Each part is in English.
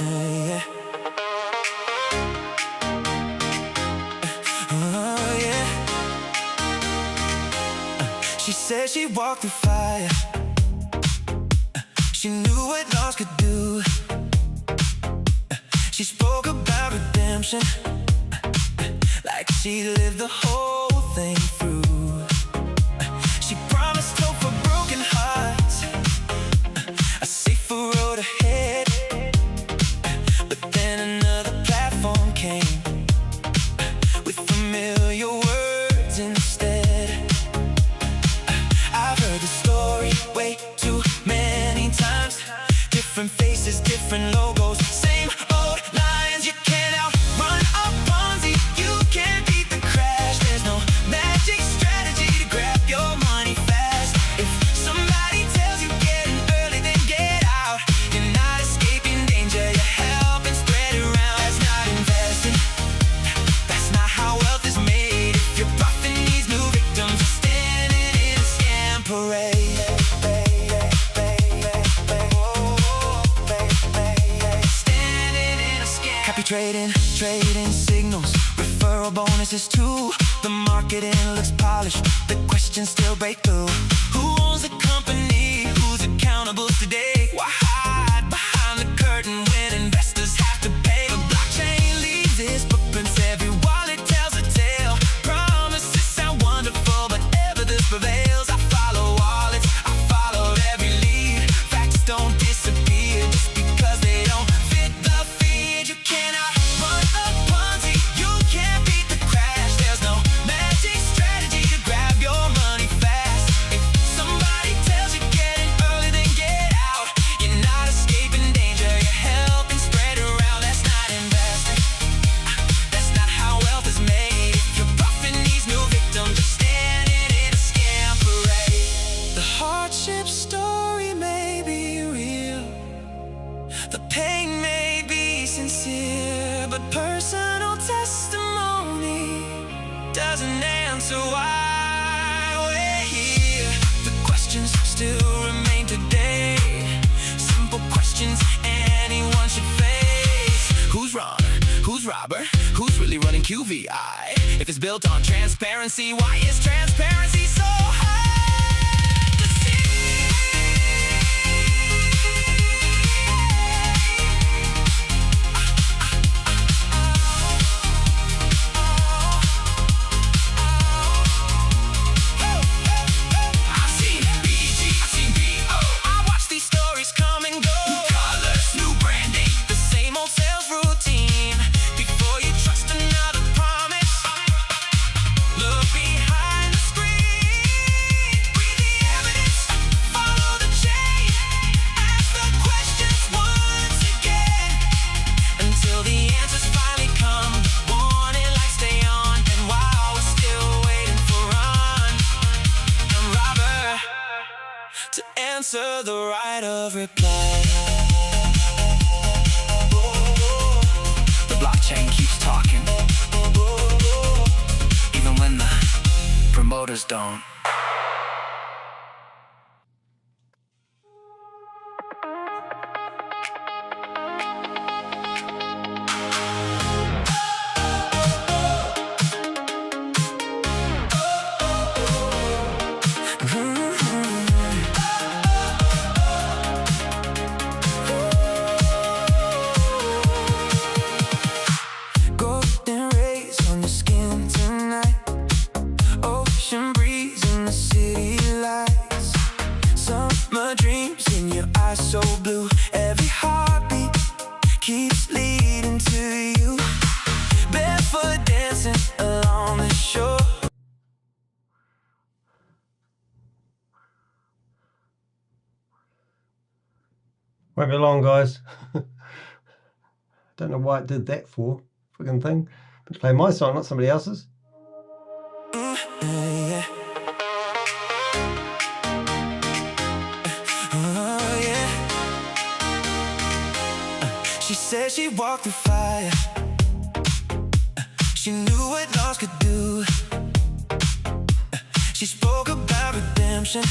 Yeah. Oh, yeah. She said she walked through fire. She knew what loss could do. She spoke about redemption, like she lived the whole thing through. She promised hope for broken hearts, a safer road ahead. But then another platform came, with familiar words instead. I've heard the story way too many times. Different faces, different logos, same old lines. You can't outrun a Ponzi, you can't beat the crash. There's no magic strategy to grab your money fast. If somebody tells you get in early, then get out. You're not escaping danger, you're helping spread it around. That's not investing, that's not how wealth is made. If your profit needs new victims, you're standing in a scam parade. Trading signals, referral bonuses too. The marketing looks polished, the questions still break through. Who owns the company? Who's accountable today? Why hide behind the curtain when investors have to pay? The blockchain leaves its footprints, every wallet tells a tale. Promises sound wonderful, but evidence prevails. I follow wallets, I follow every lead. Facts don't disappear just because they don't fit the feed. You cannot story may be real, the pain may be sincere, but personal testimony doesn't answer why we're here. The questions still remain today, simple questions anyone should face. Who's wrong? Who's robber? Who's really running QVI? If it's built on transparency, why is transparency so high? Answer the right of reply. The blockchain keeps talking, even when the promoters don't. So blue, every heartbeat keeps leading to you. Barefoot dancing along the shore. Won't be long, guys. Don't know why it did that for, friggin' thing. But play my song, not somebody else's. Yeah. She said she walked through fire. She knew what loss could do. She spoke about redemption,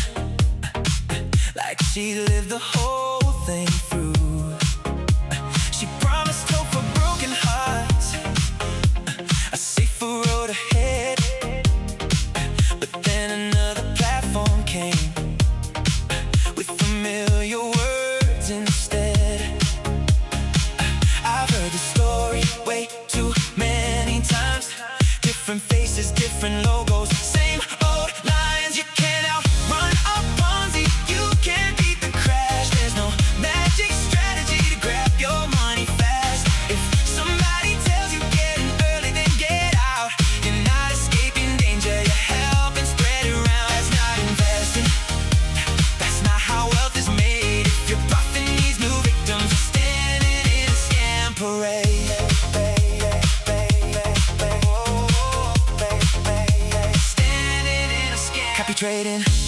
like she lived the whole thing through. She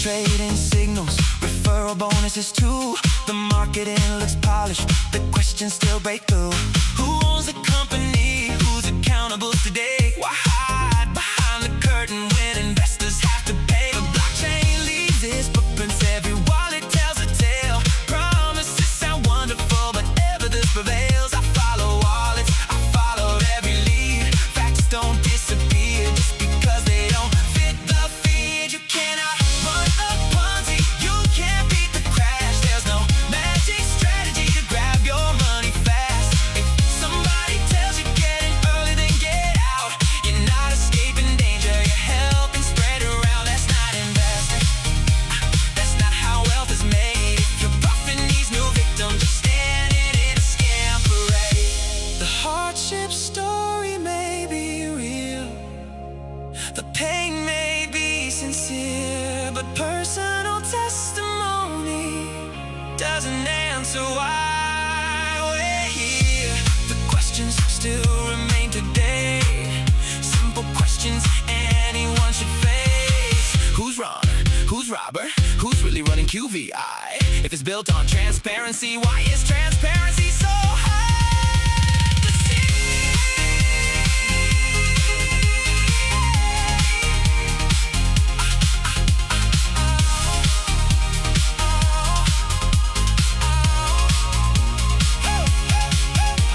trading signals, referral bonuses too. The marketing looks polished, the questions still break through. Who owns the company? Who's accountable today? Why hide behind the curtain when investors have to pay? The blockchain leaves its footprints, every wallet tells a tale. Promises sound wonderful, but evidence prevails. I follow wallets, I follow every lead. Facts don't disappear just because they don't fit the feed. You cannot run a Ponzi, you can't beat the crash. There's no magic strategy to grab your money fast. If somebody tells you get in early, then get out. You're not escaping danger, you're helping spread around. That's not investing, that's not how wealth is made. If your profit needs new victims, just standing in a scam parade. The hardship story may be real, the pain may be sincere, but personal testimony doesn't answer why we're here. The questions still remain today, simple questions anyone should face. Who's wrong? Who's robber? Who's really running QVI? If it's built on transparency, why is transparency so hard to see?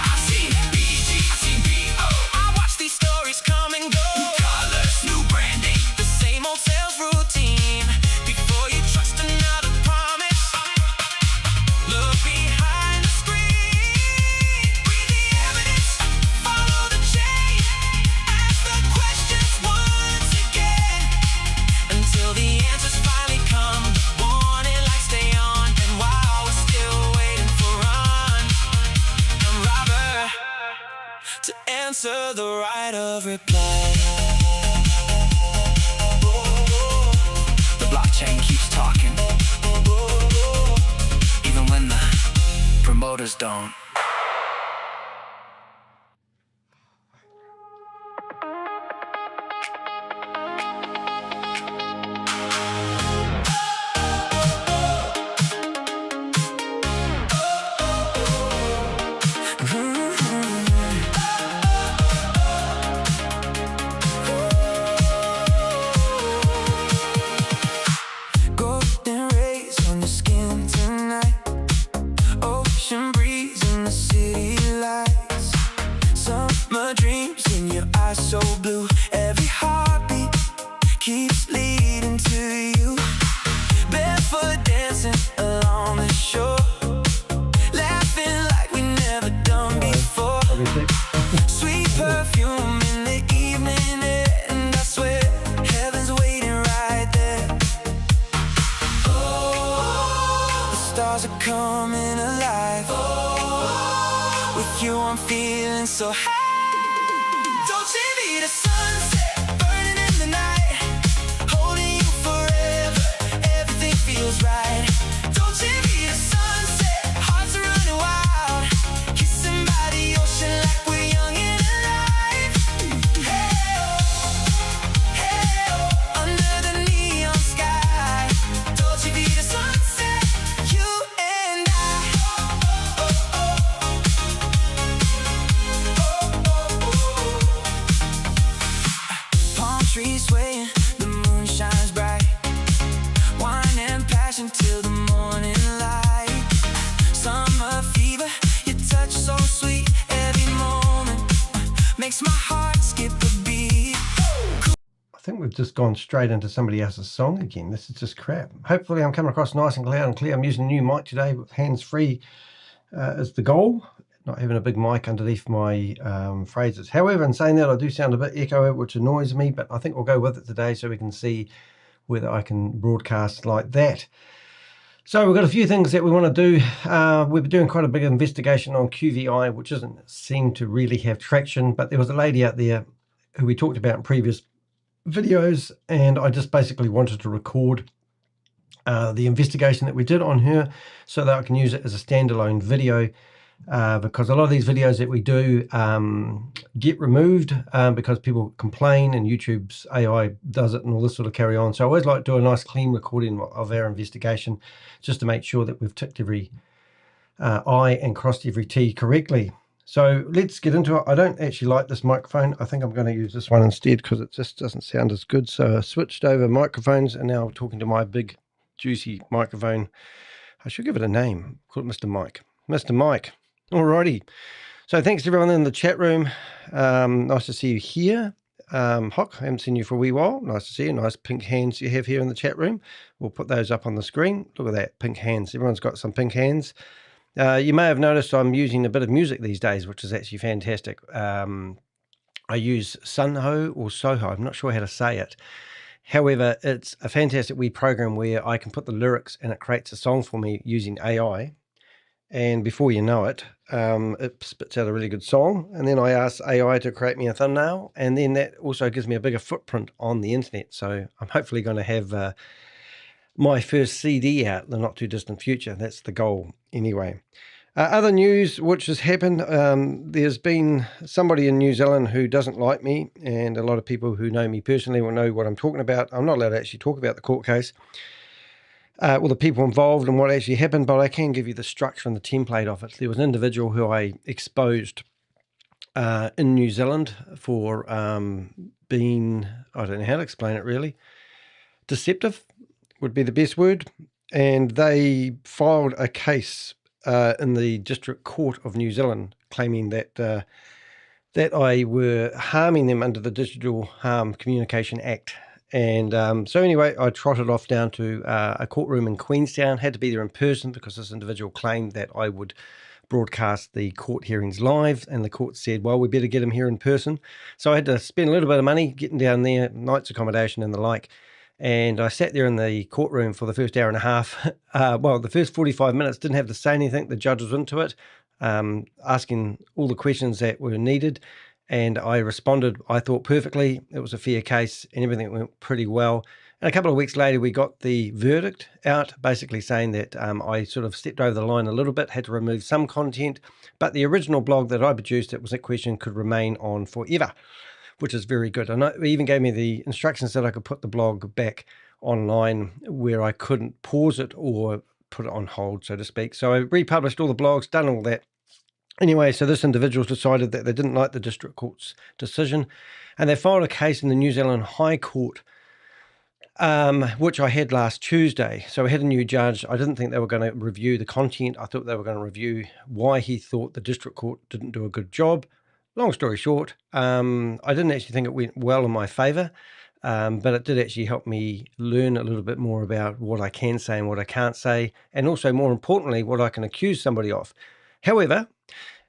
I see BG, I see BO. I watch these stories come and go. New colors, new branding, the same old sales routine. Before you trust another promise, look behind the screen. Read the evidence, follow the chain. Ask the questions once again, until the answers finally come. The warning lights stay on, and while we're still waiting for and robber to answer the right of reply. The blockchain keeps talking, even when the promoters don't. Golden rays on your skin tonight, ocean breeze in the city lights, summer dreams in your eyes so blue. Every heartbeat keeps leading to you. Barefoot dancing along the shore, laughing like we never done before. Obviously. Sweet perfume in the evening air, and I swear heaven's waiting right there. Oh, the stars are coming alive. Oh, with you I'm feeling so high. Dolce Vita sunset, burning in the night, holding you forever, everything feels right. Dolce Vita sunset, hearts are running wild, kissing by the ocean like we're young and alive. Hey oh, under the neon sky, Dolce Vita sunset, you and I. Oh, oh, oh. Palm trees swaying, the moon shines bright, wine and passion till the morning light. Summer fever, your touch so sweet, every moment makes my heart skip a beat. I think we've just gone straight into somebody else's song again. This is just crap. Hopefully I'm coming across nice and loud and clear. I'm using a new mic today with hands-free is the goal, not having a big mic underneath my phrases. However, in saying that, I do sound a bit echoey, which annoys me, but I think we'll go with it today so we can see whether I can broadcast like that. So we've got a few things that we want to do. We've been doing quite a big investigation on QVI, which doesn't seem to really have traction, but there was a lady out there who we talked about in previous videos, and I just basically wanted to record the investigation that we did on her so that I can use it as a standalone video because a lot of these videos that we do get removed because people complain and YouTube's AI does it and all this sort of carry on. So I always like to do a nice clean recording of our investigation just to make sure that we've ticked every I and crossed every T correctly. So let's get into it. I don't actually like this microphone. I think I'm going to use this one instead because it just doesn't sound as good. So I switched over microphones and now I'm talking to my big juicy microphone. I should give it a name. Call it Mr. Mike. Mr. Mike. Alrighty. So thanks to everyone in the chat room. Nice to see you here. Hock, I haven't seen you for a wee while. Nice to see you. Nice pink hands you have here in the chat room. We'll put those up on the screen. Look at that, pink hands. Everyone's got some pink hands. You may have noticed I'm using a bit of music these days, which is actually fantastic. I use Sunho or Soho. I'm not sure how to say it. However, it's a fantastic wee program where I can put the lyrics and it creates a song for me using AI. And before you know it, it spits out a really good song. And then I ask AI to create me a thumbnail. And then that also gives me a bigger footprint on the internet. So I'm hopefully going to have my first CD out in the not too distant future. That's the goal anyway. Other news which has happened, there's been somebody in New Zealand who doesn't like me, and a lot of people who know me personally will know what I'm talking about. I'm not allowed to actually talk about the court case, well, the people involved and what actually happened, but I can give you the structure and the template of it. There was an individual who I exposed in New Zealand for being, I don't know how to explain it really, deceptive would be the best word. And they filed a case in the District Court of New Zealand claiming that that I were harming them under the Digital Harm Communication Act. And so anyway, I trotted off down to a courtroom in Queenstown, had to be there in person because this individual claimed that I would broadcast the court hearings live, and the court said, well, we better get him here in person. So I had to spend a little bit of money getting down there, night's accommodation and the like. And I sat there in the courtroom for the first hour and a half. Well, the first 45 minutes didn't have to say anything. The judge was into it, asking all the questions that were needed. And I responded, I thought, perfectly. It was a fair case and everything went pretty well. And a couple of weeks later, we got the verdict out, basically saying that I sort of stepped over the line a little bit, had to remove some content. But the original blog that I produced that was that question could remain on forever, which is very good. And it even gave me the instructions that I could put the blog back online where I couldn't pause it or put it on hold, so to speak. So I republished all the blogs, done all that. Anyway, so this individual's decided that they didn't like the District Court's decision, and they filed a case in the New Zealand High Court, which I had last Tuesday. So we had a new judge. I didn't think they were going to review the content. I thought they were going to review why he thought the District Court didn't do a good job. Long story short, I didn't actually think it went well in my favour, but it did actually help me learn a little bit more about what I can say and what I can't say, and also, more importantly, what I can accuse somebody of. However,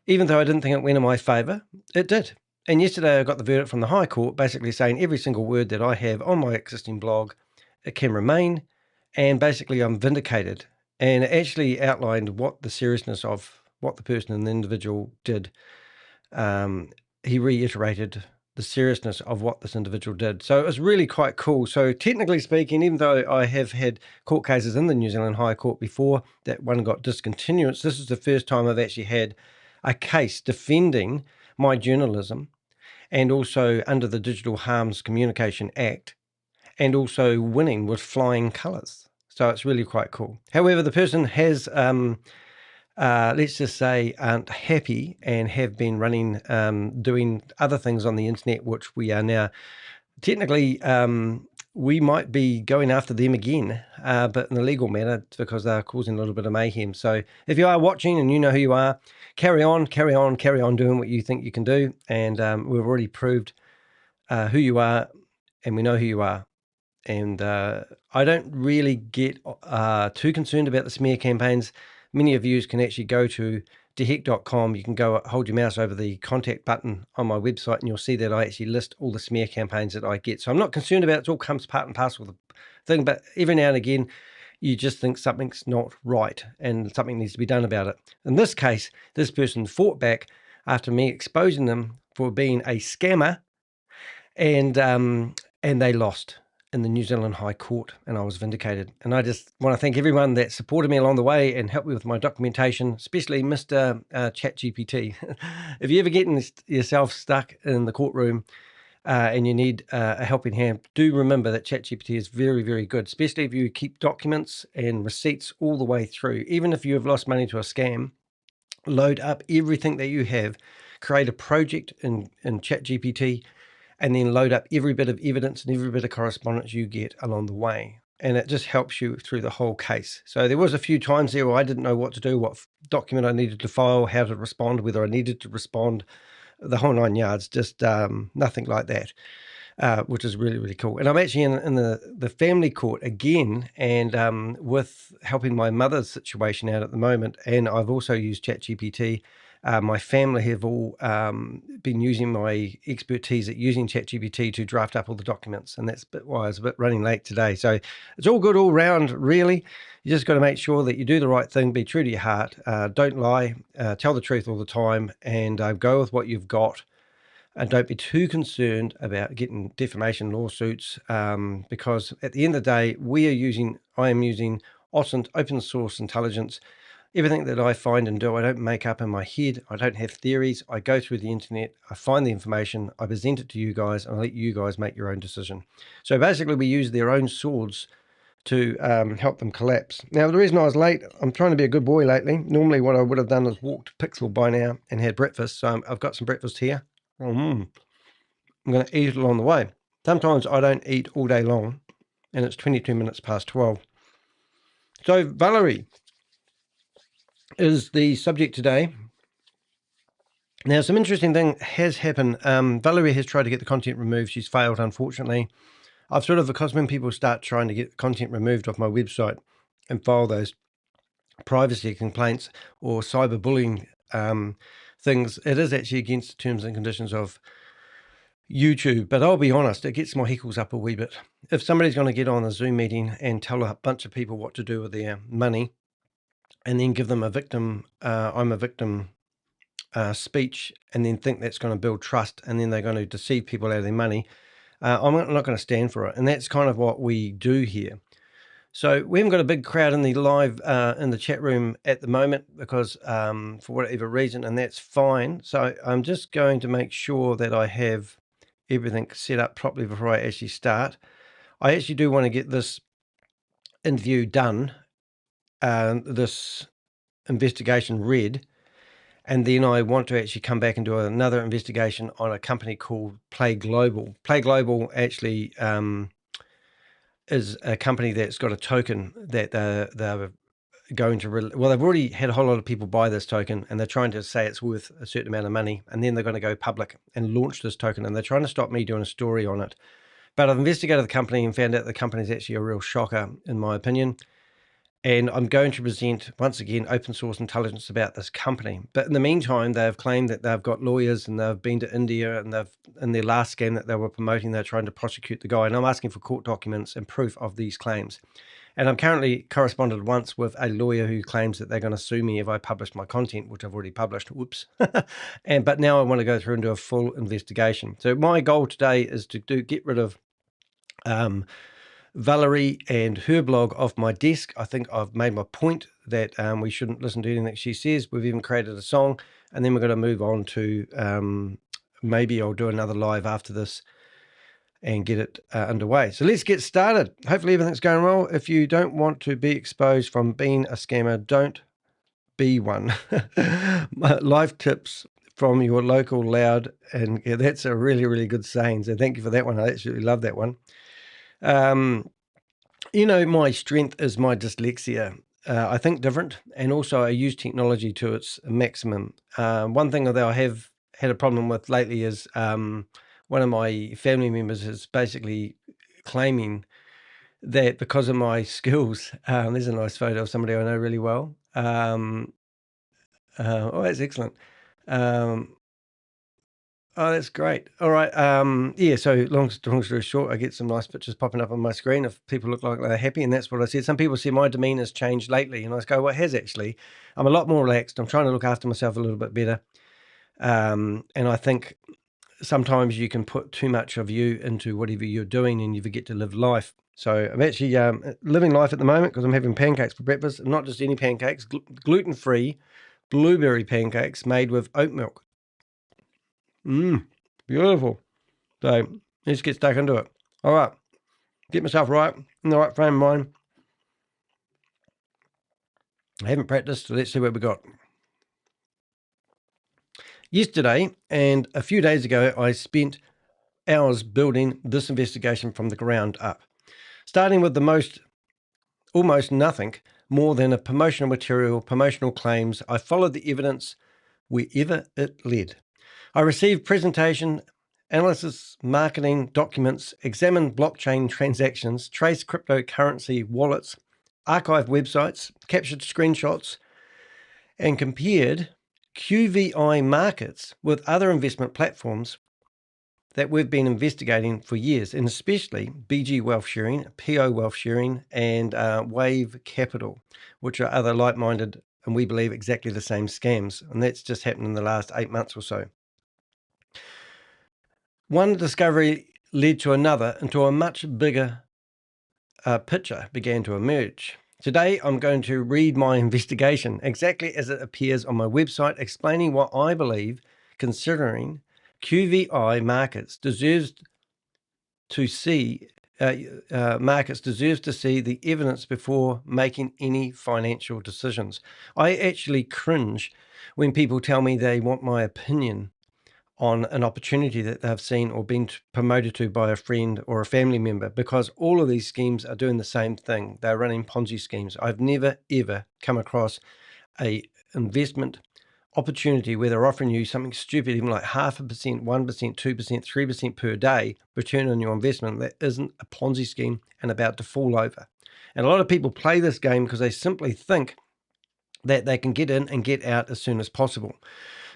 even though I didn't think it went in my favour, it did. And yesterday I got the verdict from the High Court basically saying every single word that I have on my existing blog, it can remain, and basically I'm vindicated. And it actually outlined what the seriousness of what the person and the individual did. He reiterated the seriousness of what this individual did. So it was really quite cool. So technically speaking, even though I have had court cases in the New Zealand High Court before, that one got discontinuance, this is the first time I've actually had a case defending my journalism, and also under the Digital Harms Communication Act, and also winning with flying colours. So it's really quite cool. However, the person has, let's just say, aren't happy and have been running, doing other things on the internet, which we are now technically, we might be going after them again, but in a legal manner, because they're causing a little bit of mayhem. So if you are watching and you know who you are, carry on doing what you think you can do. And we've already proved who you are, and we know who you are. And I don't really get too concerned about the smear campaigns. Many of you can actually go to deheck.com. You can go hold your mouse over the contact button on my website, and you'll see that I actually list all the smear campaigns that I get. So I'm not concerned about it. It all comes part and parcel of the thing, but every now and again, you just think something's not right and something needs to be done about it. In this case, this person fought back after me exposing them for being a scammer, and they lost. in the New Zealand High Court, and I was vindicated. And I just want to thank everyone that supported me along the way and helped me with my documentation, especially Mr. ChatGPT. If you ever get yourself stuck in the courtroom and you need a helping hand, do remember that ChatGPT is very, very good, especially if you keep documents and receipts all the way through. Even if you have lost money to a scam, load up everything that you have, create a project in ChatGPT, and then load up every bit of evidence and every bit of correspondence you get along the way. And it just helps you through the whole case. So there was a few times there where I didn't know what to do, what document I needed to file, how to respond, whether I needed to respond, the whole 9 yards, just nothing like that. Which is really, really cool. And I'm actually in the family court again, and with helping my mother's situation out at the moment. And I've also used ChatGPT. My family have all been using my expertise at using ChatGPT to draft up all the documents. And that's why I was a bit running late today. So it's all good all round, really. You just got to make sure that you do the right thing, be true to your heart, don't lie, tell the truth all the time, and go with what you've got. And don't be too concerned about getting defamation lawsuits, because at the end of the day, I am using open source intelligence. Everything that I find and do, I don't make up in my head. I don't have theories. I go through the internet, I find the information, I present it to you guys, and I let you guys make your own decision. So basically, we use their own swords to help them collapse. Now, the reason I was late, I'm trying to be a good boy lately. Normally what I would have done is walked to Pixel by now and had breakfast. So I've got some breakfast here. I'm going to eat it along the way. Sometimes I don't eat all day long, and it's 22 minutes past 12. So Valerie is the subject today. Now, some interesting thing has happened. Valerie has tried to get the content removed. She's failed, unfortunately. I've because when people start trying to get content removed off my website and file those privacy complaints or cyberbullying things, it is actually against the terms and conditions of YouTube. But I'll be honest, it gets my heckles up a wee bit. If somebody's going to get on a Zoom meeting and tell a bunch of people what to do with their money and then give them a victim, I'm a victim speech, and then think that's going to build trust, and then they're going to deceive people out of their money, I'm not going to stand for it. And that's kind of what we do here. So we haven't got a big crowd in the live in the chat room at the moment because for whatever reason, and that's fine. So I'm just going to make sure that I have everything set up properly before I actually start. I actually do want to get this interview done, this investigation read, and then I want to actually come back and do another investigation on a company called Play Global. Play Global actually is a company that's got a token that they're going to, well, they've already had a whole lot of people buy this token, and they're trying to say it's worth a certain amount of money, and then they're going to go public and launch this token, and they're trying to stop me doing a story on it. But I've investigated the company and found out the company is actually a real shocker, in my opinion. And I'm going to present, once again, open source intelligence about this company. But in the meantime, they've claimed that they've got lawyers and they've been to India, and in their last scam that they were promoting, they're trying to prosecute the guy. And I'm asking for court documents and proof of these claims. And I'm currently corresponded once with a lawyer who claims that they're going to sue me if I publish my content, which I've already published. Whoops. But now I want to go through and do a full investigation. So my goal today is to get rid of Valerie and her blog off my desk. I think I've made my point that we shouldn't listen to anything that she says. We've even created a song, and then we're going to move on to maybe I'll do another live after this and get it underway. So let's get started. Hopefully everything's going well. If you don't want to be exposed from being a scammer, don't be one. Life tips from your local loud, and yeah, that's a really, really good saying. So thank you for that one. I absolutely love that one. My strength is my dyslexia. I think different, and also I use technology to its maximum. One thing that I have had a problem with lately is one of my family members is basically claiming that because of my skills, there's a nice photo of somebody I know really well. Oh, that's excellent. Oh, that's great. All right. Yeah, so long story short, I get some nice pictures popping up on my screen if people look like they're happy, and that's what I said. Some people say my demeanor's changed lately, and I go, well, it has actually. I'm a lot more relaxed. I'm trying to look after myself a little bit better. And I think sometimes you can put too much of you into whatever you're doing and you forget to live life. So I'm actually living life at the moment because I'm having pancakes for breakfast, and not just any pancakes, gluten-free blueberry pancakes made with oat milk. Beautiful. So let's get stuck into it. All right, get myself right, in the right frame of mind. I haven't practiced, so let's see what we got. Yesterday and a few days ago, I spent hours building this investigation from the ground up, starting with almost nothing more than a promotional material, promotional claims. I followed the evidence wherever it led. I received presentation, analysis, marketing documents, examined blockchain transactions, traced cryptocurrency wallets, archived websites, captured screenshots, and compared QVI Markets with other investment platforms that we've been investigating for years, and especially BG Wealth Sharing, PO Wealth Sharing, and Wave Capital, which are other like-minded and we believe exactly the same scams. And that's just happened in the last 8 months or so. One discovery led to another until a much bigger picture began to emerge. Today, I'm going to read my investigation exactly as it appears on my website, explaining what I believe, considering QVI Markets deserves to see the evidence before making any financial decisions. I actually cringe when people tell me they want my opinion on an opportunity that they've seen or been promoted to by a friend or a family member, because all of these schemes are doing the same thing. They're running Ponzi schemes. I've never, ever come across a investment opportunity where they're offering you something stupid, even like 0.5%, 1%, 2%, 3% per day return on your investment that isn't a Ponzi scheme and about to fall over. And a lot of people play this game because they simply think that they can get in and get out as soon as possible.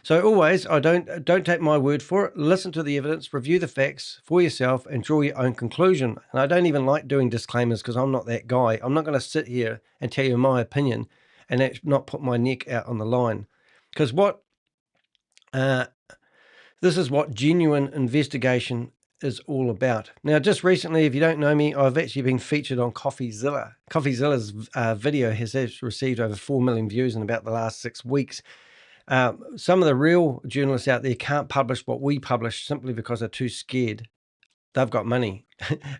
So always, don't take my word for it. Listen to the evidence, review the facts for yourself, and draw your own conclusion. And I don't even like doing disclaimers because I'm not that guy. I'm not going to sit here and tell you my opinion and not put my neck out on the line. Because this is what genuine investigation is all about. Now, just recently, if you don't know me, I've actually been featured on CoffeeZilla. CoffeeZilla's video has received over 4 million views in about the last 6 weeks. Some of the real journalists out there can't publish what we publish simply because they're too scared. They've got money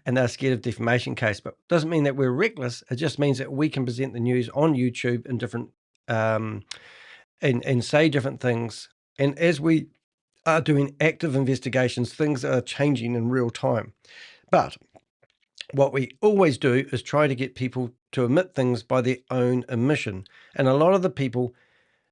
and they're scared of defamation case, but it doesn't mean that we're reckless. It just means that we can present the news on YouTube in different and say different things. And as we are doing active investigations, things are changing in real time. But what we always do is try to get people to admit things by their own admission. And a lot of the people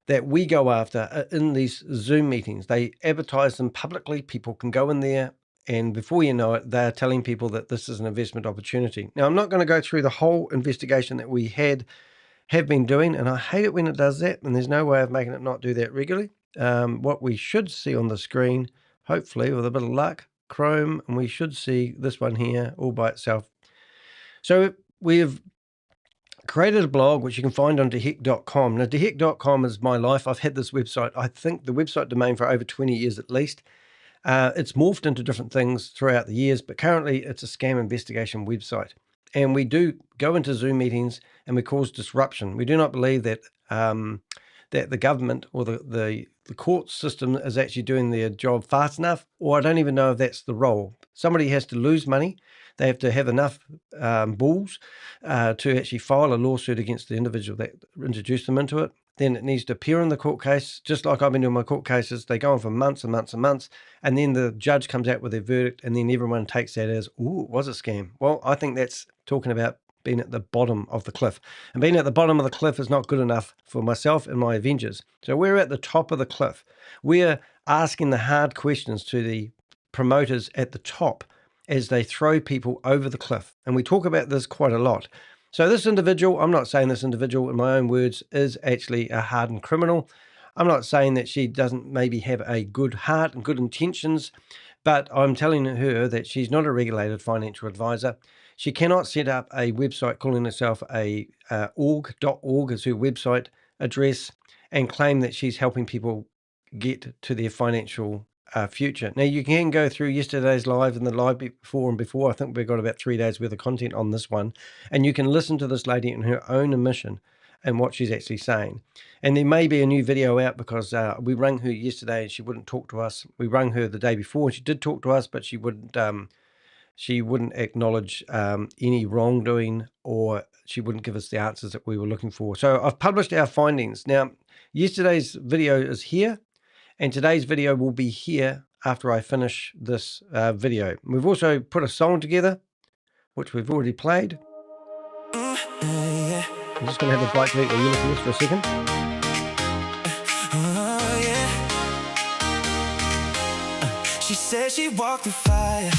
that we go after are in these Zoom meetings. They advertise them publicly. People can go in there, and before you know it, they're telling people that this is an investment opportunity. Now, I'm not going to go through the whole investigation that we have been doing, and I hate it when it does that, and there's no way of making it not do that regularly. What we should see on the screen, hopefully with a bit of luck, Chrome, and we should see this one here all by itself. So we've created a blog which you can find on deheck.com. Now, deheck.com is my life. I've had this website, I think the website domain, for over 20 years at least. It's morphed into different things throughout the years, but currently it's a scam investigation website. And we do go into Zoom meetings and we cause disruption. We do not believe that that the government or the court system is actually doing their job fast enough, or I don't even know if that's the role. Somebody has to lose money. They have to have enough balls to actually file a lawsuit against the individual that introduced them into it. Then it needs to appear in the court case, just like I've been doing my court cases. They go on for months and months and months, and then the judge comes out with their verdict, and then everyone takes that as, ooh, it was a scam. Well, I think that's talking about being at the bottom of the cliff. And being at the bottom of the cliff is not good enough for myself and my Avengers. So we're at the top of the cliff. We're asking the hard questions to the promoters at the top as they throw people over the cliff. And we talk about this quite a lot. So this individual, I'm not saying this individual, in my own words, is actually a hardened criminal. I'm not saying that she doesn't maybe have a good heart and good intentions, but I'm telling her that she's not a regulated financial advisor. She cannot set up a website calling herself a org.org as her website address and claim that she's helping people get to their financial future. Now, you can go through yesterday's live and the live before and before. I think we've got about 3 days worth of content on this one. And you can listen to this lady in her own admission and what she's actually saying. And there may be a new video out because we rang her yesterday and she wouldn't talk to us. We rang her the day before and she did talk to us, but she wouldn't acknowledge any wrongdoing, or she wouldn't give us the answers that we were looking for. So I've published our findings. Now, yesterday's video is here, and today's video will be here after I finish this video. We've also put a song together, which we've already played. I'm just going to have a bite to eat while you listen to this for a second. She said she walked the fire.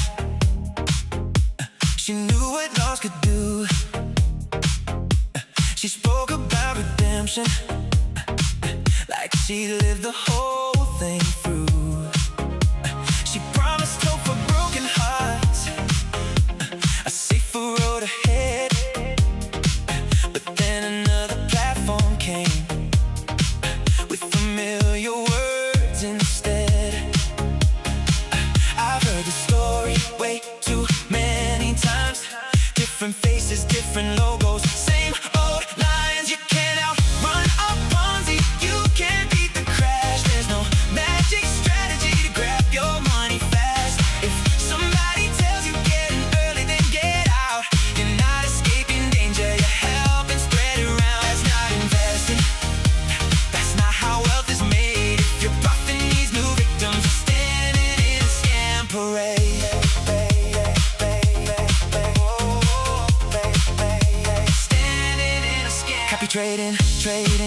She knew what loss could do. She spoke about redemption, like she lived the whole thing through. She promised hope for broken hearts, a safer road ahead. But then another platform came with familiar words instead. I've heard the story way too many times. Different faces, different logos, same old lines. You can't outrun a Ponzi, you can't beat the crash. There's no magic strategy to grab your money fast. If somebody tells you get in early, then get out. You're not escaping danger, you're helping spread it around. That's not investing, that's not how wealth is made. If you're buffing these new victims, you're standing in a scam parade. Trading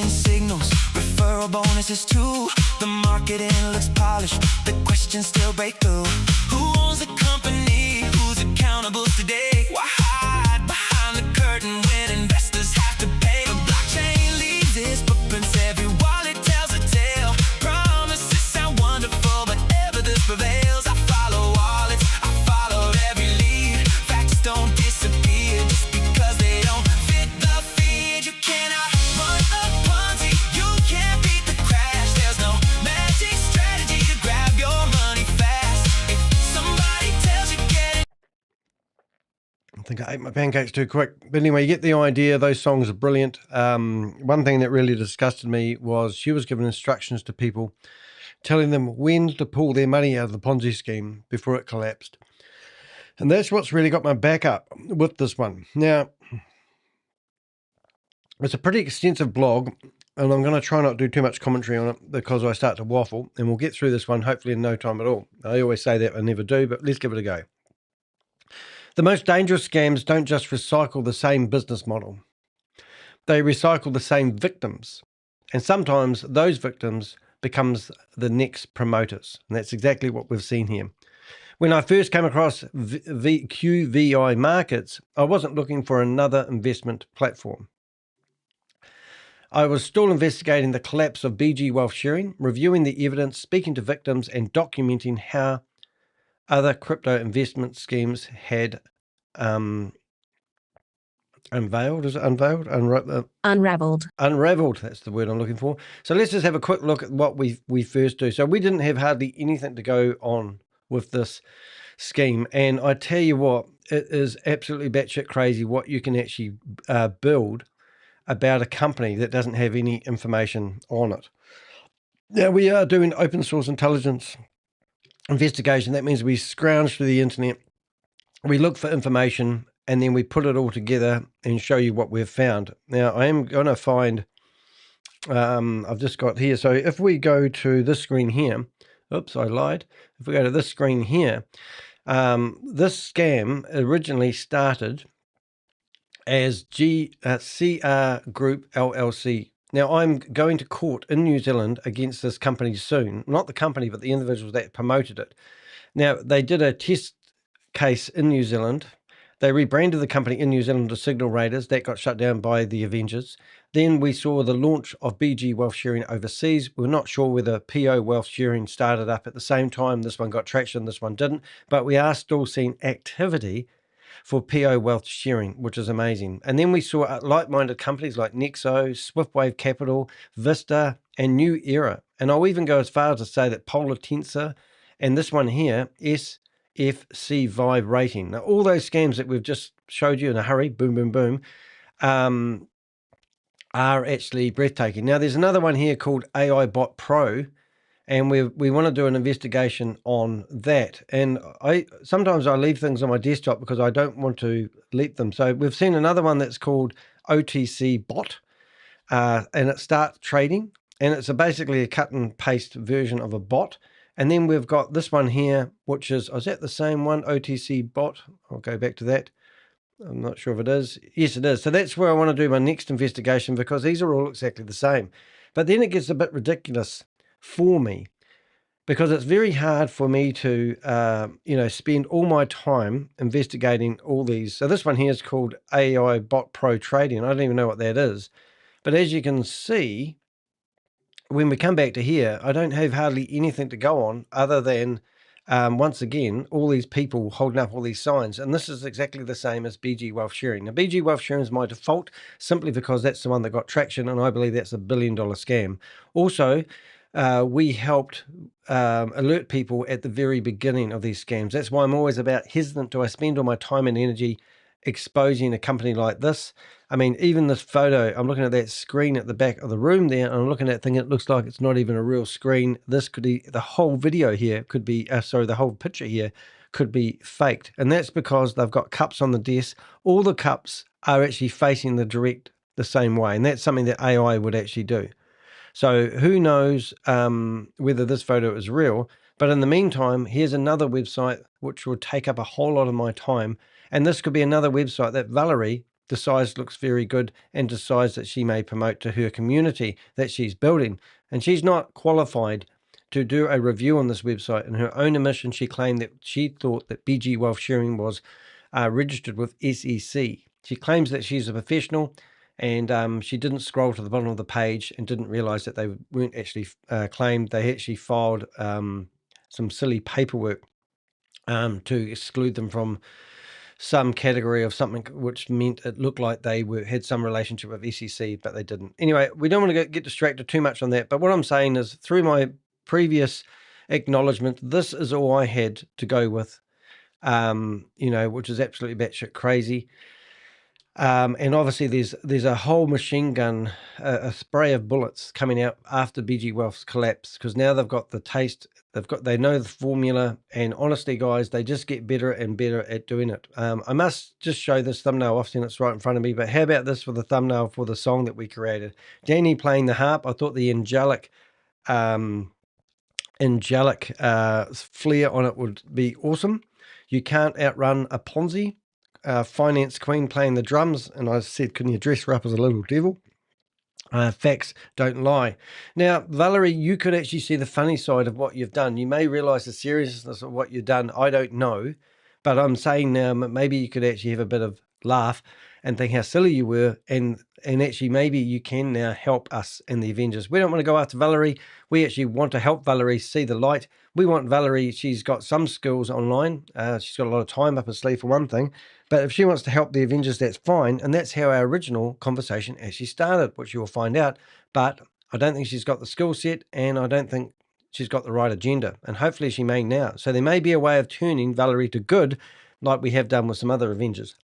signals, referral bonuses too. The marketing looks polished, the questions still break through. Who owns the company? Who's accountable today? Why hide behind the curtain when investors have to pay? The blockchain leaves its footprints, every wallet tells a tale. Promises sound wonderful, but evidence prevails. I follow wallets, I follow every lead. Facts don't disappear just because they don't fit the feed. You cannot run a Ponzi, you can't beat the crash. There's no magic strategy to grab your money fast. If somebody tells you get it. I think I ate my pancakes too quick. But anyway, you get the idea. Those songs are brilliant. One thing that really disgusted me was she was giving instructions to people, telling them when to pull their money out of the Ponzi scheme before it collapsed. And that's what's really got my back up with this one. Now, it's a pretty extensive blog, and I'm going to try not to do too much commentary on it because I start to waffle, and we'll get through this one hopefully in no time at all. I always say that, I never do, but let's give it a go. The most dangerous scams don't just recycle the same business model. They recycle the same victims. And sometimes those victims becomes the next promoters. And that's exactly what we've seen here. When I first came across QVI Markets, I wasn't looking for another investment platform. I was still investigating the collapse of BG Wealth Sharing, reviewing the evidence, speaking to victims, and documenting how other crypto investment schemes had unraveled. Unraveled, that's the word I'm looking for. So let's just have a quick look at what we first do. So we didn't have hardly anything to go on with this scheme. And I tell you what, it is absolutely batshit crazy what you can actually build about a company that doesn't have any information on it. Now, we are doing open source intelligence investigation. That means we scrounge through the internet, we look for information, and then we put it all together and show you what we've found. Now, I am going to find, I've just got here. So if we go to this screen here, oops, I lied. If we go to this screen here, this scam originally started as CR Group LLC. Now, I'm going to court in New Zealand against this company soon. Not the company, but the individuals that promoted it. Now, they did a test case in New Zealand. They rebranded the company in New Zealand to Signal Raiders. That got shut down by the Avengers. Then we saw the launch of BG Wealth Sharing overseas. We're not sure whether PO Wealth Sharing started up at the same time. This one got traction, this one didn't. But we are still seeing activity for PO Wealth Sharing, which is amazing. And then we saw like-minded companies like Nexo, Swiftwave Capital, Vista, and New Era. And I'll even go as far as to say that Polar Tensor and this one here, SFC Vibe rating. Now, all those scams that we've just showed you in a hurry, boom, boom, boom, are actually breathtaking. Now, there's another one here called AI Bot Pro, and we want to do an investigation on that. And sometimes I leave things on my desktop because I don't want to leak them. So we've seen another one that's called OTC Bot, and it starts trading, and it's basically a cut and paste version of a bot. And then we've got this one here, which is that the same one, OTC Bot? I'll go back to that. I'm not sure if it is. Yes, it is. So that's where I want to do my next investigation, because these are all exactly the same. But then it gets a bit ridiculous for me, because it's very hard for me to, spend all my time investigating all these. So this one here is called AI Bot Pro Trading. I don't even know what that is. But as you can see, when we come back to here, I don't have hardly anything to go on other than, once again, all these people holding up all these signs. And this is exactly the same as BG Wealth Sharing. Now, BG Wealth Sharing is my default, simply because that's the one that got traction, and I believe that's $1 billion scam. Also, we helped alert people at the very beginning of these scams. That's why I'm always about hesitant. Do I spend all my time and energy exposing a company like this? I mean, even this photo, I'm looking at that screen at the back of the room there, and I'm looking at it thinking it looks like it's not even a real screen. This could be, the whole video here could be, the whole picture here could be faked. And that's because they've got cups on the desk. All the cups are actually facing the same way. And that's something that AI would actually do. So who knows whether this photo is real. But in the meantime, here's another website which will take up a whole lot of my time. And this could be another website that Valerie decides looks very good and decides that she may promote to her community that she's building. And she's not qualified to do a review on this website. In her own admission, she claimed that she thought that BG Wealth Sharing was registered with SEC. She claims that she's a professional, and she didn't scroll to the bottom of the page and didn't realize that they weren't actually claimed. They actually filed some silly paperwork to exclude them from some category of something, which meant it looked like they had some relationship with SEC, but they didn't. Anyway, we don't want to get distracted too much on that. But what I'm saying is, through my previous acknowledgement, this is all I had to go with, which is absolutely batshit crazy. And obviously there's a whole machine gun, a spray of bullets coming out after BG Wealth's collapse, because now they've got the taste, they know the formula, and honestly, guys, they just get better and better at doing it. I must just show this thumbnail off, and it's right in front of me, but how about this for the thumbnail for the song that we created? Danny playing the harp. I thought the angelic flair on it would be awesome. You can't outrun a Ponzi. Finance Queen playing the drums, and I said, can you dress her up as a little devil? Facts don't lie. Now, Valerie, you could actually see the funny side of what you've done. You may realize the seriousness of what you've done. I don't know, but I'm saying now maybe you could actually have a bit of laugh and think how silly you were, and actually maybe you can now help us in the Avengers. We don't want to go after Valerie. We actually want to help Valerie see the light. We want Valerie, she's got some skills online. She's got a lot of time up her sleeve for one thing, but if she wants to help the Avengers, that's fine. And that's how our original conversation actually started, which you will find out. But I don't think she's got the skill set, and I don't think she's got the right agenda. And hopefully she may now. So there may be a way of turning Valerie to good, like we have done with some other Avengers.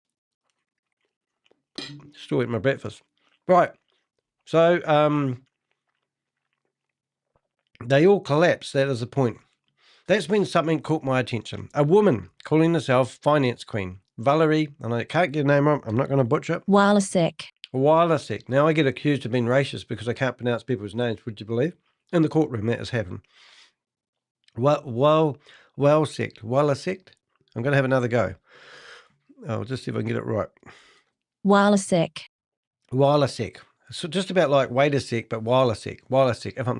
Still eating my breakfast. Right. So they all collapse. That is the point. That's when something caught my attention. A woman calling herself Finance Queen. Valerie, and I can't get her name wrong. I'm not going to butcher it. Walasek. Walasek. Now I get accused of being racist because I can't pronounce people's names, would you believe? In the courtroom, that has happened. Walasek. I'm going to have another go. I'll just see if I can get it right. Walasek. Walasek. So just about like wait a sec, but Walasek.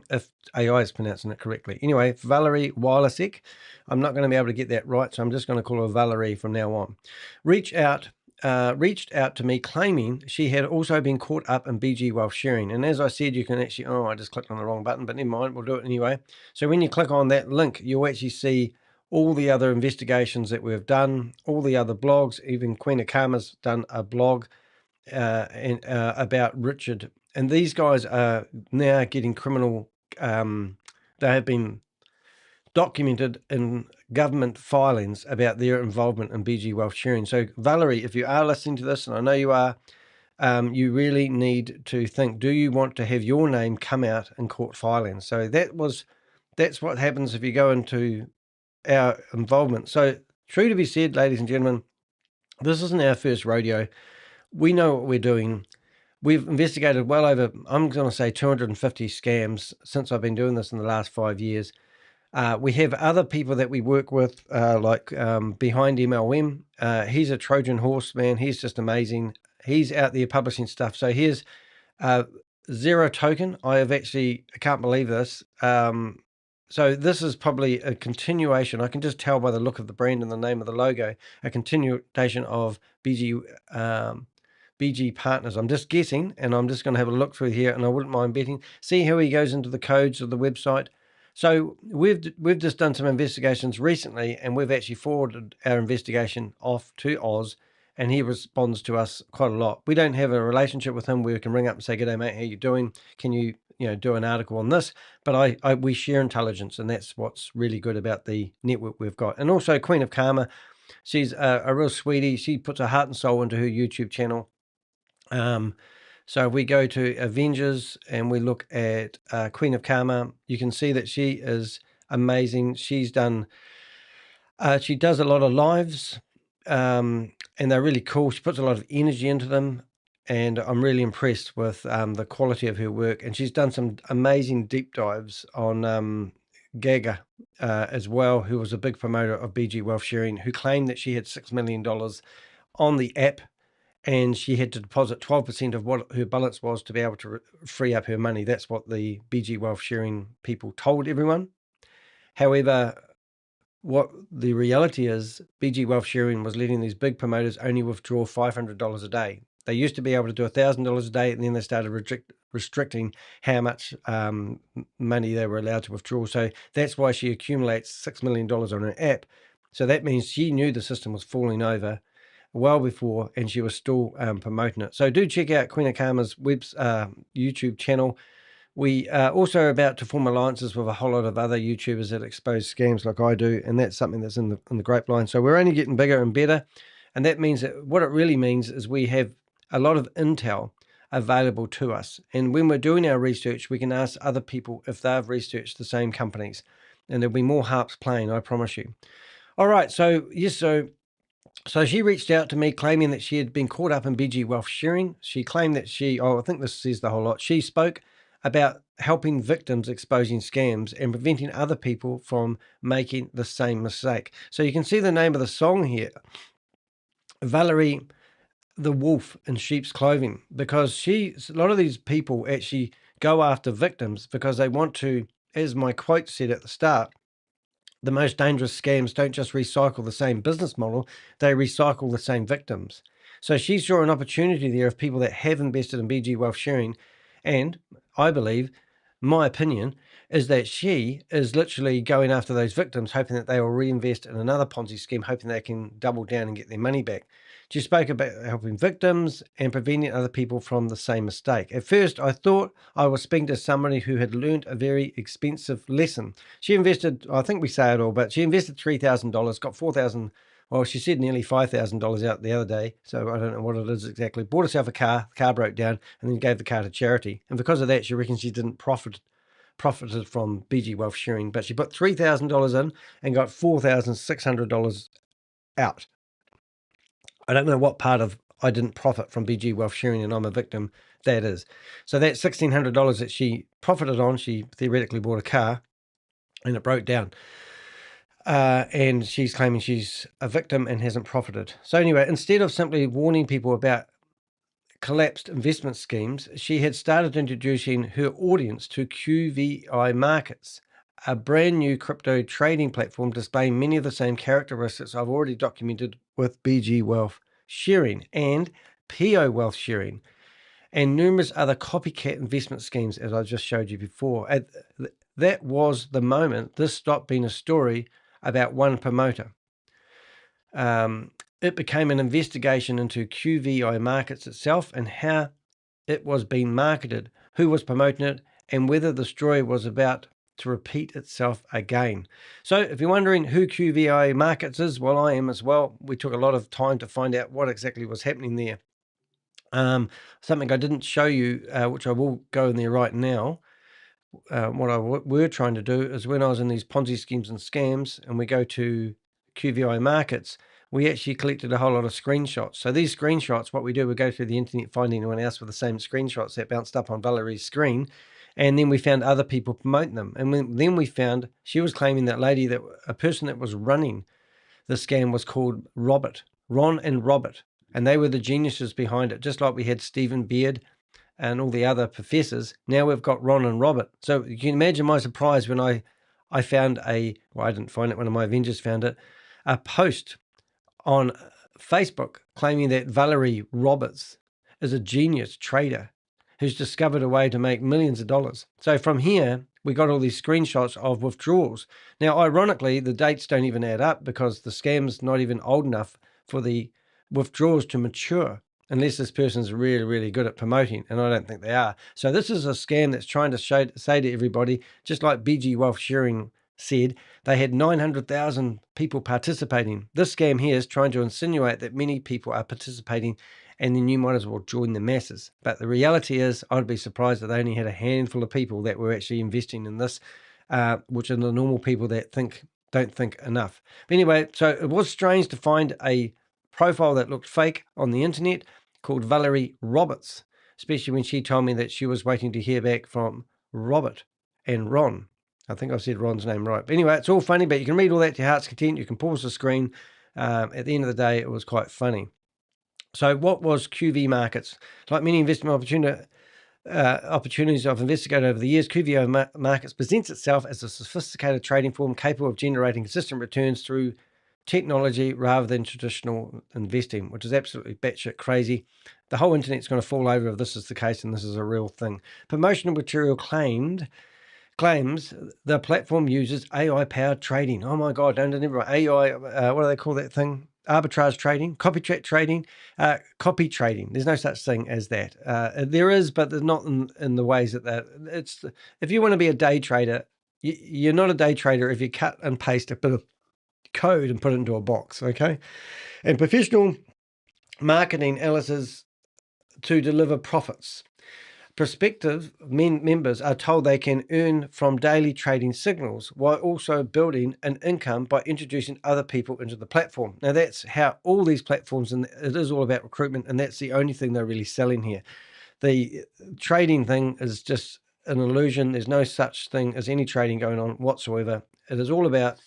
If AI is pronouncing it correctly. Anyway, Valerie Walasek. I'm not going to be able to get that right, so I'm just going to call her Valerie from now on. Reached out to me claiming she had also been caught up in BG Wealth Sharing. And as I said, you can actually, I just clicked on the wrong button, but never mind, we'll do it anyway. So when you click on that link, you'll actually see all the other investigations that we've done, all the other blogs. Even Queen of Karma's done a blog about Richard, and these guys are now getting criminal. They have been documented in government filings about their involvement in BG Wealth Sharing. So Valerie, if you are listening to this, and I know you are, you really need to think, do you want to have your name come out in court filings? So that's what happens if you go into our involvement. So true to be said, ladies and gentlemen, this isn't our first rodeo. We know what we're doing. We've investigated well over, I'm going to say 250 scams since I've been doing this in the last 5 years. We have other people that we work with, like Behind MLM. He's a Trojan horse, man. He's just amazing. He's out there publishing stuff. So here's Zero Token. I can't believe this. So this is probably a continuation. I can just tell by the look of the brand and the name of the logo, a continuation of BG Partners. I'm just guessing, and I'm just going to have a look through here, and I wouldn't mind betting. See how he goes into the codes of the website. So we've just done some investigations recently, and we've actually forwarded our investigation off to Oz, and he responds to us quite a lot. We don't have a relationship with him where we can ring up and say, "G'day, mate, how you doing? Can you do an article on this?" But we share intelligence, and that's what's really good about the network we've got. And also Queen of Karma, she's a real sweetie. She puts her heart and soul into her YouTube channel. So if we go to Avengers and we look at Queen of Karma, you can see that she is amazing. She does a lot of lives, and they're really cool. She puts a lot of energy into them, and I'm really impressed with the quality of her work. And she's done some amazing deep dives on Gaga as well, who was a big promoter of BG Wealth Sharing, who claimed that she had $6 million on the app, and she had to deposit 12% of what her balance was to be able to free up her money. That's what the BG Wealth Sharing people told everyone. However, what the reality is, BG Wealth Sharing was letting these big promoters only withdraw $500 a day. They used to be able to do $1,000 a day, and then they started restricting how much money they were allowed to withdraw. So that's why she accumulates $6 million on her app. So that means she knew the system was falling over well before, and she was still promoting it. So do check out Queen of Karma's YouTube channel. We are also about to form alliances with a whole lot of other YouTubers that expose scams like I do, and that's something that's in the grapevine. So we're only getting bigger and better, and that means that what it really means is we have a lot of intel available to us. And when we're doing our research, we can ask other people if they've researched the same companies, and there'll be more harps playing, I promise you. All right, so yes, so she reached out to me claiming that she had been caught up in BG Wealth Sharing. She claimed that I think this says the whole lot. She spoke about helping victims exposing scams and preventing other people from making the same mistake. So you can see the name of the song here, Valerie the Wolf in Sheep's Clothing, because a lot of these people actually go after victims because they want to, as my quote said at the start, the most dangerous scams don't just recycle the same business model, they recycle the same victims. So she saw an opportunity there of people that have invested in BG Wealth Sharing, and I believe, my opinion, is that she is literally going after those victims, hoping that they will reinvest in another Ponzi scheme, hoping they can double down and get their money back. She spoke about helping victims and preventing other people from the same mistake. At first, I thought I was speaking to somebody who had learned a very expensive lesson. She invested, I think we say it all, but she invested $3,000, got $4,000. Well, she said nearly $5,000 out the other day, so I don't know what it is exactly. Bought herself a car, the car broke down, and then gave the car to charity. And because of that, she reckons she didn't profited from BG Wealth Sharing, but she put $3,000 in and got $4,600 out. I don't know what part of I didn't profit from BG Wealth Sharing and I'm a victim that is. So that $1,600 that she profited on, she theoretically bought a car and it broke down. And she's claiming she's a victim and hasn't profited. So anyway, instead of simply warning people about collapsed investment schemes, she had started introducing her audience to QVI Markets, a brand new crypto trading platform displaying many of the same characteristics I've already documented with BG Wealth Sharing and PO Wealth Sharing, and numerous other copycat investment schemes, as I just showed you before. That was the moment this stopped being a story about one promoter. It became an investigation into QVI Markets itself and how it was being marketed, who was promoting it, and whether the story was about to repeat itself again. So if you're wondering who QVI Markets is, well, I am as well. We took a lot of time to find out what exactly was happening there. Something I didn't show you, which I will go in there right now. What we're trying to do is, when I was in these Ponzi schemes and scams, and we go to QVI Markets, we actually collected a whole lot of screenshots. So these screenshots, what we do, we go through the internet, find anyone else with the same screenshots that bounced up on Valerie's screen, and then we found other people promoting them. And then we found she was claiming that a person that was running the scam was called Ron and Robert, and they were the geniuses behind it. Just like we had Stephen Beard and all the other professors, now we've got Ron and Robert. So you can imagine my surprise when I found I didn't find it, one of my Avengers found it, a post on Facebook claiming that Valerie Roberts is a genius trader who's discovered a way to make millions of dollars. So from here, we got all these screenshots of withdrawals. Now, ironically, the dates don't even add up because the scam's not even old enough for the withdrawals to mature, unless this person's really, really good at promoting, and I don't think they are. So this is a scam that's trying to say to everybody, just like BG Wealth Sharing said, they had 900,000 people participating. This scam here is trying to insinuate that many people are participating and then you might as well join the masses. But the reality is, I'd be surprised that they only had a handful of people that were actually investing in this, which are the normal people that don't think enough. But anyway, so it was strange to find a profile that looked fake on the internet called Valerie Roberts, especially when she told me that she was waiting to hear back from Robert and Ron. I think I said Ron's name right. But anyway, it's all funny, but you can read all that to your heart's content. You can pause the screen. At the end of the day, it was quite funny. So what was QV Markets? Like many investment opportunities I've investigated over the years, QVI Markets presents itself as a sophisticated trading firm capable of generating consistent returns through technology rather than traditional investing, which is absolutely batshit crazy. The whole internet's going to fall over if this is the case and this is a real thing. Promotional material claims the platform uses AI-powered trading. Oh my God, don't remember AI, what do they call that thing? Arbitrage trading, copycat trading, copy trading. There's no such thing as that. There is, but there's not in the ways that it's. If you want to be a day trader, you're not a day trader if you cut and paste a bit of code and put it into a box, okay? And professional marketing analysis to deliver profits. Prospective members are told they can earn from daily trading signals while also building an income by introducing other people into the platform. Now, that's how all these platforms, and it is all about recruitment, and that's the only thing they're really selling here. The trading thing is just an illusion. There's no such thing as any trading going on whatsoever. It is all about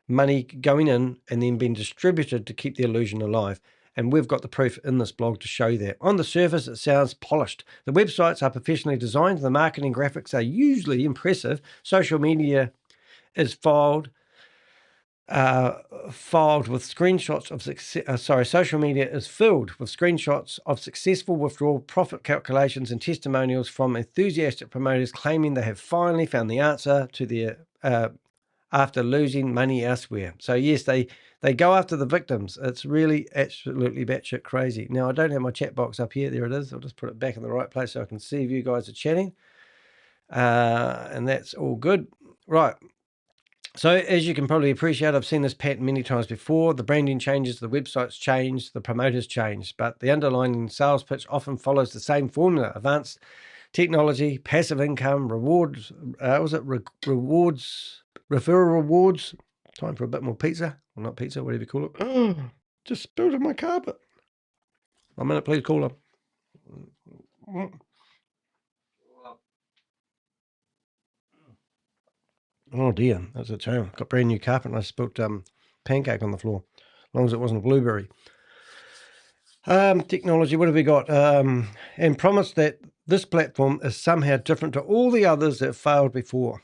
money going in and then being distributed to keep the illusion alive. And we've got the proof in this blog to show that. On the surface, it sounds polished. The websites are professionally designed. The marketing graphics are usually impressive. Social media is filed with screenshots of success. Social media is filled with screenshots of successful withdrawal profit calculations and testimonials from enthusiastic promoters claiming they have finally found the answer to their after losing money elsewhere. So yes, they go after the victims. It's really absolutely batshit crazy. Now, I don't have my chat box up here. There it is. I'll just put it back in the right place so I can see if you guys are chatting. And that's all good. Right. So as you can probably appreciate, I've seen this pattern many times before. The branding changes, the websites change, the promoters change, but the underlying sales pitch often follows the same formula: advanced technology, passive income, rewards, referral rewards. Time for a bit more pizza. Well, not pizza, whatever you call it. Oh, just spilled on my carpet. 1 minute, please, caller. Oh dear, that's a shame. Got brand new carpet and I spilled pancake on the floor. As long as it wasn't a blueberry. Technology, what have we got? And promise that this platform is somehow different to all the others that failed before.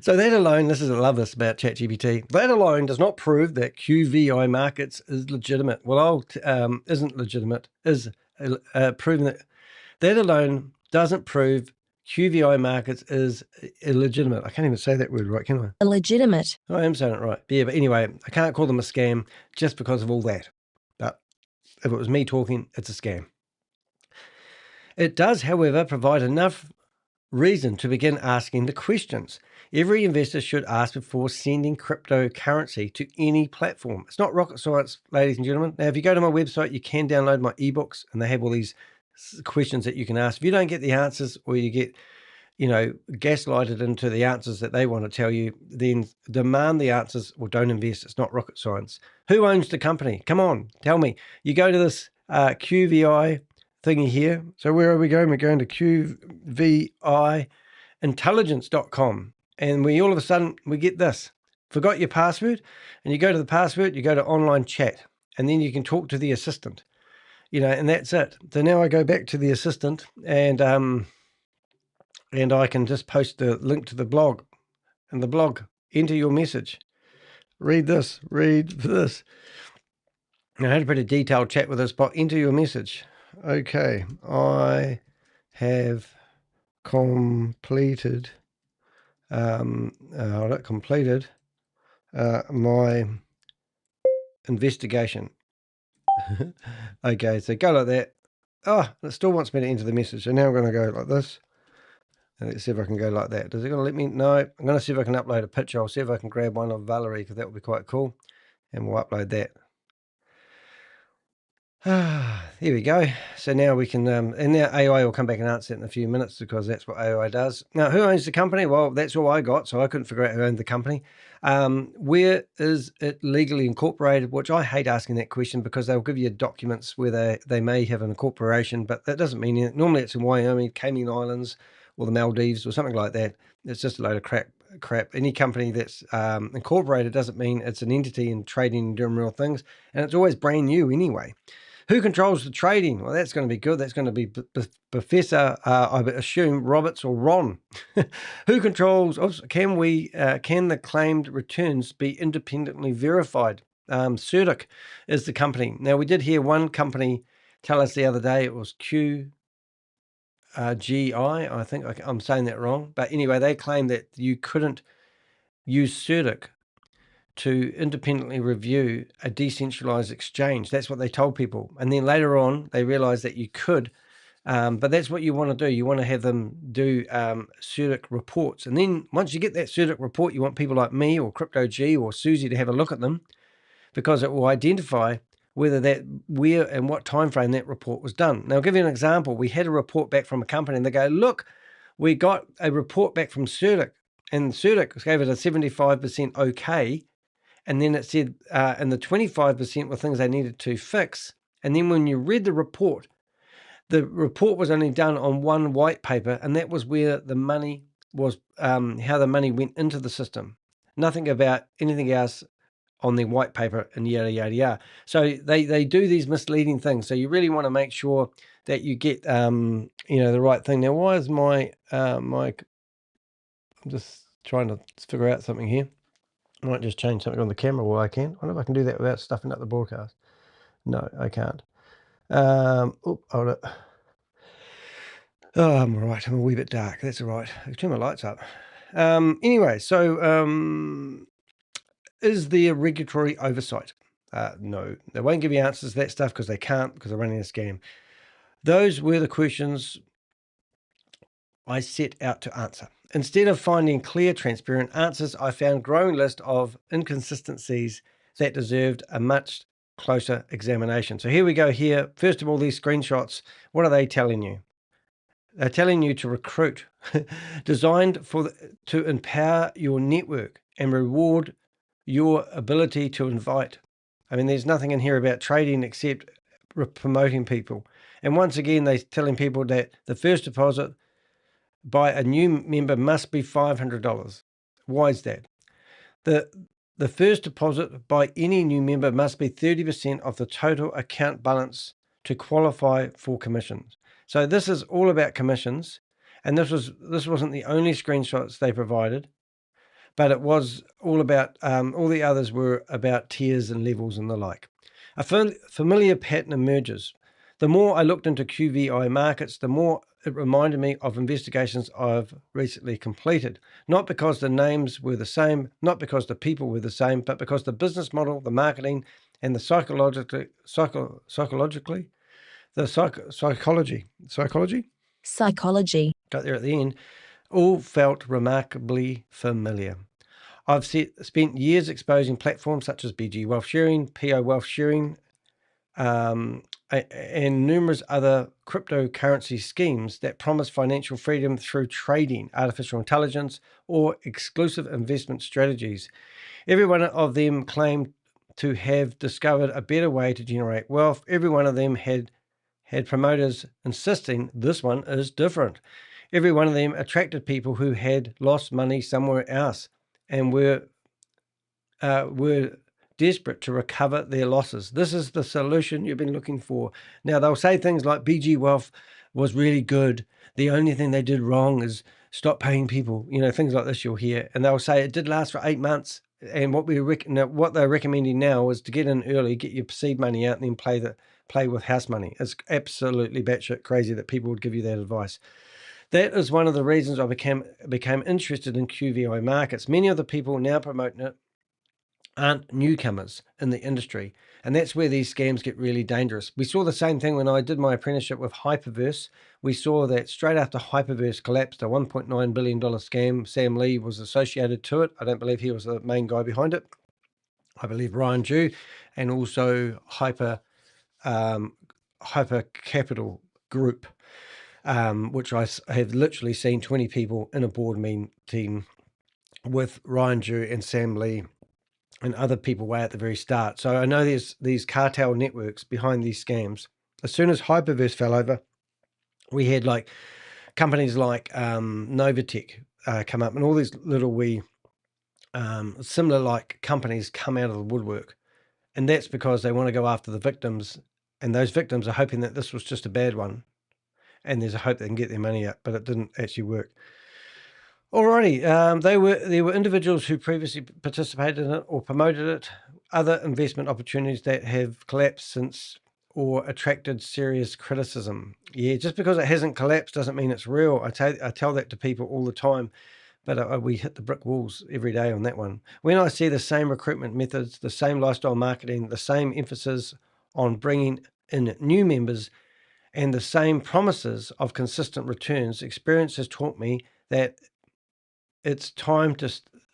So that alone, I love this about ChatGPT, that alone does not prove that QVI Markets is legitimate. Well, isn't legitimate, is proving that alone doesn't prove QVI Markets is illegitimate. I can't even say that word right, can I? Illegitimate. I am saying it right. Yeah, but anyway, I can't call them a scam just because of all that. But if it was me talking, it's a scam. It does, however, provide enough reason to begin asking the questions. Every investor should ask before sending cryptocurrency to any platform. It's not rocket science, ladies and gentlemen. Now, if you go to my website, you can download my ebooks, and they have all these questions that you can ask. If you don't get the answers, or you get, gaslighted into the answers that they want to tell you, then demand the answers or don't invest. It's not rocket science. Who owns the company? Come on, tell me. You go to this QVI thingy here. So where are we going? We're going to QVIintelligence.com. And we all of a sudden, we get this. Forgot your password? And you go to the password, you go to online chat. And then you can talk to the assistant. And that's it. So now I go back to the assistant, and I can just post the link to the blog. And the blog, enter your message. Read this. Now, I had a pretty detailed chat with this bot. Enter your message. Okay, I have completed my investigation. Okay, so go like that. Oh, it still wants me to enter the message. So now I'm going to go like this. And let's see if I can go like that. Is it going to let me? No, I'm going to see if I can upload a picture. I'll see if I can grab one of Valerie, because that would be quite cool. And we'll upload that. There we go. So now we can, and now AI will come back and answer it in a few minutes, because that's what AI does. Now, who owns the company? Well, that's all I got, so I couldn't figure out who owned the company. Where is it legally incorporated? Which I hate asking that question, because they'll give you documents where they may have an incorporation, but that doesn't mean it. Normally it's in Wyoming, Cayman Islands, or the Maldives, or something like that. It's just a load of crap. Any company that's incorporated doesn't mean it's an entity and trading and doing real things, and it's always brand new anyway. Who controls the trading? Well, that's going to be good. That's going to be Professor, I assume, Roberts or Ron. Who controls? Can the claimed returns be independently verified? CERTIC is the company. Now, we did hear one company tell us the other day, it was QGI. I think I'm saying that wrong. But anyway, they claimed that you couldn't use CERTIC to independently review a decentralized exchange. That's what they told people. And then later on, they realized that you could, but that's what you want to do. You want to have them do CERTIC reports. And then once you get that CERTIC report, you want people like me or Crypto G or Susie to have a look at them, because it will identify where and what time frame that report was done. Now, I'll give you an example. We had a report back from a company, and they go, look, we got a report back from CERTIC, and CERTIC gave it a 75% okay. And then it said, and the 25% were things they needed to fix. And then when you read the report was only done on one white paper, and that was where the money was, how the money went into the system. Nothing about anything else on the white paper, and yada, yada, yada. So they do these misleading things. So you really want to make sure that you get, the right thing. Now, why is my, I'm just trying to figure out something here. I might just change something on the camera while I can. I wonder if I can do that without stuffing up the broadcast. No, I can't. Hold it. Oh, I'm all right. I'm a wee bit dark. That's all right. I'll turn my lights up. Anyway, so is there regulatory oversight? No. They won't give you answers to that stuff, because they can't, because they're running a scam. Those were the questions I set out to answer. Instead of finding clear, transparent answers, I found a growing list of inconsistencies that deserved a much closer examination. So here we go here. First of all, these screenshots, what are they telling you? They're telling you to recruit, designed to empower your network and reward your ability to invite. I mean, there's nothing in here about trading except promoting people. And once again, they're telling people that the first deposit by a new member must be $500. Why is that? The first deposit by any new member must be 30% of the total account balance to qualify for commissions. So this is all about commissions, and this wasn't the only screenshots they provided, but it was all about, all the others were about tiers and levels and the like. A familiar pattern emerges. The more I looked into QVI Markets, the more it reminded me of investigations I've recently completed. Not because the names were the same, not because the people were the same, but because the business model, the marketing, and the psychology, got there at the end, all felt remarkably familiar. I've spent years exposing platforms such as BG Wealth Sharing, PO Wealth Sharing, and numerous other cryptocurrency schemes that promise financial freedom through trading, artificial intelligence, or exclusive investment strategies. Every one of them claimed to have discovered a better way to generate wealth. Every one of them had promoters insisting this one is different. Every one of them attracted people who had lost money somewhere else and were desperate to recover their losses. This is the solution you've been looking for. Now, they'll say things like BG Wealth was really good. The only thing they did wrong is stop paying people. Things like this you'll hear. And they'll say it did last for 8 months. And what they're recommending now is to get in early, get your seed money out, and then play with house money. It's absolutely batshit crazy that people would give you that advice. That is one of the reasons I became interested in QVI Markets. Many of the people now promoting it aren't newcomers in the industry, and that's where these scams get really dangerous. We saw the same thing when I did my apprenticeship with Hyperverse. We saw that straight after Hyperverse collapsed, a $1.9 billion scam, Sam Lee was associated to it. I don't believe he was the main guy behind it. I believe Ryan Dew, and also Hyper Capital Group, which I have literally seen 20 people in a board meeting with Ryan Dew and Sam Lee and other people way at the very start. So I know there's these cartel networks behind these scams. As soon as Hyperverse fell over, we had like companies like Novatech come up, and all these little similar like companies come out of the woodwork. And that's because they want to go after the victims, and those victims are hoping that this was just a bad one, and there's a hope they can get their money out, but it didn't actually work. Alrighty, there were individuals who previously participated in it or promoted it, other investment opportunities that have collapsed since or attracted serious criticism. Yeah, just because it hasn't collapsed doesn't mean it's real. I tell that to people all the time, but we hit the brick walls every day on that one. When I see the same recruitment methods, the same lifestyle marketing, the same emphasis on bringing in new members, and the same promises of consistent returns, experience has taught me that it's time to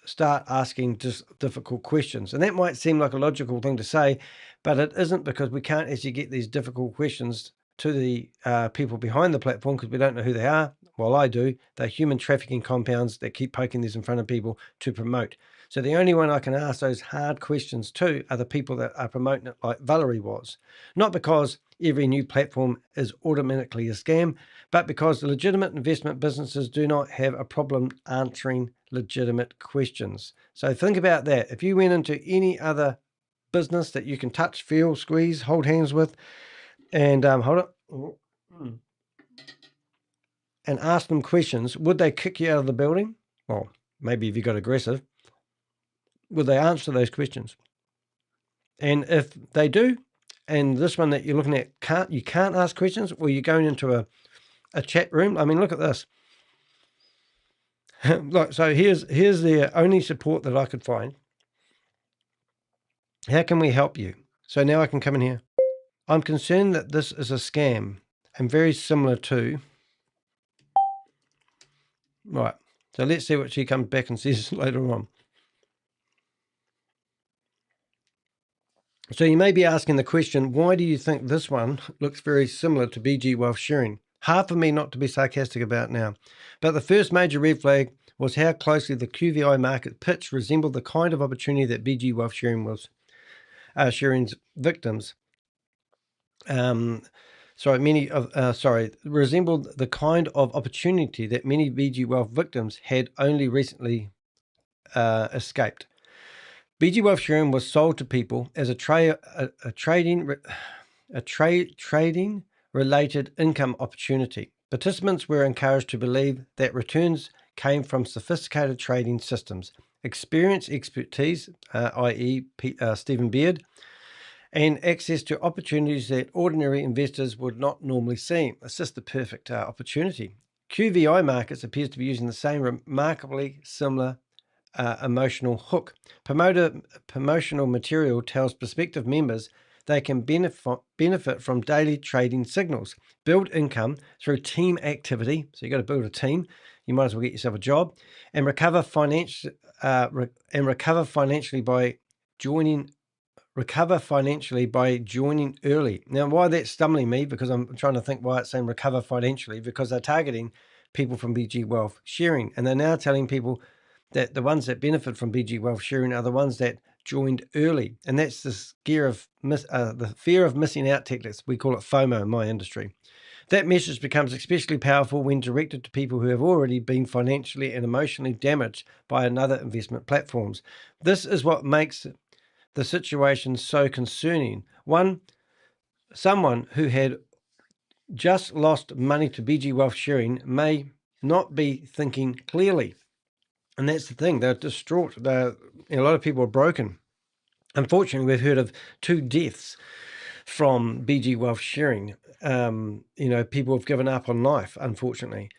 start asking just difficult questions. And that might seem like a logical thing to say, but it isn't, because we can't actually get these difficult questions to the people behind the platform because we don't know who they are. Well, I do. They're human trafficking compounds that keep poking this in front of people to promote. So the only one I can ask those hard questions to are the people that are promoting it, like Valerie was. Not because every new platform is automatically a scam, but because the legitimate investment businesses do not have a problem answering legitimate questions. So think about that. If you went into any other business that you can touch, feel, squeeze, hold hands with, and and ask them questions, would they kick you out of the building? Well, maybe if you got aggressive. Would they answer those questions? And if they do, and this one that you're looking at you can't ask questions, or you're going into a chat room. I mean, look at this. Look, so here's the only support that I could find. How can we help you? So now I can come in here. I'm concerned that this is a scam and very similar to. Right. So let's see what she comes back and says later on. So you may be asking the question, why do you think this one looks very similar to BG Wealth Sharing? Hard for me not to be sarcastic about now. But the first major red flag was how closely the QVI market pitch resembled the kind of opportunity that BG Wealth Sharing was Sharing's victims. Resembled the kind of opportunity that many BG Wealth victims had only recently escaped. BG Wealth Sharing was sold to people as a trading related income opportunity. Participants were encouraged to believe that returns came from sophisticated trading systems, expertise, i.e. Stephen Beard, and access to opportunities that ordinary investors would not normally see. It's just the perfect opportunity. QVI Markets appears to be using the same remarkably similar emotional hook. Promotional material tells prospective members they can benefit from daily trading signals, build income through team activity. So you've got to build a team. you might as well get yourself a job, and recover financially by joining early. Now, why that's stumbling me, because I'm trying to think why it's saying recover financially, because they're targeting people from BG Wealth Sharing, and they're now telling people that the ones that benefit from BG Wealth Sharing are the ones that joined early, and that's the fear of missing out tactics. We call it FOMO in my industry. That message becomes especially powerful when directed to people who have already been financially and emotionally damaged by another investment platforms. This is what makes the situation so concerning. Someone who had just lost money to BG Wealth Sharing may not be thinking clearly. And that's the thing. They're distraught. A lot of people are broken. Unfortunately, we've heard of 2 deaths from BG Wealth Sharing. People have given up on life, unfortunately.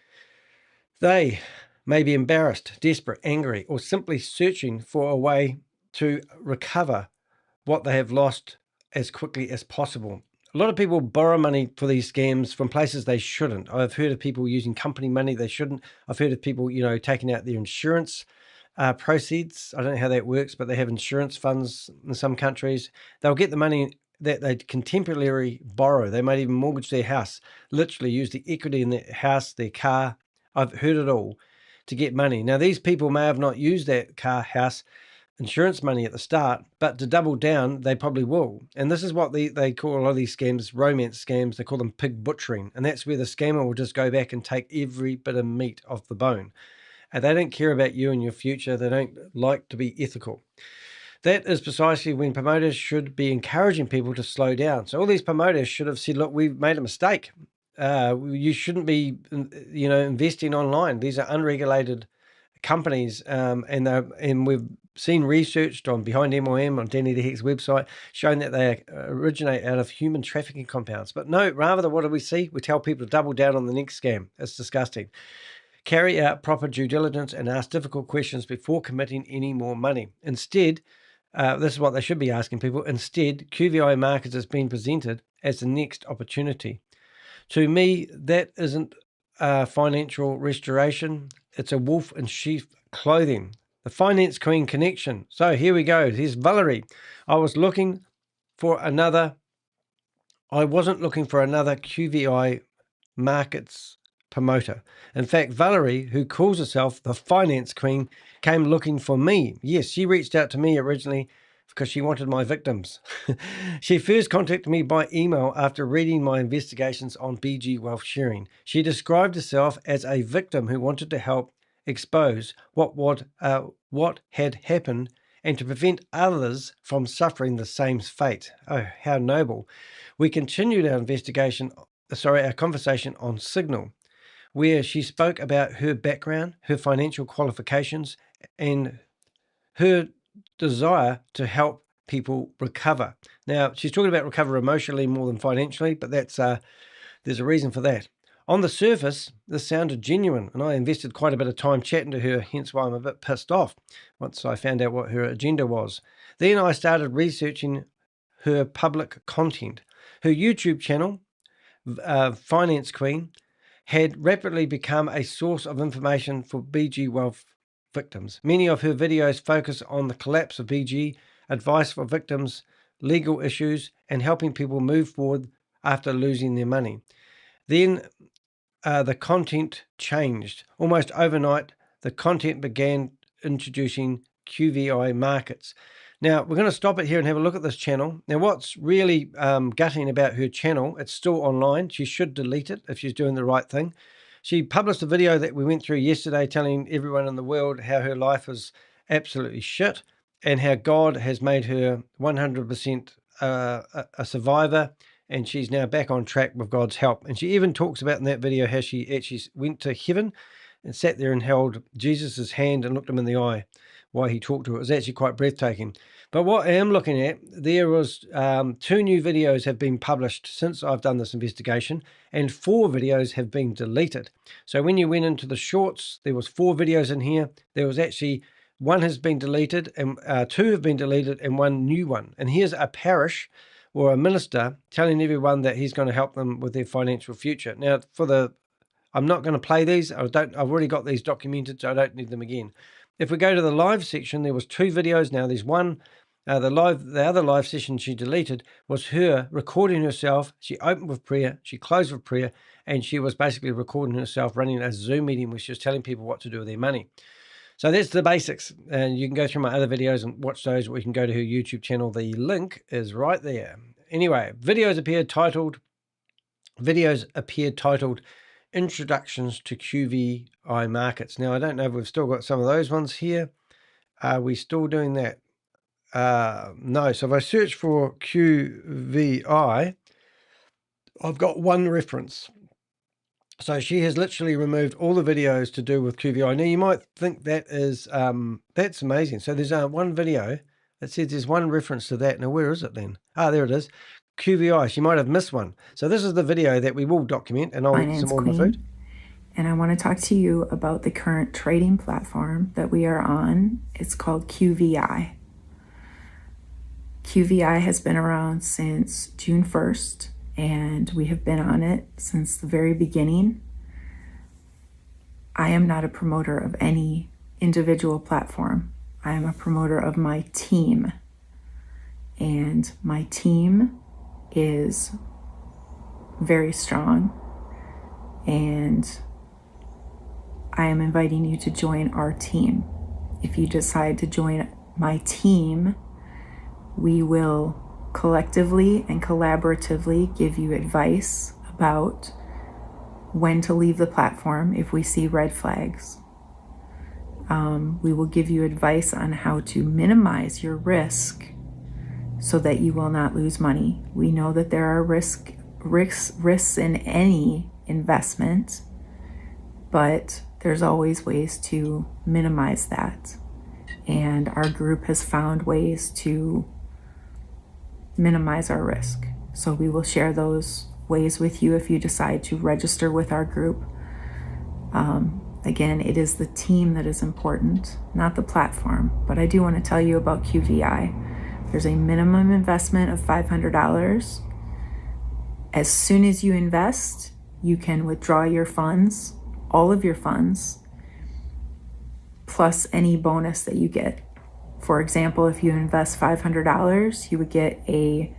They may be embarrassed, desperate, angry, or simply searching for a way to recover what they have lost as quickly as possible. A lot of people borrow money for these scams from places they shouldn't. I've heard of people using company money they shouldn't. I've heard of people, taking out their insurance proceeds. I don't know how that works, but they have insurance funds in some countries. They'll get the money that they can temporarily borrow. They might even mortgage their house, literally use the equity in their house, their car. I've heard it all to get money. Now, these people may have not used that car, house, insurance money at the start, but to double down, they probably will. And this is what they call a lot of these scams, romance scams. They call them pig butchering. And that's where the scammer will just go back and take every bit of meat off the bone. And they don't care about you and your future. They don't like to be ethical. That is precisely when promoters should be encouraging people to slow down. So all these promoters should have said, look, we've made a mistake. You shouldn't be, investing online. These are unregulated companies, and we've seen researched on Behind MIM on Danny the Heck's website showing that they originate out of human trafficking compounds. But no, rather, what do we see? We tell people to double down on the next scam. It's disgusting. Carry out proper due diligence and ask difficult questions before committing any more money. Instead, this is what they should be asking people. Instead, QVI Markets has been presented as the next opportunity. To me, that isn't financial restoration. It's a wolf in sheep clothing. The finance queen connection. So here we go. Here's Valerie. I wasn't looking for another QVI Markets promoter. In fact, Valerie, who calls herself the finance queen, came looking for me. Yes, she reached out to me originally because she wanted my victims. She first contacted me by email after reading my investigations on BG Wealth Sharing. She described herself as a victim who wanted to help expose what had happened and to prevent others from suffering the same fate. Oh, how noble. We continued our conversation on Signal, where she spoke about her background, her financial qualifications, and her desire to help people recover. Now, she's talking about recover emotionally more than financially, but there's a reason for that. On the surface, this sounded genuine, and I invested quite a bit of time chatting to her, hence why I'm a bit pissed off once I found out what her agenda was. Then I started researching her public content. Her YouTube channel, Finance Queen, had rapidly become a source of information for BG Wealth victims. Many of her videos focus on the collapse of BG, advice for victims, legal issues, and helping people move forward after losing their money. Then the content changed. Almost overnight, the content began introducing QVI Markets. Now, we're going to stop it here and have a look at this channel. Now, what's really gutting about her channel, it's still online. She should delete it if she's doing the right thing. She published a video that we went through yesterday telling everyone in the world how her life is absolutely shit and how God has made her 100% a survivor, and she's now back on track with God's help. And she even talks about in that video how she actually went to heaven and sat there and held Jesus' hand and looked him in the eye while he talked to her. It was actually quite breathtaking. But what I am looking at, there was 2 new videos have been published since I've done this investigation, and 4 videos have been deleted. So when you went into the shorts, there was 4 videos in here. There was actually 1 has been deleted, and 2 have been deleted, and 1 new one. And here's a parish or a minister telling everyone that he's going to help them with their financial future. Now, I'm not going to play these. I've already got these documented, so I don't need them again. If we go to the live section, there was 2 videos. Now there's one. The other live session she deleted was her recording herself. She opened with prayer, she closed with prayer, and she was basically recording herself running a Zoom meeting where she was telling people what to do with their money. So that's the basics, and you can go through my other videos and watch those, or we can go to her YouTube channel. The link is right there. Anyway, videos appeared titled Introductions to QVI Markets. Now, I don't know if we've still got some of those ones here. Are we still doing that? No. So if I search for QVI, I've got one reference. So she has literally removed all the videos to do with QVI. Now you might think that is that's amazing. So there's one video that says there's one reference to that. Now where is it then? There it is. QVI. She might have missed one. So this is the video that we will document, and I'll eat some more of my food. And I want to talk to you about the current trading platform that we are on. It's called QVI. QVI has been around since June 1st, and we have been on it since the very beginning. I am not a promoter of any individual platform. I am a promoter of my team. And my team is very strong, and I am inviting you to join our team. If you decide to join my team, we will collectively and collaboratively give you advice about when to leave the platform if we see red flags. We will give you advice on how to minimize your risk so that you will not lose money. We know that there are risks in any investment, but there's always ways to minimize that. And our group has found ways to minimize our risk. So we will share those ways with you if you decide to register with our group. Again, it is the team that is important, not the platform. But I do want to tell you about QVI. There's a minimum investment of $500. As soon as you invest, you can withdraw your funds, all of your funds, plus any bonus that you get. For example, if you invest $500, you would get a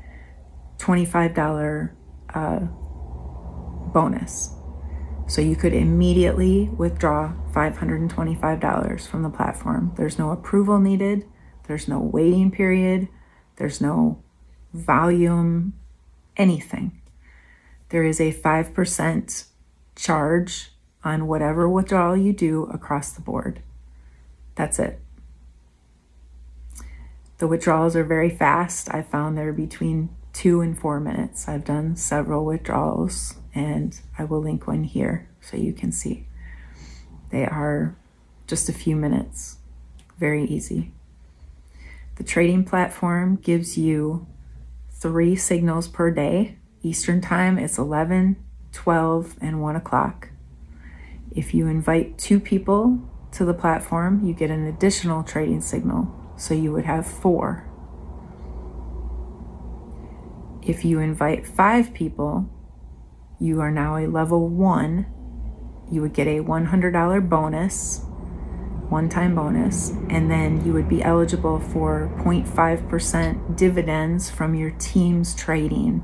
$25 bonus. So you could immediately withdraw $525 from the platform. There's no approval needed. There's no waiting period. There's no volume, anything. There is a 5% charge on whatever withdrawal you do across the board. That's it. The withdrawals are very fast. I found they're between 2 and 4 minutes. I've done several withdrawals, and I will link one here so you can see. They are just a few minutes, very easy. The trading platform gives you 3 signals per day. Eastern time, it's 11, 12, and 1 o'clock. If you invite 2 people to the platform, you get an additional trading signal. So you would have 4. If you invite 5 people, you are now a level 1. You would get a $100 bonus, one-time bonus, and then you would be eligible for 0.5% dividends from your team's trading.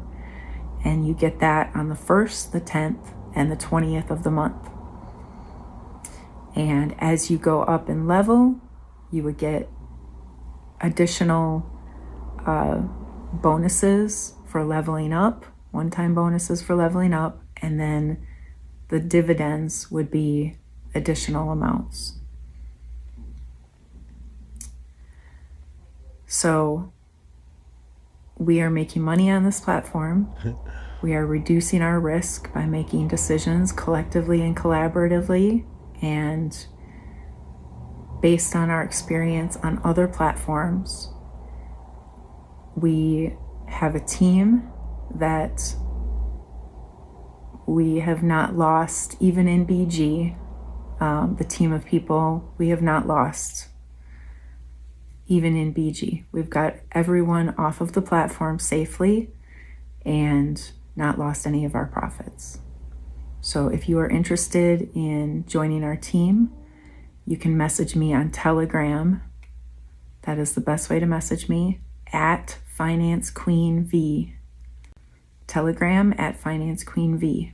And you get that on the 1st, the 10th, and the 20th of the month. And as you go up in level, you would get additional bonuses for leveling up, one-time bonuses for leveling up, and then the dividends would be additional amounts. So we are making money on this platform. We are reducing our risk by making decisions collectively and collaboratively, and based on our experience on other platforms, we have a team that we have not lost, even in BG, the team of people we have not lost, even in BG. We've got everyone off of the platform safely and not lost any of our profits. So if you are interested in joining our team, you can message me on Telegram. That is the best way to message me, at Finance Queen V. Telegram at Finance Queen V.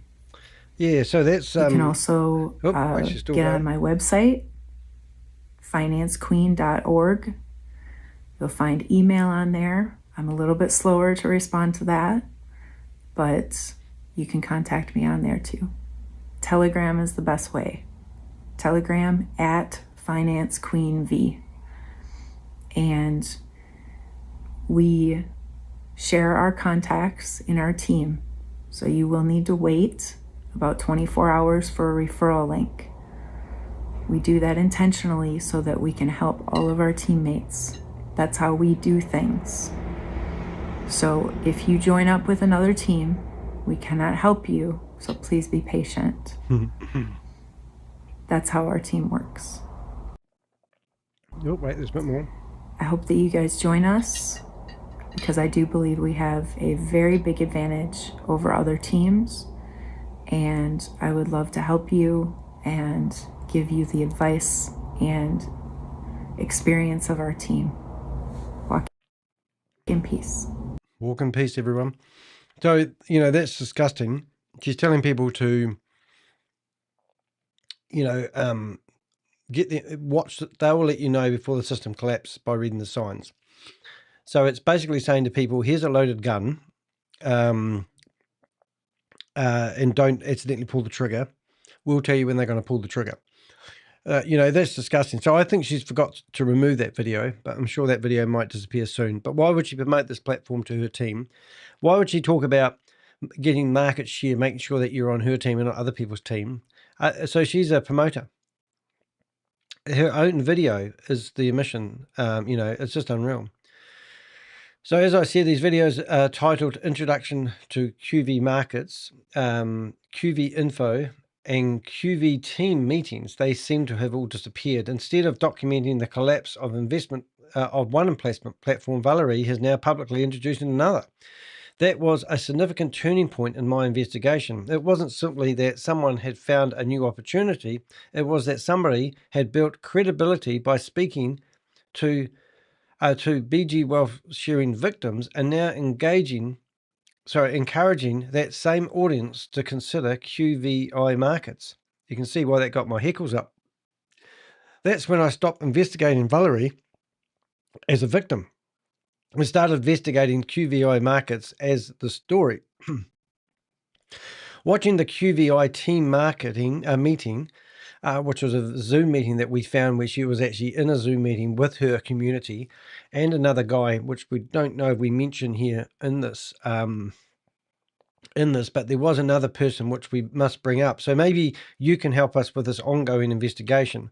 Yeah, so that's... You can also get on my website, financequeen.org. You'll find email on there. I'm a little bit slower to respond to that, but you can contact me on there too. Telegram is the best way. Telegram at Finance Queen V. And we share our contacts in our team. So you will need to wait about 24 hours for a referral link. We do that intentionally so that we can help all of our teammates. That's how we do things. So if you join up with another team, we cannot help you, so please be patient. That's how our team works. Oh, wait, there's a bit more. I hope that you guys join us, because I do believe we have a very big advantage over other teams, and I would love to help you and give you the advice and experience of our team. Walk in peace. Walk in peace, everyone. So, you know, that's disgusting. She's telling people to, you know, watch. They will let you know before the system collapses by reading the signs. So it's basically saying to people, here's a loaded gun, and don't accidentally pull the trigger. We'll tell you when they're going to pull the trigger. You know, that's disgusting. So I think she's forgot to remove that video, but I'm sure that video might disappear soon. But why would she promote this platform to her team? Why would she talk about getting market share, making sure that you're on her team and not other people's team? So she's a promoter. Her own video is the omission. You know, it's just unreal. So as I said, these videos are titled Introduction to QV Markets, QV Info, and QV team meetings. They seem to have all disappeared. Instead of documenting the collapse of investment of one investment platform, Valerie has now publicly introduced another. That was a significant turning point in my investigation. It wasn't simply that someone had found a new opportunity. It was that somebody had built credibility by speaking to BG wealth sharing victims, and now encouraging that same audience to consider QVI Markets. You can see why that got my hackles up. That's when I stopped investigating Valerie as a victim and started investigating QVI Markets as the story. Watching the QVI team marketing meeting, which was a Zoom meeting that we found where she was actually in a Zoom meeting with her community and another guy, which we don't know if we mention here in this, but there was another person which we must bring up. So maybe you can help us with this ongoing investigation.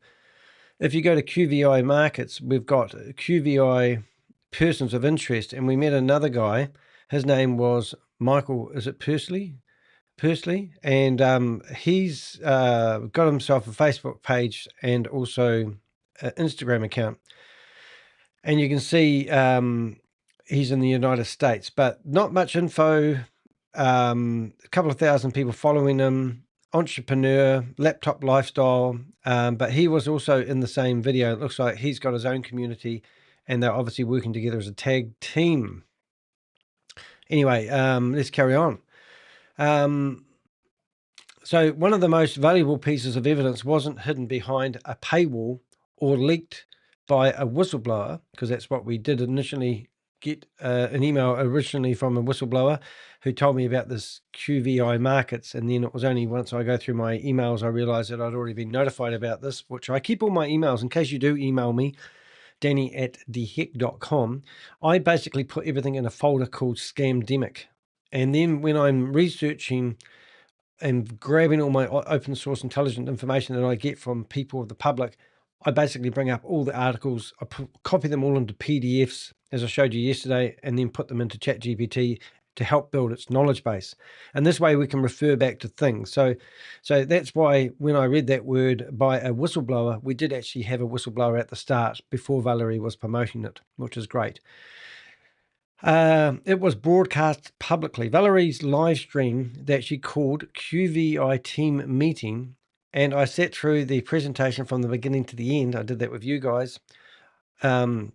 If you go to QVI Markets, we've got QVI persons of interest, and we met another guy. His name was Michael, is it Pursley, and he's got himself a Facebook page and also an Instagram account, and you can see he's in the United States, but not much info. A couple of thousand people following him, entrepreneur, laptop lifestyle, but he was also in the same video. It looks like he's got his own community, and they're obviously working together as a tag team. Anyway, let's carry on. So one of the most valuable pieces of evidence wasn't hidden behind a paywall or leaked by a whistleblower, because that's what we did initially get an email originally from a whistleblower who told me about this QVI Markets, and then it was only once I go through my emails I realized that I'd already been notified about this, which I keep all my emails in case you do email me, danny@theheck.com. I basically put everything in a folder called Scamdemic, and then when I'm researching and grabbing all my open source intelligent information that I get from people of the public, I basically bring up all the articles, I copy them all into PDFs, as I showed you yesterday, and then put them into ChatGPT to help build its knowledge base. And this way we can refer back to things. So that's why when I read that word by a whistleblower, we did actually have a whistleblower at the start before Valerie was promoting it, which is great. It was broadcast publicly. Valerie's live stream that she called QVI team meeting, and I sat through the presentation from the beginning to the end. I did that with you guys. I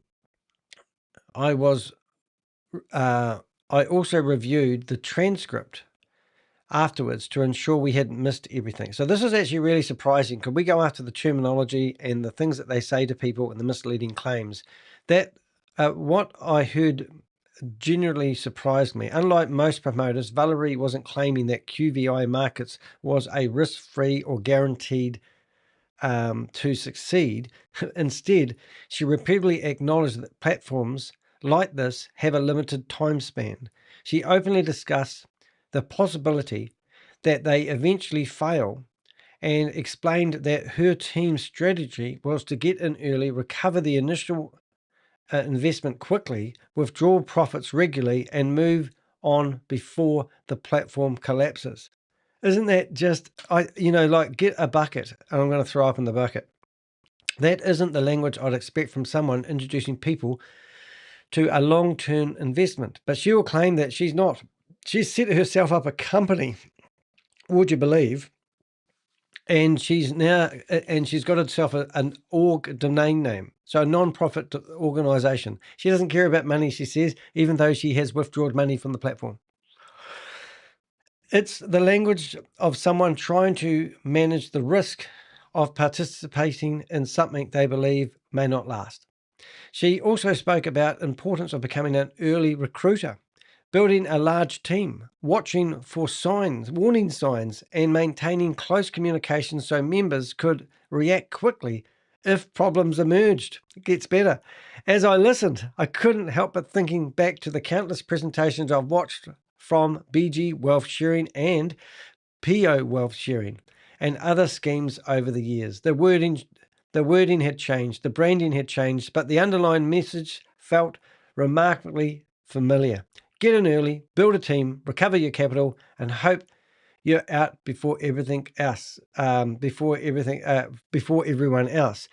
also reviewed the transcript afterwards to ensure we hadn't missed everything. So this is actually really surprising. Could we go after the terminology and the things that they say to people and the misleading claims? That what I heard genuinely surprised me. Unlike most promoters, Valerie wasn't claiming that QVI Markets was a risk-free or guaranteed to succeed. Instead, she repeatedly acknowledged that platforms like this have a limited time span. She openly discussed the possibility that they eventually fail and explained that her team's strategy was to get in early, recover the initial investment quickly, withdraw profits regularly, and move on before the platform collapses. Isn't that just, like get a bucket and I'm going to throw up in the bucket? That isn't the language I'd expect from someone introducing people to a long-term investment. But she will claim that she's not. She's set herself up a company, would you believe? And she's got herself an org domain name, so a non-profit organization. She doesn't care about money, she says, even though she has withdrawn money from the platform. It's the language of someone trying to manage the risk of participating in something they believe may not last. She also spoke about the importance of becoming an early recruiter, building a large team, watching for signs, warning signs, and maintaining close communication so members could react quickly if problems emerged. It gets better. As I listened, I couldn't help but thinking back to the countless presentations I've watched from BG Wealth Sharing and PO Wealth Sharing and other schemes over the years. The wording had changed, the branding had changed, but the underlying message felt remarkably familiar. Get in early, build a team, recover your capital, and hope you're out before everything else. Before everyone else.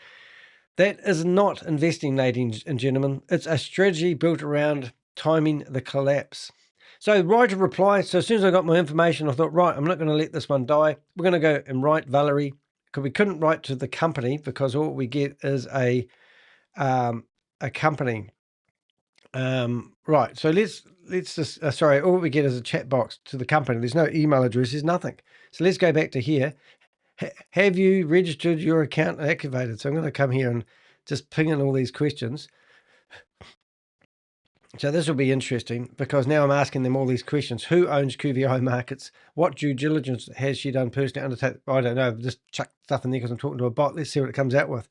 That is not investing, ladies and gentlemen. It's a strategy built around timing the collapse. So write a reply. So as soon as I got my information, I thought, right, I'm not going to let this one die. We're going to go and write Valerie, because we couldn't write to the company because all we get is a company. Right. So let's just, all we get is a chat box to the company. There's no email address. There's nothing. So let's go back to here. Have you registered your account and activated? So I'm going to come here and just ping in all these questions. So this will be interesting because now I'm asking them all these questions. Who owns QVI Markets? What due diligence has she done personally undertake? I don't know. Just chuck stuff in there because I'm talking to a bot. Let's see what it comes out with.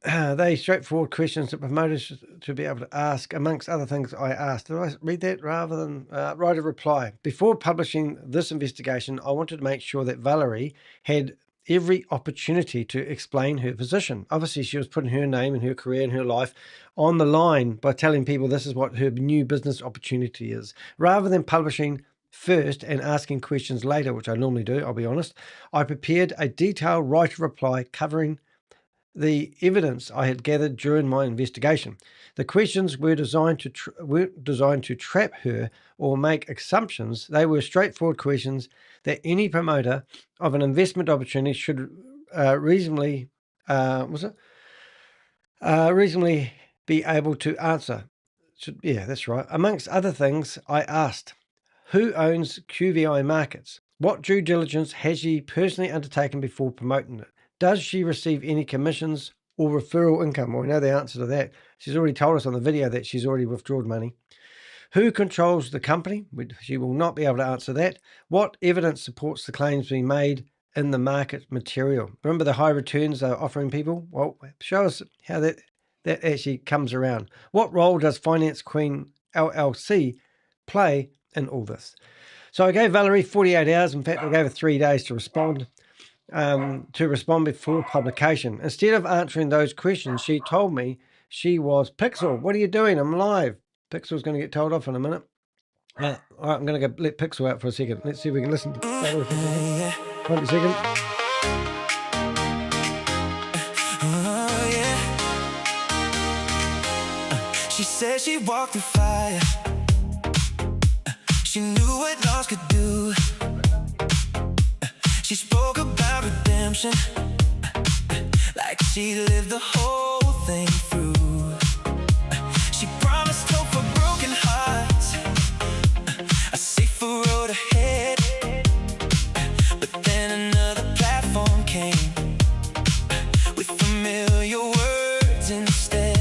They straightforward questions that promoters should be able to ask, amongst other things I asked. Did I read that rather than write a reply? Before publishing this investigation, I wanted to make sure that Valerie had every opportunity to explain her position. Obviously, she was putting her name and her career and her life on the line by telling people this is what her new business opportunity is. Rather than publishing first and asking questions later, which I normally do, I'll be honest, I prepared a detailed write reply covering the evidence I had gathered during my investigation. The questions weren't designed to trap her or make assumptions. They were straightforward questions that any promoter of an investment opportunity should reasonably be able to answer. Yeah, that's right. Amongst other things, I asked, who owns QVI Markets? What due diligence has she personally undertaken before promoting it? Does she receive any commissions or referral income? Well, we know the answer to that. She's already told us on the video that she's already withdrawn money. Who controls the company? She will not be able to answer that. What evidence supports the claims being made in the market material? Remember the high returns they're offering people? Well, show us how that actually comes around. What role does Finance Queen LLC play in all this? So I gave Valerie 48 hours. In fact, I gave her 3 days to respond. Before publication. Instead of answering those questions, she told me she was Pixel. What are you doing? I'm live. Pixel's going to get told off in a minute. All right, I'm going to go let Pixel out for a second. Let's see if we can listen. Wait a second. She said she walked through fire. She knew what loss could do. She spoke about redemption, like she lived the whole thing through. She promised hope for broken hearts, a safer road ahead. But then another platform came with familiar words instead.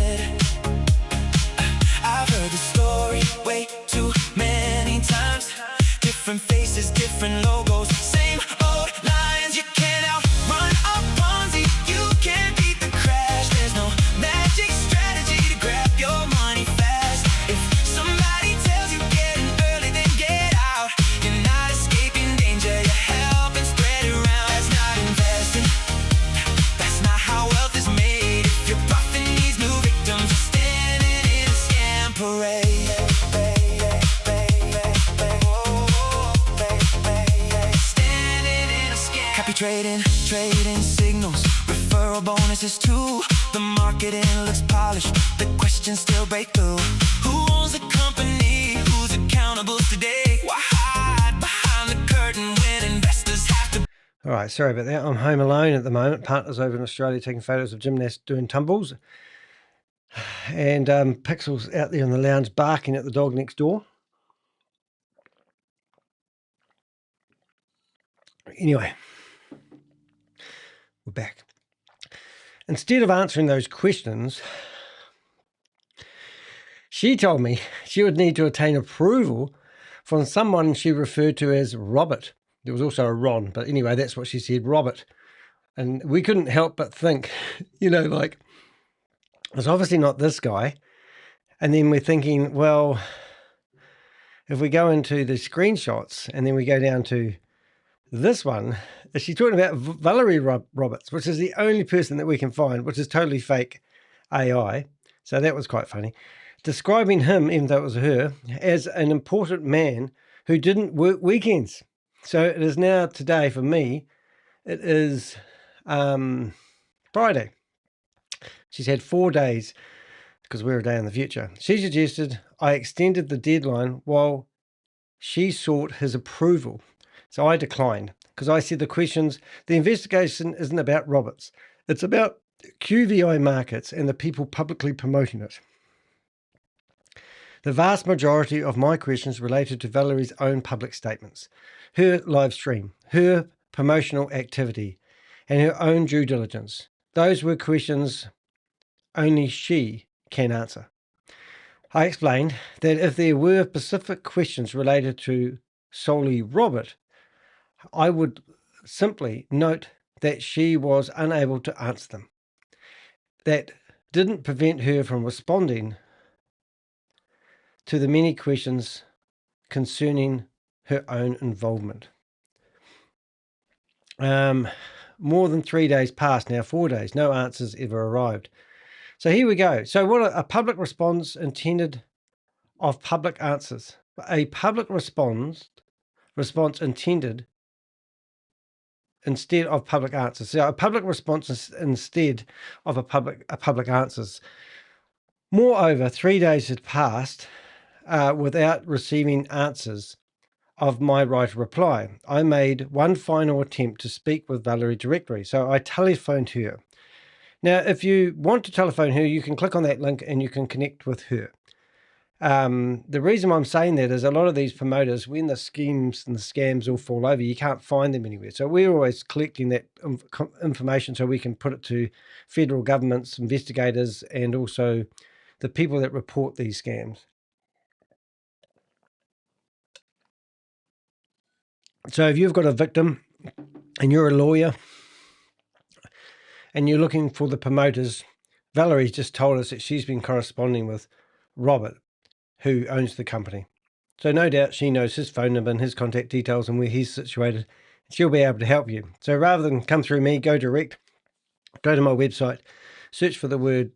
I've heard the story way too many times. Different faces, different logos, same old lines. You can't outrun a Ponzi, you can't beat the crash. There's no magic strategy to grab your money fast. If somebody tells you get in early, then get out. You're not escaping danger, you're helping spread it around. That's not investing, that's not how wealth is made. If your profit needs new victims, you're standing in a scam parade. Copy trading signals, referral bonuses too. The marketing looks polished, the questions still break through. Who owns the company? Who's accountable today? Why hide behind the curtain when investors have to? All right, sorry about that. I'm home alone at the moment. Partner's over in Australia taking photos of gymnasts doing tumbles. And Pixel's out there in the lounge barking at the dog next door. Anyway, we're back. Instead of answering those questions, she told me she would need to obtain approval from someone she referred to as Robert. There was also a Ron, but anyway, that's what she said, Robert. And we couldn't help but think, like, it's obviously not this guy. And then we're thinking, well, if we go into the screenshots and then we go down to this one, she's talking about Valerie Roberts, which is the only person that we can find, which is totally fake AI. So that was quite funny. Describing him, even though it was her, as an important man who didn't work weekends. So it is now today for me, it is Friday. She's had 4 days because we're a day in the future. She suggested I extended the deadline while she sought his approval. So I declined because I said the investigation isn't about Roberts. It's about QVI Markets and the people publicly promoting it. The vast majority of my questions related to Valerie's own public statements, her live stream, her promotional activity, and her own due diligence. Those were questions only she can answer. I explained that if there were specific questions related to solely Robert, I would simply note that she was unable to answer them. That didn't prevent her from responding to the many questions concerning her own involvement. More than 3 days passed, now 4 days, no answers ever arrived. So here we go. So what a public response intended of public answers. A public response intended instead of public answers. So a public response instead of a public answers. Moreover, 3 days had passed without receiving answers of my right of reply. I made one final attempt to speak with Valerie directly, so I telephoned her. Now, if you want to telephone her, you can click on that link and you can connect with her. The reason I'm saying that is a lot of these promoters, when the schemes and the scams all fall over, you can't find them anywhere. So we're always collecting that information so we can put it to federal governments, investigators, and also the people that report these scams. So if you've got a victim and you're a lawyer and you're looking for the promoters, Valerie's just told us that she's been corresponding with Robert, who owns the company. So no doubt she knows his phone number and his contact details and where he's situated. She'll be able to help you. So rather than come through me, go direct, go to my website, search for the word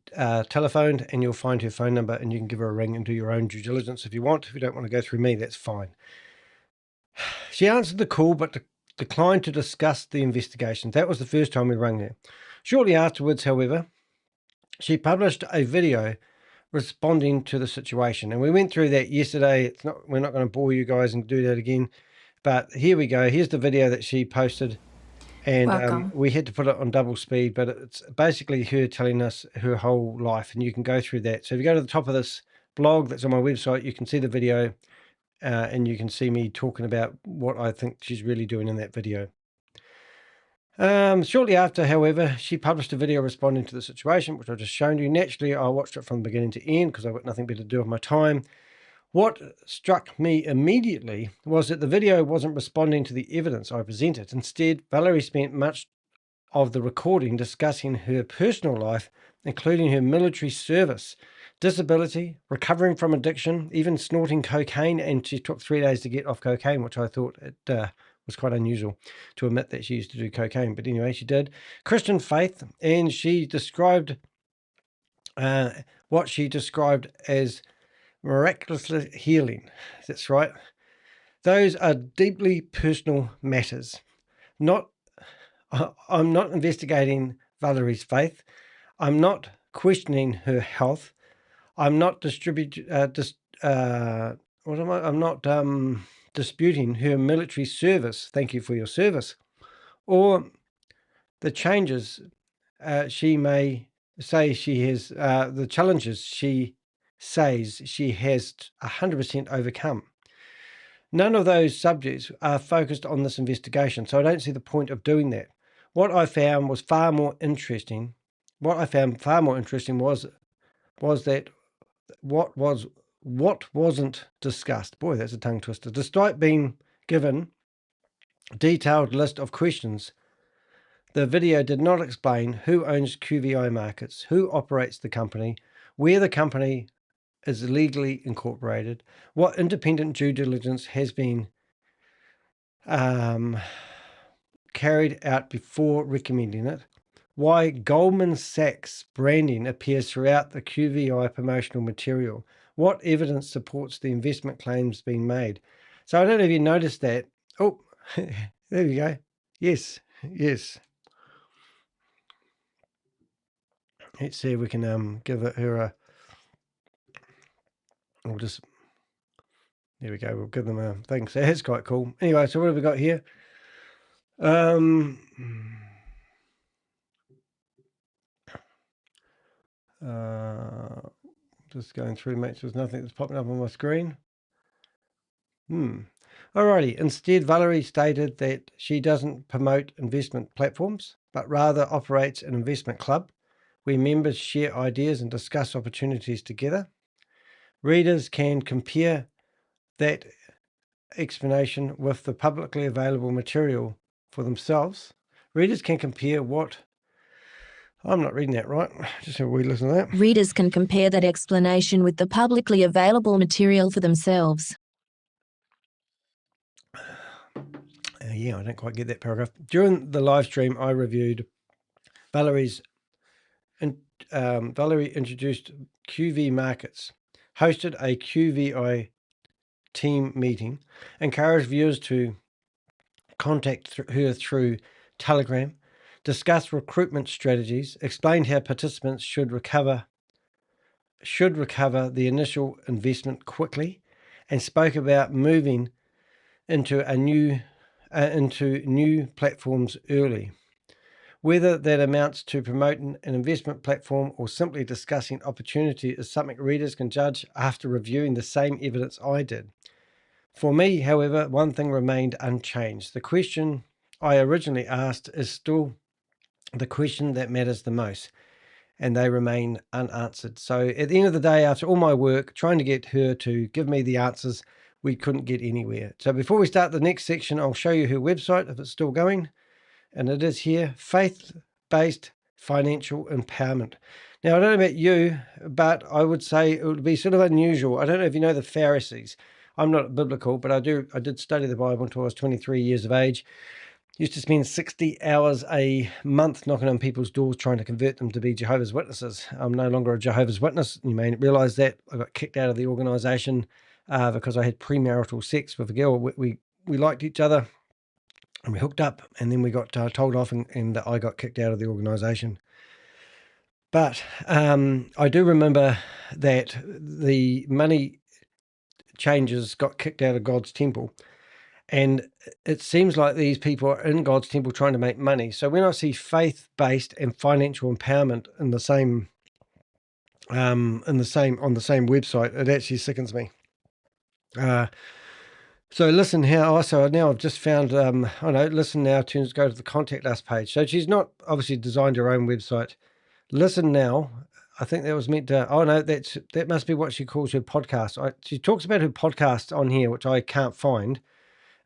telephoned, and you'll find her phone number and you can give her a ring and do your own due diligence if you want. If you don't want to go through me, that's fine. She answered the call but declined to discuss the investigation. That was the first time we rang her. Shortly afterwards, however, she published a video responding to the situation. And we went through that yesterday. We're not going to bore you guys and do that again. But here we go. Here's the video that she posted. And we had to put it on double speed, but it's basically her telling us her whole life, and you can go through that. So if you go to the top of this blog that's on my website, you can see the video, and you can see me talking about what I think she's really doing in that video. Shortly after, however, she published a video responding to the situation, which I've just shown you. Naturally, I watched it from the beginning to end because I've got nothing better to do with my time. What struck me immediately was that the video wasn't responding to the evidence I presented. Instead, Valerie spent much of the recording discussing her personal life, including her military service, disability, recovering from addiction, even snorting cocaine, and she took 3 days to get off cocaine, which I thought it was quite unusual to admit that she used to do cocaine. But anyway, she did. Christian faith, and she described what she described as miraculous healing. That's right. Those are deeply personal matters. I'm not investigating Valerie's faith. I'm not questioning her health. I'm not disputing her military service. Thank you for your service. Or the changes she may say she has, the challenges she says she has 100% overcome. None of those subjects are focused on this investigation, so I don't see the point of doing that. What I found far more interesting was that what wasn't discussed. Boy, that's a tongue twister. Despite being given a detailed list of questions, the video did not explain who owns QVI Markets, who operates the company, where the company is legally incorporated, what independent due diligence has been carried out before recommending it, why Goldman Sachs branding appears throughout the QVI promotional material, what evidence supports the investment claims being made. So I don't know if you noticed that. Oh, there we go. Yes. Let's see if we can give her a... We'll just... There we go. We'll give them a thing. So it's quite cool. Anyway, so what have we got here? Just going through, make sure there's nothing that's popping up on my screen. Alrighty. Instead, Valerie stated that she doesn't promote investment platforms, but rather operates an investment club where members share ideas and discuss opportunities together. Readers can compare that explanation with the publicly available material for themselves. Readers can compare what... I'm not reading that right. Just have a wee listen to that. Readers can compare that explanation with the publicly available material for themselves. Yeah, I don't quite get that paragraph. During the live stream, I reviewed Valerie introduced QVI Markets, hosted a QVI team meeting, encouraged viewers to contact her through Telegram, discussed recruitment strategies, explained how participants should recover the initial investment quickly, and spoke about moving into new platforms early. Whether that amounts to promoting an investment platform or simply discussing opportunity is something readers can judge after reviewing the same evidence I did. For me, however, one thing remained unchanged. The question I originally asked is still the question that matters the most, and they remain unanswered. So at the end of the day, after all my work trying to get her to give me the answers, we couldn't get anywhere. So before we start the next section, I'll show you her website if it's still going. And it is here, Faith-Based Financial Empowerment. Now, I don't know about you, but I would say it would be sort of unusual. I don't know if you know the Pharisees. I'm not biblical, but I did study the Bible until I was 23 years of age. Used to spend 60 hours a month knocking on people's doors trying to convert them to be Jehovah's Witnesses. I'm no longer a Jehovah's Witness. You may realize that. I got kicked out of the organization because I had premarital sex with a girl. We liked each other. And we hooked up, and then we got told off, and I got kicked out of the organization. But I do remember that the money changers got kicked out of God's temple. And it seems like these people are in God's temple trying to make money. So when I see faith-based and financial empowerment in the same on the same website, it actually sickens me. So listen now. Also, now I've just found. Listen now. Go to the contact us page. So she's not obviously designed her own website. Listen now. I think that was meant to. Oh no, that must be what she calls her podcast. She talks about her podcast on here, which I can't find.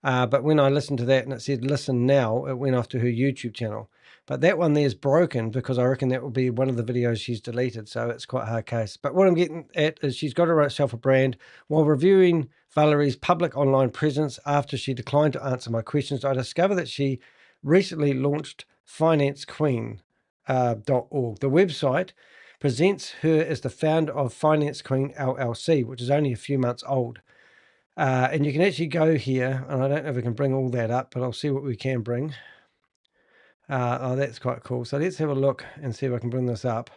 But when I listened to that and it said listen now, it went off to her YouTube channel. But that one there is broken because I reckon that will be one of the videos she's deleted. So it's quite a hard case. But what I'm getting at is she's got herself a brand. While reviewing Valerie's public online presence after she declined to answer my questions, I discovered that she recently launched financequeen.org. The website presents her as the founder of Finance Queen LLC, which is only a few months old. And you can actually go here, and I don't know if we can bring all that up, but I'll see what we can bring. That's quite cool. So let's have a look and see if I can bring this up.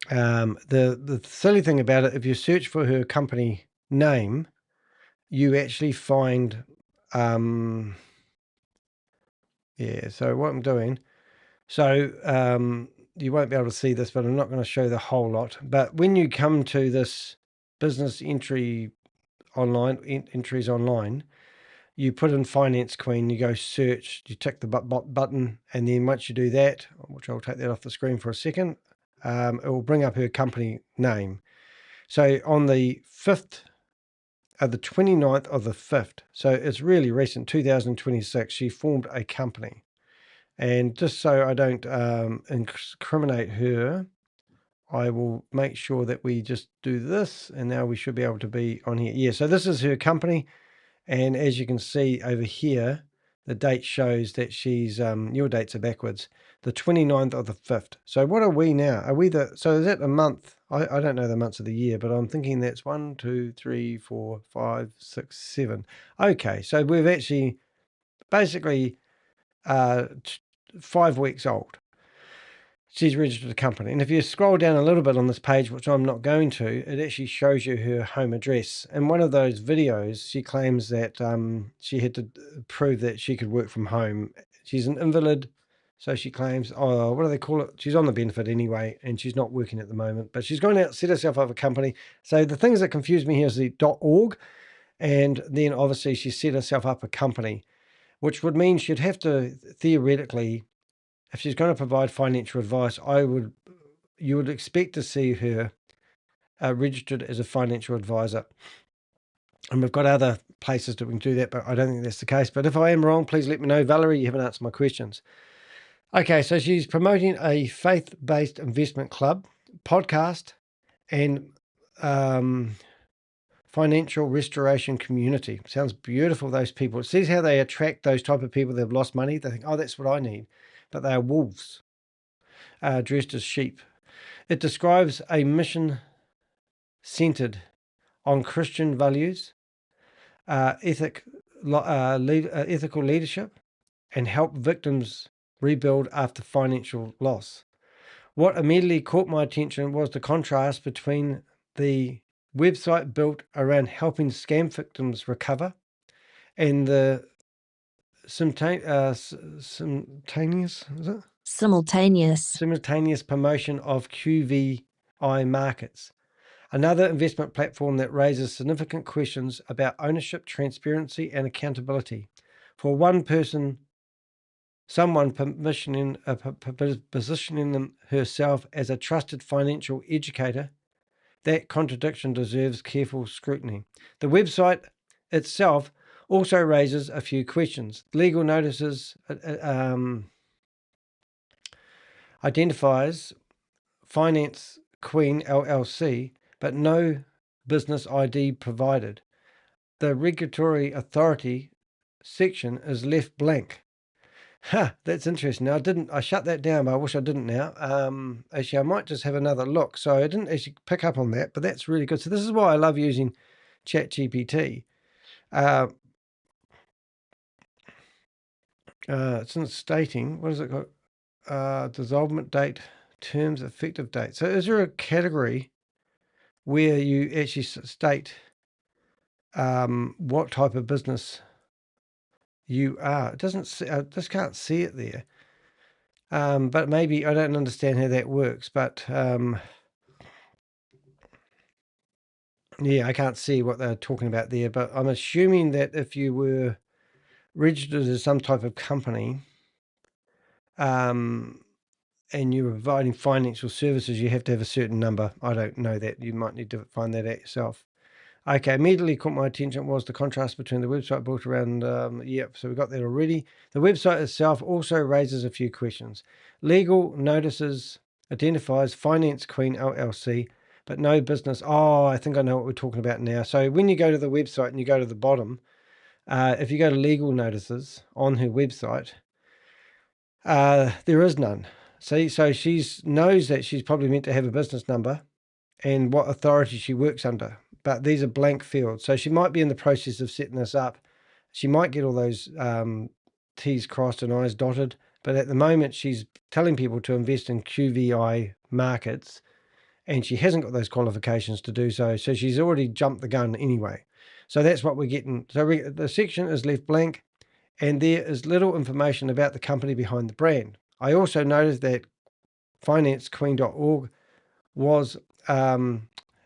The silly thing about it, if you search for her company name, you actually find, so what I'm doing, you won't be able to see this, but I'm not going to show the whole lot. But when you come to this business entries online, you put in Finance Queen, you go search, you tick the button, and then once you do that, which I'll take that off the screen for a second, it will bring up her company name. So on the 29th of the 5th, so it's really recent, 2026, she formed a company. And just so I don't incriminate her, I will make sure that we just do this, and now we should be able to be on here. Yeah, so this is her company. And as you can see over here, the date shows that she's, your dates are backwards, the 29th of the 5th. So what are we now? So is that a month? I don't know the months of the year, but I'm thinking that's 1, 2, 3, 4, 5, 6, 7. Okay, so we've actually basically 5 weeks old. She's registered a company. And if you scroll down a little bit on this page, which I'm not going to, it actually shows you her home address. In one of those videos, she claims that she had to prove that she could work from home. She's an invalid, so she claims, what do they call it? She's on the benefit anyway, and she's not working at the moment. But she's gone out, set herself up a company. So the things that confuse me here is the .org, and then obviously she set herself up a company, which would mean she'd have to theoretically, if she's going to provide financial advice, you would expect to see her registered as a financial advisor. And we've got other places that we can do that, but I don't think that's the case. But if I am wrong, please let me know. Valerie, you haven't answered my questions. Okay, so she's promoting a faith-based investment club, podcast, and financial restoration community. Sounds beautiful, those people. It says how they attract those type of people that have lost money. They think, oh, that's what I need. But they are wolves dressed as sheep. It describes a mission centered on Christian values, ethical leadership, and help victims rebuild after financial loss. What immediately caught my attention was the contrast between the website built around helping scam victims recover and the simultaneous promotion of QVI Markets, another investment platform that raises significant questions about ownership, transparency, and accountability. For one person, someone positioning herself as a trusted financial educator, that contradiction deserves careful scrutiny. The website itself also raises a few questions. Legal notices identifies Finance Queen LLC, but no business ID provided. The regulatory authority section is left blank. That's interesting. Now, I shut that down, but I wish I didn't now. Actually, I might just have another look. So I didn't actually pick up on that, but that's really good. So this is why I love using ChatGPT. It's not stating, what is it called? dissolvement date, terms, effective date. So is there a category where you actually state what type of business you are? It doesn't see, I just can't see it there. But maybe I don't understand how that works, but yeah, I can't see what they're talking about there, but I'm assuming that if you were registered as some type of company, and you were providing financial services, you have to have a certain number. I don't know that. You might need to find that out yourself. Okay, immediately caught my attention was the contrast between the website built around, yep, so we got that already. The website itself also raises a few questions. Legal notices identifies Finance Queen LLC, but no business. Oh, I think I know what we're talking about now. So when you go to the website and you go to the bottom, if you go to legal notices on her website, there is none. See, so she knows that she's probably meant to have a business number and what authority she works under, but these are blank fields. So she might be in the process of setting this up. She might get all those T's crossed and I's dotted, but at the moment she's telling people to invest in QVI Markets, and she hasn't got those qualifications to do so. So she's already jumped the gun anyway. So that's what we're getting. So the section is left blank, and there is little information about the company behind the brand. I also noticed that financequeen.org was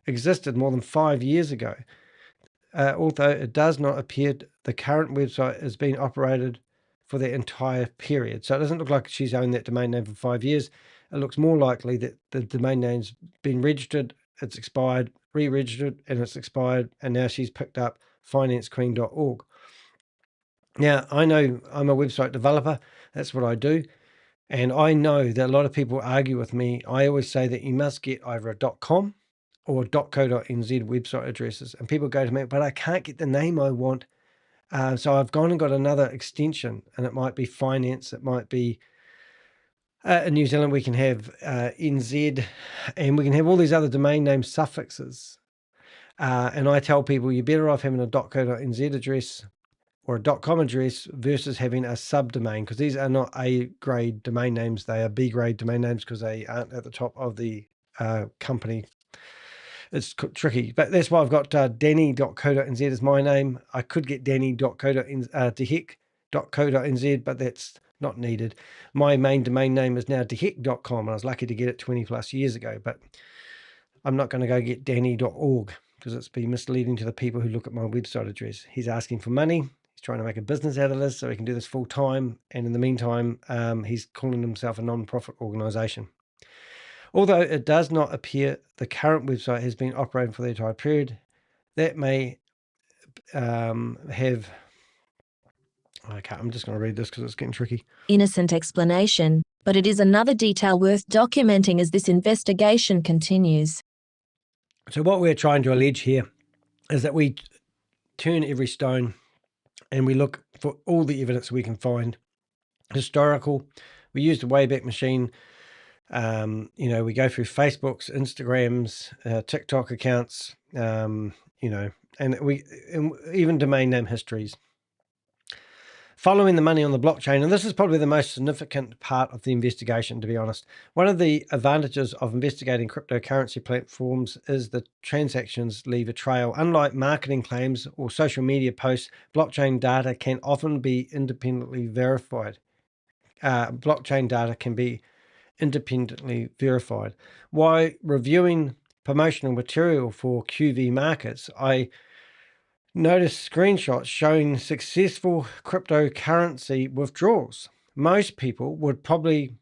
existed more than 5 years ago, although it does not appear the current website has been operated for the entire period. So it doesn't look like she's owned that domain name for 5 years. It looks more likely that the domain name's been registered, it's expired, re-registered, and it's expired, and now she's picked up financequeen.org. Now, I know I'm a website developer. That's what I do. And I know that a lot of people argue with me. I always say that you must get either a .com or .co.nz website addresses. And people go to me, but I can't get the name I want. So I've gone and got another extension, and it might be finance. It might be in New Zealand, we can have NZ, and we can have all these other domain name suffixes. And I tell people you're better off having a .co.nz address or a .com address versus having a subdomain, because these are not A-grade domain names. They are B-grade domain names because they aren't at the top of the company. It's tricky, but that's why I've got danny.co.nz as my name. I could get danny.co.nz, but that's not needed. My main domain name is now dehec.com, and I was lucky to get it 20 plus years ago, but I'm not going to go get danny.org because it's be misleading to the people who look at my website address. He's asking for money. He's trying to make a business out of this so he can do this full time. And in the meantime, he's calling himself a non-profit organization. Although it does not appear the current website has been operating for the entire period, that may have... I'm just going to read this because it's getting tricky. Innocent explanation, but it is another detail worth documenting as this investigation continues. So what we're trying to allege here is that we turn every stone and we look for all the evidence we can find. Historical, we use the Wayback Machine. We go through Facebooks, Instagrams, TikTok accounts, and even domain name histories. Following the money on the blockchain, and this is probably the most significant part of the investigation, to be honest. One of the advantages of investigating cryptocurrency platforms is that transactions leave a trail. Unlike marketing claims or social media posts, blockchain data can often be independently verified. Blockchain data can be independently verified. While reviewing promotional material for QVI Markets, I noticed screenshots showing successful cryptocurrency withdrawals. Most people would probably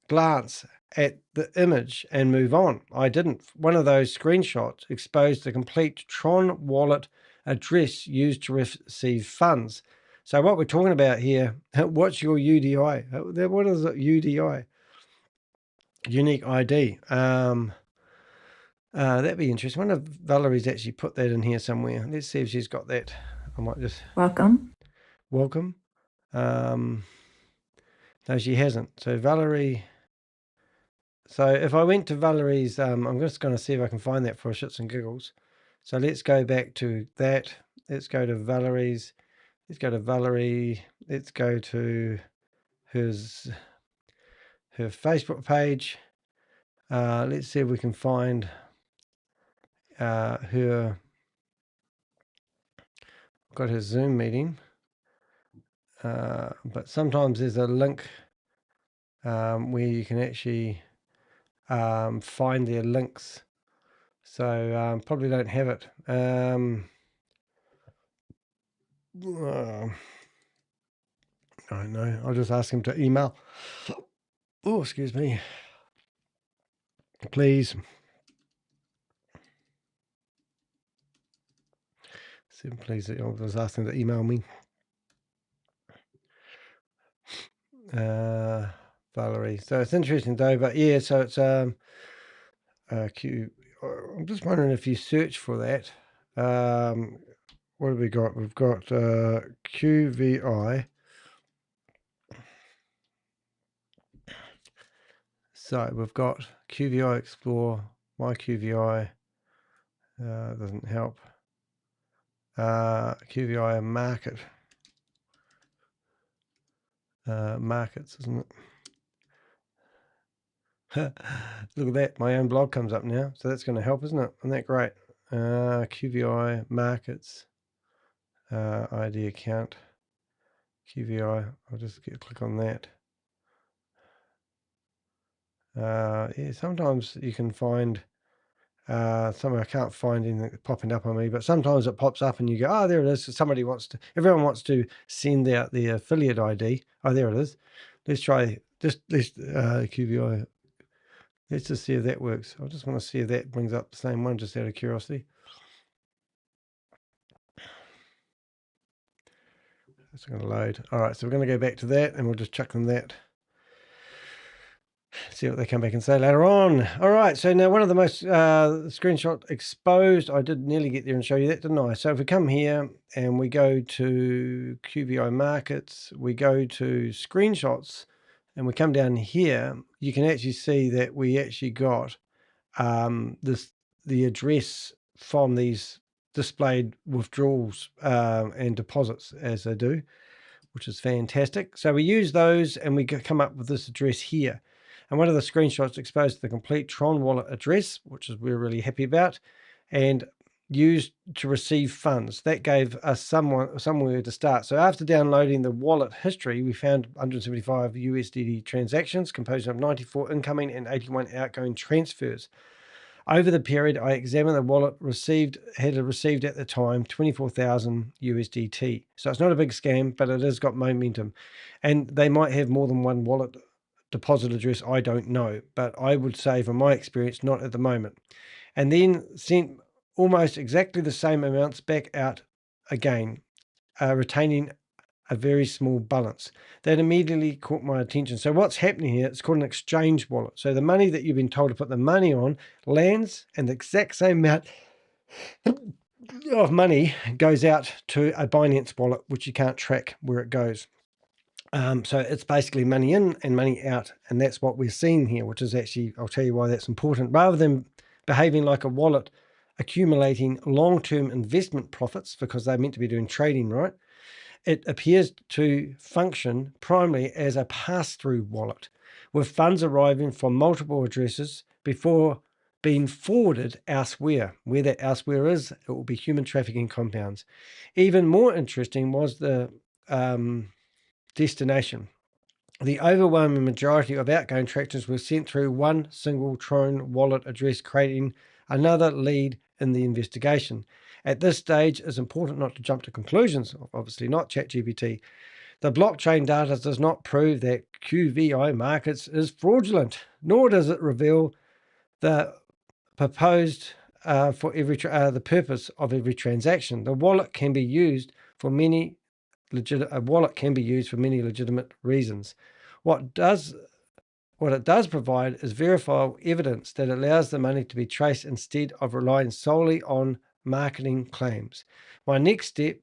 glance at the image and move on. I didn't. One of those screenshots exposed the complete Tron wallet address used to receive funds. So what we're talking about here, what's your UDI? What is it, UDI? Unique ID. That'd be interesting. I wonder if Valerie's actually put that in here somewhere. Let's see if she's got that. I might just... Welcome. No, she hasn't. So Valerie... So if I went to Valerie's... I'm just going to see if I can find that for shits and giggles. So let's go back to that. Let's go to Valerie's. Let's go to Valerie. Let's go to her her Facebook page. Let's see if we can find her. Got her Zoom meeting, but sometimes there's a link where you can actually find their links. So probably don't have it. I don't know. I'll just ask him to email. Oh, excuse me. Please. Please, I'll just ask him to email me. Valerie. So it's interesting though, but yeah, so it's I'm just wondering if you search for that. What have we got? We've got QVI. So we've got QVI Explore, my QVI, doesn't help. QVI Market. Markets, isn't it? Look at that, my own blog comes up now, so that's going to help, isn't it? Isn't that great? QVI Markets, ID account, QVI, I'll just click on that. Yeah, sometimes you can find, I can't find anything popping up on me, but sometimes it pops up and you go, oh, there it is. Everyone wants to send out the affiliate ID. Oh, there it is. Let's try, QVI. Let's just see if that works. I just want to see if that brings up the same one, just out of curiosity. It's going to load. All right, so we're going to go back to that and we'll just chuck them that. See what they come back and say later on. All right, so now one of the most screenshot exposed. I did nearly get there and show you that, didn't I? So if we come here and we go to QVI Markets, we go to screenshots, and we come down here, you can actually see that we actually got the address from these displayed withdrawals and deposits as they do, which is fantastic. So we use those and we come up with this address here. And one of the screenshots exposed the complete Tron wallet address, which is we're really happy about, and used to receive funds. That gave us somewhere to start. So after downloading the wallet history, we found 175 USDT transactions composed of 94 incoming and 81 outgoing transfers. Over the period, I examined the wallet had received at the time 24,000 USDT. So it's not a big scam, but it has got momentum. And they might have more than one wallet deposit address, I don't know, but I would say from my experience, not at the moment. And then sent almost exactly the same amounts back out again, retaining a very small balance. That immediately caught my attention. So what's happening here, it's called an exchange wallet. So the money that you've been told to put the money on lands, and the exact same amount of money goes out to a Binance wallet, which you can't track where it goes. So it's basically money in and money out, and that's what we're seeing here, which is actually, I'll tell you why that's important. Rather than behaving like a wallet accumulating long-term investment profits, because they're meant to be doing trading, right? It appears to function primarily as a pass-through wallet, with funds arriving from multiple addresses before being forwarded elsewhere. Where that elsewhere is, it will be human trafficking compounds. Even more interesting was the destination. The overwhelming majority of outgoing transactions were sent through one single Tron wallet address, creating another lead in the investigation. At this stage, it's important not to jump to conclusions, obviously not ChatGPT. The blockchain data does not prove that QVI Markets is fraudulent, nor does it reveal the purpose of every transaction. The wallet can be used for many legitimate reasons. What it does provide is verifiable evidence that allows the money to be traced instead of relying solely on marketing claims. My next step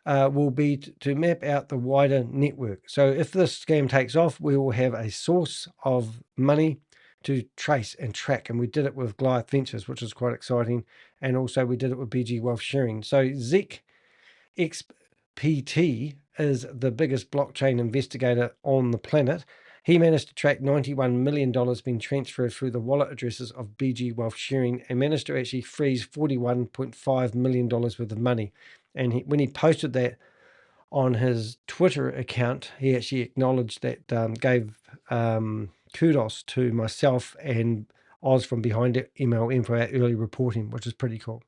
will be to map out the wider network. So if this scam takes off, we will have a source of money to trace and track. And we did it with Goliath Ventures, which is quite exciting. And also we did it with BG Wealth Sharing. So Zek XPT is the biggest blockchain investigator on the planet. He managed to track $91 million being transferred through the wallet addresses of BG Wealth Sharing and managed to actually freeze $41.5 million worth of money. And when he posted that on his Twitter account, he actually acknowledged that, gave kudos to myself and Oz from Behind It MLM for our early reporting, which is pretty cool.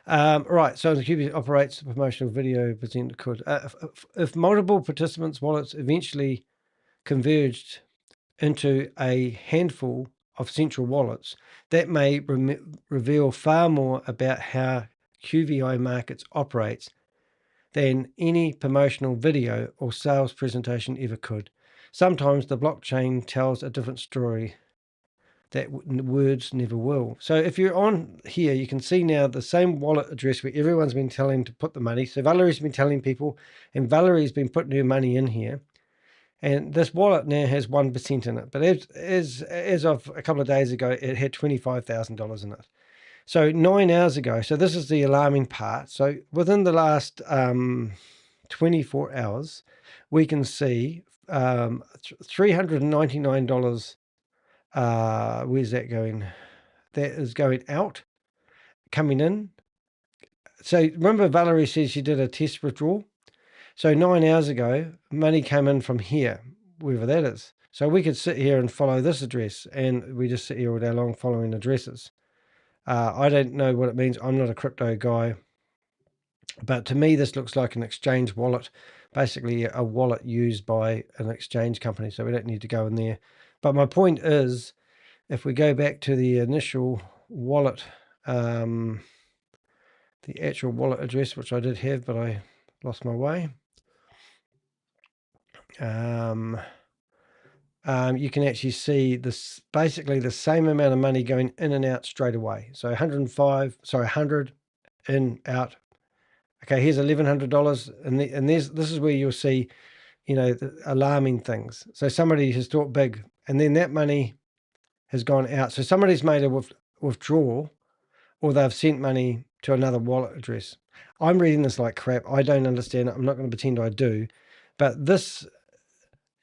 Right, so the QVI operates the promotional video presenter could. If multiple participants' wallets eventually converged into a handful of central wallets, that may reveal far more about how QVI Markets operates than any promotional video or sales presentation ever could. Sometimes the blockchain tells a different story that words never will. So if you're on here, you can see now the same wallet address where everyone's been telling to put the money. So Valerie's been telling people, and Valerie's been putting her money in here. And this wallet now has 1% in it. But as of a couple of days ago, it had $25,000 in it. So 9 hours ago, so this is the alarming part. So within the last 24 hours, we can see $399. Where's that going? That is going out, coming in. So remember Valerie says she did a test withdrawal. So 9 hours ago, money came in from here, wherever that is. So we could sit here and follow this address, and we just sit here all day long following addresses. I don't know what it means. I'm not a crypto guy. But to me, this looks like an exchange wallet, basically a wallet used by an exchange company. So we don't need to go in there. But my point is, if we go back to the initial wallet, the actual wallet address, which I did have, but I lost my way. You can actually see this, basically the same amount of money going in and out straight away. So 100 in, out. Okay, here's $1,100, and this is where you'll see, the alarming things. So somebody has thought big, and then that money has gone out. So somebody's made a withdrawal, or they've sent money to another wallet address. I'm reading this like crap. I don't understand it. I'm not going to pretend I do, but this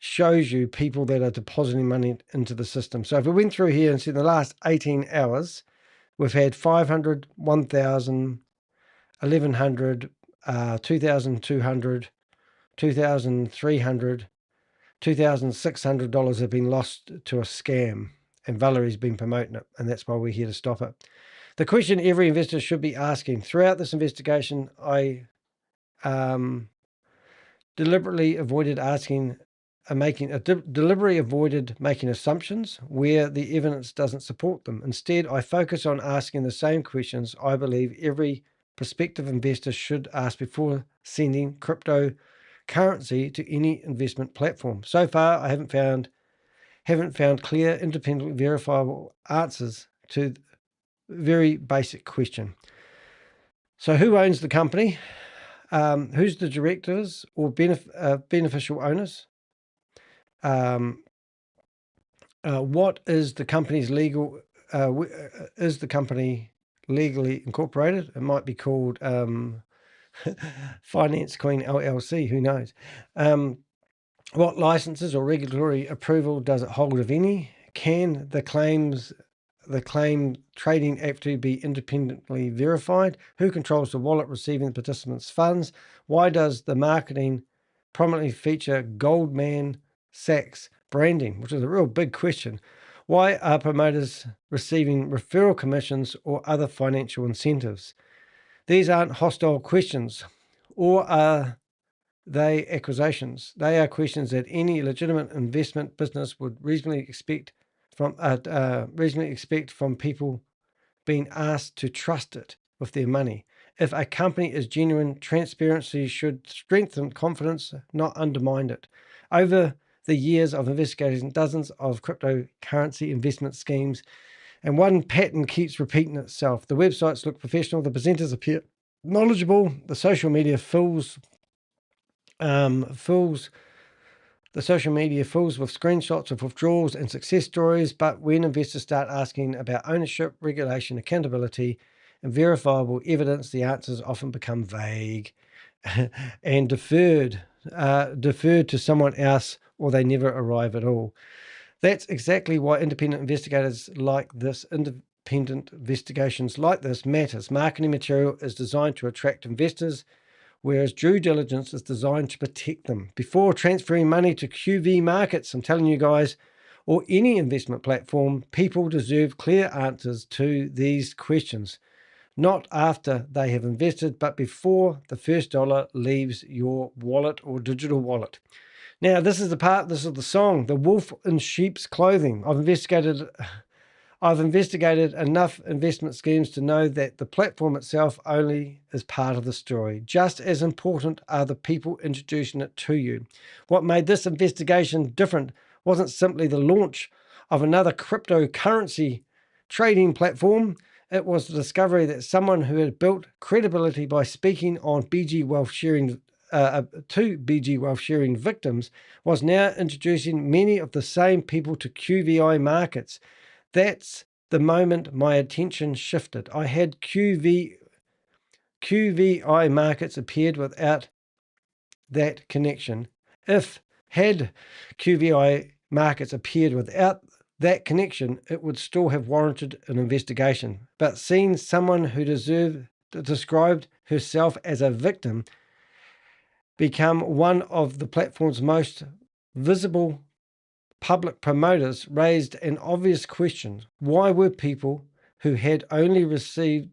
shows you people that are depositing money into the system. So if we went through here and see in the last 18 hours, we've had 500, 1,000, 1,100, 2,200, 2,300, $2,600 have been lost to a scam, and Valerie's been promoting it, and that's why we're here to stop it. The question every investor should be asking throughout this investigation, I deliberately avoided making assumptions where the evidence doesn't support them. Instead, I focus on asking the same questions I believe every prospective investor should ask before sending cryptocurrency to any investment platform. So far, I haven't found clear, independently verifiable answers to the very basic question. So who owns the company? Who's the directors or beneficial owners? What is the company's legal? Is the company legally incorporated? It might be called Finance Queen LLC. Who knows? What licenses or regulatory approval does it hold, if any? Can the claim trading act to be independently verified? Who controls the wallet receiving the participants' funds? Why does the marketing prominently feature Goldman Sachs branding, which is a real big question? Why are promoters receiving referral commissions or other financial incentives? These aren't hostile questions, or are they accusations? They are questions that any legitimate investment business would reasonably expect from people being asked to trust it with their money. If a company is genuine, transparency should strengthen confidence, not undermine it. Over the years of investigating dozens of cryptocurrency investment schemes, and one pattern keeps repeating itself. The websites look professional, the presenters appear knowledgeable, the social media fills with screenshots of withdrawals and success stories. But when investors start asking about ownership, regulation, accountability, and verifiable evidence, the answers often become vague and deferred to someone else or they never arrive at all. That's exactly why independent investigations like this matters. Marketing material is designed to attract investors, whereas due diligence is designed to protect them. Before transferring money to QVI Markets, I'm telling you guys, or any investment platform, people deserve clear answers to these questions. Not after they have invested, but before the first dollar leaves your wallet or digital wallet. Now, this is the song, The Wolf in Sheep's Clothing. I've investigated enough investment schemes to know that the platform itself only is part of the story. Just as important are the people introducing it to you. What made this investigation different wasn't simply the launch of another cryptocurrency trading platform. It was the discovery that someone who had built credibility by speaking on BG Wealth Sharing to BG Wealth Sharing victims was now introducing many of the same people to QVI Markets. That's the moment my attention shifted. I had QVI Markets appeared without that connection. Had QVI Markets appeared without that connection, it would still have warranted an investigation. But seeing someone who described herself as a victim become one of the platform's most visible public promoters raised an obvious question. Why were people who had only recently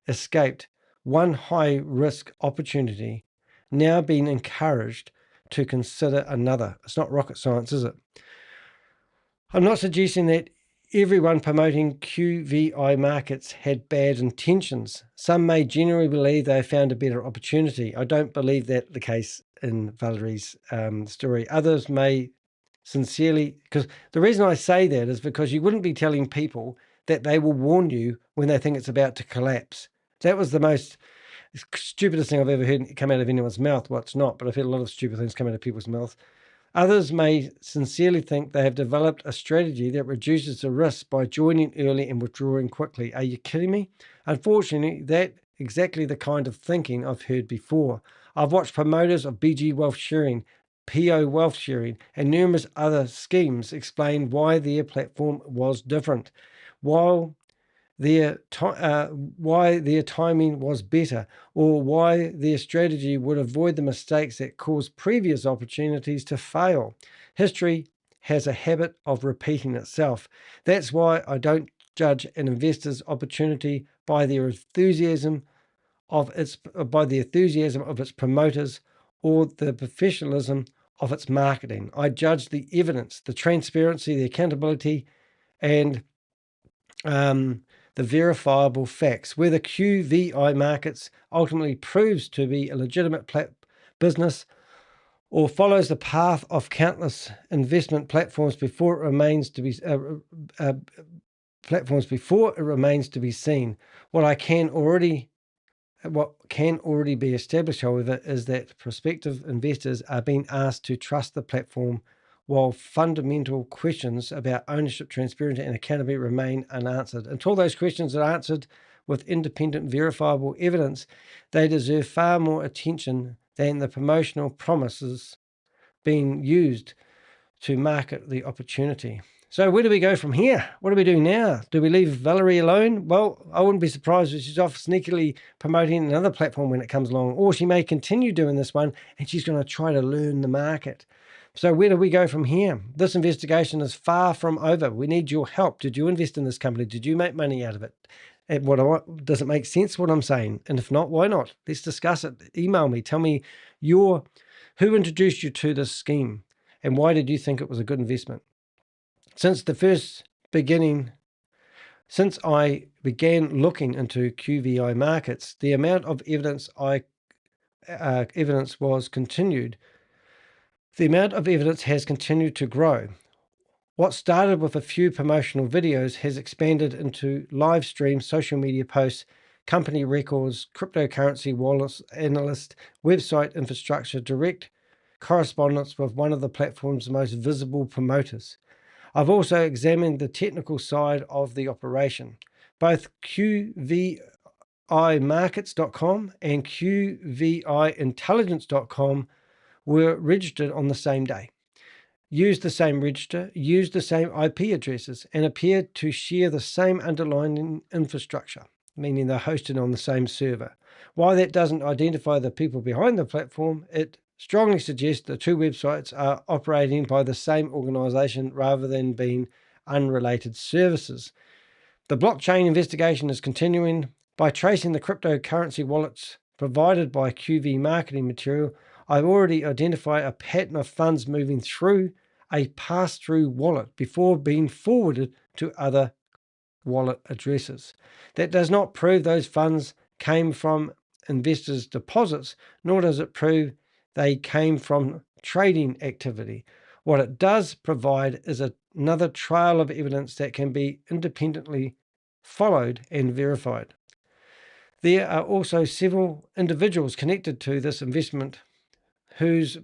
escaped one high-risk opportunity now being encouraged to consider another? It's not rocket science, is it? I'm not suggesting that everyone promoting QVI Markets had bad intentions. Some may genuinely believe they found a better opportunity. I don't believe that the case in Valerie's story. Others may sincerely, because the reason I say that is because you wouldn't be telling people that they will warn you when they think it's about to collapse. That was the most stupidest thing I've ever heard come out of anyone's mouth. Well, it's not, but I've heard a lot of stupid things come out of people's mouths. Others may sincerely think they have developed a strategy that reduces the risk by joining early and withdrawing quickly. Are you kidding me? Unfortunately, that's exactly the kind of thinking I've heard before. I've watched promoters of BG Wealth Sharing, PO Wealth Sharing, and numerous other schemes explain why their platform was different, why their timing was better, or why their strategy would avoid the mistakes that caused previous opportunities to fail. History has a habit of repeating itself. That's why I don't judge an investor's opportunity by the enthusiasm of its promoters or the professionalism of its marketing. I judge the evidence, the transparency, the accountability, and the verifiable facts. Whether QVI Markets ultimately proves to be a legitimate business or follows the path of countless investment platforms before it remains to be seen. What can already be established, however, is that prospective investors are being asked to trust the platform while fundamental questions about ownership, transparency, and accountability remain unanswered. Until those questions are answered with independent, verifiable evidence, they deserve far more attention than the promotional promises being used to market the opportunity. So where do we go from here? What do we do now? Do we leave Valerie alone? Well, I wouldn't be surprised if she's off sneakily promoting another platform when it comes along, or she may continue doing this one and she's going to try to learn the market. So where do we go from here? This investigation is far from over. We need your help. Did you invest in this company? Did you make money out of it? And does it make sense what I'm saying? And if not, why not? Let's discuss it. Email me. Tell me who introduced you to this scheme and why did you think it was a good investment? Since I began looking into QVI Markets, the amount of evidence has continued to grow. What started with a few promotional videos has expanded into live streams, social media posts, company records, cryptocurrency wallet analyst, website infrastructure, direct correspondence with one of the platform's most visible promoters. I've also examined the technical side of the operation, Both QVImarkets.com and QVIintelligence.com were registered on the same day, used the same register, used the same IP addresses, and appeared to share the same underlying infrastructure, meaning they're hosted on the same server. While that doesn't identify the people behind the platform, it strongly suggests the two websites are operating by the same organization rather than being unrelated services. The blockchain investigation is continuing. By tracing the cryptocurrency wallets provided by QV marketing material, I've already identified a pattern of funds moving through a pass-through wallet before being forwarded to other wallet addresses. That does not prove those funds came from investors' deposits, nor does it prove they came from trading activity. What it does provide is another trail of evidence that can be independently followed and verified. There are also several individuals connected to this investment whose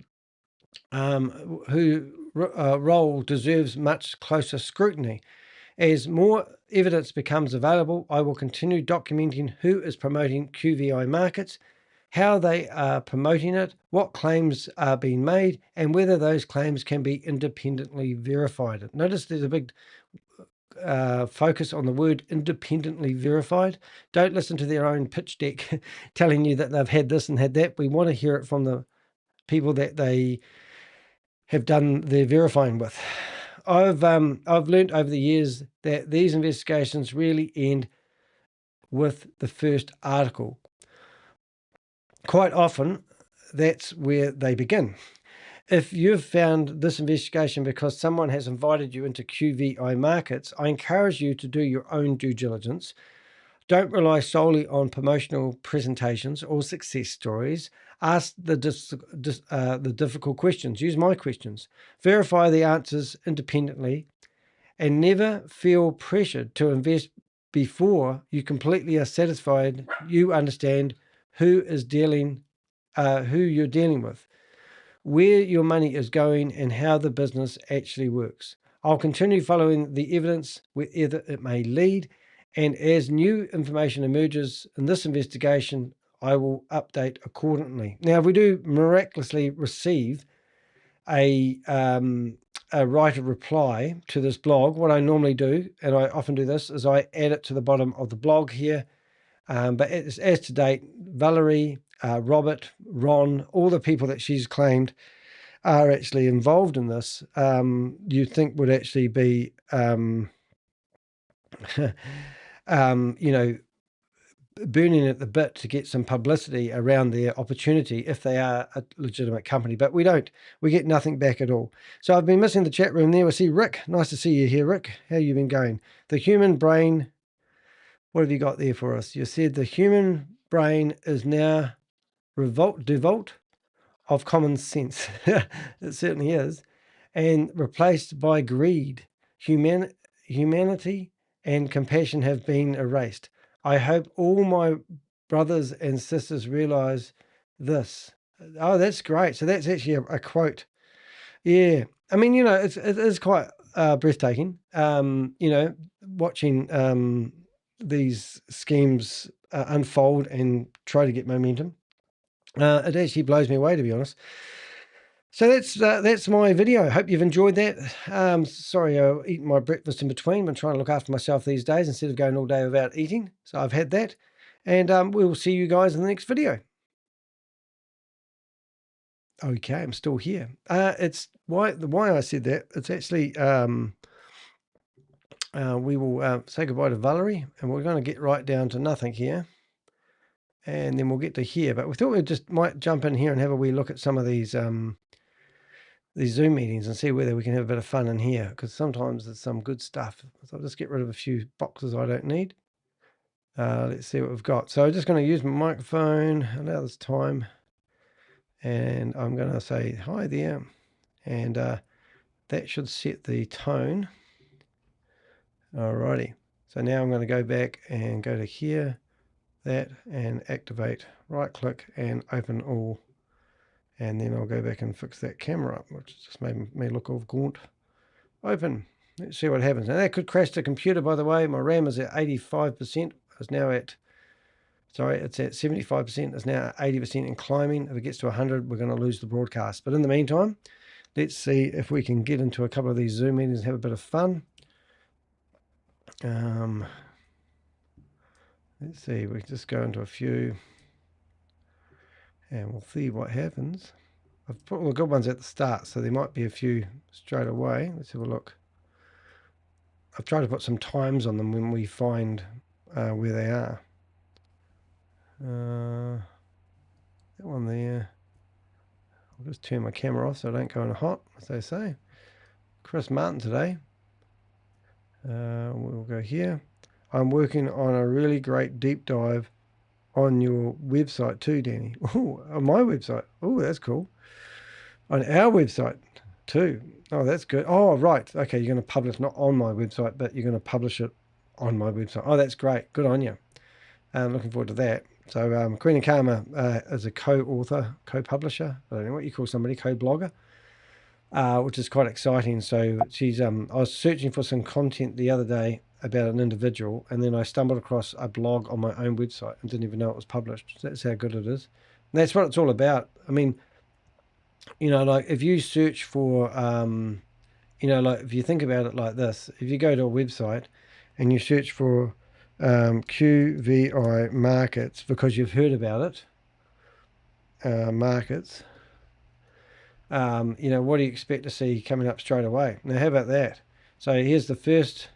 role deserves much closer scrutiny. As more evidence becomes available, I will continue documenting who is promoting QVI Markets, how they are promoting it, what claims are being made, and whether those claims can be independently verified. Notice there's a big focus on the word independently verified. Don't listen to their own pitch deck telling you that they've had this and had that. We want to hear it from the people that they have done their verifying with. I've learned over the years that these investigations really end with the first article. Quite often, that's where they begin. If you've found this investigation because someone has invited you into QVI Markets, I encourage you to do your own due diligence. Don't rely solely on promotional presentations or success stories. Ask the difficult questions. Use my questions. Verify the answers independently, and never feel pressured to invest before you completely are satisfied you understand who you're dealing with, where your money is going, and how the business actually works. I'll continue following the evidence wherever it may lead, and as new information emerges in this investigation, I will update accordingly. Now, if we do miraculously receive a write a reply to this blog, what I normally do, and I often do this, is I add it to the bottom of the blog here. But as to date, Valerie, Robert, Ron, all the people that she's claimed are actually involved in this, you'd think would actually be, burning at the bit to get some publicity around their opportunity if they are a legitimate company. But we don't. We get nothing back at all. So I've been missing the chat room there. We see Rick. Nice to see you here, Rick. How you been going? The human brain. What have you got there for us? You said the human brain is now devoid of common sense. It certainly is. And replaced by greed. Humanity and compassion have been erased. I hope all my brothers and sisters realize this. Oh, that's great. So that's actually a quote. Yeah. I mean, it is quite breathtaking, watching these schemes unfold and try to get momentum. It actually blows me away, to be honest. So that's my video. Hope you've enjoyed that. Sorry, I've eaten my breakfast in between. I'm trying to look after myself these days instead of going all day without eating. So I've had that. And we'll see you guys in the next video. Okay, I'm still here. It's why I said that. It's actually we will say goodbye to Valerie, and we're going to get right down to nothing here. And then we'll get to here. But we thought we just might jump in here and have a wee look at some of these Zoom meetings and see whether we can have a bit of fun in here, because sometimes there's some good stuff. So I'll just get rid of a few boxes I don't need. Let's see what we've got. So I'm just going to use my microphone, allow this time, and I'm going to say hi there, and that should set the tone. Alrighty. So now I'm going to go back and go to here, that, and activate, right click and open all. And then I'll go back and fix that camera up, which just made me look all gaunt. Open. Let's see what happens. Now that could crash the computer, by the way. My RAM is at 85%. It's now at, sorry, it's at 75%. It's now at 80% and climbing. If it gets to 100, we're going to lose the broadcast. But in the meantime, let's see if we can get into a couple of these Zoom meetings and have a bit of fun. Let's see, we just go into a few and we'll see what happens. I've put all the good ones at the start, so there might be a few straight away. Let's have a look. I've tried to put some times on them when we find where they are. That one there. I'll just turn my camera off so I don't go in hot, as they say. Chris Martin today. We'll go here. I'm working on a really great deep dive on your website too, Danny. Oh, on my website. Oh, that's cool. On our website too. Oh, that's good. Oh, right. Okay, you're going to publish not on my website, but you're going to publish it on my website. Oh, that's great. Good on you. I'm looking forward to that. So Queen of Karma is a co-author, co-publisher. I don't know what you call somebody, co-blogger, which is quite exciting. So she's. I was searching for some content the other day about an individual, and then I stumbled across a blog on my own website and didn't even know it was published. So that's how good it is. And that's what it's all about. I mean, you know, like if you search for, you know, like if you think about it like this, if you go to a website and you search for QVI Markets because you've heard about it, markets, you know, what do you expect to see coming up straight away? Now, how about that? So here's the first.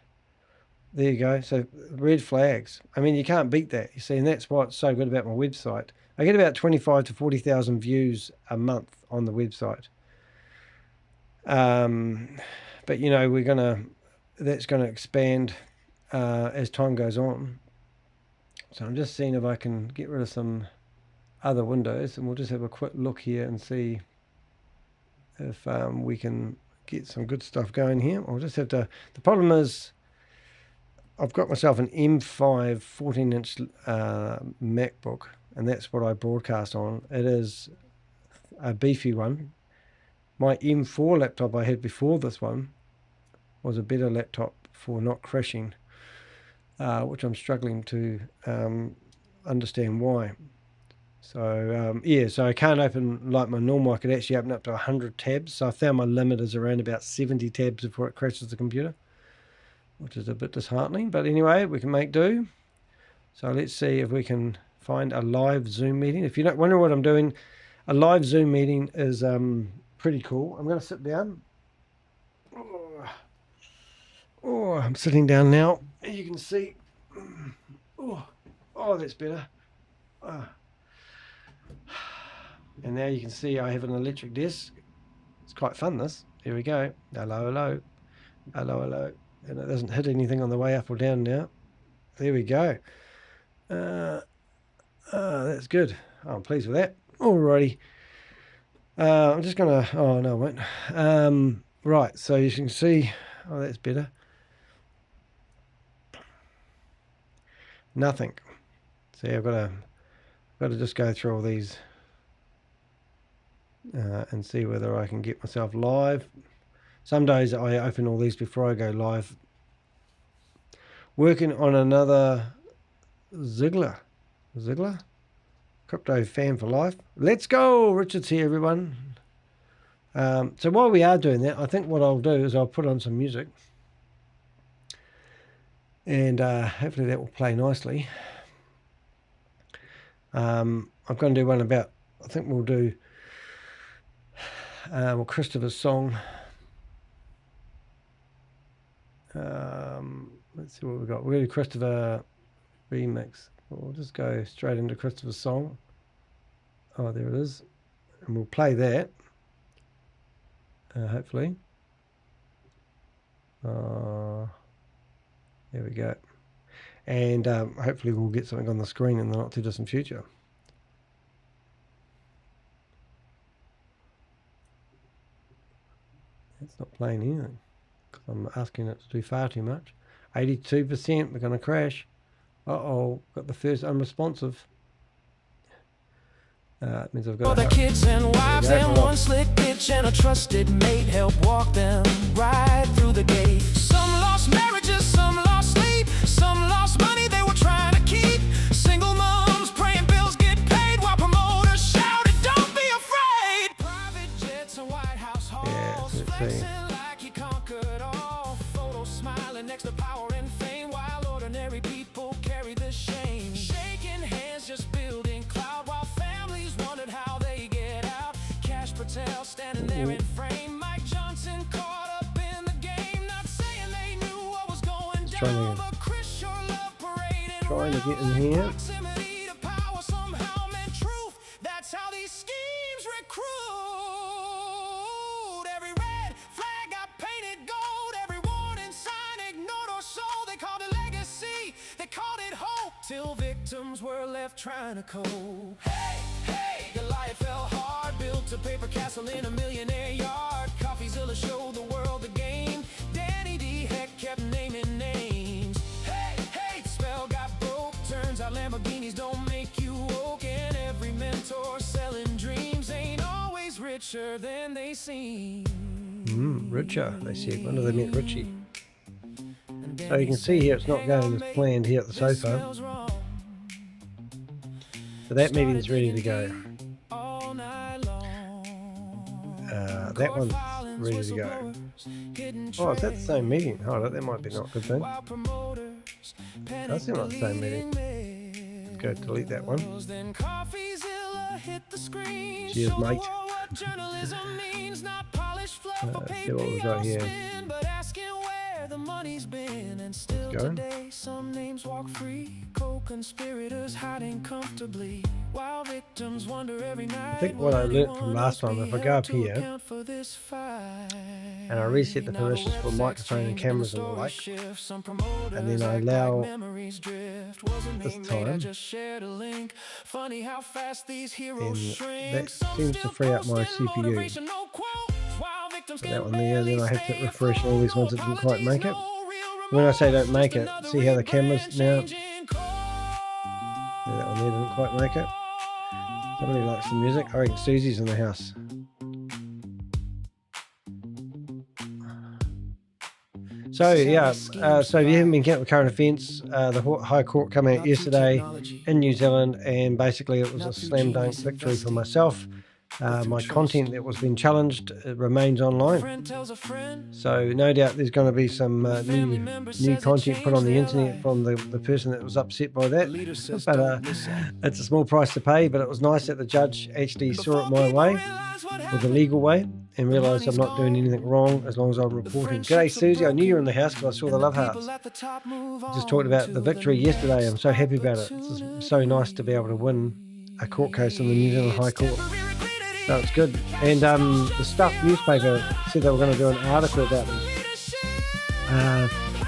There you go. So red flags. I mean, you can't beat that. You see, and that's what's so good about my website. I get about 25 to 40,000 views a month on the website. But you know, that's gonna expand as time goes on. So I'm just seeing if I can get rid of some other windows, and we'll just have a quick look here and see if we can get some good stuff going here. I'll just have to. The problem is, I've got myself an M5 14-inch MacBook, and that's what I broadcast on. It is a beefy one. My M4 laptop I had before this one was a better laptop for not crashing, which I'm struggling to understand why. So yeah, so I can't open like my normal. I could actually open up to 100 tabs. So I found my limit is around about 70 tabs before it crashes the computer, which is a bit disheartening, but anyway, we can make do. So let's see if we can find a live Zoom meeting. If you're not wondering what I'm doing, a live Zoom meeting is pretty cool. I'm going to sit down. Oh, I'm sitting down now. You can see. Oh, that's better. And now you can see I have an electric desk. It's quite fun, this. Here we go. Hello, hello. Hello, hello. And it doesn't hit anything on the way up or down now. There we go. That's good. I'm pleased with that. Alrighty. I'm just going to... Oh, no, I won't. Right, so you can see... Oh, that's better. Nothing. See, I've got to just go through all these and see whether I can get myself live. Some days I open all these before I go live. Working on another Ziggler. Crypto fan for life. Let's go! Richard's here, everyone. So while we are doing that, I think what I'll do is I'll put on some music. And hopefully that will play nicely. I'm going to do one about, I think we'll do Christopher's song. Let's see what we've got. We'll do Christopher remix. We'll just go straight into Christopher's song. Oh, there it is. And we'll play that. Hopefully. There we go. And hopefully we'll get something on the screen in the not too distant future. It's not playing anything because I'm asking it to do far too much. 82%, we're going to crash. Uh-oh, got the first unresponsive. It means I've got the kids and wives and one slick bitch and a trusted mate help walk them right through the gate. So lost marriages, some lost sleep, some lost money they were trying to keep. Single moms praying bills get paid while promoters shouted, "Don't be afraid." Private jets and White House halls, let's see. flexing like he conquered all. Photos smiling next to power and fame, while ordinary people carry the shame. Shaking hands, just building cloud, while families wondered how they get out. Cash Patel standing there in frame. Mike Johnson caught up in the game, not saying they knew what was going down, but Chris sure loved parading Trying to get in around. here. Proximity to power somehow meant truth. That's how these schemes recruit. Every red flag got painted gold, every warning sign ignored or sold. They called it legacy, they called it hope, till victims were left trying to cope. Hey, hey, Goliath fell hard, built a paper castle in a millionaire yard. CoffeeZilla showed the world the game. Danny D. Heck kept naming names. Hey, hey, the spell got broke. Turns out Lamborghinis don't make you woke. And every mentor selling dreams ain't always richer than they seem. Richer, they said. Wonder they meant Richie. So you can see here it's not going as planned here at the sofa. So that meeting's ready to go. That one's ready to go. Oh, is that the same meeting? Hold on, that might be not a good thing. That's not the same meeting. Let's go delete that one. Cheers, mate. See what we've got here. Let's go. Some names walk free, co-conspirators hiding comfortably, while victims wonder every night. I think what I learnt from last time, if I go up here and I reset the permissions for microphone and cameras and the like, and then I allow this time, then that seems to free up my CPU. Put that one there, then I have to refresh all these ones that didn't quite make it. When I say don't make it, see how the cameras now, that one there didn't quite make it. Somebody likes the music. I reckon Susie's in the house. So yeah, so if you haven't been kept with current events, the High Court came out yesterday in New Zealand, and basically it was a slam dunk victory for myself. My content that was being challenged remains online, so no doubt there's going to be some new content put on the internet from the person that was upset by that, but it's a small price to pay. But it was nice that the judge actually saw it my way, or the legal way, and realised I'm not doing anything wrong as long as I'm reporting. G'day Susie, I knew you were in the house because I saw the love hearts. Just talked about the victory yesterday. I'm so happy about it. It's so nice to be able to win a court case in the New Zealand High Court. So it's good. And the Stuff newspaper said they were going to do an article about me.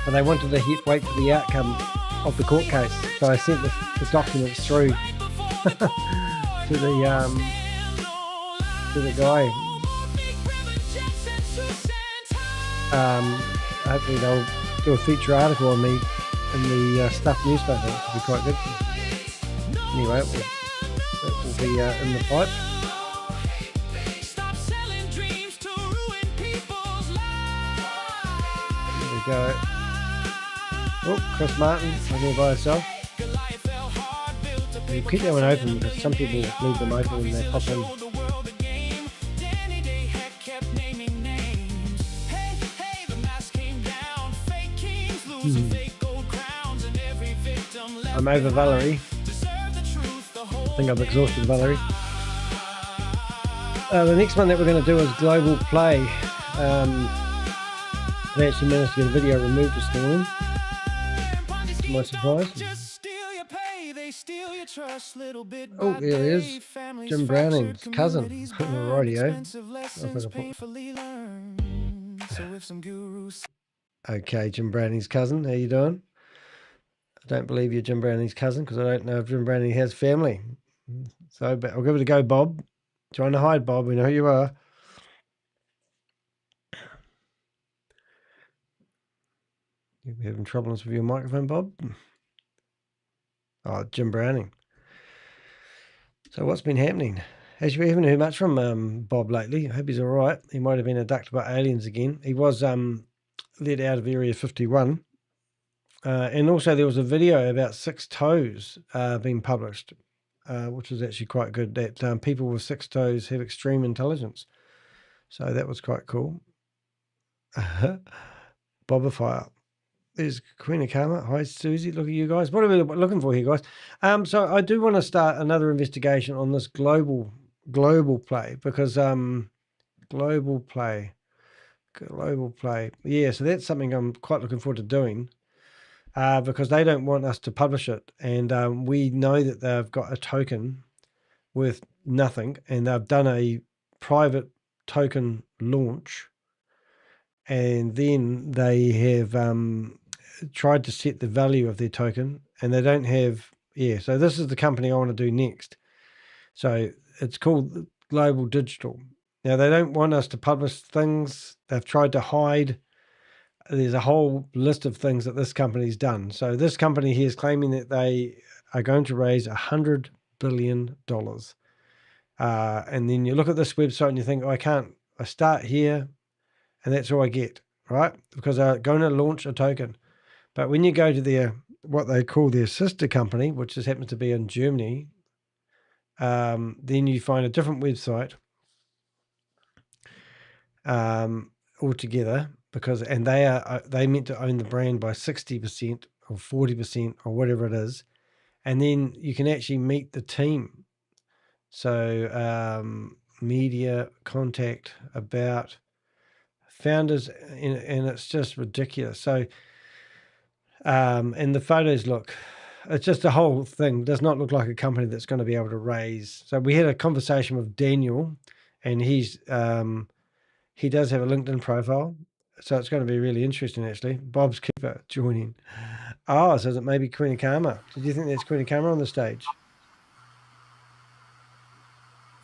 But they wanted to wait for the outcome of the court case. So I sent the documents through to the guy. Hopefully they'll do a feature article on me in the Stuff newspaper, which will be quite good. Anyway, that will be in the pipe. Go. Oh, Chris Martin, I'm here by herself. You keep that one open because some people leave them open when they pop in. I'm over Valerie. I think I've exhausted Valerie. The next one that we're going to do is Global Play. They actually managed to get a video removed this morning, to my surprise. Oh, there he is. Jim Browning's cousin. Rightio. Okay, Jim Browning's cousin. How you doing? I don't believe you're Jim Browning's cousin because I don't know if Jim Browning has family. So, but I'll give it a go, Bob. Trying to hide, Bob. We know who you are. You having troubles with your microphone, Bob? Oh, Jim Browning. So what's been happening? Actually, we haven't heard much from Bob lately. I hope he's all right. He might have been abducted by aliens again. He was let out of Area 51. And also there was a video about 6 toes being published, which was actually quite good, that people with 6 toes have extreme intelligence. So that was quite cool. Bobifier. There's Queen of Karma. Hi, Susie. Look at you guys. What are we looking for here, guys? So I do want to start another investigation on this global play, because global play. Yeah, so that's something I'm quite looking forward to doing, because they don't want us to publish it. And we know that they've got a token worth nothing, and they've done a private token launch, and then they have tried to set the value of their token, and they don't have, so this is the company I want to do next. So it's called Global Digital. Now, they don't want us to publish things. They've tried to hide. There's a whole list of things that this company's done. So this company here is claiming that they are going to raise $100 billion. And then you look at this website and you think, I start here and that's all I get, right? Because they're going to launch a token. But when you go to their, what they call their sister company, which just happens to be in Germany, then you find a different website altogether, and they meant to own the brand by 60% or 40% or whatever it is. And then you can actually meet the team. So media, contact, about, founders, and it's just ridiculous. So and the photos it's just the whole thing does not look like a company that's going to be able to raise. So we had a conversation with Daniel, and he does have a LinkedIn profile, so it's going to be really interesting, actually. Bob's Keeper joining. Oh, so is it maybe Queen of Karma? Did you think there's Queen of Karma on the stage?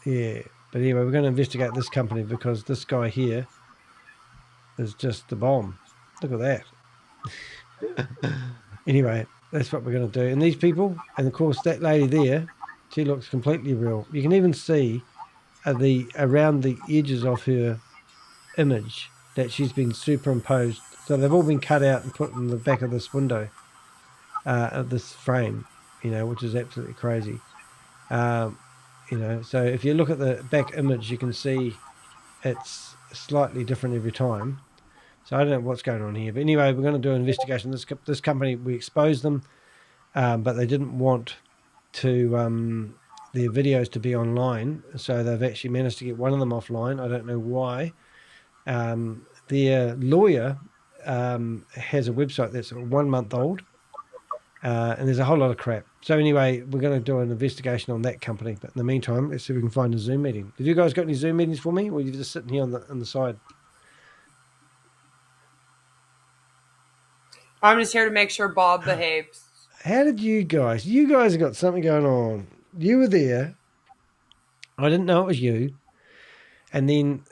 Yeah, but anyway, we're going to investigate this company because this guy here is just the bomb. Look at that. Anyway, that's what we're going to do. And these people, and of course that lady there, she looks completely real. You can even see around the edges of her image that she's been superimposed. So they've all been cut out and put in the back of this window, of this frame, which is absolutely crazy. So if you look at the back image, you can see it's slightly different every time. So I don't know what's going on here. But anyway, we're going to do an investigation. This company, we exposed them, but they didn't want to their videos to be online. So they've actually managed to get one of them offline. I don't know why. Their lawyer has a website that's 1 month old, and there's a whole lot of crap. So anyway, we're going to do an investigation on that company. But in the meantime, let's see if we can find a Zoom meeting. Have you guys got any Zoom meetings for me, or are you just sitting here on the side? I'm just here to make sure Bob behaves. How did you guys have got something going on. You were there. I didn't know it was you. And then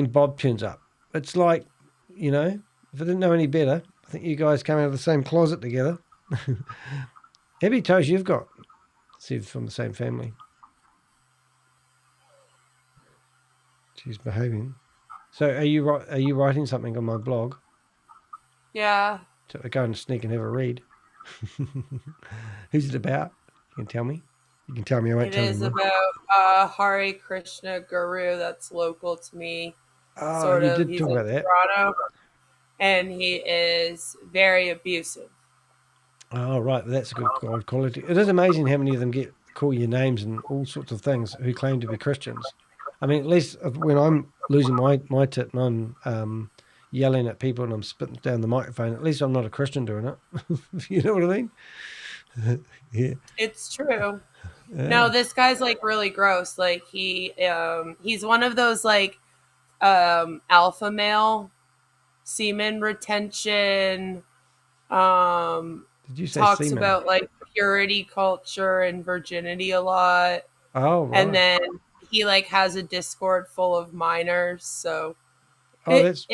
Bob turns up. It's like, if I didn't know any better, I think you guys came out of the same closet together. How many toes you've got? See if from the same family. She's behaving. So are you writing something on my blog? Yeah. So I go and sneak and have a read. Who's it about? You can tell me. You can tell me. I won't tell you. It is about Hare Krishna guru that's local to me. Oh, you did talk about that. Toronto, and he is very abusive. Oh, right. That's a good quality. It is amazing how many of them call you names and all sorts of things who claim to be Christians. I mean, at least when I'm losing my tit and I'm yelling at people and I'm spitting down the microphone, at least I'm not a Christian doing it. You know what I mean? Yeah. It's true. No, this guy's really gross. He's one of those alpha male semen retention. Did you say talks semen? about purity culture and virginity a lot. Oh, right. And then he has a Discord full of minors. So it's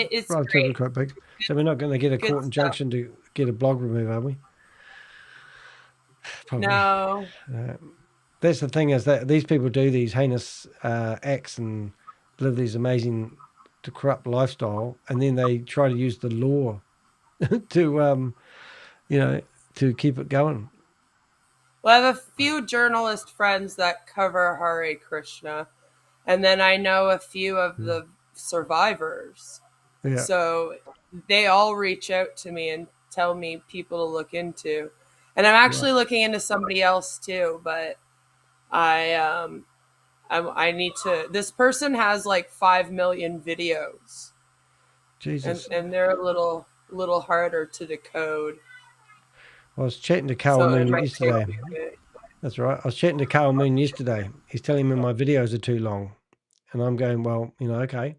great. Quite big. So we're not going to get a court injunction to get a blog removed, are we? Probably. No. That's the thing, is that these people do these heinous acts and live these amazing, corrupt lifestyle, and then they try to use the law to to keep it going. Well, I have a few journalist friends that cover Hare Krishna, and then I know a few of the survivors. Yeah. So they all reach out to me and tell me people to look into. And I'm actually looking into somebody else too, but I need to. This person has like 5 million videos, Jesus. and they're a little harder to decode. I was chatting to Carl So it Moon might take yesterday. me a bit. That's right. I was chatting to Carl Moon yesterday. He's telling me my videos are too long. And I'm going, well, okay.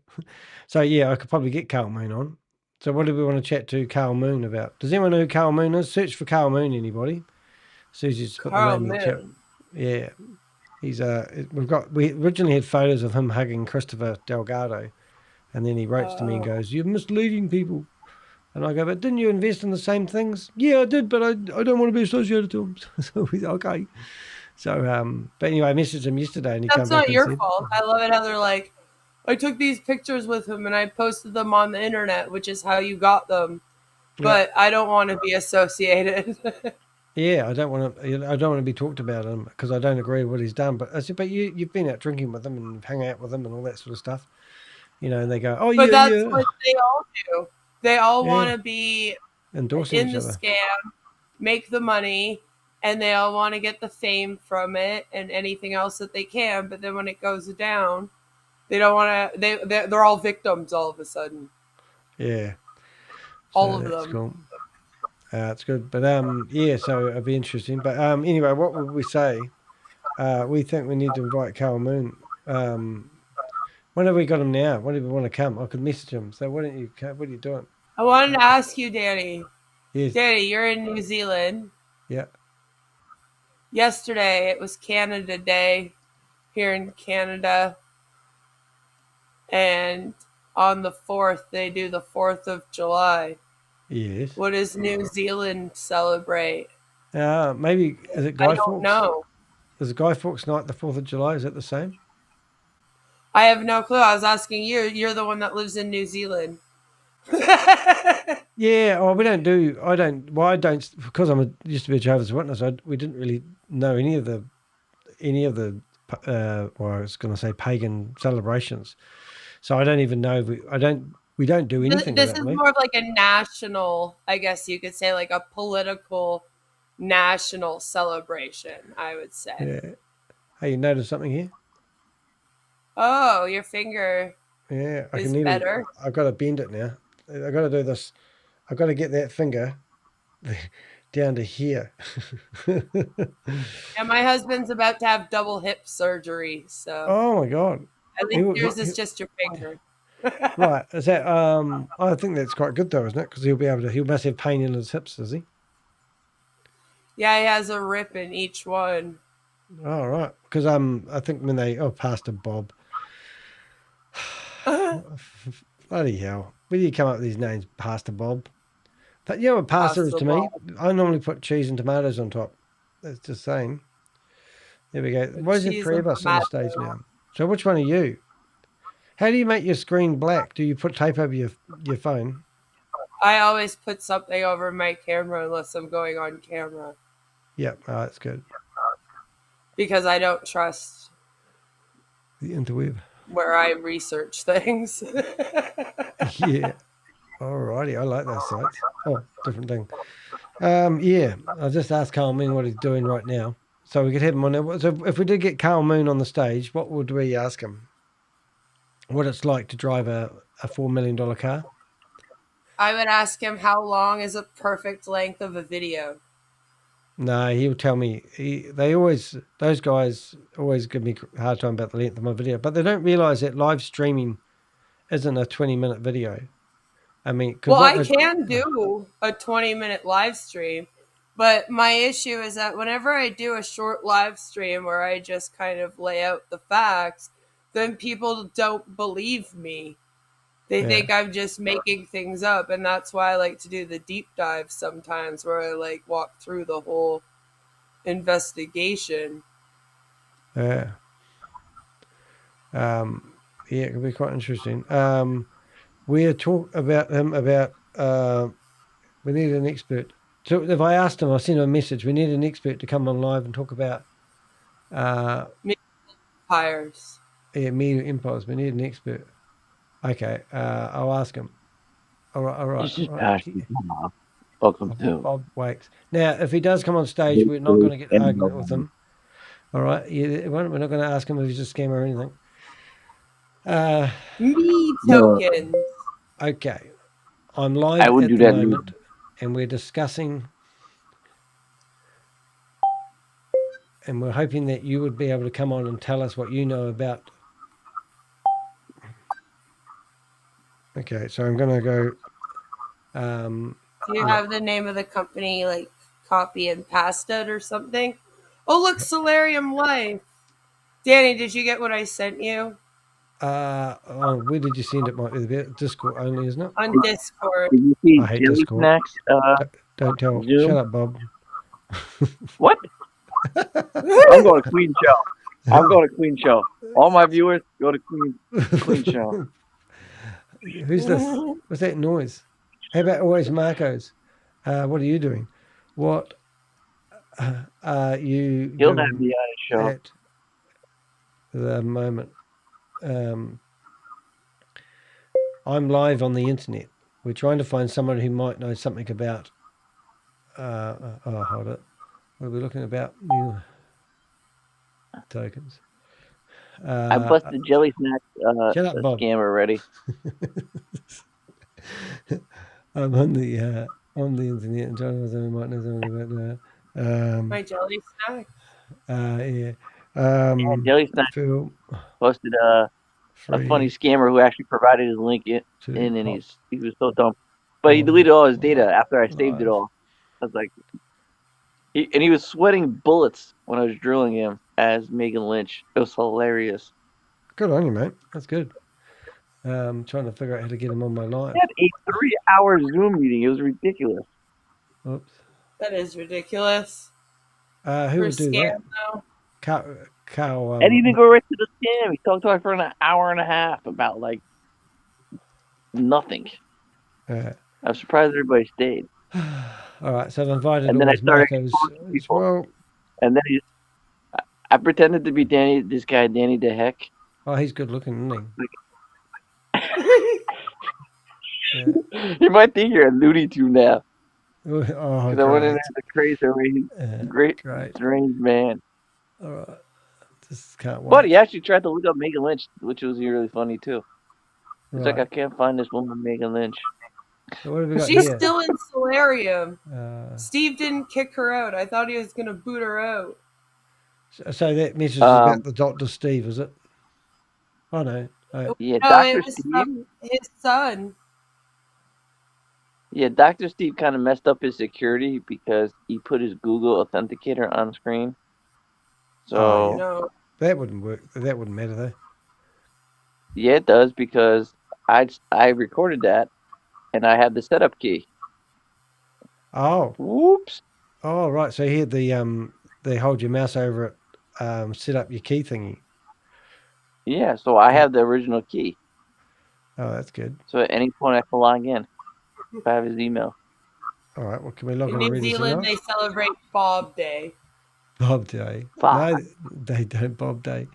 So, yeah, I could probably get Carl Moon on. So what do we want to chat to Carl Moon about? Does anyone know who Carl Moon is? Search for Carl Moon, anybody. Susie's put the Carl name in the chat. Moon. Yeah. He's we originally had photos of him hugging Christopher Delgado. And then he writes to me and goes, you're misleading people. And I go, but didn't you invest in the same things? Yeah, I did, but I don't want to be associated to him. So he's okay. So, but anyway, I messaged him yesterday and he came That's back not and your said, fault. I love it how they're like, I took these pictures with him and I posted them on the internet, which is how you got them. But I don't want to be associated. yeah, I don't want to be talked about him because I don't agree with what he's done. But I said, but you've been out drinking with him and hung out with him and all that sort of stuff. And they go, oh, But yeah, that's what they all do. They all want to be endorsing in each the other. scam, make the money, and they all want to get the fame from it and anything else that they can. But then when it goes down, they don't want to. They're all victims all of a sudden. Yeah, All so of that's them. cool. It's good, but yeah, so it'll be interesting. But anyway, what would we say? We think we need to invite Carl Moon. When have we got him now? When do we want to come? I could message him. So why don't you? What are you doing? I wanted to ask you, Danny. Yes. Danny, you're in New Zealand. Yeah. Yesterday, it was Canada Day here in Canada. And on the 4th, they do the 4th of July. Yes. What does New Zealand celebrate? Maybe, is it Guy I Fawkes? don't know. Is it Guy Fawkes night, the 4th of July? Is that the same? I have no clue. I was asking you. You're the one that lives in New Zealand. Yeah, I don't, because used to be a Jehovah's Witness, we didn't really know any of the, well, I was going to say pagan celebrations. So I don't even know, we don't do anything This with is that. more of like a national, I guess you could say, like a political national celebration, I would say. Yeah. Hey, you noticed something here? Oh, your finger is better. I've got to bend it now. I've got to do this. I've got to get that finger down to here. And my husband's about to have double hip surgery, so Oh my God. at least yours is just your finger. Right. Is that, I think that's quite good though, isn't it? Because he must have pain in his hips, does he? Yeah, he has a rip in each one. Oh, right. Because I think when Pastor Bob. Bloody hell. Where do you come up with these names, Pastor Bob? But you know what pastor is to me? I normally put cheese and tomatoes on top. That's just saying. There we go. Why is there 3 of us on the stage now? So which one are you? How do you make your screen black? Do you put tape over your phone? I always put something over my camera unless I'm going on camera. Yep. Oh, that's good. Because I don't trust The interweb. where I research things. Yeah. Alrighty. I like those sites. Oh, different thing. Yeah. I'll just ask Carl Moon what he's doing right now. So we could have him on there. So if we did get Carl Moon on the stage, what would we ask him? What it's like to drive a $4 million car? I would ask him how long is a perfect length of a video. No, he'll tell me. Those guys always give me a hard time about the length of my video, but they don't realize that live streaming isn't a 20-minute video. I mean, well, I can do a 20-minute live stream, but my issue is that whenever I do a short live stream where I just kind of lay out the facts, then people don't believe me. They think I'm just making things up, and that's why I like to do the deep dive sometimes, where I like walk through the whole investigation. Yeah. Yeah, it could be quite interesting. We're talking about him about We need an expert. So if I asked him, I sent him a message. We need an expert to come on live and talk about Empires. media empires. We need an expert. Okay, I'll ask him. All right. This is Passion. Welcome to Bob Wakes. Now, if he does come on stage, we're not going to get an argument with him. All right, we're not going to ask him if he's a scammer or anything. Me tokens. Okay, I'm live I would at do the that moment, and we're discussing, and we're hoping that you would be able to come on and tell us what you know about. Okay, so I'm going to go. Do you have the name of the company like copy and paste it or something? Oh, look, Solarium Life. Danny, did you get what I sent you? Where did you send it? Might be the Discord only, isn't it? On Discord. Did you see I hate Jelly Discord. Snacks? Don't tell. Zoom? Shut up, Bob. What? I'm going to Queen Show. I'm going to Queen Show. All my viewers, go to Queen Show. Who's this? What's that noise? How about always Marco's? What are you doing? What are you He'll doing have me on his show. at the moment? I'm live on the internet. We're trying to find someone who might know something about. Hold it. What are we looking about? New tokens. I busted Jelly Snacks Shut up, Bob. scam already. I'm on the internet and trying to find someone who might know something about My jelly snack. yeah. Jelly Snacks Phil, posted a funny scammer who actually provided his link in, and he was so dumb. But he deleted all his data after I saved it all. I was like, he was sweating bullets when I was drilling him as Megan Lynch. It was hilarious. Good on you, mate. That's good. Trying to figure out how to get him on my live. He had a 3-hour Zoom meeting. It was ridiculous. Oops. That is ridiculous. Who would do that? Carl. And he didn't go right to the scam. He talked to us for an hour and a half about like nothing. I'm surprised everybody stayed. All right, so I've invited and then I started Marcos as people. well. And then I pretended to be this guy Danny DeHeck. Oh, he's good looking, isn't he? You might think you're a Looney Tune now. Oh, because I went in there the crazy, great, strange man. All right, just can't wait. But he actually tried to look up Megan Lynch, which was really funny too. It's like, I can't find this woman, Megan Lynch. So what have we got She's here? still in Solarium. Steve didn't kick her out. I thought he was going to boot her out. So that message is about the Dr. Steve, is it? Oh, no. Yeah, no, Dr. it was Steve. from his son. Yeah, Dr. Steve kind of messed up his security because he put his Google Authenticator on screen. So no. That wouldn't work. That wouldn't matter, though. Yeah, it does, because I recorded that, and I had the setup key. Oh. Whoops. Oh, right. So here they hold your mouse over it, set up your key thingy. Yeah, so I have the original key. Oh, that's good. So at any point I can log in if I have his email. All right. Well, can we log in in New and read Zealand, they celebrate Bob Day. Bob Day. No, they don't. Bob Day.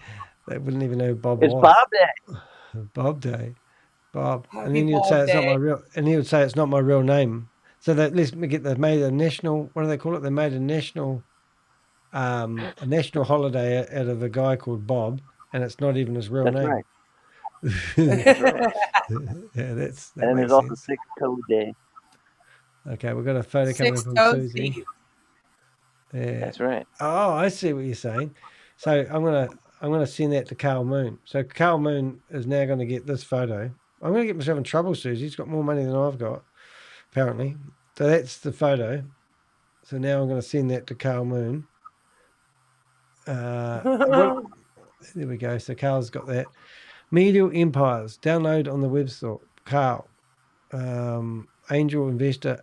They wouldn't even know who Bob was. It's Bob Day. Bob Day. Bob. Happy and then you'd Bob say it's Day. not my real. And he would say it's not my real name. So that let's get they made a national. What do they call it? They made a national holiday out of a guy called Bob, and it's not even his real That's name. Right. Yeah, that and there's also 6 Code Day. Okay, we've got a photo coming from Susie. Steve. Yeah. That's right. Oh, I see what you're saying. So I'm gonna send that to Carl Moon. So Carl Moon is now going to get this photo. I'm going to get myself in trouble, Susie. He's got more money than I've got, apparently. So that's the photo. So now I'm going to send that to Carl Moon. There we go. So Carl's got that. Medial Empires. Download on the web store. Carl. Angel investor.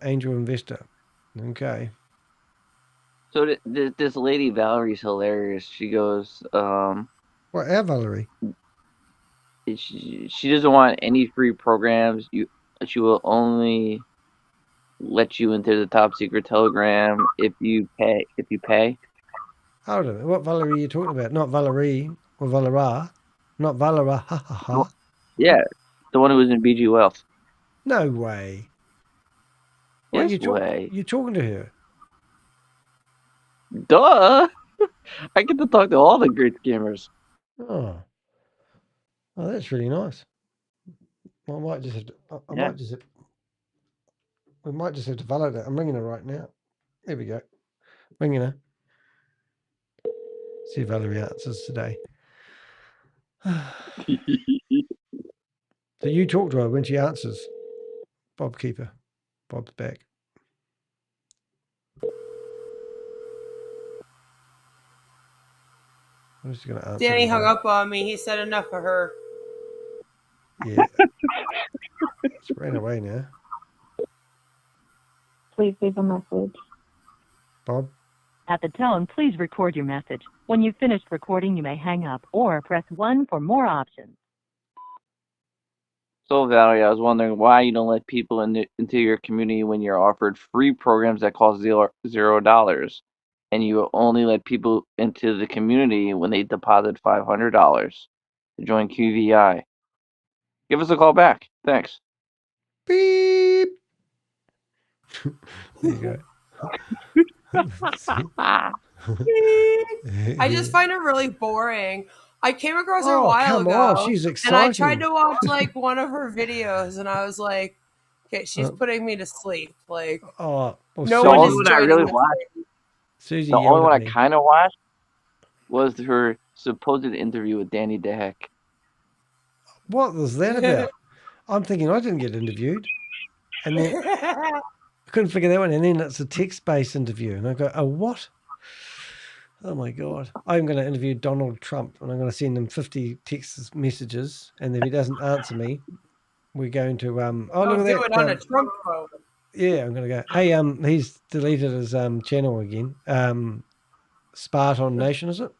Okay. So this lady Valerie's hilarious. She goes, What, our Valerie? She doesn't want any free programs. She will only let you into the top secret Telegram if you pay. Hold on. What Valerie are you talking about? Not Valerie or Valera. Not Valera. Ha ha ha. Yeah, the one who was in BG Wealth. No way. What Yes way. you talking to her? Duh. I get to talk to all the great scammers. Oh. Oh, that's really nice. I might just have to, I Yeah. might just have, we might just have to validate. I'm ringing her right now. There we go. Ringing her. See if Valerie answers today. So you talk to her when she answers. Bob Keeper. Bob's back. I'm just going to answer. Danny hung up on me. He said enough of her. Yeah. It's ran away now. Please leave a message. Bob? At the tone, please record your message. When you've finished recording, you may hang up or press 1 for more options. So, Valerie, I was wondering why you don't let people into your community when you're offered free programs that cost $0, and you only let people into the community when they deposit $500 to join QVI. Give us a call back. Thanks. Beep. There you go. I just find her really boring. I came across her a Oh, while come ago, on. She's and I exciting. tried to watch like one of her videos, and I was like, "Okay, she's putting me to sleep." Like, Oh, well, no The one only is one I joining really this watched, thing. Susie the only yelled one I at me. kind of watched was her supposed interview with Danny DeHeck. What was that about? I'm thinking I didn't get interviewed. And then I couldn't figure that one. And then it's a text-based interview. And I go, oh, what? Oh, my God. I'm going to interview Donald Trump. And I'm going to send him 50 text messages. And if he doesn't answer me, we're going to... oh, look I'll at do that. it on a Trump phone. Yeah, I'm going to go, hey, he's deleted his channel again. Spartan Nation, is it?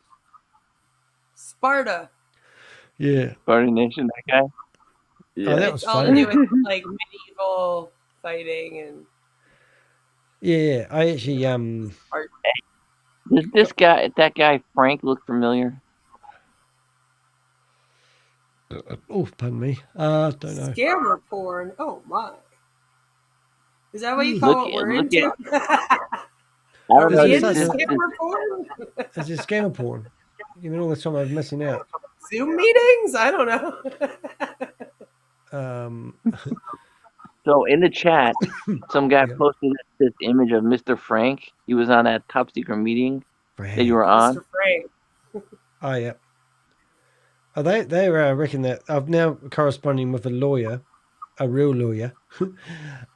Sparta. Yeah. Spartan Nation, that guy? Yeah. Oh, that It's was all to funny. do with like medieval fighting and. Yeah, I actually Does that guy Frank look familiar? oh, pardon me. Don't know. Scammer porn. Oh my. Is that what you Yeah. call what we're into? I don't Is know. it Into such a- scammer porn? It's just scammer porn. You mean all the time I'm missing out? Zoom meetings? I don't know. So in the chat, some guy Yeah. posted this image of Mr. Frank. He was on that top secret meeting that you were on. Mr. Frank. Oh, yeah. Oh, they reckon that I'm now corresponding with a lawyer, a real lawyer,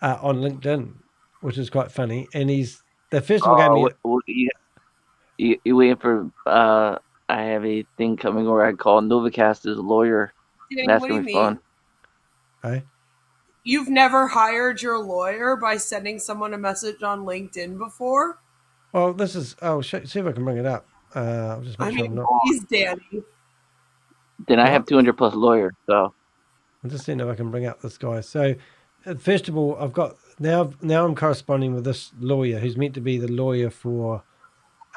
on LinkedIn, which is quite funny. And he's the first of all gave me. You waiting for? I have a thing coming where I call Novacast's lawyer Danny, and that's what do gonna you be mean? fun. Hey? You've never hired your lawyer by sending someone a message on LinkedIn before? Well, this is. Oh, see if I can bring it up. I'll just make sure I'm not. Please, Danny. Then I have 200 plus lawyers. So I'm just seeing if I can bring up this guy. So, first of all, I've got now I'm corresponding with this lawyer who's meant to be the lawyer for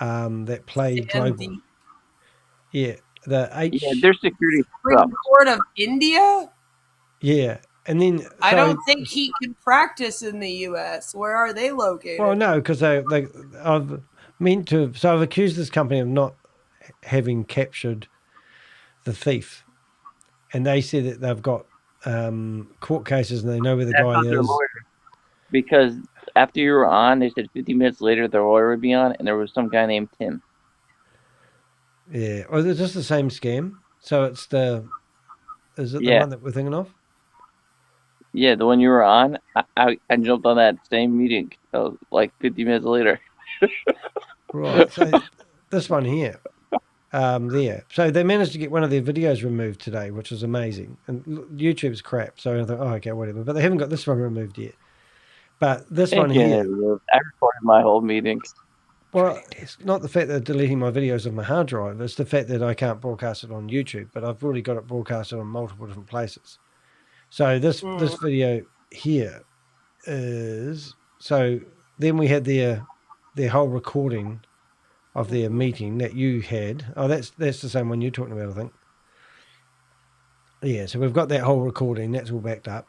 that Play Global. Yeah, the H. yeah, their security Supreme Court of India. Yeah, and then I don't think he can practice in the U.S. Where are they located? Well, no, because I've meant to. So I've accused this company of not having captured the thief, and they said that they've got court cases and they know where the guy is. Because after you were on, they said 50 minutes later the lawyer would be on, and there was some guy named Tim. Yeah, or is this the same scam? So it's the one that we're thinking of? Yeah, the one you were on. I jumped on that same meeting like 50 minutes later. Right. So this one here. There. So they managed to get one of their videos removed today, which is amazing. And YouTube's crap, so I thought, oh, okay, whatever. But they haven't got this one removed yet. But this one here. I recorded my whole meeting. Well, it's not the fact that they're deleting my videos of my hard drive. It's the fact that I can't broadcast it on YouTube, but I've already got it broadcasted on multiple different places. So this video here is So then we had their whole recording of their meeting that you had. Oh, that's the same one you're talking about, I think. Yeah, so we've got that whole recording. That's all backed up.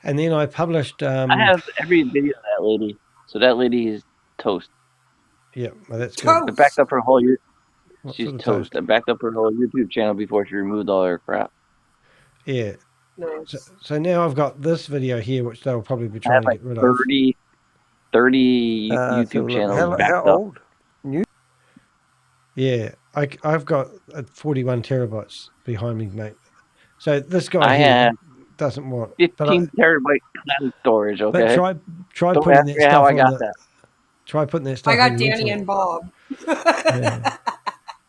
And then I published... I have every video of that lady. So that lady is toast. Yeah, well, that's Toast. good. I backed up her whole... She's sort of toast. I backed up her whole YouTube channel before she removed all her crap. Yeah. Nice. So now I've got this video here, which they'll probably be trying to get rid of. 30 YouTube channels backed how up. old? New? Yeah, I've got 41 terabytes behind me, mate. So this guy here doesn't want 15 terabyte cloud storage. Okay. But try Don't putting ask that me how stuff I on got that. Try putting that stuff. I got on Danny YouTube. and Bob. Yeah.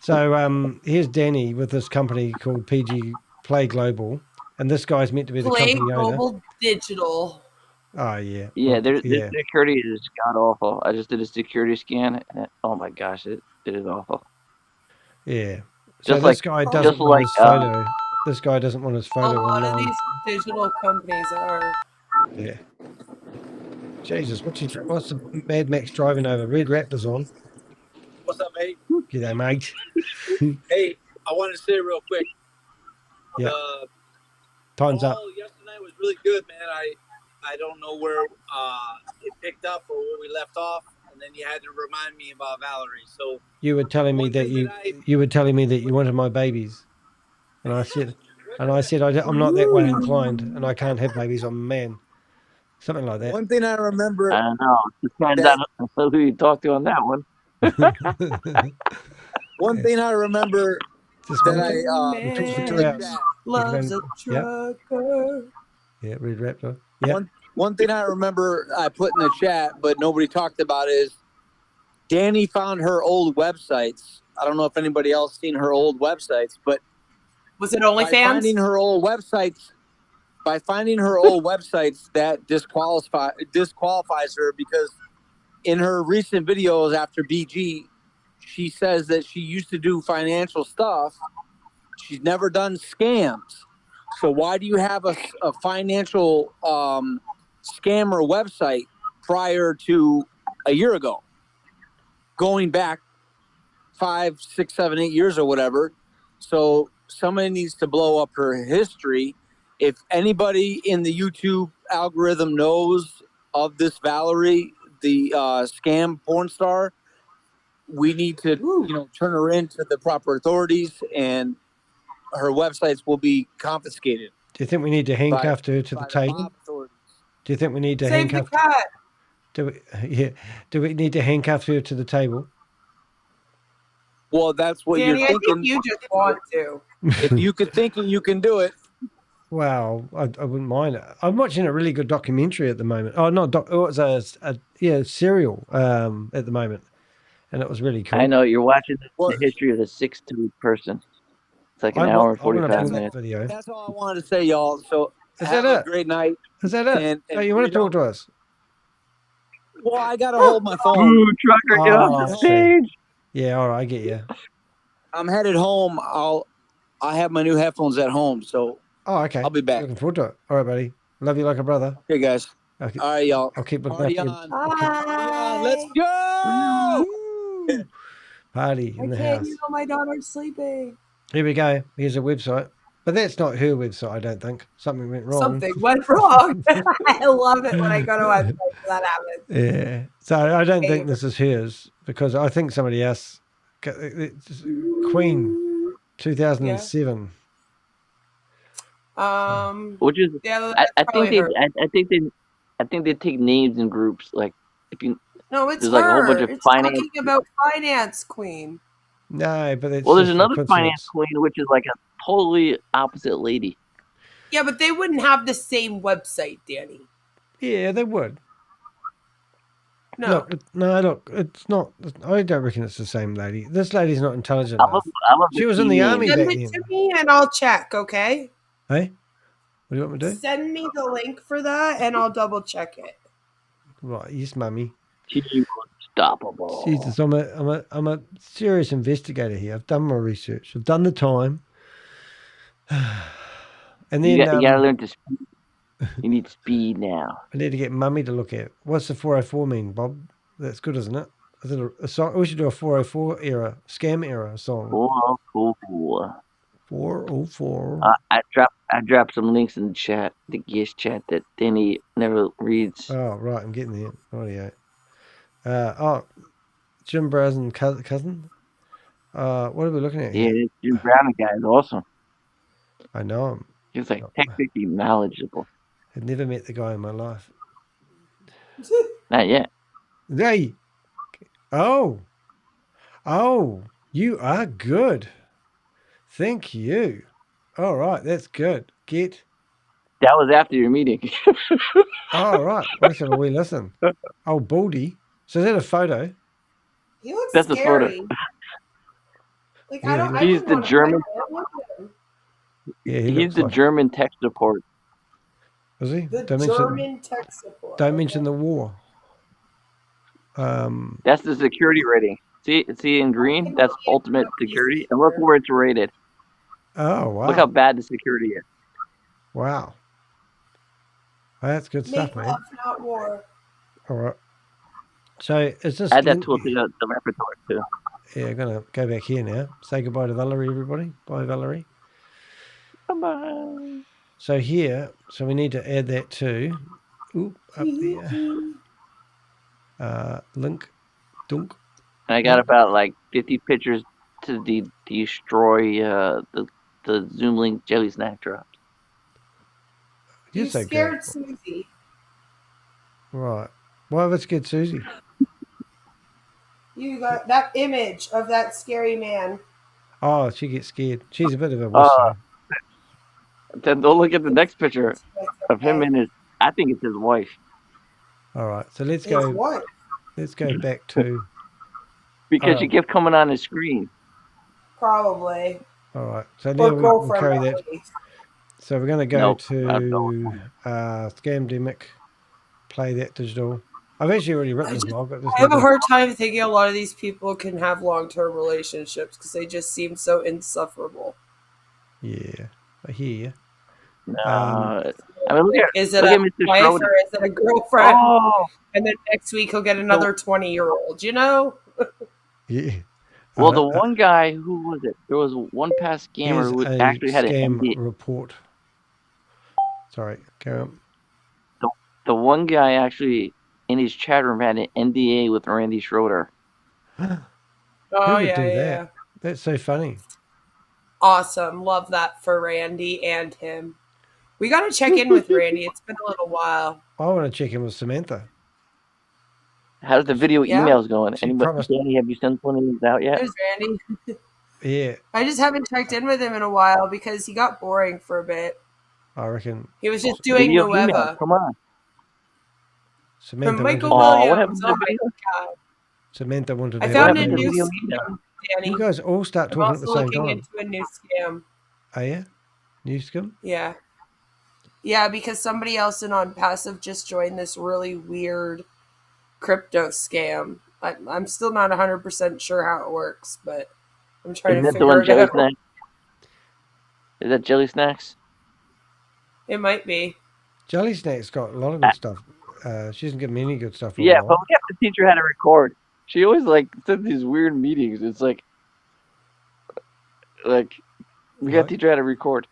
So here's Danny with this company called PG Play Global, and this guy's meant to be the Play company owner. Global Digital. Oh yeah. Yeah, Well, their security is god awful. I just did a security scan, and oh my gosh, it is awful. Yeah. So Just this guy doesn't want his photo. This guy doesn't want his photo A lot online. of these digital companies are. Yeah. Jesus, what's the Mad Max driving over? Red Raptor's on. What's up, mate? G'day, mate. Hey, I want to say real quick. Yeah. Time's up. Yesterday was really good, man. I don't know where it picked up or where we left off, and then you had to remind me about Valerie. So you were telling me that you were telling me that you wanted my babies, and I said I'm not that way inclined, and I can't have babies. I'm a man. Something like that. One thing I remember. I don't know. Depends on who you talk to on that one. One thing I remember that loves a trucker. Yeah, Red Raptor. Yeah. One thing I remember I put in the chat, but nobody talked about is Danny found her old websites. I don't know if anybody else seen her old websites, but was it OnlyFans? By finding her old websites, that disqualifies her, because in her recent videos after BG, she says that she used to do financial stuff. She's never done scams. So why do you have a financial scammer website prior to a year ago? Going back 5, 6, 7, 8 years or whatever. So somebody needs to blow up her history. If anybody in the YouTube algorithm knows of this Valerie, the scam porn star, we need to turn her into the proper authorities, and her websites will be confiscated. Do you think we need to handcuff her to the table? Do you think we need to handcuff? Save the cat. Do we need to handcuff her to the table? Well, that's what Danny, you're thinking. I think you just want to. If you could think it, you can do it. Well, I wouldn't mind it. I'm watching a really good documentary at the moment. Oh, not it was a serial at the moment, and it was really cool. I know you're watching the history of the 6'2" person. It's like an hour and 45 minutes. Video. That's all I wanted to say, y'all. So is have that a great night. Is that it? And you want to talk to us? Well, I gotta hold my phone. Ooh, trucker, get off the stage. Yeah, all right, I get you. I'm headed home. I have my new headphones at home, so. Oh, okay. I'll be back. Looking forward to it. All right, buddy. Love you like a brother. Okay, guys. Okay. All right, y'all. I'll keep looking Party after on. Bye. Let's go. Party in the house. You know my daughter's sleeping. Here we go. Here's a website. But that's not her website, I don't think. Something went wrong. Something went wrong. I love it when I go to websites that happens. Yeah. So I don't think this is hers, because I think somebody else. Queen, 2007. Which is, yeah, I think they take names in groups. Like if you. No, it's there's like a whole bunch of it's finance. talking about finance queen. No, but it's there's another finance queen, which is like a totally opposite lady. Yeah, but they wouldn't have the same website, Danny. Yeah, they would. No. Look, it's not. I don't reckon it's the same lady. This lady's not intelligent enough. She was in the army back then. Send it to me and I'll check, okay? Hey? What do you want me to do? Send me the link for that and I'll double check it. Right, yes, mummy. She's unstoppable. Jesus, I'm a serious investigator here. I've done my research. I've done the time. And then you gotta learn to speak. You need speed now. I need to get Mummy to look at it. What's the 404 mean, Bob? That's good, isn't it? Is it a song? We should do a 404 era, scam era song. 404. 404. I dropped some links in the chat, the guest chat that Denny never reads. Oh, right. I'm getting there. Audio. Jim Brown's cousin. What are we looking at Yeah, here? this Jim Brown guy is awesome. I know him. He's like technically knowledgeable. I've never met the guy in my life. Not yet. Hey. Oh, you are good. Thank you. All right, that's good. That was after your meeting. All right. Let's have a wee listen. Oh, Baldy. So is that a photo? He looks That's scary. a photo. Like Yeah, I he's the German. Yeah, He's the German tech support. Is he? The Don't German tech support. Don't mention the war. That's the security rating. See in green? That's ultimate security. And look where it's rated. Oh, wow. Look how bad the security is. Wow. That's good stuff, man. Make love, not war. All right. So is this... Add that tool to the repertoire, too. Yeah, I'm going to go back here now. Say goodbye to Valerie, everybody. Bye, Valerie. Bye-bye. So here, so we need to add that to... Ooh, up there. Link. Dunk. And I got about like 50 pictures to destroy the Zoom link jelly snack drops. You so scared good. Susie. Right. Why have I scared Susie? You got that image of that scary man. Oh, she gets scared. She's a bit of a wuss. Then don't look at the next picture of him and his. I think it's his wife. All right, so let's go. What? Let's go back to. Because she kept coming on his screen. Probably. All right, so now we'll carry that. So we're going to go to Scamdemic, play that digital. I've actually already written this blog. I have a hard time thinking a lot of these people can have long-term relationships because they just seem so insufferable. Yeah, I hear you. No, I mean, look at, is it look a at Mr. wife Schroeder. or is it a girlfriend? Oh. And then next week he'll get another 20-year-old, you know? Yeah. Well, the one guy, who was it? There was one past scammer who actually had an NDA. Report. Sorry, carry on. The one guy actually in his chat room had an NDA with Randy Schroeder. Oh, yeah. That's so funny. Awesome. Love that for Randy and him. We got to check in with Randy. It's been a little while. I want to check in with Samantha. How's the video emails going? Anybody, Danny, have you sent one of these out yet? There's Randy. Yeah. I just haven't checked in with him in a while because he got boring for a bit. I reckon. He was just doing Nueva. Come on. Samantha From Michael Williams. What happened to the video? Samantha wanted to. I found a new scam, Danny. You guys all start talking at the same time. I'm also looking into a new scam. Oh, yeah? New scam? Yeah. Yeah, because somebody else in On Passive just joined this really weird crypto scam. I'm still not 100% sure how it works, but I'm trying to figure it out. Snacks? Is that Jelly Snacks? It might be. Jelly Snacks got a lot of good stuff. She doesn't give me any good stuff. But we have to teach her how to record. She always said these weird meetings. It's like we got to teach her how to record.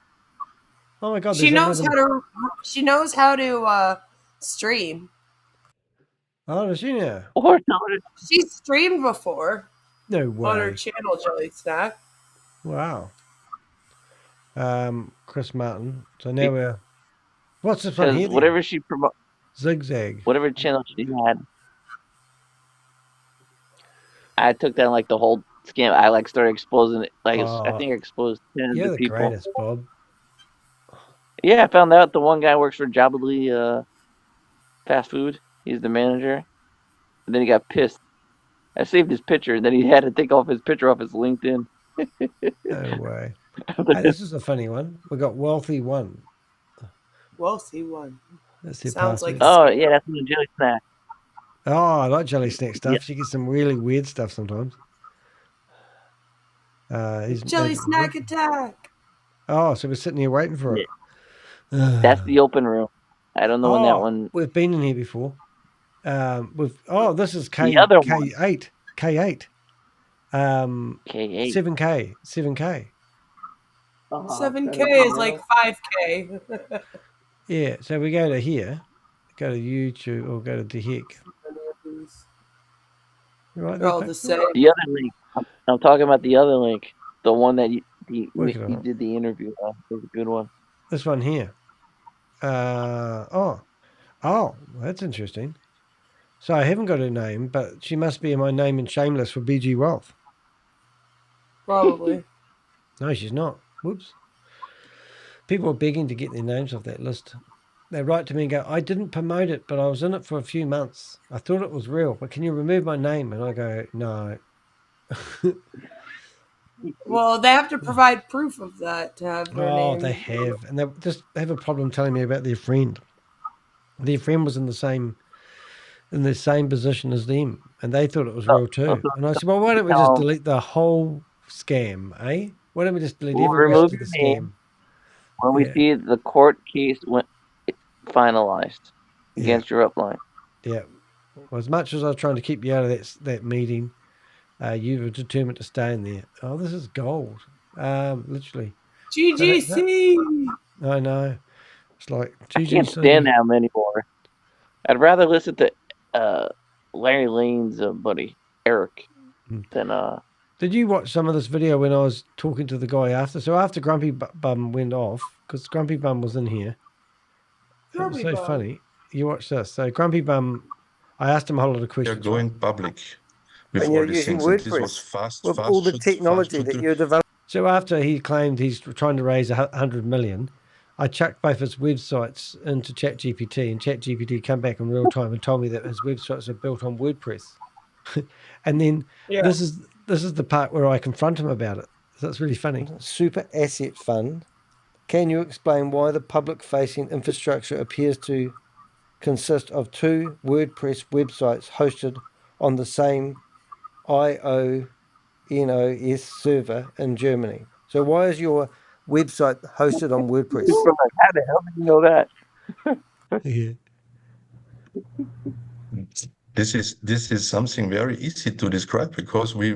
Oh my god! She knows how to stream. Oh, does she now? She streamed before. No way. On her channel, Jelly Snack. Wow. Chris Martin. So now we're. What's this one here? Whatever she promotes. Zigzag. Whatever channel she had. I took down the whole scam. I started exposing it. I think I exposed 10 You're of the people. You're the greatest, Bob. Yeah, I found out the one guy works for Jobbly fast food. He's the manager. And then he got pissed. I saved his picture, and then he had to take off his picture off his LinkedIn. No way. Hey, this is a funny one. We got Wealthy One. Wealthy One. That's it. Sounds like. Oh yeah, that's the Jelly Snack. Oh, I like Jelly Snack stuff. Yeah. She gets some really weird stuff sometimes. Jelly Snack attack. Oh, so we're sitting here waiting for it. That's the open room. I don't know when that one. We've been in here before. This is The other one. K8. K8. 7K. 7K is like 5K. Yeah, so we go to here, go to YouTube, or go to the heck. You right They're all there, the Paxton? same. The other link. I'm talking about the other link. The one that he Work it out. did the interview on. It was a good one. This one here. That's interesting. So I haven't got her name, but she must be in my name and shameless for BG Wealth. Probably. No, she's not. Whoops. People are begging to get their names off that list. They write to me and go, I didn't promote it, but I was in it for a few months. I thought it was real, but can you remove my name? And I go, no. Well, they have to provide proof of that to have their name. They have. And they just have a problem telling me about their friend. Their friend was in the same position as them, and they thought it was real too. And I said, well, why don't we just delete the whole scam, eh? Why don't we just delete every rest of the scam? When we see the court case finalized against your upline. Yeah. Well, as much as I was trying to keep you out of that meeting, you were determined to stay in there. Oh, this is gold. Literally. GGC! I know. It's like GGC. I can't stand them anymore. I'd rather listen to Larry Lane's buddy, Eric, than... Did you watch some of this video when I was talking to the guy after? So after Grumpy Bum went off, because Grumpy Bum was in here. It was so funny. You watch this. So Grumpy Bum, I asked him a whole lot of questions. You're going public with all these things. And this was fast, with all the technology that you're developing. So after he claimed he's trying to raise 100 million, I chucked both his websites into ChatGPT, and ChatGPT came back in real time and told me that his websites are built on WordPress. And then this is the part where I confront him about it. So that's really funny. Super Asset Fund. Can you explain why the public-facing infrastructure appears to consist of two WordPress websites hosted on the same IONOS server in Germany? So why is your website hosted on WordPress? How the hell did you know that? Yeah. This is something very easy to describe, because we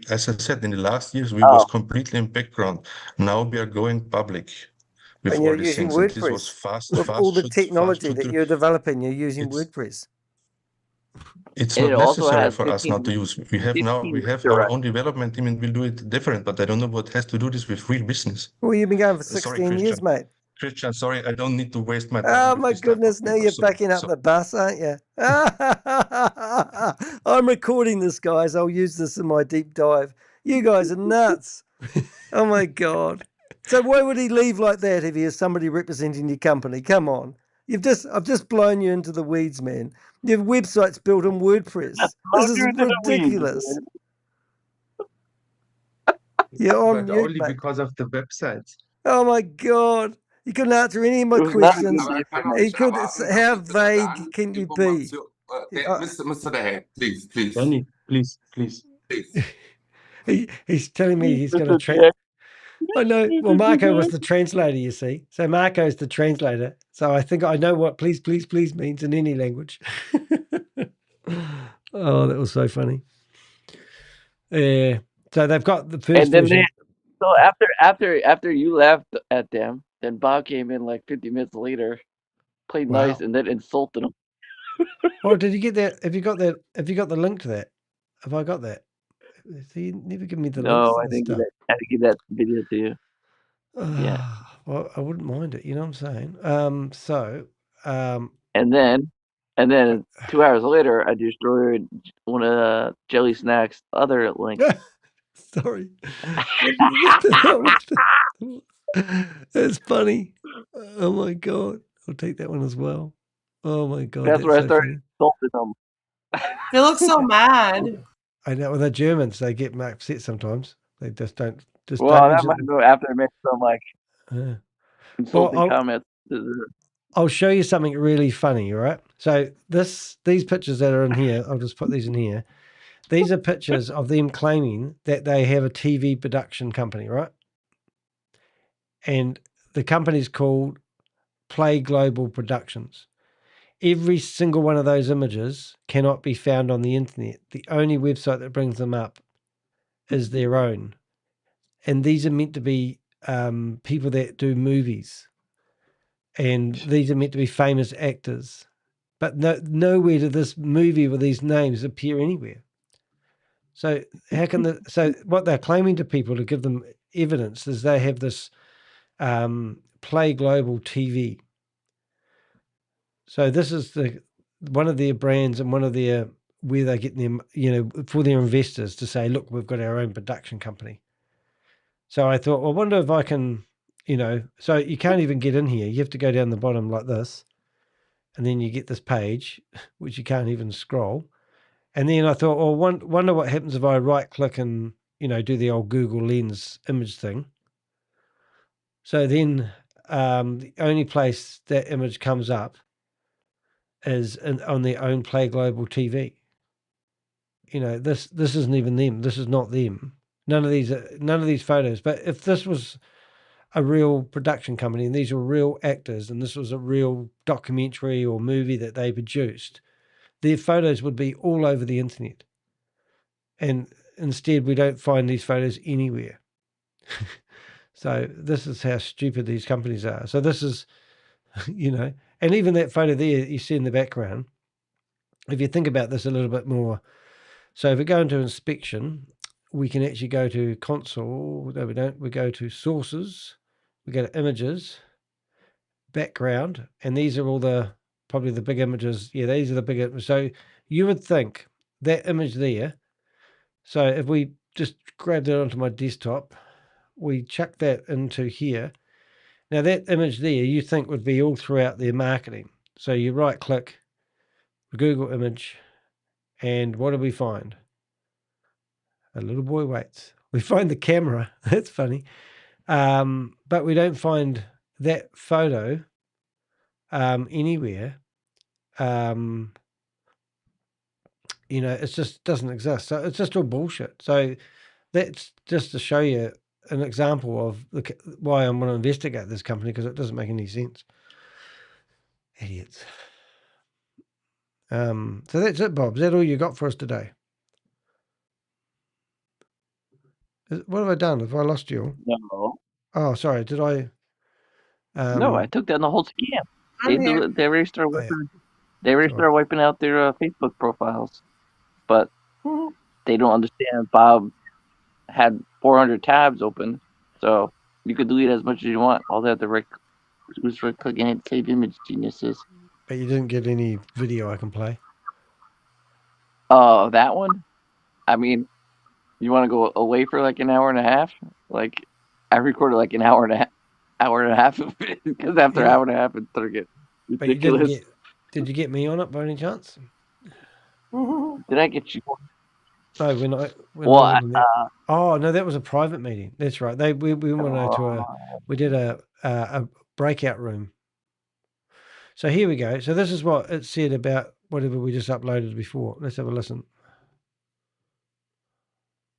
as I said, in the last years we was completely in background. Now we are going public with all these things. And this was fast. With all the technology that you're developing, you're using WordPress. It's not necessary for us not to use. We have our own development team, and we'll do it different. But I don't know what has to do this with real business. Well, you've been going for 16 years, mate. Christian, sorry, I don't need to waste my time. Oh, my goodness. Now you're backing up the bus, aren't you? I'm recording this, guys. I'll use this in my deep dive. You guys are nuts. Oh, my God. So why would he leave like that if he has somebody representing your company? Come on. I've just blown you into the weeds, man. Your website's built on WordPress. This is ridiculous. You're on mute, only because of the websites. Oh, my God. You couldn't answer any of my questions. How vague can you be? Mr. Behe, please. Danny, please. He's telling me he's going to translate. I know. Well, Marco was the translator, you see. So Marco's the translator. So I think I know what please means in any language. Oh, that was so funny. Yeah. So they've got the first version. So after you left at them, then Bob came in like 50 minutes later, played nice, and then insulted him. Oh, did you get that? Have you got that? Have you got the link to that? Have I got that? You never give me the link. No, I didn't give that video to you. Yeah. Well, I wouldn't mind it. You know what I'm saying? And then 2 hours later, I destroyed one of Jelly Snack's other links. Sorry. It's funny. Oh my God. I'll take that one as well. Oh my God. That's where I started insulting them. They look so mad. I know. Well, they're Germans. They get upset sometimes. They just don't. That might go after I made some insulting comments. I'll show you something really funny, all right? So these pictures that are in here, I'll just put these in here. These are pictures of them claiming that they have a TV production company, right? And the company's called Play Global Productions. Every single one of those images cannot be found on the internet. The only website that brings them up is their own. And these are meant to be people that do movies. And these are meant to be famous actors. But nowhere did this movie with these names appear anywhere. So how can so what they're claiming to people to give them evidence is they have this Play Global TV. So this is one of their brands and one of their where they get them, for their investors to say, look, we've got our own production company. So I thought, well, I wonder if I can, so you can't even get in here. You have to go down the bottom like this, and then you get this page, which you can't even scroll. And then I thought, well, wonder what happens if I right click and, do the old Google Lens image thing. So then the only place that image comes up is on their own Play Global TV. This isn't even them. This is not them. None of these photos. But if this was a real production company and these were real actors and this was a real documentary or movie that they produced, their photos would be all over the internet. And instead, we don't find these photos anywhere. So this is how stupid these companies are. So this is, and even that photo there you see in the background, if you think about this a little bit more. So if we go into inspection, we can actually go to console. No, we don't. We go to sources. We go to images, background, and these are all probably the big images. Yeah, these are the big images. So you would think that image there. So if we just grab that onto my desktop, we chuck that into here. Now that image there, you think would be all throughout their marketing. So you right click, Google image, and what do we find? A little boy waits. We find the camera. That's funny. But we don't find that photo anywhere. It just doesn't exist. So it's just all bullshit. So that's just to show you an example of why I'm going to investigate this company, because it doesn't make any sense. Idiots. So that's it, Bob. Is that all you got for us today? What have I done? Have I lost you? No. Oh, sorry. Did I? No, I took down the whole scam. They already started wiping. They already started wiping out their Facebook profiles, but they don't understand. Bob had 400 tabs open, so you could delete as much as you want. All they have to right click and hit save image, geniuses. But you didn't get any video I can play. Oh, that one? I mean, you want to go away for like an hour and a half? Like, I recorded like an hour and a half of it, because after an hour and a half, it started getting ridiculous. But did you get me on it by any chance? Did I get you? No, we're not. Oh no, that was a private meeting. That's right. We went to we did a breakout room. So here we go. So this is what it said about whatever we just uploaded before. Let's have a listen.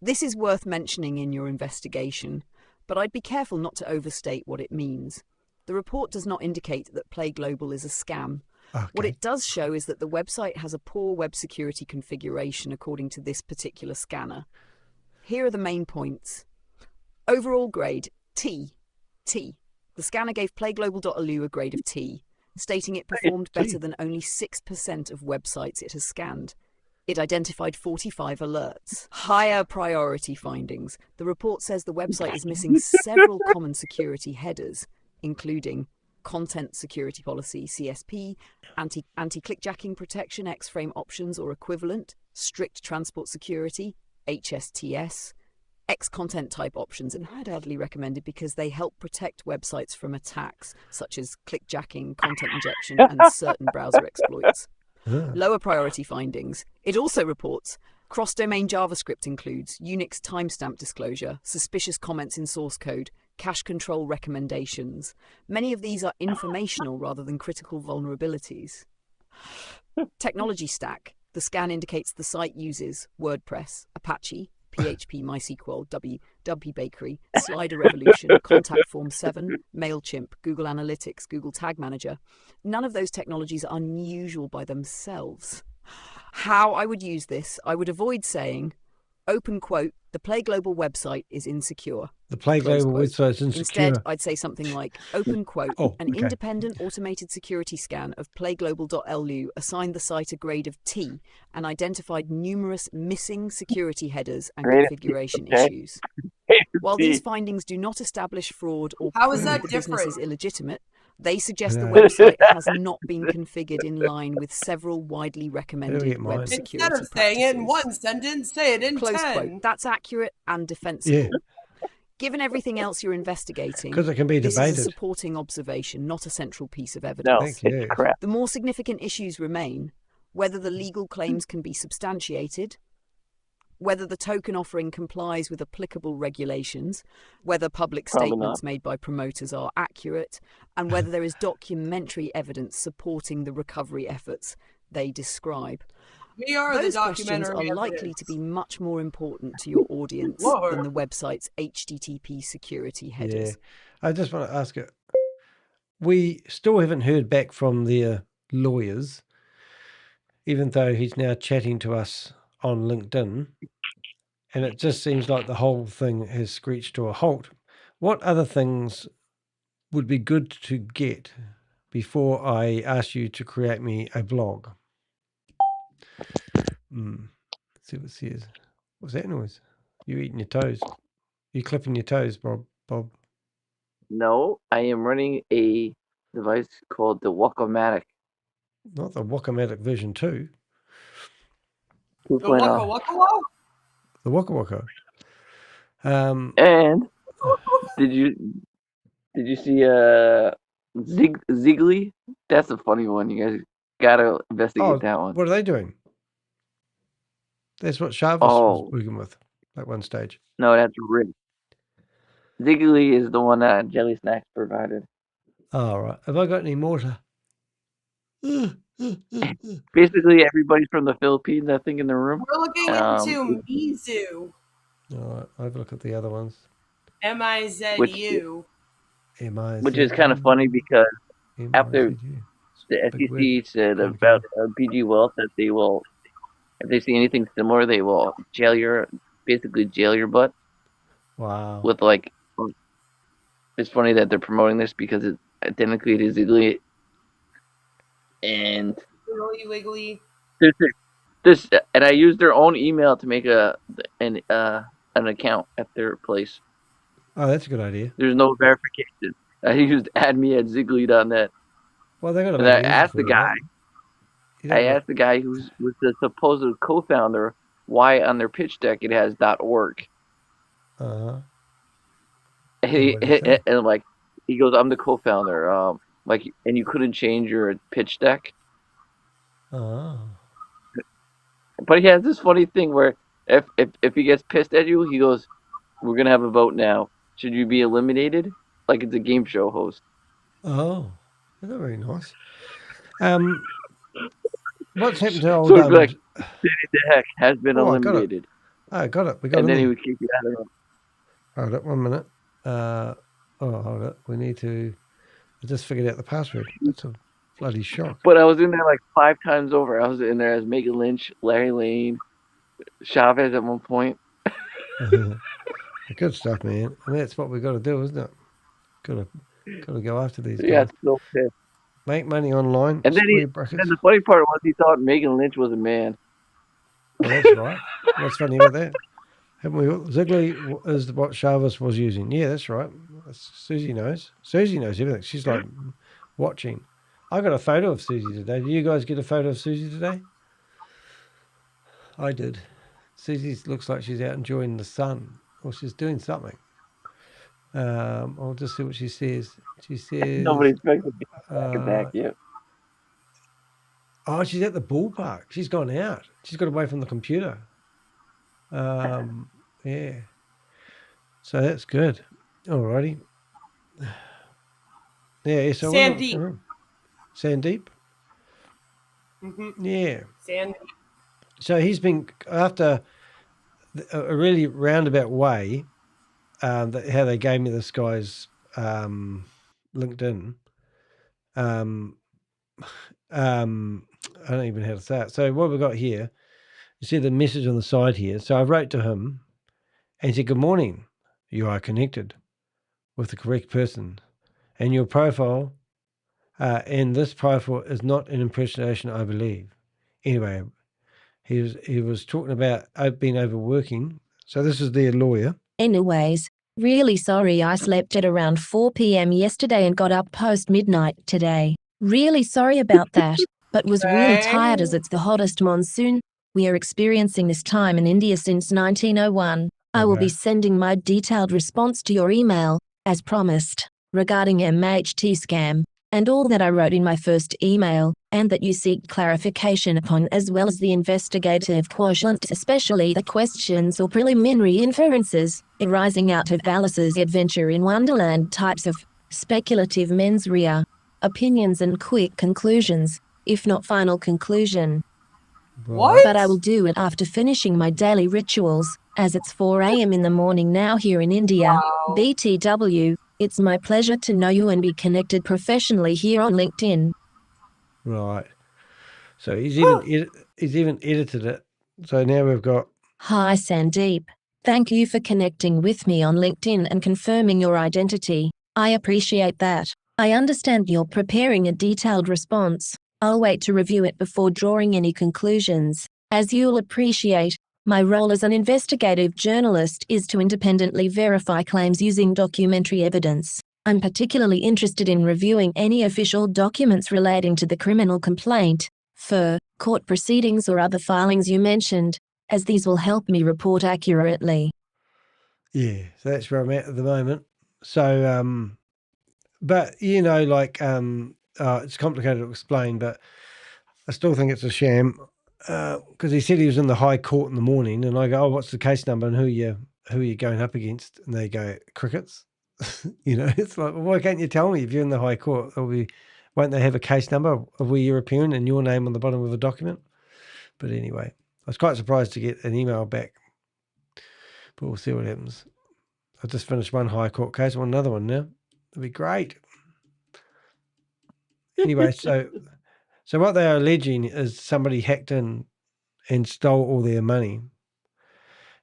This is worth mentioning in your investigation, but I'd be careful not to overstate what it means. The report does not indicate that Play Global is a scam. Okay. What it does show is that the website has a poor web security configuration according to this particular scanner. Here are the main points. Overall grade, T. The scanner gave playglobal.lu a grade of T, stating it performed better than only 6% of websites it has scanned. It identified 45 alerts. Higher priority findings. The report says the website is missing several common security headers, including Content Security Policy, CSP, anti-clickjacking protection, X-frame options or equivalent, strict transport security, HSTS, X-content type options, and highly recommended because they help protect websites from attacks such as clickjacking, content injection, and certain browser exploits. Lower priority findings. It also reports cross-domain JavaScript includes Unix timestamp disclosure, suspicious comments in source code, cache control recommendations. Many of these are informational rather than critical vulnerabilities. Technology stack. The scan indicates the site uses WordPress, Apache, PHP, MySQL, Dumpy Bakery, Slider Revolution, Contact Form 7, MailChimp, Google Analytics, Google Tag Manager. None of those technologies are unusual by themselves. How I would use this, I would avoid saying, open quote, the Play Global website is insecure. The Play Global website is insecure. Instead, I'd say something like, open quote, an independent automated security scan of playglobal.lu assigned the site a grade of T and identified numerous missing security headers and configuration issues. While these findings do not establish fraud or prove that the business is illegitimate, they suggest the website has not been configured in line with several widely recommended web security Instead of saying it in one sentence, say it in Close 10. quote. That's accurate and defensible. Given everything else you're investigating, because it can be this debated. is a supporting observation, not a central piece of evidence. No, it's crap. The more significant issues remain whether the legal claims can be substantiated, whether the token offering complies with applicable regulations, whether public statements made by promoters are accurate, and whether there is documentary evidence supporting the recovery efforts they describe. We are Those the questions documentary are likely to be much more important to your audience than the website's HTTP security headers. Yeah. I just want to ask you, we still haven't heard back from their lawyers, even though he's now chatting to us on LinkedIn, and it just seems like the whole thing has screeched to a halt. What other things would be good to get before I ask you to create me a blog? Let's see what it says. What's that noise? You eating your toes? You clipping your toes, Bob? No, I am running a device called the Walkomatic. Not the Walkomatic version 2. The Waka Waka Wow? The Waka Waka. And did you see Ziggly? That's a funny one. You guys gotta investigate that one. What are they doing? That's what Shavas was working with at one stage. No, that's Rick. Ziggly is the one that Jelly Snacks provided. Oh, right. Have I got any more to... Basically, everybody from the Philippines, I think, in the room. We're looking into Mizu. All right, I'll have a look at the other ones. MIZU. Which is kind of funny because after the SEC said about PG Wealth that they will, if they see anything similar, they will basically jail your butt. Wow. With it's funny that they're promoting this because it's identically to Ziggly. And Wiggly Wiggly. This, and I used their own email to make an account at their place. Oh, that's a good idea. There's no verification. I used addme@ziggly.net. Well, they're gonna. And I asked the guy. I asked the guy who was the supposed co-founder why on their pitch deck it has .org. And I'm like, he goes, "I'm the co-founder. And you couldn't change your pitch deck." But he has this funny thing where if he gets pissed at you, he goes, "We're gonna have a vote now. Should you be eliminated?" Like it's a game show host. Oh, that's very nice. What's happened to old? So it's like, the heck has been eliminated. I got it. We got it. And then he would kick you out of it. Hold it 1 minute. Hold it. We need to. I just figured out the password. That's a bloody shock. But I was in there like 5 times over. I was in there as Megan Lynch, Larry Lane, Chavez at one point. Good stuff, man. And that's what we got to do, isn't it? Got to go after these guys. Yeah, it's so pissed. Make money online. And then the funny part was he thought Megan Lynch was a man. Well, that's right. What's funny about that? Haven't we? Ziggly is what Chavez was using. Yeah, that's right. Susie knows. Susie knows everything. She's like watching. I got a photo of Susie today. Did you guys get a photo of Susie today? I did. Susie looks like she's out enjoying the sun, or she's doing something. I'll just see what she says. She says nobody's back yet. Oh, she's at the ballpark. She's gone out. She's got away from the computer. Yeah. So that's good. Alrighty. Yeah. So Sandeep. Sandeep. Mm-hmm. Yeah. Sandeep. So he's been, after a really roundabout way, how they gave me this guy's LinkedIn. I don't even know how to say it. So what we've got here, you see the message on the side here. So I wrote to him and he said, "Good morning. You are connected with the correct person. And your profile, and this profile is not an impersonation, I believe." Anyway, he was talking about being overworking. So this is their lawyer. Anyways, really sorry I slept at around 4 p.m. yesterday and got up post midnight today. Really sorry about that, but was really tired as it's the hottest monsoon we are experiencing this time in India since 1901. I will be sending my detailed response to your email, as promised, regarding MHT scam, and all that I wrote in my first email, and that you seek clarification upon, as well as the investigative quotient, especially the questions or preliminary inferences arising out of Alice's adventure in Wonderland, types of speculative mens rea, opinions and quick conclusions, if not final conclusion. What? But I will do it after finishing my daily rituals, as it's 4 a.m. in the morning now here in India. Wow. BTW, it's my pleasure to know you and be connected professionally here on LinkedIn. Right. So he's even edited it. So now we've got... Hi Sandeep. Thank you for connecting with me on LinkedIn and confirming your identity. I appreciate that. I understand you're preparing a detailed response. I'll wait to review it before drawing any conclusions. As you'll appreciate, my role as an investigative journalist is to independently verify claims using documentary evidence. I'm particularly interested in reviewing any official documents relating to the criminal complaint, court proceedings or other filings you mentioned, as these will help me report accurately. Yeah, so that's where I'm at the moment. So, but, it's complicated to explain, but I still think it's a sham, because he said he was in the High Court in the morning, and I go, "Oh, what's the case number and who are you going up against?" And they go, "Crickets." It's like, well, why can't you tell me if you're in the High Court? Won't they have a case number of where you're appearing and your name on the bottom of a document? But anyway, I was quite surprised to get an email back, but we'll see what happens. I just finished one High Court case. I want another one now. That'd be great. Anyway, so what they are alleging is somebody hacked in and stole all their money,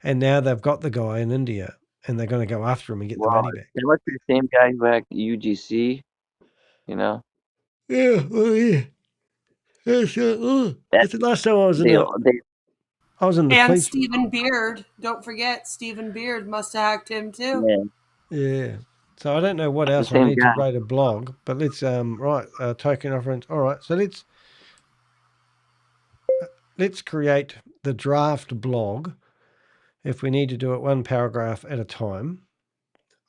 and now they've got the guy in India, and they're going to go after him and get the money back. It must be the same guy who hacked UGC, Yeah, well, yeah. That's the last time I was in the and police. Stephen Beard. Don't forget, Stephen Beard must have hacked him too. Yeah. So I don't know what else I need to write a blog, but let's token reference. All right, so let's create the draft blog. If we need to do it one paragraph at a time,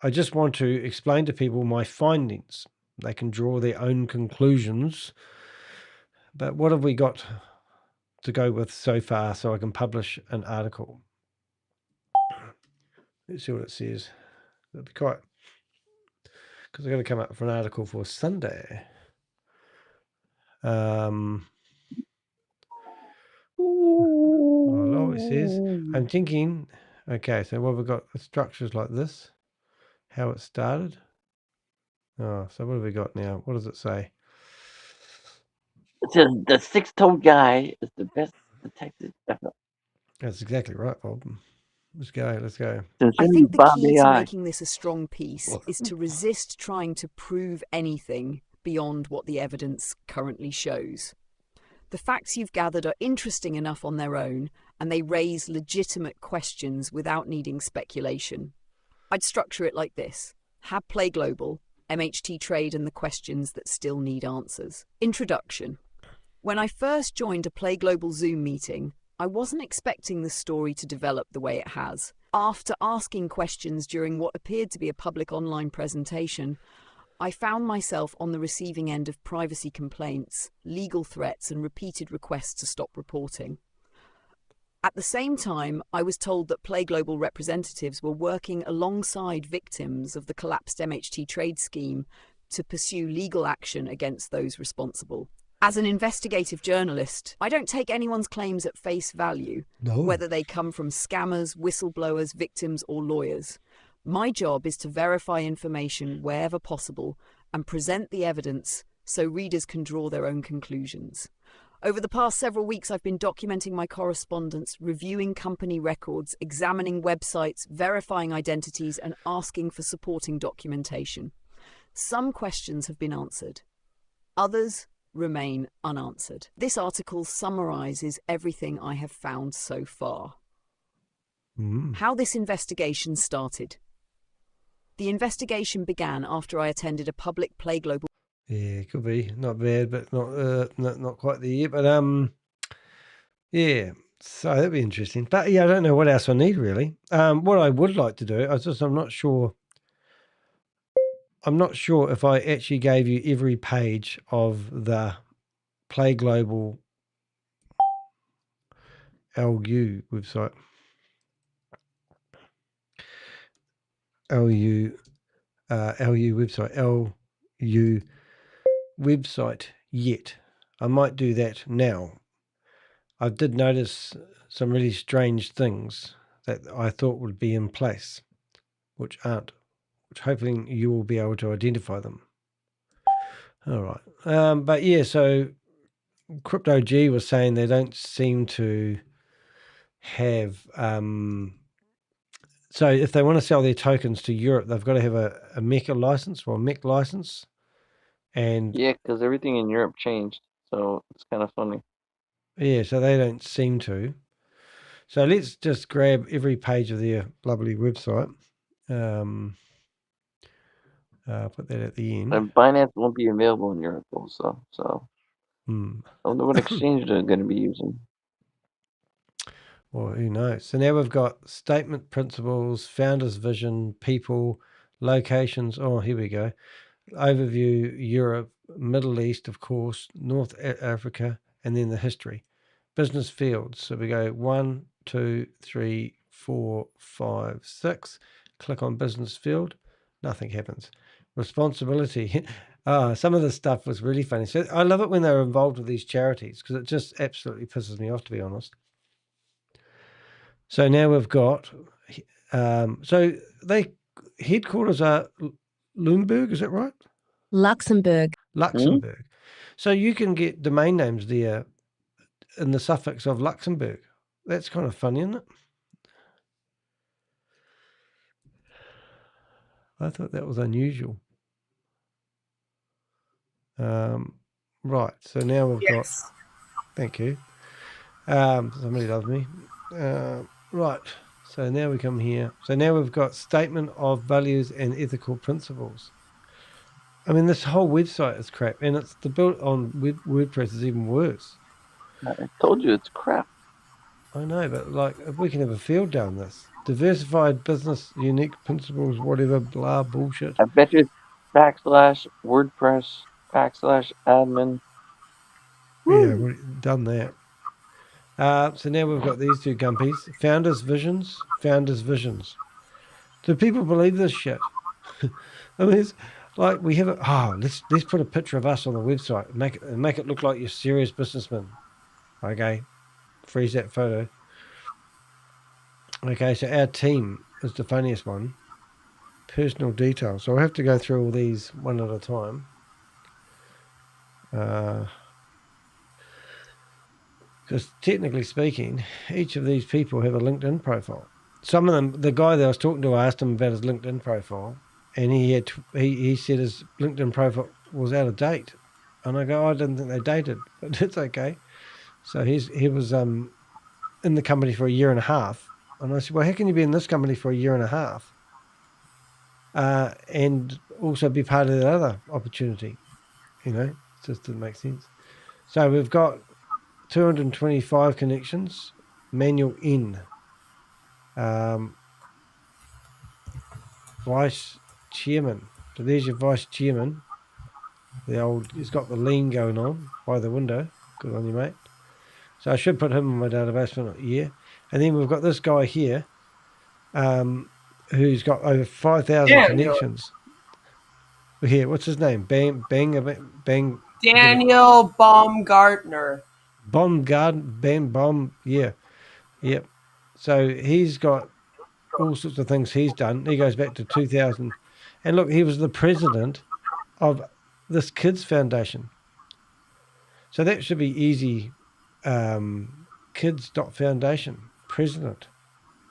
I just want to explain to people my findings. They can draw their own conclusions. But what have we got to go with so far so I can publish an article? Let's see what it says. That'd be quite... because I've got to come up with an article for Sunday. It says, I'm thinking, okay, so what we've got, the structures like this, how it started. Oh, so what have we got now? What does it say? It says the six-toed guy is the best detective ever. That's exactly right, Bob. Let's go. I think the key to making this a strong piece is to resist trying to prove anything beyond what the evidence currently shows. The facts you've gathered are interesting enough on their own, and they raise legitimate questions without needing speculation. I'd structure it like this: Have Play Global, MHT Trade and the questions that still need answers. Introduction. When I first joined a Play Global Zoom meeting, I wasn't expecting the story to develop the way it has. After asking questions during what appeared to be a public online presentation, I found myself on the receiving end of privacy complaints, legal threats, and repeated requests to stop reporting. At the same time, I was told that Play Global representatives were working alongside victims of the collapsed MHT trade scheme to pursue legal action against those responsible. As an investigative journalist, I don't take anyone's claims at face value, whether they come from scammers, whistleblowers, victims, or lawyers. My job is to verify information wherever possible and present the evidence so readers can draw their own conclusions. Over the past several weeks, I've been documenting my correspondence, reviewing company records, examining websites, verifying identities, and asking for supporting documentation. Some questions have been answered. Others remain unanswered. This article summarizes everything I have found so far. How this investigation started. The investigation began after I attended a public Play Global. Yeah, could be not bad, but not quite there yet. But yeah. So that'd be interesting. But yeah, I don't know what else I need really. What I would like to do, I'm not sure. I'm not sure if I actually gave you every page of the Play Global LU website. LU website yet. I might do that now. I did notice some really strange things that I thought would be in place, which aren't, which hopefully you will be able to identify them. All right. But yeah, so Crypto G was saying they don't seem to have so if they want to sell their tokens to Europe, they've got to have a MECA license or a MEC license. And yeah, because everything in Europe changed, so it's kind of funny. Yeah, so they don't seem to. So let's just grab every page of their lovely website. Put that at the end. And Binance won't be available in Europe also, so I don't know what exchange they're going to be using. Well, who knows? So now we've got statement principles, founder's vision, people, locations. Oh, here we go. Overview, Europe, Middle East, of course, North Africa, and then the history. Business fields. So we go 1, 2, 3, 4, 5, 6. Click on business field. Nothing happens. Responsibility. Some of the stuff was really funny. So I love it when they're involved with these charities because it just absolutely pisses me off, to be honest. So now we've got, so they headquarters are Luxembourg, is that right? Luxembourg. Luxembourg. So you can get domain names there in the suffix of Luxembourg. That's kind of funny, isn't it? I thought that was unusual. Right, so now we've got, thank you. Somebody loves me. Right, so now we come here. So now we've got statement of values and ethical principles. I mean, this whole website is crap, and it's the build on WordPress is even worse. I told you it's crap. I know, but like, if we can have a field down this. Diversified business, unique principles, whatever, blah, bullshit. I bet you /WordPress /admin. Yeah, we've done that. So now we've got these two gumpies. Founders' visions. Do people believe this shit? I mean, it's like we have it. Oh, let's put a picture of us on the website. Make it look like you're serious businessmen. Okay, freeze that photo. Okay, so our team is the funniest one. Personal details. So I have to go through all these one at a time. Because technically speaking, each of these people have a LinkedIn profile. Some of them, the guy that I was talking to, I asked him about his LinkedIn profile, and he said his LinkedIn profile was out of date. And I go, I didn't think they dated, but it's okay. So he was in the company for a year and a half. And I said, well, how can you be in this company for a year and a half and also be part of that other opportunity? You know, it just didn't make sense. So we've got 225 connections, manual in. Vice chairman. So there's your vice chairman. He's got the lean going on by the window. Good on you, mate. So I should put him in my database for a year. And then we've got this guy here, who's got over 5,000 connections. Here, what's his name? Bang. Daniel Baumgartner. Yeah. Yep. So he's got all sorts of things he's done. He goes back to 2000. And look, he was the president of this kids foundation. So that should be easy. Kids.foundation, president,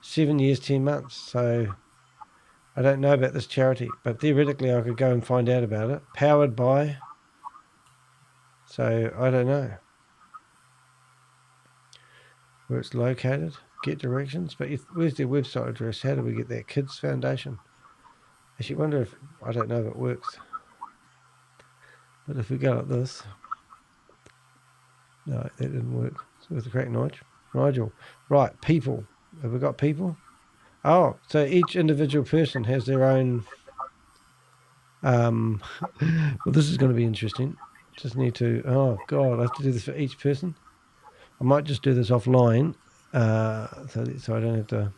7 years, 10 months. So I don't know about this charity, but theoretically I could go and find out about it. Powered by. So I don't know where it's located. Get directions, but where's their website address? How do we get that? Kids Foundation. Actually, wonder if, I don't know if it works. But if we go like this, no, that didn't work. It's worth a crack, Nigel. Right, people. Have we got people? Oh, so each individual person has their own. Well, this is going to be interesting. Just need to. Oh God, I have to do this for each person. I might just do this offline, so I don't have to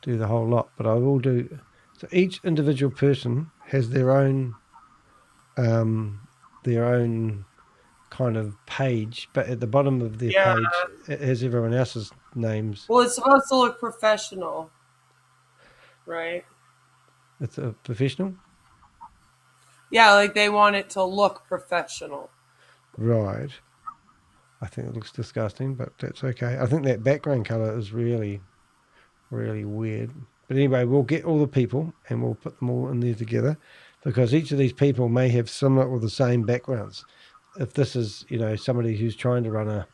do the whole lot. But I will do. So each individual person has their own kind of page, but at the bottom of their page it has everyone else's names. Well, it's supposed to look professional, right? It's a professional? Yeah, like they want it to look professional. Right. I think it looks disgusting, but that's okay. I think that background color is really, really weird. But anyway, we'll get all the people and we'll put them all in there together, because each of these people may have similar or the same backgrounds. If this is, somebody who's trying to run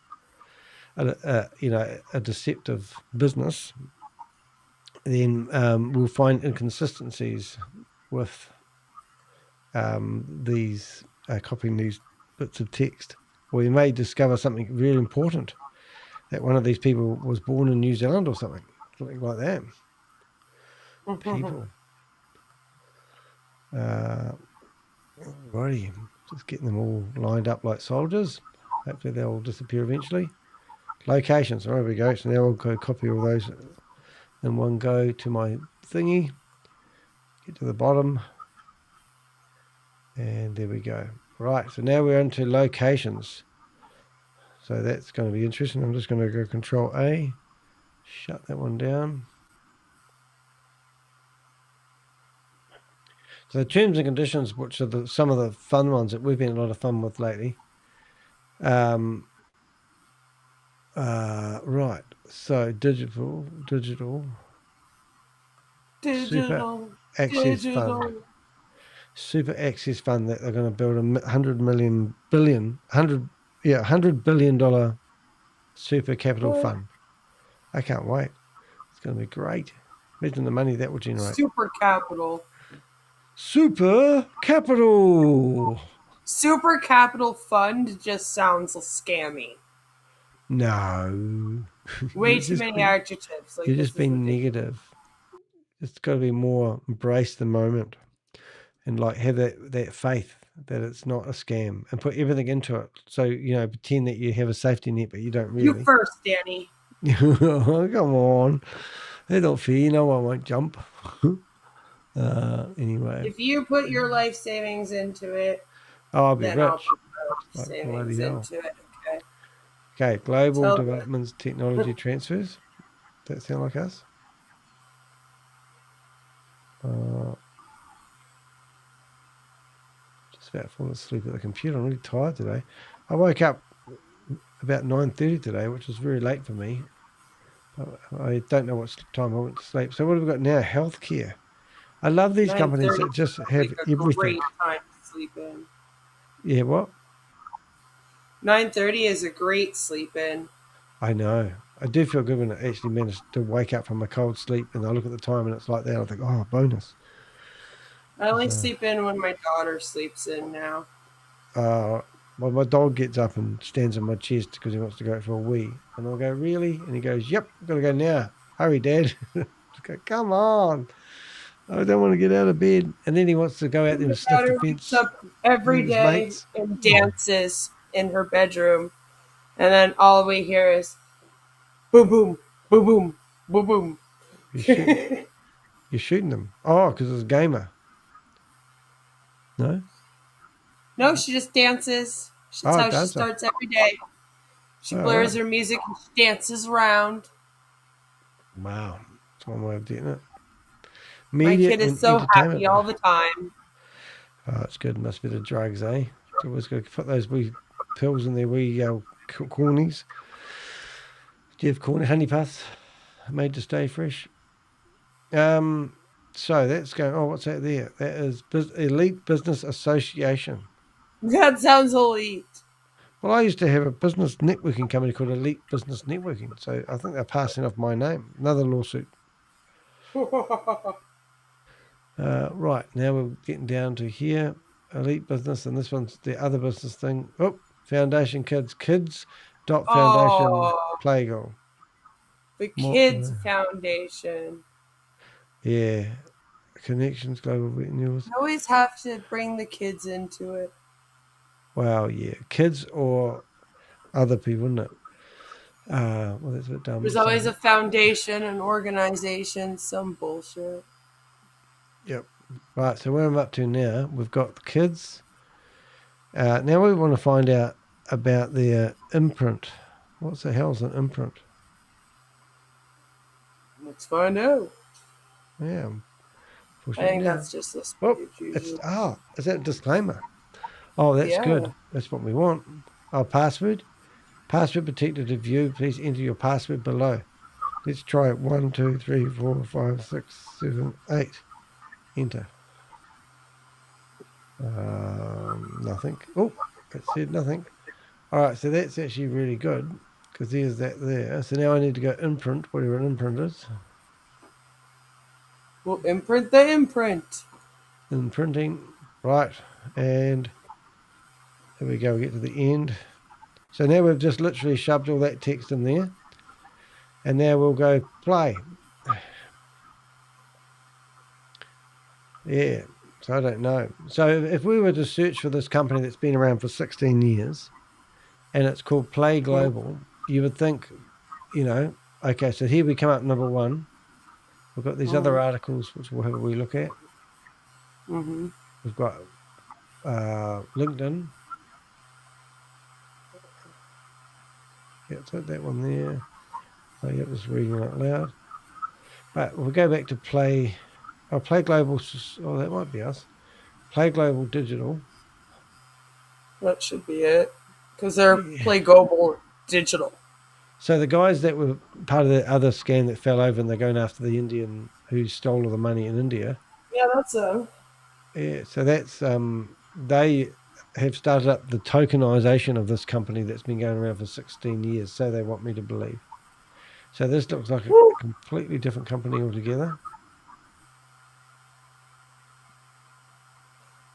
a deceptive business, then we'll find inconsistencies with these copying these bits of text. Or we may discover something really important, that one of these people was born in New Zealand or something like that. People. Alrighty, just getting them all lined up like soldiers. Hopefully they'll disappear eventually. Locations, there we go. So now I'll go copy all those in one go to my thingy. Get to the bottom. And there we go. Right, so now we're into locations. So that's going to be interesting. I'm just going to go Control A. Shut that one down. So the terms and conditions, which are some of the fun ones that we've been a lot of fun with lately. Right. So digital, super access fund. Super access fund that they're going to build $100 billion super capital fund. I can't wait. It's going to be great. Imagine the money that will generate. Super capital. Super capital. Super capital fund just sounds scammy. No. Way too many adjectives. You're just being negative. It's got to be more embrace the moment and like have that faith that it's not a scam and put everything into it. So, pretend that you have a safety net, but you don't really. You first, Danny. Oh, come on. That's not fair. I won't jump. Anyway. If you put your life savings into it, I'll be then rich. I'll put my life savings into it. Okay, global developments, technology transfers. Does that sound like us? Just about falling asleep at the computer. I'm really tired today. I woke up about 9:30 today, which was very late for me. I don't know what time I went to sleep. So what have we got now? Healthcare. I love these companies that just have everything. Great time to sleep in. Yeah, what? 9:30 is a great sleep in. I know. I do feel good when I actually manage to wake up from a cold sleep and I look at the time and it's like that. I think, oh, bonus. I only sleep in when my daughter sleeps in now. Well, my dog gets up and stands on my chest because he wants to go for a wee. And I'll go, really? And he goes, yep, I've got to go now. Hurry, Dad. I go, come on. I don't want to get out of bed. And then he wants to go out there and sniff the fence. Up every day and dances in her bedroom. And then all we hear is boom, boom, boom, boom, boom, boom. You're shooting them. Oh, because it's a gamer. No? No, she just dances. That's how she starts every day. She blares her music and she dances around. Wow. That's one way of doing it. My Media kid is and so entertainment. happy all the time. Oh, that's good. Must be the drugs, eh? So always got to put those wee pills in there, wee cornies. Do you have corny honey puffs made to stay fresh? So that's going. Oh, what's that there? That is Elite Business Association. That sounds elite. Well, I used to have a business networking company called Elite Business Networking, so I think they're passing off my name. Another lawsuit. Right, now we're getting down to here. Elite Business, and this one's the other business thing. Oh, Foundation Kids. Kids.foundation Oh, Playgirl. the Kids Foundation. Yeah. Connections, Global News. You always have to bring the kids into it. Wow, yeah. Kids or other people, isn't it? Well, that's a bit dumb. There's always a foundation, an organization, some bullshit. Yep. Right, so where I'm up to now, we've got the kids. Now we want to find out about their imprint. What the hell's an imprint? Let's find out. Yeah. I think that's just this page. Is that a disclaimer? Oh, that's good. That's what we want. Oh, password. Password protected to view. Please enter your password below. Let's try it. 1, 2, 3, 4, 5, 6, 7, 8. Enter. Nothing. Oh, it said nothing. All right, so that's actually really good because there's that there. So now I need to go imprint, whatever an imprint is. We'll imprint the imprint. Imprinting. Right, and there we go. We get to the end. So now we've just literally shoved all that text in there. And now we'll go play. Yeah, so I don't know. So if we were to search for this company that's been around for 16 years, and it's called Play Global, you would think, okay, so here we come up number 1. We've got these other articles which we'll have a wee look at. Mm-hmm. We've got LinkedIn. Yeah, so that one there. Oh, yeah, just reading out loud. But we'll go back to Play. Oh, Play Global. Oh, that might be us. Play Global Digital. That should be it. Because they're Play Global Digital. So the guys that were part of the other scam that fell over and they're going after the Indian who stole all the money in India. Yeah, that's them. Yeah, so that's they have started up the tokenization of this company that's been going around for 16 years. So they want me to believe. So this looks like a completely different company altogether.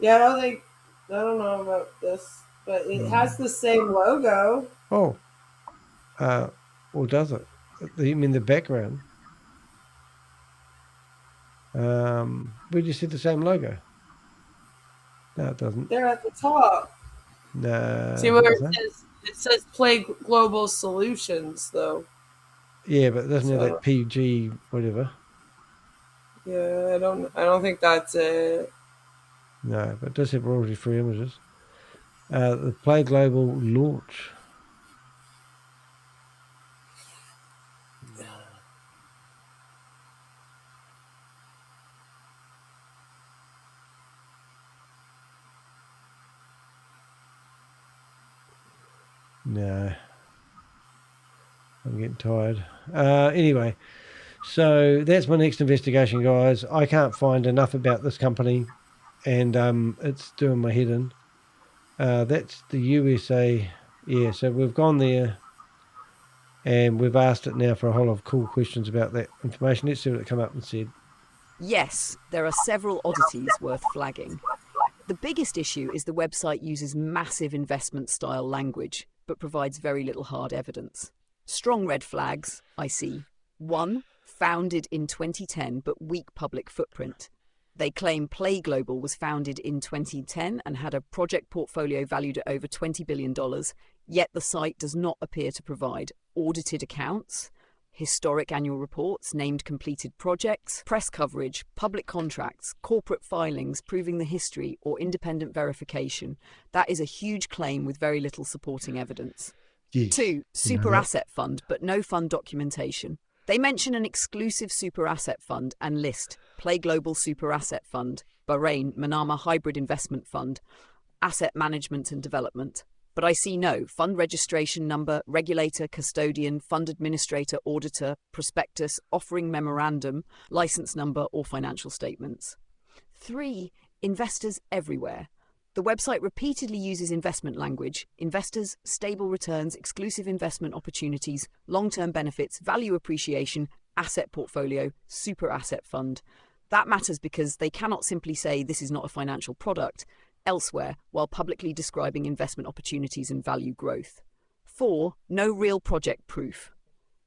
Yeah, I don't know about this, but it has the same logo. Oh, or does it? You mean the background? Where do you see the same logo? No, it doesn't. They're at the top. No. See where it says Play Global Solutions, though. Yeah, but doesn't have that PG whatever. Yeah, I don't think that's it. No, but it does have royalty-free images. The Play Global launch. No. I'm getting tired. Anyway, so that's my next investigation, guys. I can't find enough about this company, and it's doing my head in. That's the USA. Yeah, so we've gone there, and we've asked it now for a whole lot of cool questions about that information. Let's see what it come up and said. Yes, there are several oddities worth flagging. The biggest issue is the website uses massive investment-style language, but provides very little hard evidence. Strong red flags, I see. 1. Founded in 2010, but weak public footprint. They claim Play Global was founded in 2010 and had a project portfolio valued at over $20 billion, yet the site does not appear to provide audited accounts, historic annual reports, named completed projects, press coverage, public contracts, corporate filings proving the history, or independent verification. That is a huge claim with very little supporting evidence. Yes. 2. Super asset fund, but no fund documentation. They mention an exclusive super asset fund and list Play Global Super Asset Fund, Bahrain Manama Hybrid Investment Fund, Asset Management and Development. But I see no fund registration number, regulator, custodian, fund administrator, auditor, prospectus, offering memorandum, license number, or financial statements. 3. Investors everywhere. The website repeatedly uses investment language: investors, stable returns, exclusive investment opportunities, long-term benefits, value appreciation, asset portfolio, super asset fund. That matters because they cannot simply say this is not a financial product elsewhere while publicly describing investment opportunities and value growth. 4. No real project proof.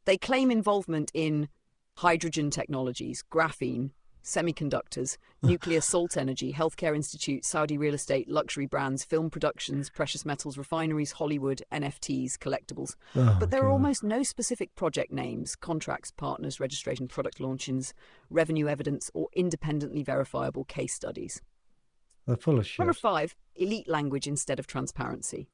They claim involvement in hydrogen technologies, graphene, semiconductors, nuclear salt energy, healthcare institute, Saudi real estate, luxury brands, film productions, precious metals, refineries, Hollywood, NFTs, collectibles. But there are almost no specific project names, contracts, partners, registration, product launches, revenue evidence, or independently verifiable case studies. They're full of shit. Number 5, elite language instead of transparency.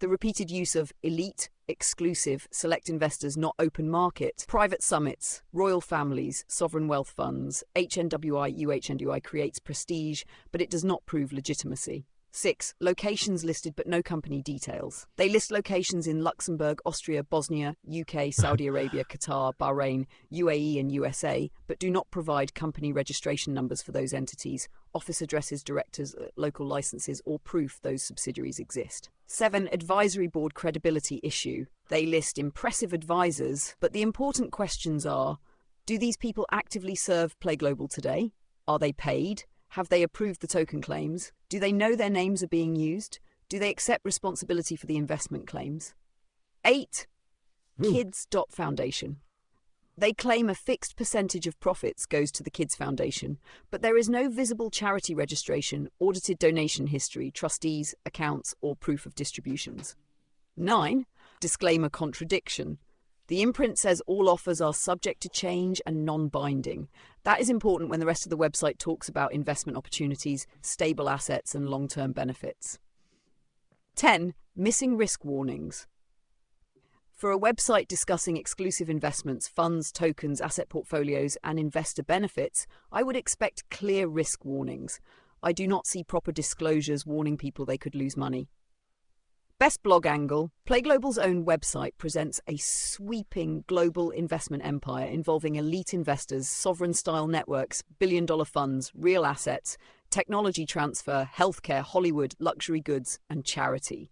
The repeated use of elite, exclusive, select investors, not open market, private summits, royal families, sovereign wealth funds, HNWI, UHNWI creates prestige, but it does not prove legitimacy. 6. Locations listed but no company details. They list locations in Luxembourg, Austria, Bosnia, UK, Saudi Arabia, Qatar, Bahrain, UAE and USA, but do not provide company registration numbers for those entities, office addresses, directors, local licenses, or proof those subsidiaries exist. 7. Advisory board credibility issue. They list impressive advisors, but the important questions are: do these people actively serve Play Global today? Are they paid? Have they approved the token claims? Do they know their names are being used? Do they accept responsibility for the investment claims? 8. Kids. Foundation. They claim a fixed percentage of profits goes to the Kids Foundation, but there is no visible charity registration, audited donation history, trustees, accounts, or proof of distributions. 9. Disclaimer contradiction. The imprint says all offers are subject to change and non-binding. That is important when the rest of the website talks about investment opportunities, stable assets, and long-term benefits. 10. Missing risk warnings. For a website discussing exclusive investments, funds, tokens, asset portfolios, and investor benefits, I would expect clear risk warnings. I do not see proper disclosures warning people they could lose money. Best blog angle. Play Global's own website presents a sweeping global investment empire involving elite investors, sovereign-style networks, billion-dollar funds, real assets, technology transfer, healthcare, Hollywood, luxury goods, and charity.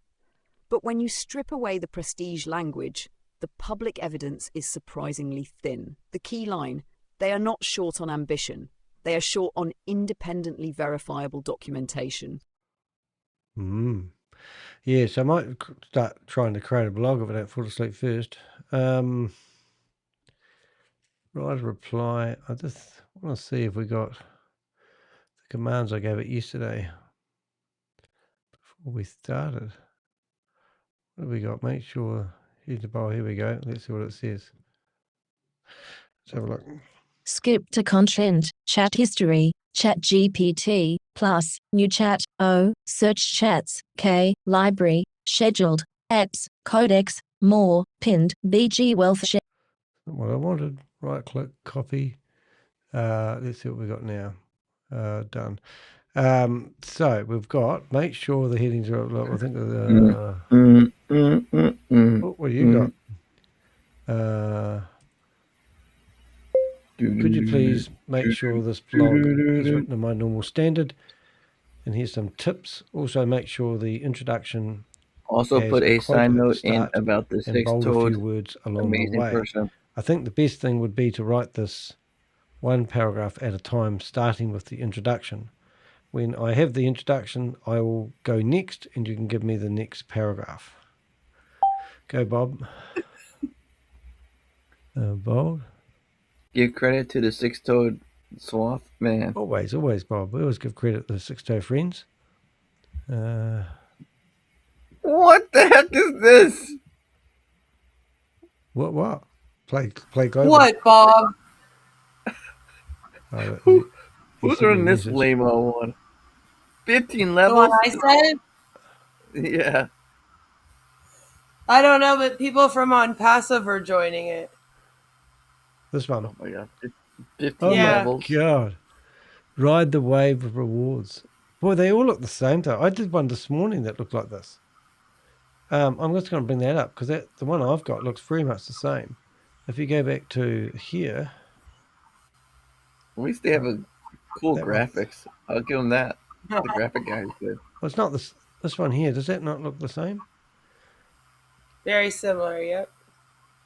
But when you strip away the prestige language, the public evidence is surprisingly thin. The key line: they are not short on ambition. They are short on independently verifiable documentation. Yes, I might start trying to create a blog if I don't fall asleep first. Write a reply. I just want to see if we got the commands I gave it yesterday before we started. What have we got? Make sure. Here's the bar. Here we go. Let's see what it says. Let's have a look. Skip to content, chat history, chat GPT, plus, new chat, O, search chats, K, library, scheduled, apps, codex, more, pinned, BG wealth share. Not what I wanted. Right click, copy. Let's see what we got now. Done. So we've got, make sure the headings are, I think, what do you got? Could you please make sure this blog is written in my normal standard? And here's some tips. Also make sure the introduction also put a side note in about the six-toed words along amazing the way. person. I think the best thing would be to write this one paragraph at a time, starting with the introduction. When I have the introduction, I will go next, and you can give me the next paragraph. Go, Bob. Bold. Give credit to the six-toed sloth man. Always, Bob. We always give credit to the six-toe friends. What the heck is this? What? Play global. What, Bob? Who's running this lame-o one? 15 levels? The one I said? Yeah. I don't know, but people from On Passive are joining it. This one. Oh my god, Oh 15 Yeah. levels. my god! Ride the wave of rewards. Boy, they all look the same though. I did one this morning that looked like this. I'm just going to bring that up because the one I've got looks very much the same. If you go back to here, At least they have a cool that graphics. I'll give them that. The graphic guy is good. well, it's not this one here. Does that not look the same? Very similar, yep.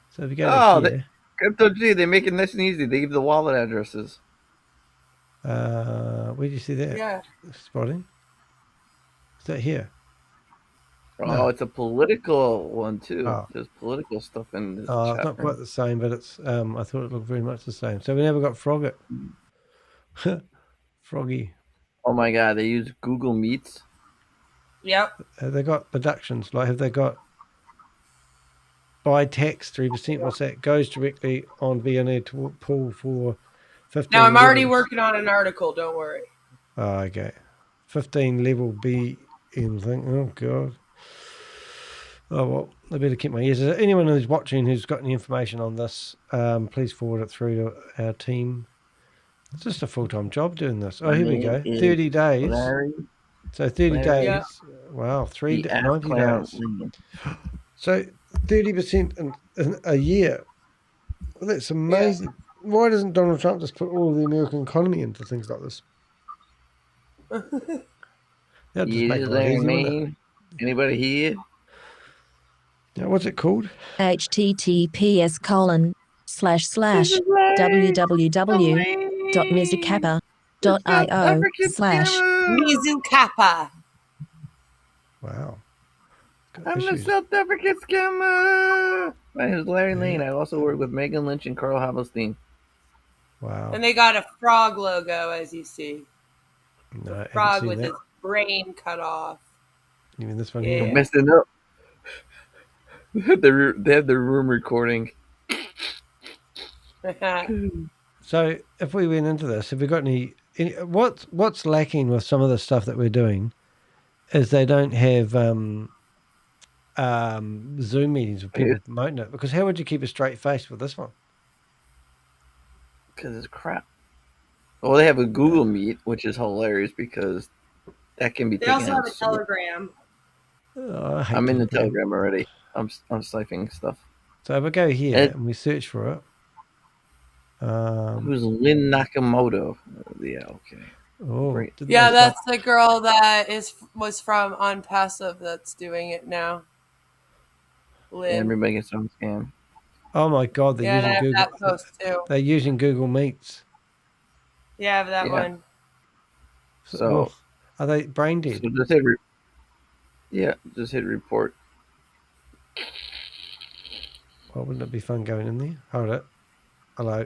So if you go to here, Crypto G, they make it nice and easy. They give the wallet addresses. where do you see that? Yeah. Spotting. Is that here? Oh, No. it's a political one too. Oh. There's political stuff in this. Oh, chat it's not room. quite the same, but it's. I thought it looked very much the same. So we never got Frogget. Froggy. Oh my god, they use Google Meets. Yep. Have they got deductions? Like, have they got by tax 3%? What's that? Goes directly on VNA to pull for 15. Now I'm already levels. working on an article. Don't worry. Oh, okay. 15 level BM thing. Oh, God. Oh, well, I better keep my ears. Is there anyone who's watching who's got any information on this, please forward it through to our team. It's just a full-time job doing this. Oh, here we go. 30 days. Larry, So 30 days. Yeah. Wow, 90 days. So 30% in a year. Well, that's amazing. Yeah. Why doesn't Donald Trump just put all of the American economy into things like this? That'd just make it a lot easier, wouldn't it? Anybody here? Yeah, what's it called? https://www.mizukappa.io/ Mizukappa. Wow. I'm the South African scammer. My name is Larry Lane. I also work with Megan Lynch and Carl Havelstein. Wow. And they got a frog logo, as you see. No, the frog with his brain cut off. You mean this one Yeah. here? I'm messing up. They have the room recording. So if we went into this, have we got any what's lacking with some of the stuff that we're doing is they don't have Zoom meetings with people promoting it, because how would you keep a straight face with this one? Because it's crap. Well, they have a Google Meet, which is hilarious because that can be. They also have a Telegram. Oh, I'm in the Telegram already. I'm siphoning stuff. So if I go here and we search for it, who's Lynn Nakamoto? Yeah, okay. Oh, great. Yeah, that's the girl that was from Unpassive that's doing it now. Lynn. Everybody gets on scam. Oh my God, they're using Google. That post too. They're using Google Meets. Yeah, I have that one. So, are they brain dead? So just hit report. Well, wouldn't it be fun going in there? Hold it. Hello.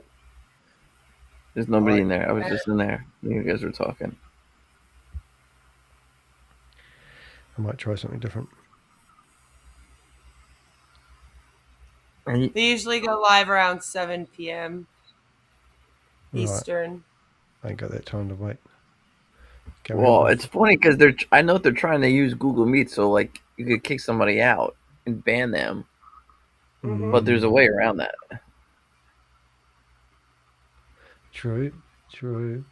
There's nobody in there. I was just in there. You guys were talking. I might try something different. They usually go live around 7 p.m. Eastern. I ain't got that time to wait. Well, it's funny because I know they're trying to use Google Meet, so like you could kick somebody out and ban them, but there's a way around that. True. You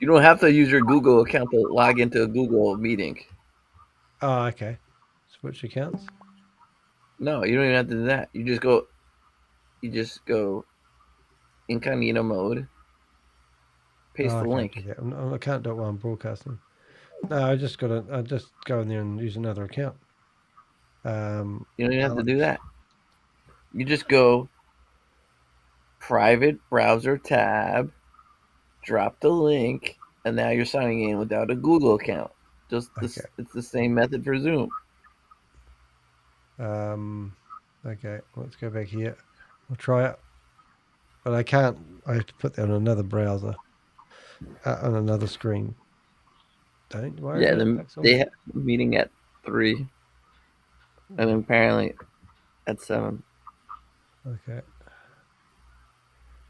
don't have to use your Google account to log into a Google meeting. Oh, okay. Switch accounts? No, you don't even have to do that. You just go incognito mode. Paste the link. I can't do it while I'm broadcasting. No, I just go in there and use another account. You don't even have to do that. You just go private browser tab, drop the link, and now you're signing in without a Google account. It's the same method for Zoom. Okay, let's go back here. We'll try it. But I can't. I have to put that on another browser, on another screen. Don't worry. Yeah, they have a meeting at 3, and apparently at 7. Okay.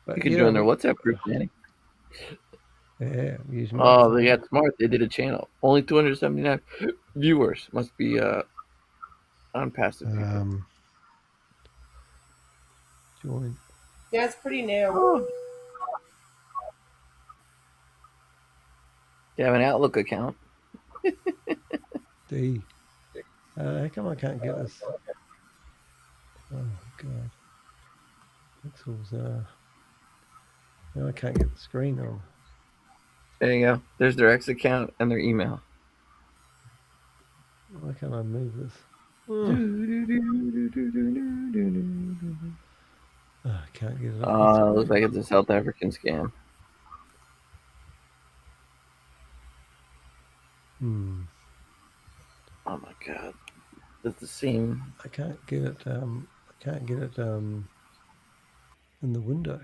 You can join their WhatsApp group, Danny. Yeah. They got smart. They did a channel. Only 279 viewers. Must be unpassive people. Join. Yeah, it's pretty new. Oh. You have an Outlook account. How come I can't get this? Oh god. Pixels. Now I can't get the screen on. There you go. There's their X account and their email. Why can't I move this? I can't get it off. Looks like it's a South African scam. Oh my god. That's the same. I can't get it in the window.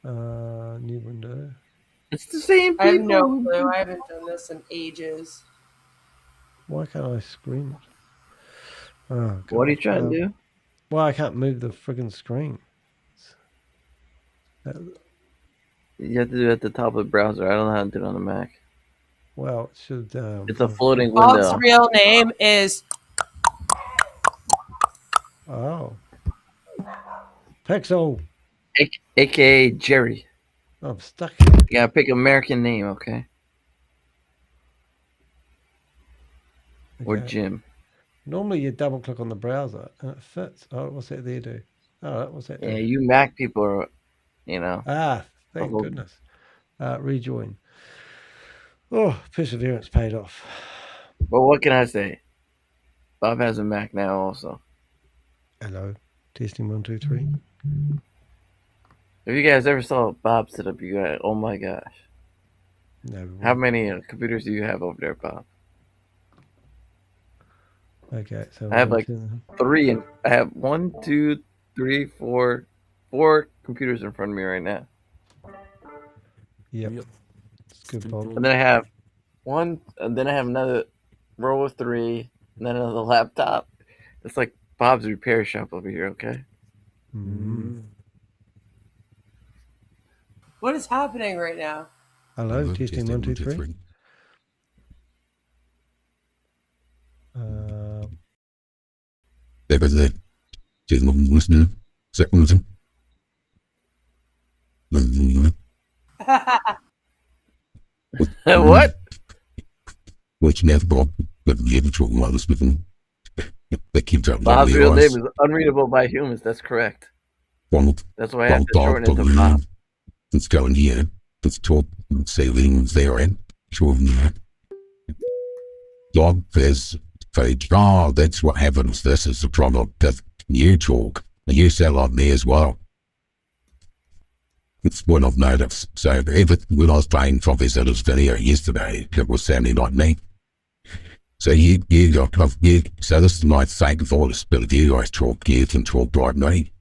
New window. It's the same people. I have no clue. I haven't done this in ages. Why can't I screen it? Oh, God. What are you trying to do? Well, I can't move the friggin' screen. You have to do it at the top of the browser. I don't know how to do it on the Mac. Well, it should. It's a floating window. Bob's real name is. Oh. Pixel. AKA Jerry. I'm stuck here. You gotta pick an American name, okay? Or Jim. Normally you double click on the browser and it fits. Oh, what's that there do? Oh, what's that do? Yeah, you Mac people are, you know. Thank goodness. Rejoin. Oh, perseverance paid off. But what can I say? Bob has a Mac now also. Hello. Testing 1, 2, 3. If you guys ever saw Bob set up, you guys, oh my gosh. No. How many computers do you have over there, Bob? Okay, so I have like 3, and I have 1, 2, 3, 4 computers in front of me right now. Yep. It's good, Bob. And then I have another row of 3, and then another laptop. It's like Bob's repair shop over here, okay? Mm-hmm. What is happening right now? Hello, testing 1, 2, 3. What? Which never Bob, but never talking about this before. They keep talking about Bob's real name is unreadable by humans. That's correct. That's why I have to shorten it to Bob. Let's go in here. Let's talk and say things there and show them here. Dog says, oh, that's what happens. This is the problem. That you talk. And you sell on me as well. It's what I've noticed. So when I was playing from this other video yesterday, it was sounding like me. So so this is my fake voice, but if you guys talk, you can talk like me.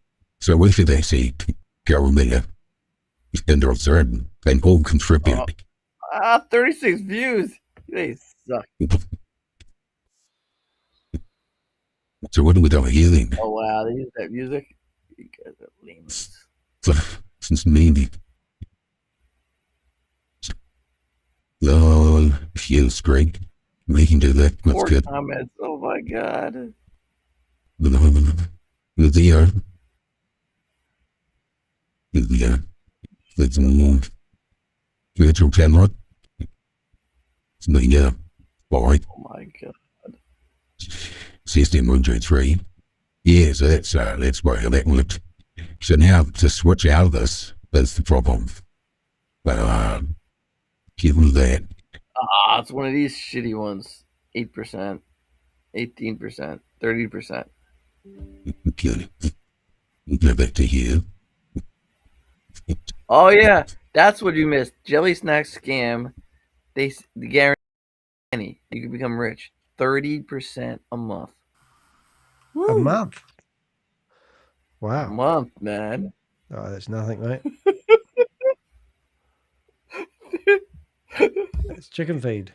So if they see go there and observe and all contribute. 36 views. They suck. So what are we doing here then? Oh wow, they use that music. You guys are lame. Since maybe. Oh, feels great. We can do that. That's good. Comments. Oh my god. The let's move. Virtual camera. Yeah. All right. Oh my god. System 1, 2, 3. Yeah, so that's where that worked. So now to switch out of this, that's the problem. Given that. It's one of these shitty ones. 8%, 18%, 30%. Good. Go back to here. Oh yeah, that's what you missed. Jelly Snack scam. They guarantee you can become rich. 30% a month. A month? Wow. A month, man. Oh, that's nothing, mate. It's chicken feed.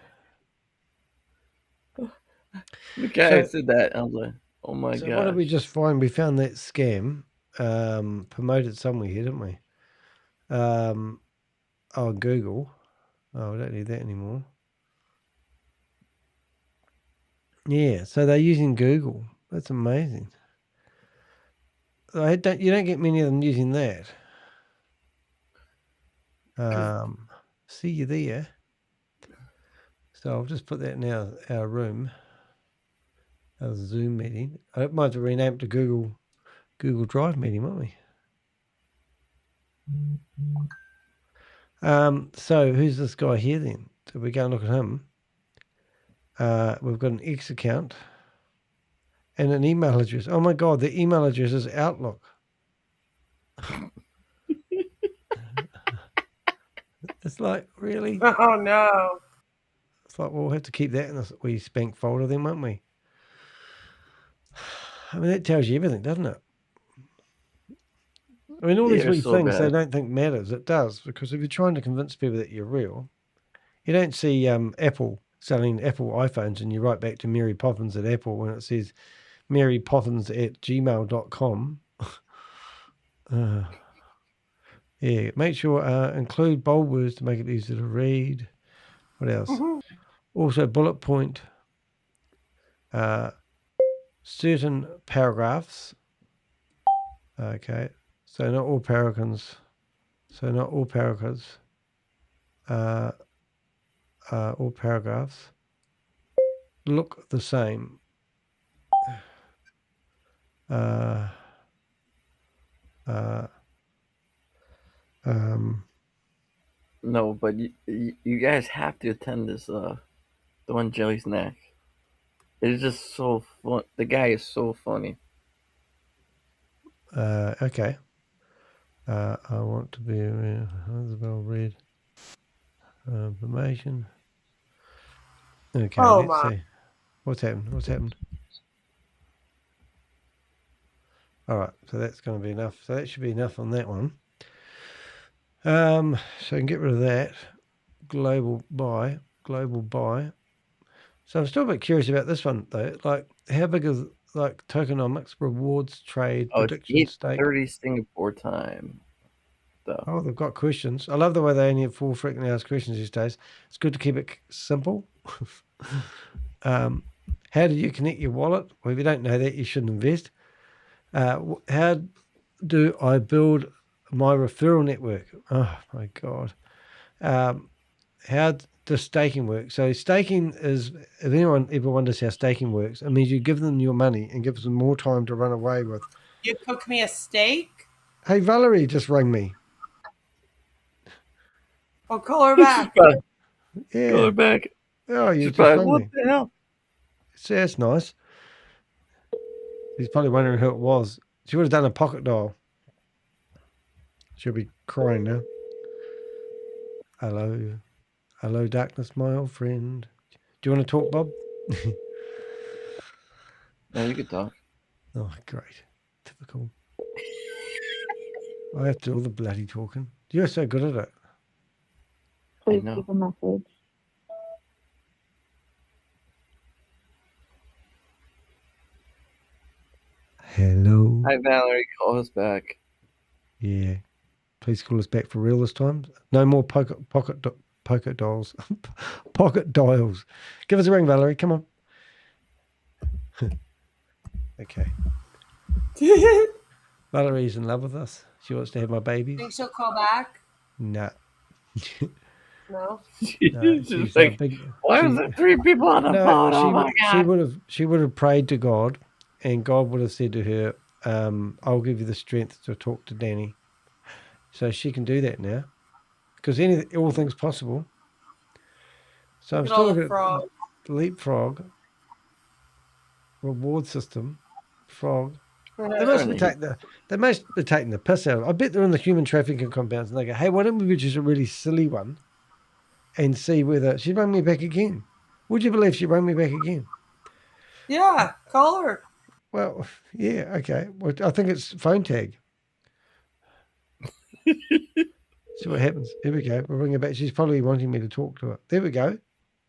The guy said that. I was like, oh my god. What did we just find? We found that scam promoted somewhere here, didn't we? Google. Oh, we don't need that anymore. Yeah, so they're using Google. That's amazing. you don't get many of them using that. See you there. So I'll just put that in our room, our Zoom meeting. I might have to rename it to Google Drive meeting, won't we? So who's this guy here then? So we go and look at him. We've got an X account and an email address. Oh my God, the email address is Outlook. It's like, really? Oh no. It's like, we'll have to keep that in this wee spank folder then, won't we? I mean, that tells you everything, doesn't it? I mean, all these wee things they don't think matters. It does, because if you're trying to convince people that you're real, you don't see Apple selling Apple iPhones and you write back to Mary Poppins at Apple when it says marypoppins@gmail.com. Yeah, make sure include bold words to make it easier to read. What else? Also, bullet point certain paragraphs. Okay, so not all paragraphs. All paragraphs look the same. No, but you guys have to attend this. The one Jelly Snack. It's just so fun. The guy is so funny. Okay. I want to be well read information. Okay, let's see. What's happened? All right, so that's going to be enough. So that should be enough on that one. So I can get rid of that. Global buy. So I'm still a bit curious about this one though. Like, how big is like tokenomics, rewards, trade, prediction, stake? 8:30 Singapore time. Oh, they've got questions. I love the way they only have 4 freaking hours questions these days. It's good to keep it simple. How do you connect your wallet? Well, if you don't know that, you shouldn't invest. How do I build my referral network? Oh my God. How does staking work? So staking is, if anyone ever wonders how staking works, it means you give them your money and gives them more time to run away with. You cook me a steak? Hey, Valerie just rang me. I'll call her back. Yeah. Call her back. Oh, you just rang what me. the hell? See, that's nice. He's probably wondering who it was. She would have done a pocket dial. She'll be crying now. Hello. Hello, darkness, my old friend. Do you want to talk, Bob? No, you can talk. Oh, great. Typical. I have to do all the bloody talking. You're so good at it. Please leave a message. Hello. Hi, Valerie. Call us back. Yeah. Please call us back for real this time. No more pocket dials. Pocket dials. Give us a ring, Valerie. Come on. Okay. Valerie's in love with us. She wants to have my babies. Think she'll call back? No. No. She's like, why was there 3 people on the phone? Oh my God. She would have prayed to God, and God would have said to her, I'll give you the strength to talk to Danny. So she can do that now. Because all things possible. So I'm still looking at leapfrog, reward system, frog. They must be taking the piss out of it. I bet they're in the human trafficking compounds and they go, hey, why don't we choose a really silly one and see whether she rang me back again? Would you believe she rang me back again? Yeah, call her. Well, yeah, okay. Well, I think it's phone tag. See what happens. Here we go. We'll ring her back. She's probably wanting me to talk to her. There we go.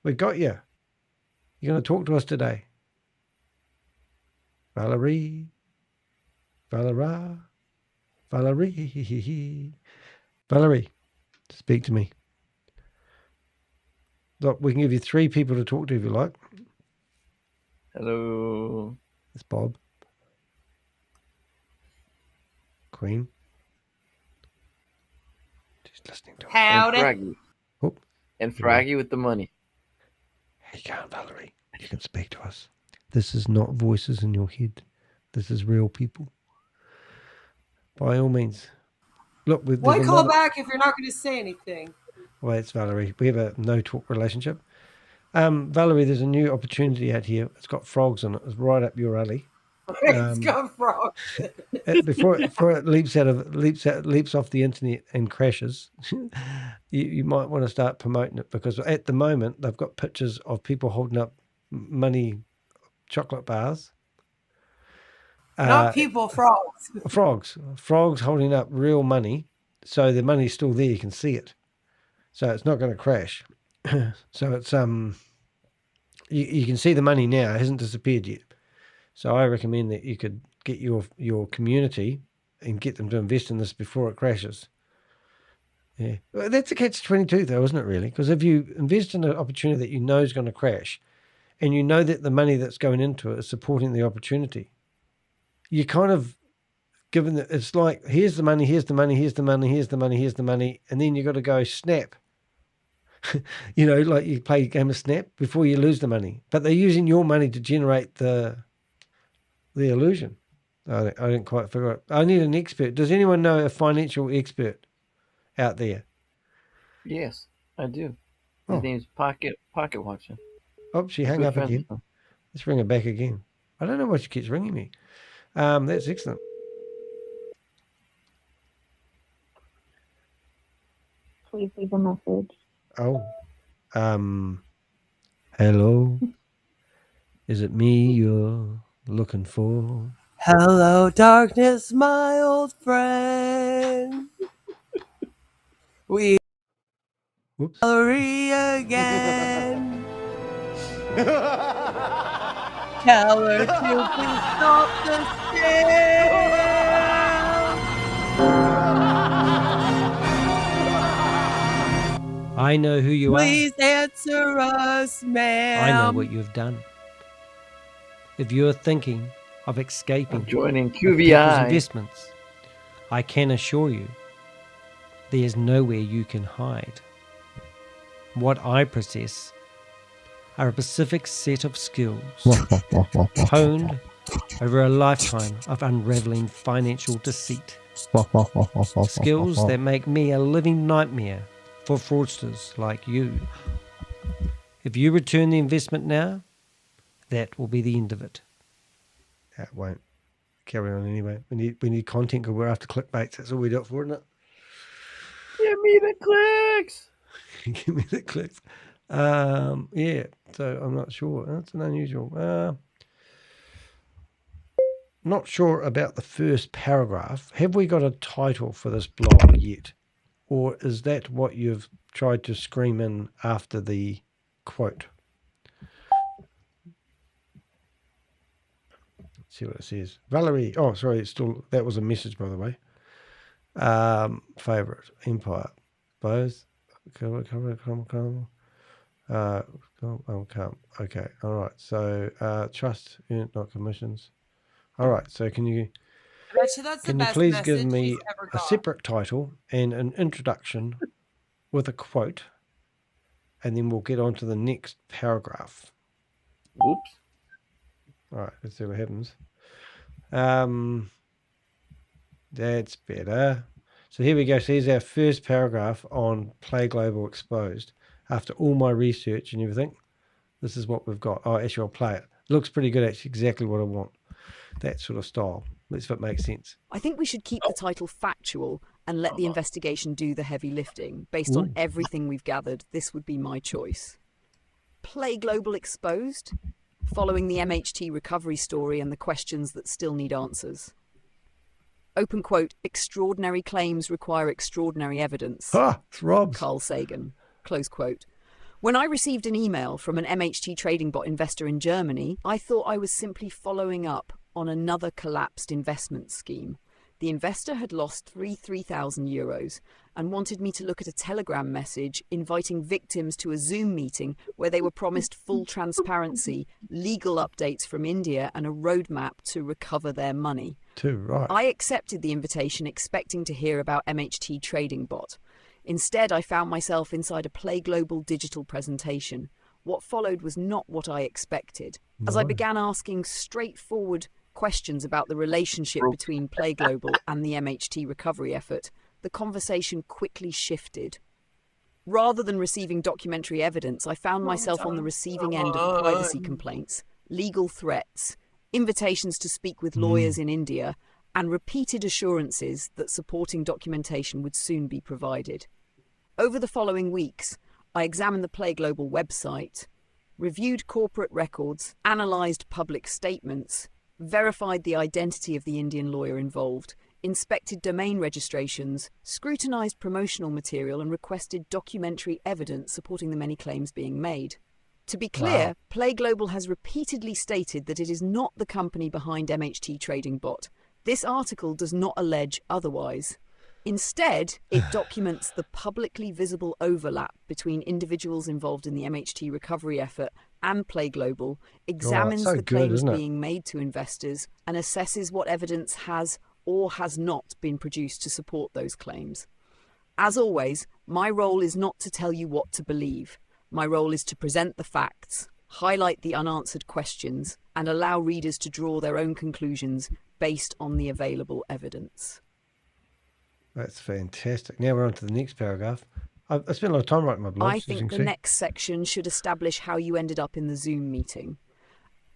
We got you. You're going to talk to us today. Valerie. Valerie, speak to me. Look, we can give you 3 people to talk to if you like. Hello. It's Bob. Queen. She's listening to us. Howdy. And Froggy. Oh, And Froggy with the money. How you going, Valerie? You can speak to us. This is not voices in your head. This is real people. By all means. Look, Why call back if you're not going to say anything? Well, it's Valerie. We have a no-talk relationship. Valerie, there's a new opportunity out here. It's got frogs in it. It's right up your alley. It's got frogs. Before it leaps off the internet and crashes, you might want to start promoting it, because at the moment they've got pictures of people holding up money chocolate bars. Not people, frogs. Frogs holding up real money, so the money's still there. You can see it, so it's not going to crash. So it's you can see the money now. It hasn't disappeared yet. So I recommend that you could get your community and get them to invest in this before it crashes. Yeah, well, that's a catch-22 though, isn't it? Really, because if you invest in an opportunity that you know is going to crash, and you know that the money that's going into it is supporting the opportunity, you kind of given that it's like, here's the money, here's the money, here's the money, here's the money, here's the money, and then you got to go snap. You know, like you play a game of snap before you lose the money, but they're using your money to generate the illusion. I didn't quite figure it. I need an expert. Does anyone know a financial expert out there? Yes, I do. His name's Pocket Watcher. Oh, she hung up again. Let's ring her back again. I don't know why she keeps ringing me. That's excellent. Please leave a message. Oh, hello. Is it me you're looking for? Hello, darkness, my old friend. We Valerie again. Tell her to please stop the I know who you Please answer us, ma'am. I know what you've done. If you're thinking of escaping joining people's QVI investments, I can assure you there's nowhere you can hide. What I possess are a specific set of skills honed over a lifetime of unraveling financial deceit. Skills that make me a living nightmare for fraudsters like you. If you return the investment now, that will be the end of it. That won't carry on anyway. We need content because we're after clickbaits. That's all we do it for, isn't it? Give me the clicks. Give me the clicks. Yeah, so I'm not sure. That's an unusual. Not sure about the first paragraph. Have we got a title for this blog yet? Or is that what you've tried to scream in after the quote? Let's see what it says. Valerie, oh, sorry, it's still, that was a message, by the way. Favorite, Empire, both. Come. Okay, all right. So, trust, not commissions. All right, so can you please give me a separate title and an introduction with a quote, and then we'll get on to the next paragraph. Oops. All right, let's see what happens. That's better. So here we go. So here's our first paragraph on Play Global Exposed. After all my research and everything, this is what we've got. Oh, actually, I'll play it. Looks pretty good, actually, exactly what I want. That sort of style. Let's see if it makes sense. I think we should keep the title factual and let the investigation do the heavy lifting. Based on everything we've gathered, this would be my choice. Play Global Exposed, following the MHT recovery story and the questions that still need answers. Open quote, extraordinary claims require extraordinary evidence. It's Rob's. Carl Sagan. Close quote. When I received an email from an MHT trading bot investor in Germany, I thought I was simply following up on another collapsed investment scheme. The investor had lost 3,000 euros and wanted me to look at a Telegram message inviting victims to a Zoom meeting where they were promised full transparency, legal updates from India and a roadmap to recover their money. Right. I accepted the invitation expecting to hear about MHT Trading Bot. Instead, I found myself inside a Play Global digital presentation. What followed was not what I expected. As I began asking straightforward questions about the relationship between Play Global and the MHT recovery effort, the conversation quickly shifted. Rather than receiving documentary evidence, I found myself on the receiving end of privacy complaints, legal threats, invitations to speak with lawyers in India, and repeated assurances that supporting documentation would soon be provided. Over the following weeks, I examined the Play Global website, reviewed corporate records, analysed public statements, verified the identity of the Indian lawyer involved, inspected domain registrations, scrutinised promotional material, and requested documentary evidence supporting the many claims being made. To be clear, Play Global has repeatedly stated that it is not the company behind MHT Trading Bot. This article does not allege otherwise. Instead, it documents the publicly visible overlap between individuals involved in the MHT recovery effort and Play Global, examines the claims being made to investors, and assesses what evidence has or has not been produced to support those claims. As always, my role is not to tell you what to believe. My role is to present the facts, highlight the unanswered questions, and allow readers to draw their own conclusions based on the available evidence. That's fantastic. Now we're on to the next paragraph. I spent a lot of time writing my blog. I think the next section should establish how you ended up in the Zoom meeting.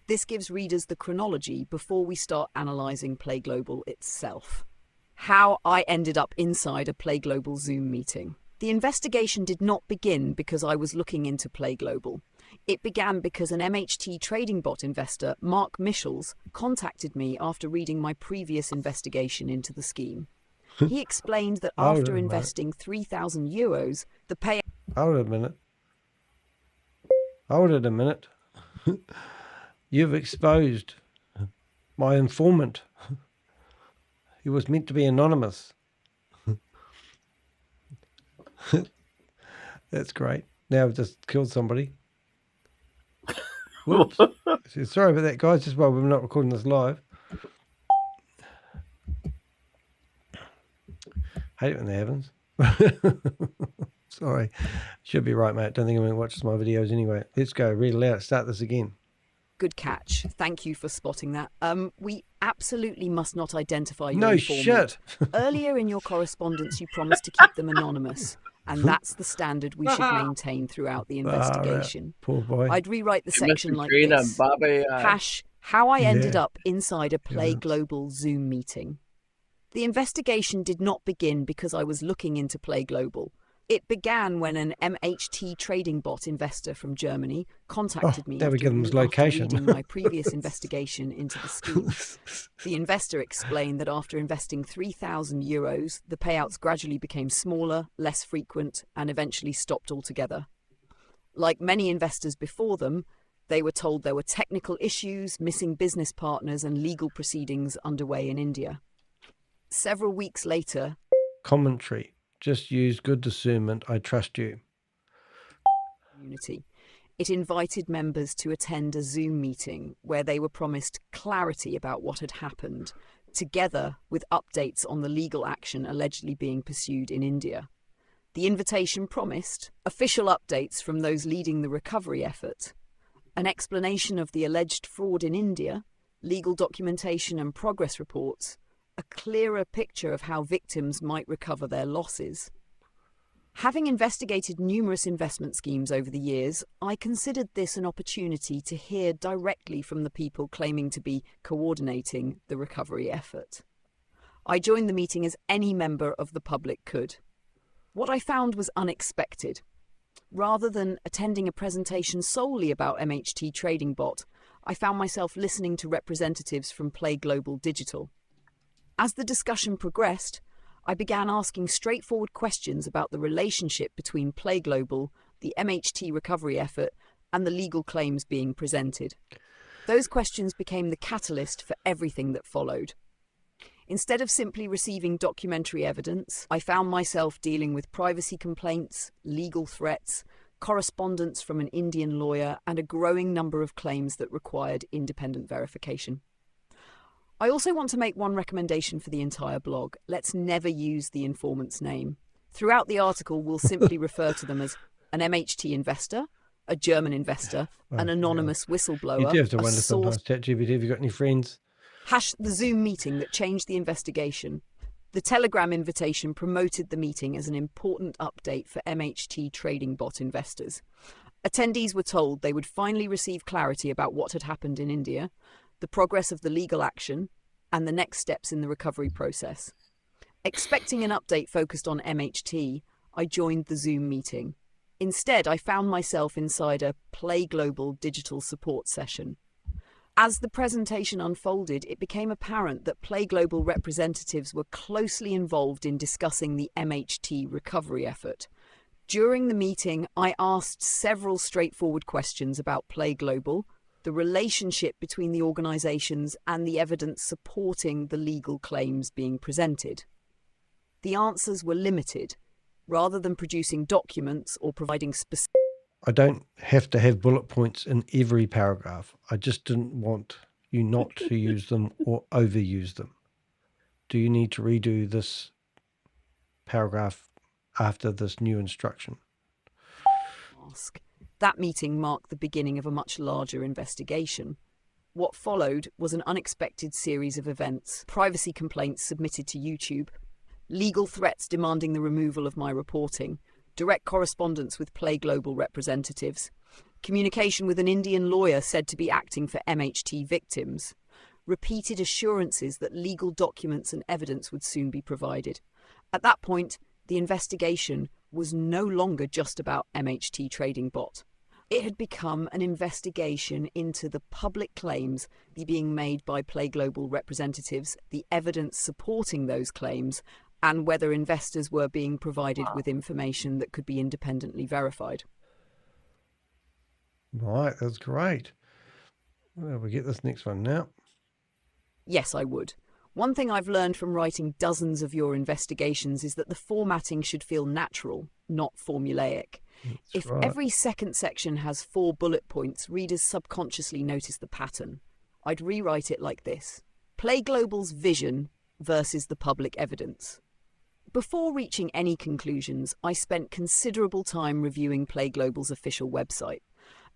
This gives readers the chronology before we start analysing Play Global itself. How I ended up inside a Play Global Zoom meeting. The investigation did not begin because I was looking into Play Global. It began because an MHT Trading Bot investor, Mark Michels, contacted me after reading my previous investigation into the scheme. He explained that after investing €3,000, the payout... Hold it a minute. You've exposed my informant. He was meant to be anonymous. That's great. Now I've just killed somebody. Whoops. Sorry about that, guys. Just while we're not recording this live. Hate it when that happens. Sorry. Should be right, mate. Don't think anyone watches my videos anyway. Let's go. Read it out. Start this again. Good catch. Thank you for spotting that. We absolutely must not identify your No informant. shit. Earlier in your correspondence, you promised to keep them anonymous, and that's the standard we should maintain throughout the investigation. Poor boy. I'd rewrite the section like this. Hash, how I ended up inside a Play Global Zoom meeting. The investigation did not begin because I was looking into Play Global. It began when an MHT Trading Bot investor from Germany contacted me after reading my previous investigation into the scheme. The investor explained that after investing €3,000, the payouts gradually became smaller, less frequent, and eventually stopped altogether. Like many investors before them, they were told there were technical issues, missing business partners, and legal proceedings underway in India. Several weeks later... Commentary. Just use good discernment. I trust you. It invited members to attend a Zoom meeting where they were promised clarity about what had happened, together with updates on the legal action allegedly being pursued in India. The invitation promised official updates from those leading the recovery effort, an explanation of the alleged fraud in India, legal documentation and progress reports, a clearer picture of how victims might recover their losses. Having investigated numerous investment schemes over the years, I considered this an opportunity to hear directly from the people claiming to be coordinating the recovery effort. I joined the meeting as any member of the public could. What I found was unexpected. Rather than attending a presentation solely about MHT Trading Bot, I found myself listening to representatives from Play Global Digital. As the discussion progressed, I began asking straightforward questions about the relationship between Play Global, the MHT recovery effort, and the legal claims being presented. Those questions became the catalyst for everything that followed. Instead of simply receiving documentary evidence, I found myself dealing with privacy complaints, legal threats, correspondence from an Indian lawyer, and a growing number of claims that required independent verification. I also want to make one recommendation for the entire blog. Let's never use the informant's name. Throughout the article, we'll simply refer to them as an MHT investor, a German investor, an anonymous whistleblower, You do have to a wonder source, sometimes, ChatGPT, have you got any friends? the Zoom meeting that changed the investigation. The Telegram invitation promoted the meeting as an important update for MHT trading bot investors. Attendees were told they would finally receive clarity about what had happened in India, the progress of the legal action, and the next steps in the recovery process. Expecting an update focused on MHT, I joined the Zoom meeting. Instead, I found myself inside a Play Global digital support session. As the presentation unfolded, it became apparent that Play Global representatives were closely involved in discussing the MHT recovery effort. During the meeting, I asked several straightforward questions about Play Global, the relationship between the organisations, and the evidence supporting the legal claims being presented. The answers were limited. Rather than producing documents or providing specific... I don't have to have bullet points in every paragraph. I just didn't want you not to use them or overuse them. Do you need to redo this paragraph after this new instruction? That meeting marked the beginning of a much larger investigation. What followed was an unexpected series of events: privacy complaints submitted to YouTube, legal threats demanding the removal of my reporting, direct correspondence with Play Global representatives, communication with an Indian lawyer said to be acting for MHT victims, repeated assurances that legal documents and evidence would soon be provided. At that point, the investigation was no longer just about MHT trading bot. It had become an investigation into the public claims being made by Play Global representatives, the evidence supporting those claims, and whether investors were being provided with information that could be independently verified. Right, that's great. Well, we get this next one now. Yes, I would. One thing I've learned from writing dozens of your investigations is that the formatting should feel natural, not formulaic. If every second section has 4 bullet points, readers subconsciously notice the pattern. I'd rewrite it like this: Play Global's vision versus the public evidence. Before reaching any conclusions, I spent considerable time reviewing Play Global's official website.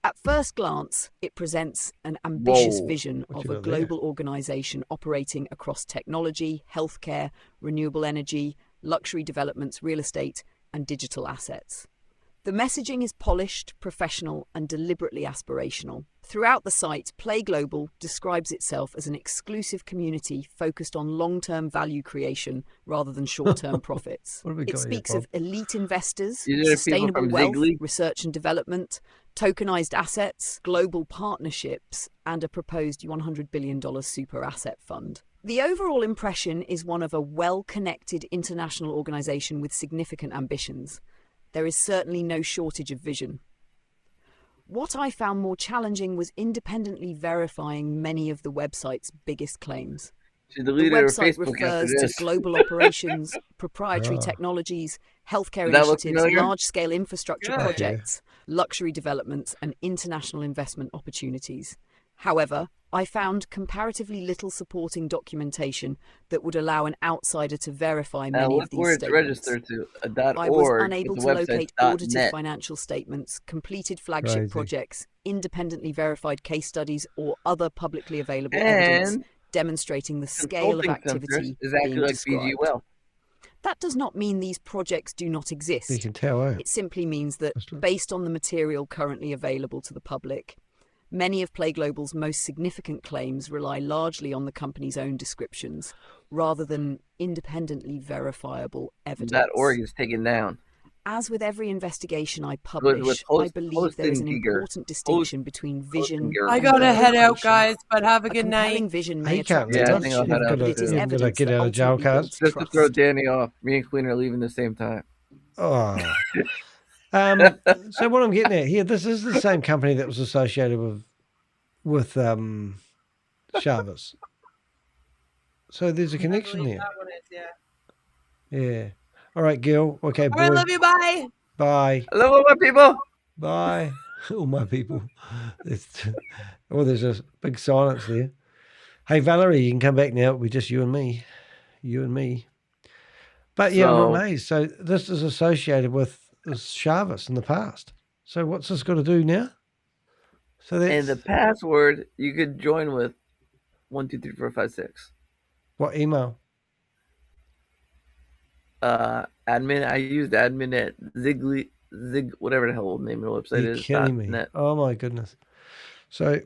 At first glance, it presents an ambitious vision of a global organisation operating across technology, healthcare, renewable energy, luxury developments, real estate, and digital assets. The messaging is polished, professional, and deliberately aspirational. Throughout the site, Play Global describes itself as an exclusive community focused on long-term value creation rather than short-term profits. It speaks of elite investors, sustainable wealth, research and development, tokenized assets, global partnerships, and a proposed $100 billion super asset fund. The overall impression is one of a well-connected international organization with significant ambitions. There is certainly no shortage of vision. What I found more challenging was independently verifying many of the website's biggest claims. The website refers to global operations, proprietary technologies, healthcare initiatives, large-scale infrastructure projects, luxury developments, and international investment opportunities. However, I found comparatively little supporting documentation that would allow an outsider to verify many of these statements. I was unable to locate audited financial statements, completed flagship projects, independently verified case studies, or other publicly available evidence demonstrating the scale of activity being described. That does not mean these projects do not exist. You can tell, It simply means that, based on the material currently available to the public, many of Play Global's most significant claims rely largely on the company's own descriptions, rather than independently verifiable evidence. That org is taken down. As with every investigation I publish, I believe there is an important distinction between vision. I gotta head out, guys, but have a good night. Vision may attract attention, but it is evidence get out of jail cards. Just to throw Danny off. Me and Queen are leaving the same time. Oh. So what I'm getting at here, this is the same company that was associated with Chavez. So there's a connection there. That one is, yeah. All right, Gil. Okay, boy. I love you. Bye. Bye. I love all my people. Bye. All my people. There's a big silence there. Hey, Valerie, you can come back now. It'll be just you and me. You and me. But yeah, I'm So- amazed. So this is associated with Chavis in the past. So what's this got to do now? So that's And the password you could join with 1 2 3 4 5 6. what email? Admin. I used admin at whatever the hell the name of the website You're is. kidding me. .net. Oh my goodness. So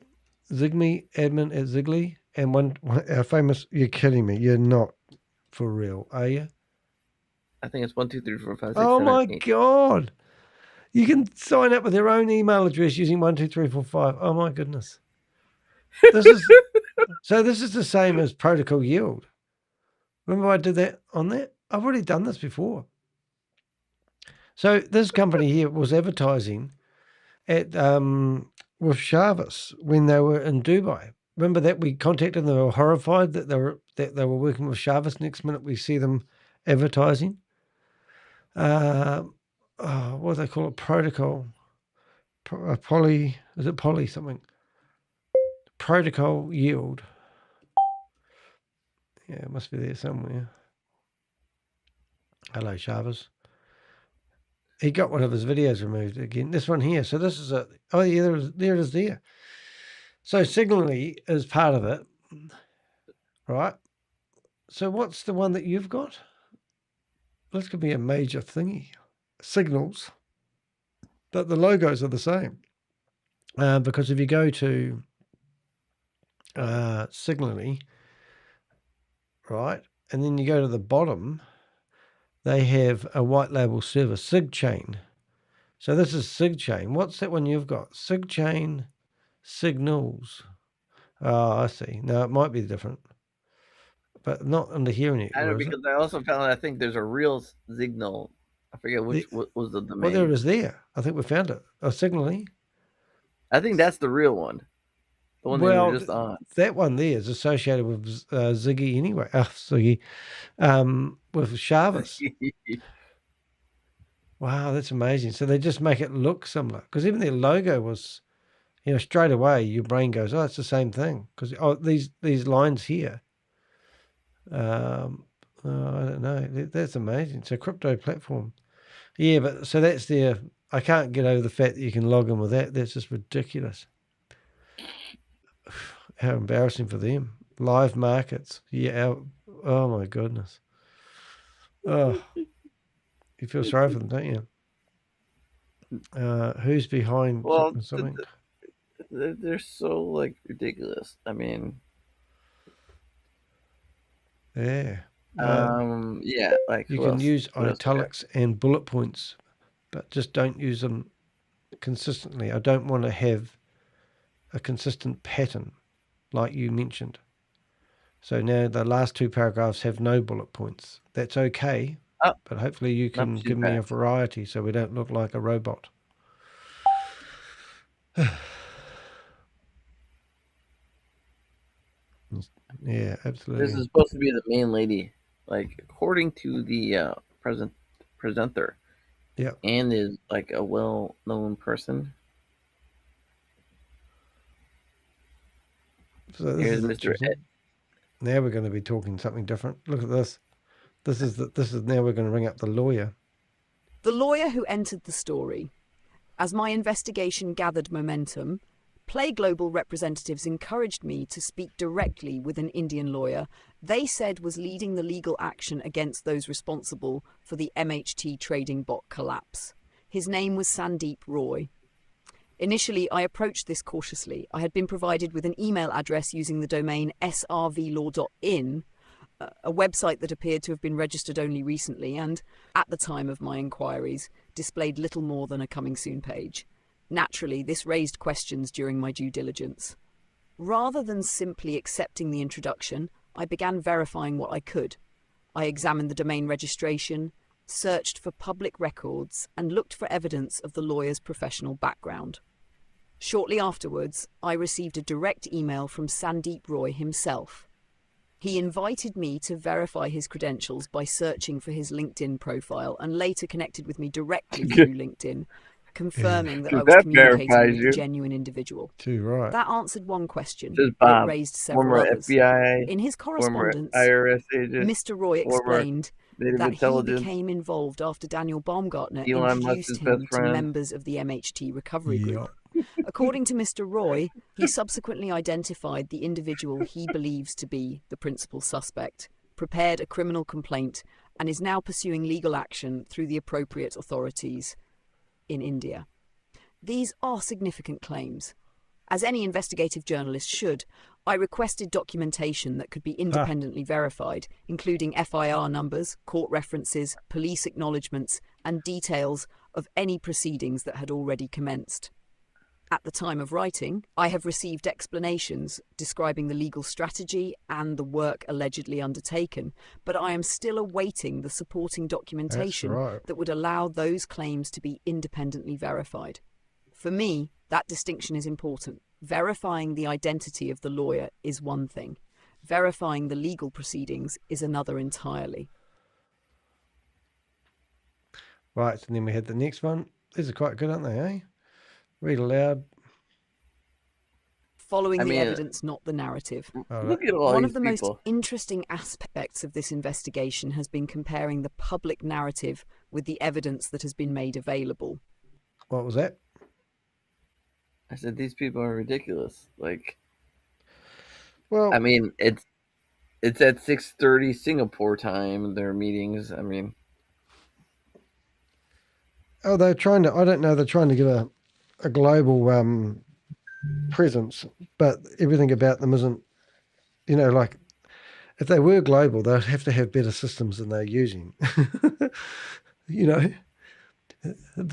Zigme admin at Zigly and one our famous. You're kidding me. You're not for real, are you? I think it's 1 2 3 4 5 6. Oh 7, my 8. God. You can sign up with your own email address using 12345. Oh my goodness. This is this is the same as protocol yield. Remember I did that on that? I've already done this before. So this company here was advertising at with Chavis when they were in Dubai. Remember that we contacted them, they were horrified that they were working with Chavis. Next minute we see them advertising. What do they call it? Protocol. Poly, is it poly something? Protocol yield. Yeah, it must be there somewhere. Hello, Chavis. He got one of his videos removed again. This one here. So this is a. Oh yeah, there it is there. So Signally is part of it, right? So what's the one that you've got? This could be a major thingy. Signals, but the logos are the same. Because if you go to Signally, right, and then you go to the bottom, they have a white label service, SigChain. So this is SigChain. What's that one you've got? SigChain Signals. Oh, I see. No, it might be different, but not under here anymore. I know because I also found out I think there's a real Signal. I forget what was the domain. Well, there it is there. I think we found it. Oh, Signally. I think that's the real one. The one they were just on. That one there is associated with Ziggy anyway. Ziggy. With Chavis. Wow, that's amazing. So they just make it look similar. Because even their logo was, straight away your brain goes, oh, it's the same thing. Because these lines here. I don't know. That's amazing. It's a crypto platform. Yeah, but so that's their. I can't get over the fact that you can log in with that. That's just ridiculous. How embarrassing for them. Live markets. Yeah. Oh my goodness. Oh, you feel sorry for them, don't you? Who's behind something? They're so ridiculous. I mean, yeah. You can use italics and bullet points, but just don't use them consistently. I don't want to have a consistent pattern like you mentioned. So now the last two paragraphs have no bullet points. That's okay, but hopefully you can give me a variety so we don't look like a robot. Yeah, absolutely. This is supposed to be the main lady, according to the presenter. Yeah, and is a well-known person. So here's Mr. Ed. Now we're going to be talking something different. Look at this. This is now we're going to ring up the lawyer. The lawyer who entered the story. As my investigation gathered momentum, Play Global representatives encouraged me to speak directly with an Indian lawyer they said was leading the legal action against those responsible for the MHT trading bot collapse. His name was Sandeep Roy. Initially, I approached this cautiously. I had been provided with an email address using the domain srvlaw.in, a website that appeared to have been registered only recently and, at the time of my inquiries, displayed little more than a coming soon page. Naturally, this raised questions during my due diligence. Rather than simply accepting the introduction, I began verifying what I could. I examined the domain registration, searched for public records, and looked for evidence of the lawyer's professional background. Shortly afterwards, I received a direct email from Sandeep Roy himself. He invited me to verify his credentials by searching for his LinkedIn profile and later connected with me directly through LinkedIn, confirming that I Because was that communicating verifies with you. a genuine individual. Too right. That answered one question, Says but it Bob, raised several former others. FBI, In his former correspondence, IRS agent, Mr. Roy former explained Native that he Intelligence, became involved after Daniel Baumgartner Elon introduced Musk's him best to friend. members of the MHT recovery group. According to Mr. Roy, he subsequently identified the individual he believes to be the principal suspect, prepared a criminal complaint, and is now pursuing legal action through the appropriate authorities in India. These are significant claims. As any investigative journalist should, I requested documentation that could be independently verified, including FIR numbers, court references, police acknowledgements, and details of any proceedings that had already commenced. At the time of writing, I have received explanations describing the legal strategy and the work allegedly undertaken, but I am still awaiting the supporting documentation that would allow those claims to be independently verified. For me, that distinction is important. Verifying the identity of the lawyer is one thing. Verifying the legal proceedings is another entirely. Right, and then we had the next one. These are quite good, aren't they, eh? Read aloud. Following the evidence, not the narrative. Look at all One these of the people. most interesting aspects of this investigation has been comparing the public narrative with the evidence that has been made available. What was that? I said these people are ridiculous. Like, well, I mean, it's at 6:30 Singapore time. Their meetings. I mean, oh, they're trying to. I don't know. They're trying to give a global presence, but everything about them isn't. You know, like if they were global, they'd have to have better systems than they're using. You know,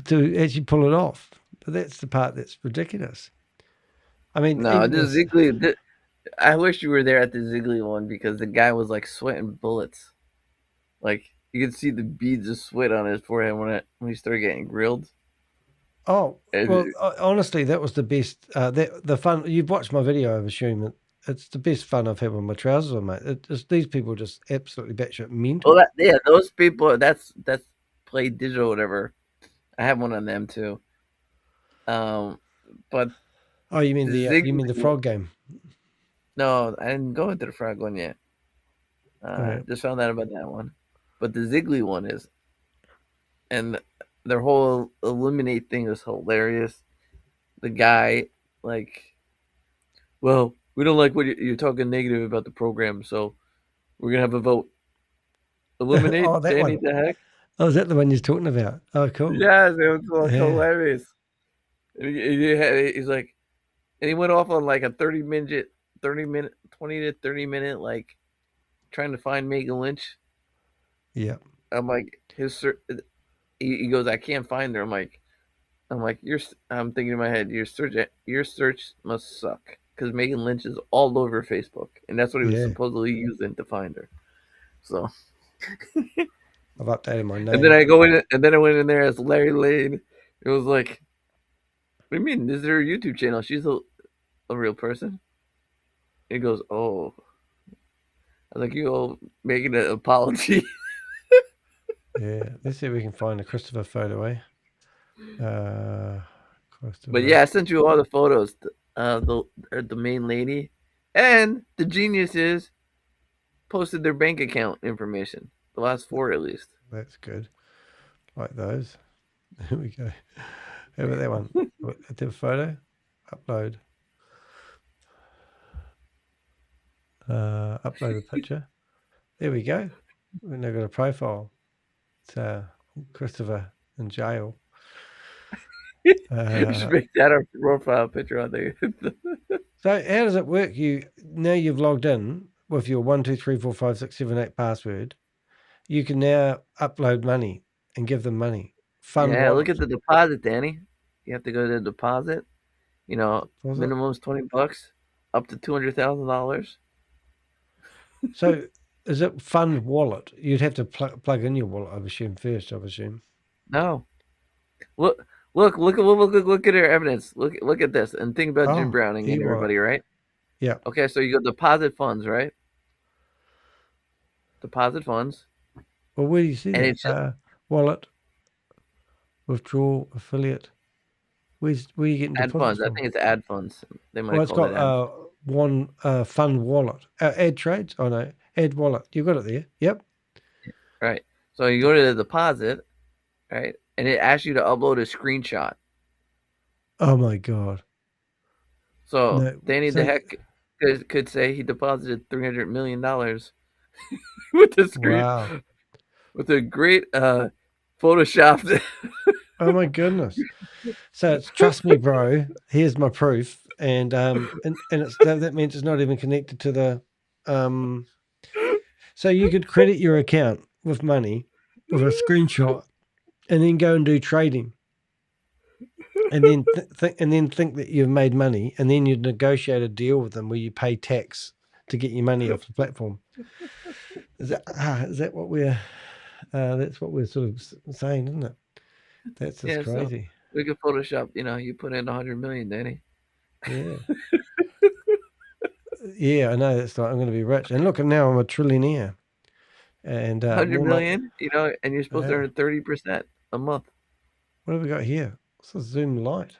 to actually pull it off. But that's the part that's ridiculous. I mean, no, this Ziegler. I wish you were there at the Ziegler one because the guy was like sweating bullets. Like you could see the beads of sweat on his forehead when he started getting grilled. Oh, well, honestly, that was the best. The fun. You've watched my video, I assume. It's the best fun I've had with my trousers on, mate. These people just absolutely batshit mental. Well, yeah, those people. That's Play Digital, whatever. I have one on them too. But oh, you mean the frog game? No, I didn't go into the frog one yet. Just found out about that one, but the Ziegler one is, and their whole eliminate thing is hilarious. The guy, like, well, we don't like what you're talking negative about the program, so we're gonna have a vote. Eliminate Oh, that Danny one. the heck. Oh, is that the one you're talking about? Oh, cool. Yes, it was hilarious. He's like, and he went off on like a 20 to 30 minute, like, trying to find Megan Lynch. Yeah. I'm like, he goes, I can't find her. I'm like, I'm thinking in my head, your search must suck because Megan Lynch is all over Facebook, and that's what he was supposedly using to find her. So I've updated my name. And then I went in there as Larry Lane. It was like, what do you mean? This is her YouTube channel. She's a real person. He goes, oh. I was like, you all making an apology. Yeah, let's see if we can find a Christopher photo, eh? But yeah, I sent you all the photos. The main lady and the geniuses posted their bank account information. The last 4 at least. That's good. Like those. Here we go. How about that one? The photo? Upload. Upload a picture. There we go. We've now got a profile. It's Christopher in jail. You should make that a profile picture on there. So how does it work? Now you've logged in with your 1 2 3 4 5 6 7 8 password. You can now upload money and give them money. Yeah, look at the deposit, Danny. You have to go to the deposit. You know, minimum is $20, up to $200,000. So, is it Fund Wallet? You'd have to plug in your wallet, I assume first. No, look at their evidence. Look at this, and think about Jim Browning and everybody, right? Yeah. Okay, so you go deposit funds, right? Deposit funds. Well, where do you see that? Wallet, withdraw, affiliate. Where are you getting Ad deposits funds. I from? think it's ad funds. They might Well, it's call it ad got one fund wallet. Ad trades? Oh, no. Ad wallet. You got it there. Yep. Right. So you go to the deposit, right? And it asks you to upload a screenshot. Oh, my God. So No, Danny so- the Heck could say he deposited $300 million with the screen. Wow. With a great Photoshop. Oh, my goodness. So it's trust me, bro. Here's my proof, and it's that means it's not even connected to the. So you could credit your account with money, with a screenshot, and then go and do trading, and then think that you've made money, and then you negotiate a deal with them where you pay tax to get your money off the platform. Is that what we're? That's what we're sort of saying, isn't it? That's just crazy. So we could Photoshop. You put in 100 million, Danny. Yeah. Yeah, I know. That's like I'm going to be rich, and look, now I'm a trillionaire, and 100 more million, and you're supposed to earn 30% a month. What have we got here? What's a Zoom Lite?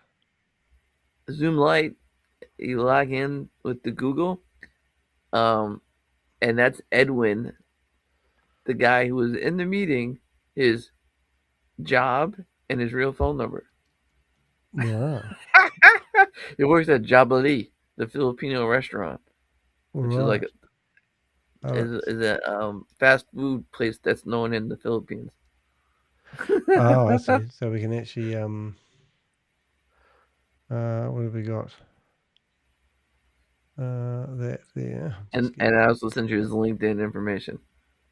Zoom Lite, you log in with the Google, and that's Edwin, the guy who was in the meeting, his job and his real phone number. Wow. He works at Jabali, the Filipino restaurant, which is like is a fast food place that's known in the Philippines. Oh, I see. So we can actually what have we got? That there. And I also sent you his LinkedIn information.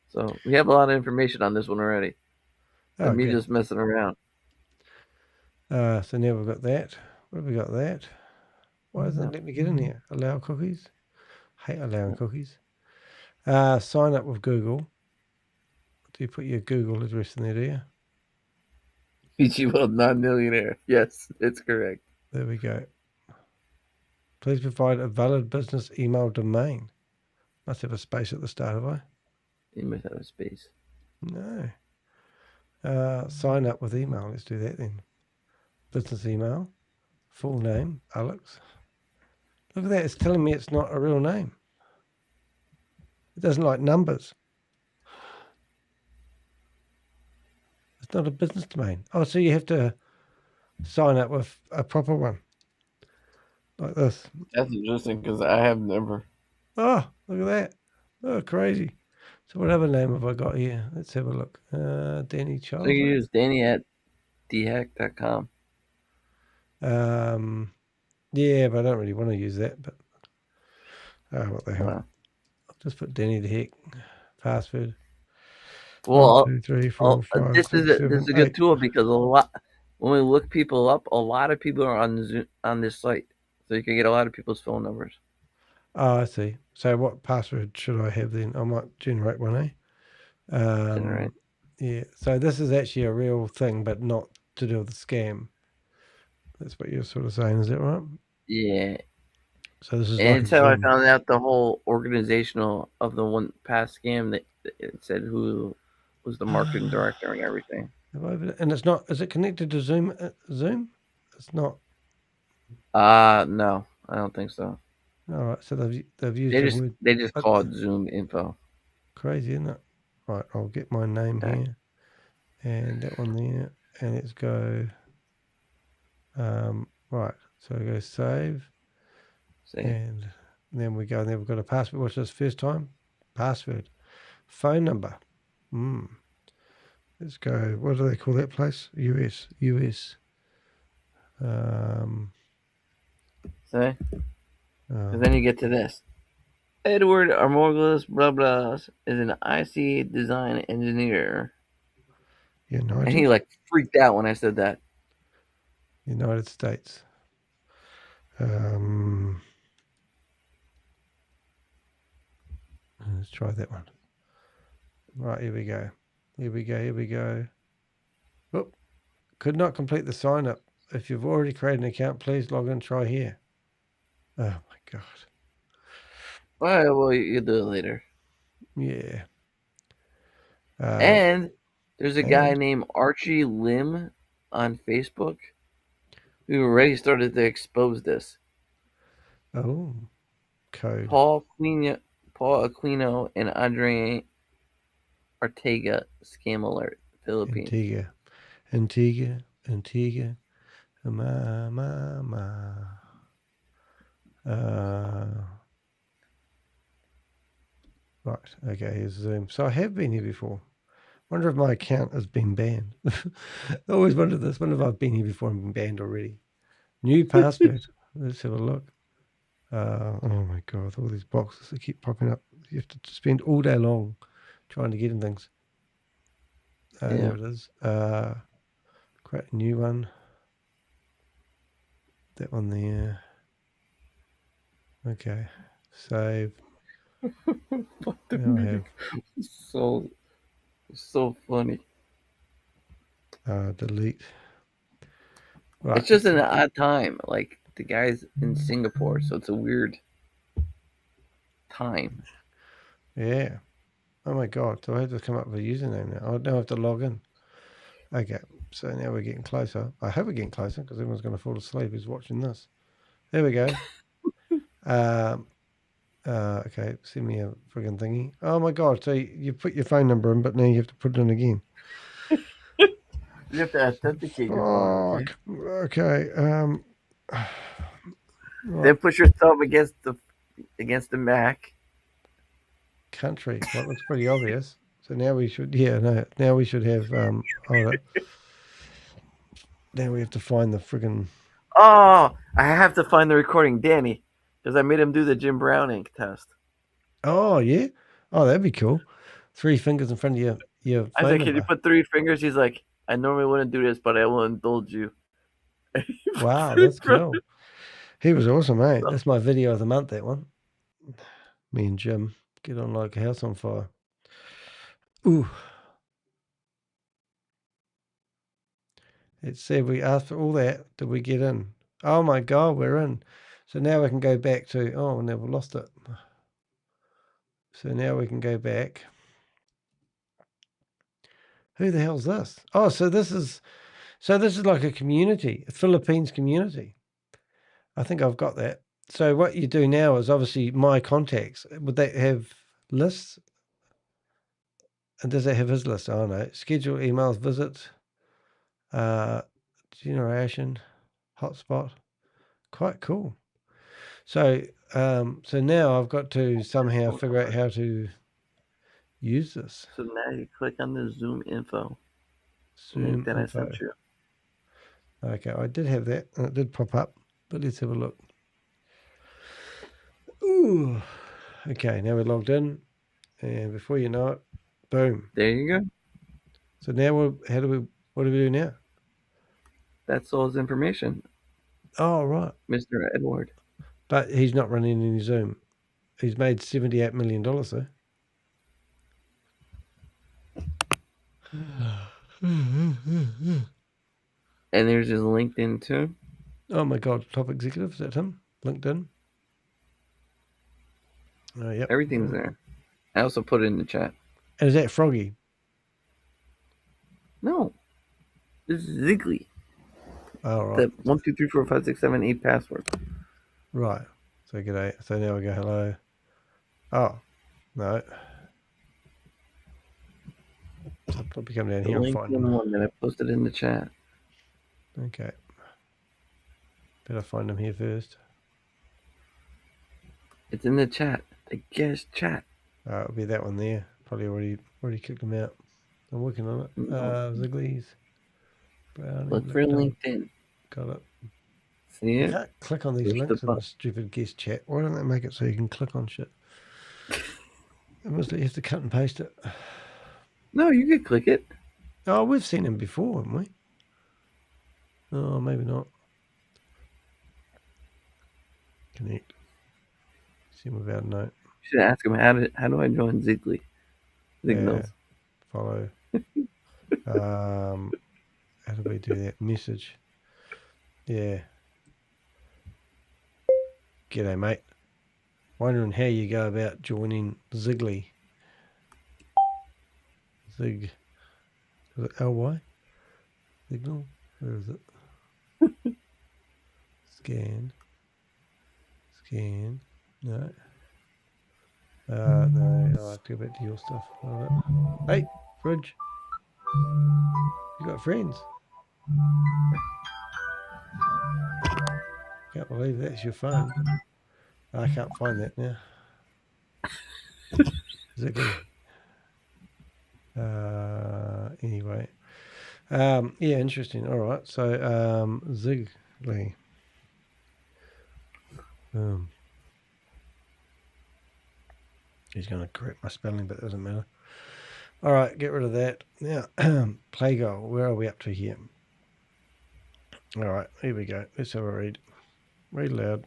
So we have a lot of information on this one already. And me just messing around. So now we've got that. What have we got that? Why doesn't it let me get in here? Allow cookies? Hate allowing cookies. Sign up with Google. Do you put your Google address in there, do you? PG World non-millionaire. Yes, it's correct. There we go. Please provide a valid business email domain. Must have a space at the start, have I? You must have a space. No. Sign up with email. Let's do that then. Business email. Full name, Alex. Look at that. It's telling me it's not a real name. It doesn't like numbers. It's not a business domain. Oh, so you have to sign up with a proper one. Like this. That's interesting because I have never. Oh, look at that. Oh, crazy. So what other name have I got here? Let's have a look. Danny Charles. So you use Danny at dheck.com. Yeah, but I don't really want to use that. But what the hell? Wow. I'll just put Danny the Heck. Password. Well, 1, 2, 3, 4, 5, this 6, is 7, a good 8. tool because when we look people up, a lot of people are on this site, so you can get a lot of people's phone numbers. Oh, I see. So what password should I have then? I might generate one, eh? Generate. Yeah. So this is actually a real thing, but not to do with the scam. That's what you're sort of saying, is that right? Yeah. So this is and like so I found out the whole organizational of the one past scam that it said who was the marketing director and everything. And it's not. Is it connected to Zoom? Zoom? It's not. No, I don't think so. All right. So they've used they just call it Zoom info. Crazy, isn't it? Right. I'll get my name here, and that one there, and let's go. Right. So we go save. And then we go, and then we've got a password. What's this first time? Password. Phone number. Let's go. What do they call that place? US. See? Then you get to this. Edward Armorglis, blah, blah, is an IC design engineer. United. And he freaked out when I said that. United States. Let's try that one. Right, here we go. Oh, could not complete the sign up. If you've already created an account, please log in and try here. Oh my God. All right, well, you do it later. Yeah. And there's a guy named Archie Lim on Facebook We already started to expose this. Oh, code. Paul Aquino and Andre Ortega scam alert. Philippines. Antigua. Right, okay, here's Zoom. So I have been here before. Wonder if my account has been banned. I always wondered this. Wonder if I've been here before and been banned already. New password. Let's have a look. Oh my god, all these boxes that keep popping up. You have to spend all day long trying to get in things. There it is. Create a new one. That one there. Okay. Save. What the Now I have so funny. Delete. Right. It's just an odd time. Like the guy's in Singapore, so it's a weird time. Yeah. Oh my god. Do I have to come up with a username now? I now have to log in. Okay. So now we're getting closer. I hope we're getting closer because everyone's going to fall asleep who's watching this. There we go. Okay. Send me a friggin' thingy. Oh my god. So you put your phone number in, but now you have to put it in again. You have to authenticate your phone. Okay. Right. Then push your thumb against the Mac. Country. Well, that's pretty obvious. So now we should. Yeah. No. Now we should have. Hold up. Now we have to find the friggin'. Oh, I have to find the recording, Danny, because I made him do the Jim Brown ink test. Oh yeah. Oh, that'd be cool. 3 fingers in front of your phone I said, number. "Can you put 3 fingers?" He's like, "I normally wouldn't do this, but I will indulge you." Wow, that's cool. He was awesome, mate. That's my video of the month, that one. Me and Jim get on like a house on fire. Ooh. It said we asked for all that. Did we get in? Oh my God, we're in. So now we can go back to, oh, we never lost it. So now we can go back. Who the hell's this? Oh, so this is like a community, a Philippines community. I think I've got that. So what you do now is obviously my contacts. Would that have lists? And does that have his list? Oh no. Schedule emails, visits, generation, hotspot. Quite cool. So so now I've got to somehow figure out how to use this. So now you click on the Zoom info. Zoom link that info. I sent you. Okay, I did have that and it did pop up, but let's have a look. Ooh. Okay, now we're logged in, and before you know it, boom. There you go. So now what do we do now? That's all his information. Oh, right. Mr. Edward. But he's not running any Zoom. He's made $78 million though. And there's his LinkedIn too. Oh my God, top executive, is that him? LinkedIn? Oh, yep. Everything's there. I also put it in the chat. And is that Froggy? No. This is Ziggly. Oh, right. The 1, 2, 3, 4, 5, 6, 7, 8 password. Right. So g'day. So now we go hello. Oh, no. So I'll probably come down here and find him. The one that I posted in the chat. Okay. Better find him here first. It's in the chat. The guest chat. It'll be that one there. Probably already kicked him out. I'm working on it. Ziggly's. Brownie. Look for LinkedIn. Got it. See it? You can't click on these links in the stupid guest chat. Why don't they make it so you can click on shit? You have to cut and paste it. No, you could click it. Oh, we've seen him before, haven't we? Oh, maybe not. Connect. See him without a note. You should ask him, how do I join Ziggly? Signals. Yeah. Follow. How do we do that? Message. Yeah. G'day, mate. Wondering how you go about joining Ziggly. Zig. Is it LY? Signal? Where is it? Scan. No. No, I'll have to go back to your stuff. Hey, Fridge. You got friends? Can't believe that's your phone. I can't find that now. Ziggy. Anyway. Yeah, interesting. All right. So, Zigly. He's going to correct my spelling, but it doesn't matter. All right, get rid of that. Now, play goal. Where are we up to here? All right, here we go. Let's have a read. Read loud.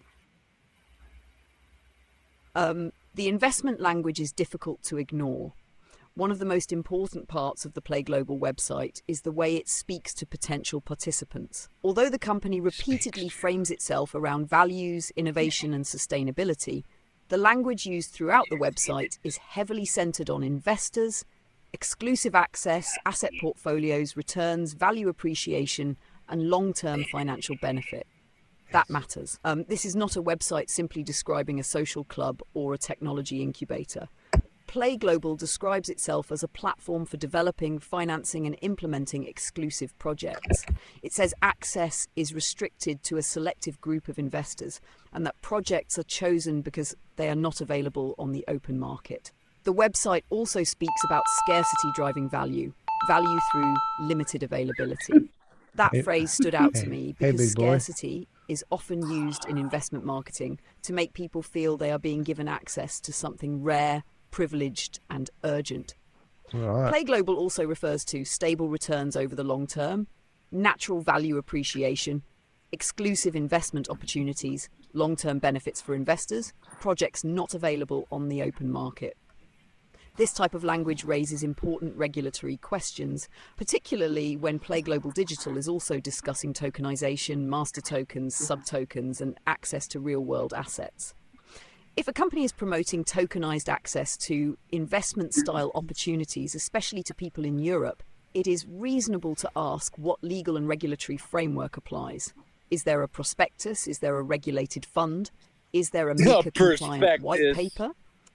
The investment language is difficult to ignore. One of the most important parts of the Play Global website is the way it speaks to potential participants. Although the company repeatedly frames itself around values, innovation, and sustainability, the language used throughout the website is heavily centered on investors, exclusive access, asset portfolios, returns, value appreciation, and long-term financial benefit. That matters. This is not a website simply describing a social club or a technology incubator. Play Global describes itself as a platform for developing, financing, and implementing exclusive projects. It says access is restricted to a selective group of investors and that projects are chosen because they are not available on the open market. The website also speaks about scarcity driving value through limited availability. That phrase stood out to me because scarcity is often used in investment marketing to make people feel they are being given access to something rare, privileged, and urgent. Right. Play Global also refers to stable returns over the long term, natural value appreciation, exclusive investment opportunities, long-term benefits for investors, projects not available on the open market. This type of language raises important regulatory questions, particularly when Play Global Digital is also discussing tokenization, master tokens, sub-tokens, and access to real-world assets. If a company is promoting tokenized access to investment-style opportunities, especially to people in Europe, it is reasonable to ask what legal and regulatory framework applies. Is there a prospectus? Is there a regulated fund? Is there a MiCA-compliant white paper?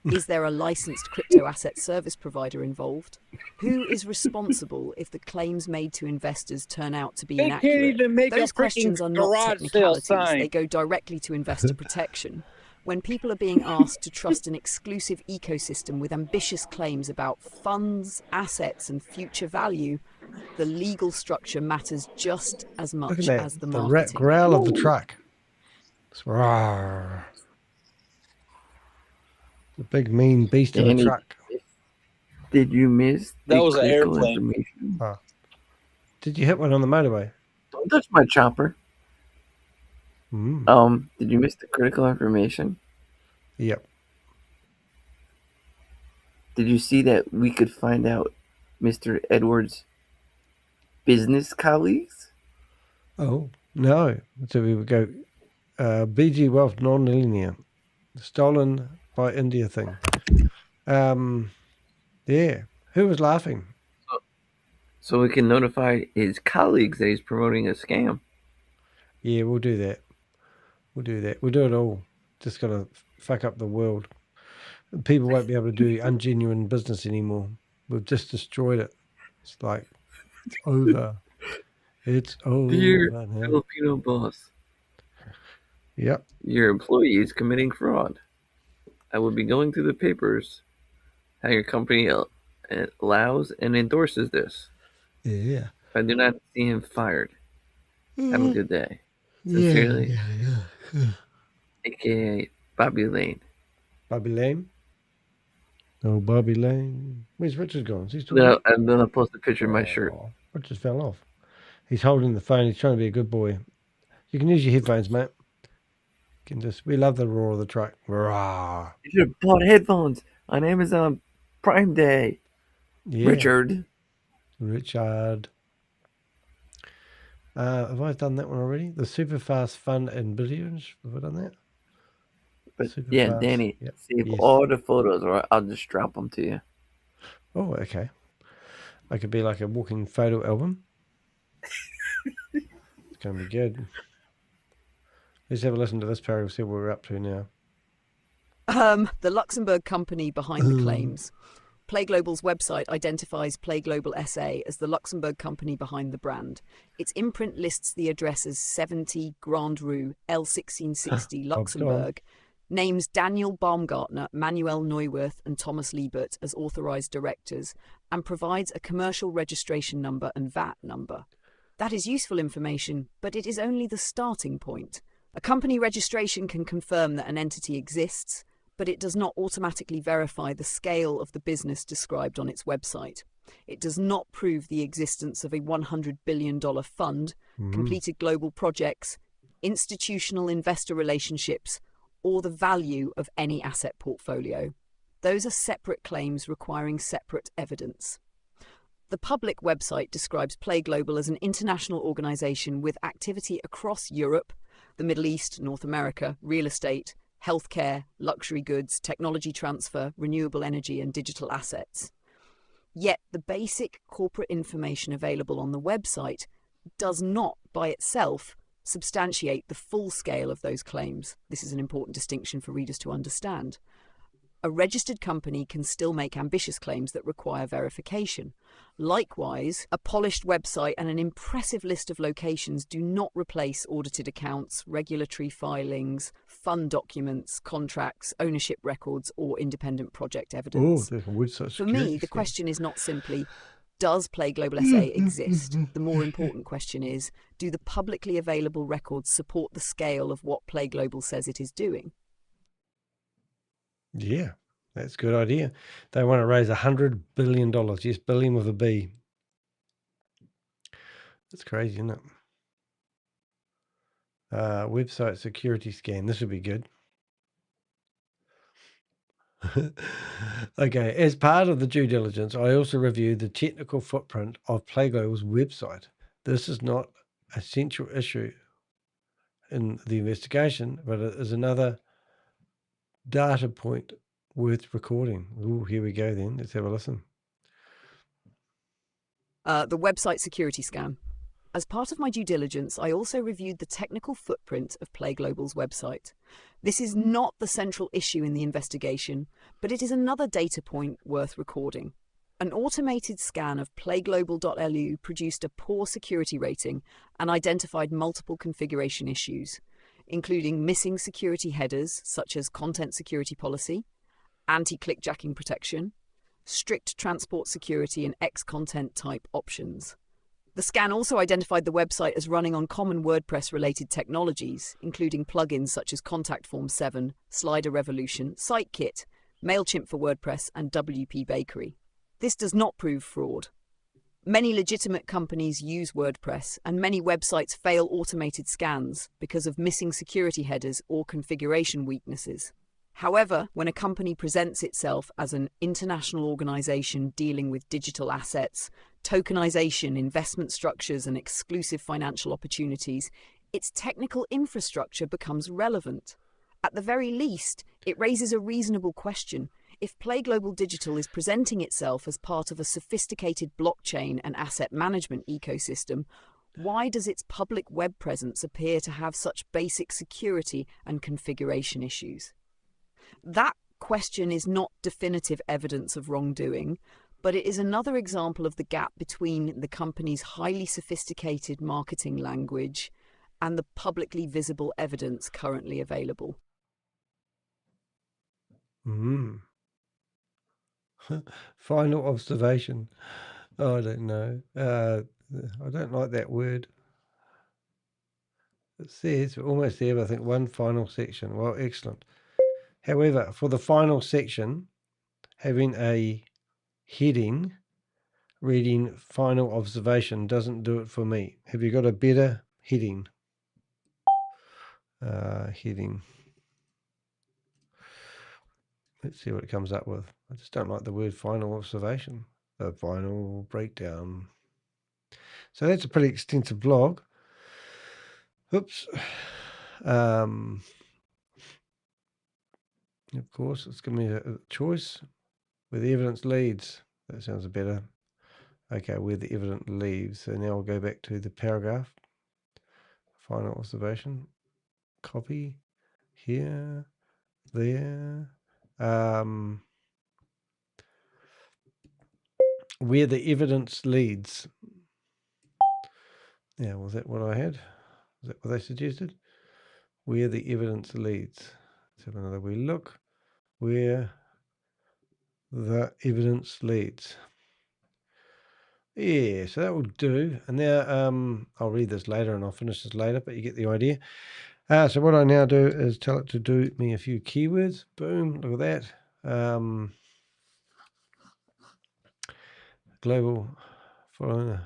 Is there a licensed crypto asset service provider involved? Who is responsible if the claims made to investors turn out to be inaccurate? Can't even make Those a questions are freaking not garage sale technicalities. sign. They go directly to investor protection. When people are being asked to trust an exclusive ecosystem with ambitious claims about funds, assets, and future value, the legal structure matters just as Look much at that. as the The marketing. growl of the truck. It's rawr. The big mean beast of a Danny, truck. did you miss That the was an critical airplane. information? Oh. Did you hit one on the motorway? Don't touch my chopper. Did you miss the critical information? Yep. Did you see that we could find out Mr. Edwards' business colleagues? Oh, no. So we would go BG Wealth non-linear. Stolen by India thing. Yeah. Who was laughing? So we can notify his colleagues that he's promoting a scam. Yeah, we'll do that. We'll do it all. Just got to fuck up the world. People won't be able to do ungenuine business anymore. We've just destroyed it. It's like, it's over. It's over. Dear now. Filipino boss. Yep. Your employee is committing fraud. I will be going through the papers how your company allows and endorses this. Yeah. If I do not see him fired, have a good day. Sincerely, a.k.a. Bobby Lane. Bobby Lane? Oh, Bobby Lane. Where's Richard gone? Is he still No, I'm going to post a picture of my shirt. Richard fell off. He's holding the phone. He's trying to be a good boy. You can use your headphones, mate. We love the roar of the truck. Rah. You should have bought headphones on Amazon Prime Day. Yeah. Richard. Have I done that one already? The super fast fun and billions. Have I done that? But Super yeah, fast. Danny, Yep. save all the photos or I'll just drop them to you. Oh, okay. I could be like a walking photo album. It's going to be good. Let's have a listen to this paragraph, see what we're up to now. The Luxembourg company behind the claims. Play Global's website identifies Play Global SA as the Luxembourg company behind the brand. Its imprint lists the address as 70 Grande Rue, L1660, Luxembourg, names Daniel Baumgartner, Manuel Neuwirth, and Thomas Liebert as authorized directors, and provides a commercial registration number and VAT number. That is useful information, but it is only the starting point. A company registration can confirm that an entity exists, but it does not automatically verify the scale of the business described on its website. It does not prove the existence of a $100 billion fund, completed global projects, institutional investor relationships, or the value of any asset portfolio. Those are separate claims requiring separate evidence. The public website describes Play Global as an international organization with activity across Europe, the Middle East, North America, real estate, healthcare, luxury goods, technology transfer, renewable energy, and digital assets. Yet the basic corporate information available on the website does not, by itself, substantiate the full scale of those claims. This is an important distinction for readers to understand. A registered company can still make ambitious claims that require verification. Likewise, a polished website and an impressive list of locations do not replace audited accounts, regulatory filings, fund documents, contracts, ownership records, or independent project evidence. For me, the question is not simply, does Play Global SA exist? The more important question is, do the publicly available records support the scale of what Play Global says it is doing? Yeah, that's a good idea. They want to raise $100 billion. Yes, billion with a B. That's crazy, isn't it? Website security scan. This would be good. Okay, as part of the due diligence, I also reviewed the technical footprint of Play Global's website. This is not a central issue in the investigation, but it is another data point worth recording. Ooh, here we go then. Let's have a listen. The website security scan. As part of my due diligence, I also reviewed the technical footprint of Play Global's website. This is not the central issue in the investigation, but it is another data point worth recording. An automated scan of playglobal.lu produced a poor security rating and identified multiple configuration issues, including missing security headers such as content security policy, anti-clickjacking protection, strict transport security, and X-content type options. The scan also identified the website as running on common WordPress-related technologies, including plugins such as Contact Form 7, Slider Revolution, SiteKit, MailChimp for WordPress, and WP Bakery. This does not prove fraud. Many legitimate companies use WordPress, and many websites fail automated scans because of missing security headers or configuration weaknesses. However, when a company presents itself as an international organization dealing with digital assets, tokenization, investment structures, and exclusive financial opportunities, its technical infrastructure becomes relevant. At the very least, it raises a reasonable question. If Play Global Digital is presenting itself as part of a sophisticated blockchain and asset management ecosystem, why does its public web presence appear to have such basic security and configuration issues? That question is not definitive evidence of wrongdoing, but it is another example of the gap between the company's highly sophisticated marketing language and the publicly visible evidence currently available. Final observation. Oh, I don't know. I don't like that word. It says we're almost there, but I think one final section. Well, excellent. However, for the final section, having a heading reading final observation doesn't do it for me. Have you got a better heading? Heading. Let's see what it comes up with. I just don't like the word final observation. The final breakdown. So that's a pretty extensive blog. Oops. Of course, it's giving me a choice where the evidence leads. That sounds better. Okay, where the evidence leads. So now I'll go back to the paragraph. Final observation. copy here, there. Where the evidence leads. Now, was that what I had? Was that what they suggested? Where the evidence leads. Let's have another wee look. Where the evidence leads. Yeah, so that will do. And now I'll read this later and I'll finish this later, but you get the idea. So what I now do is tell it to do me a few keywords. Boom, look at that. Global following.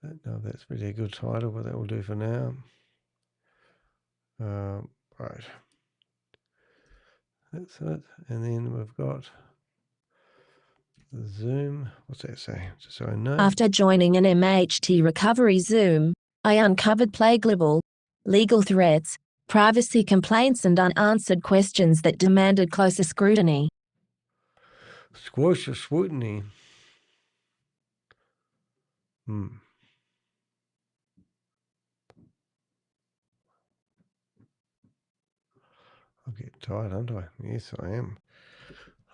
I don't know if that's really a good title, but that will do for now. Right. That's it. And then we've got the Zoom. What's that say? Just so I know. After joining an MHT recovery Zoom, I uncovered plague legal threats, privacy complaints and unanswered questions that demanded closer scrutiny. Squash or scrutiny. I'll get tired, aren't I? Yes, I am.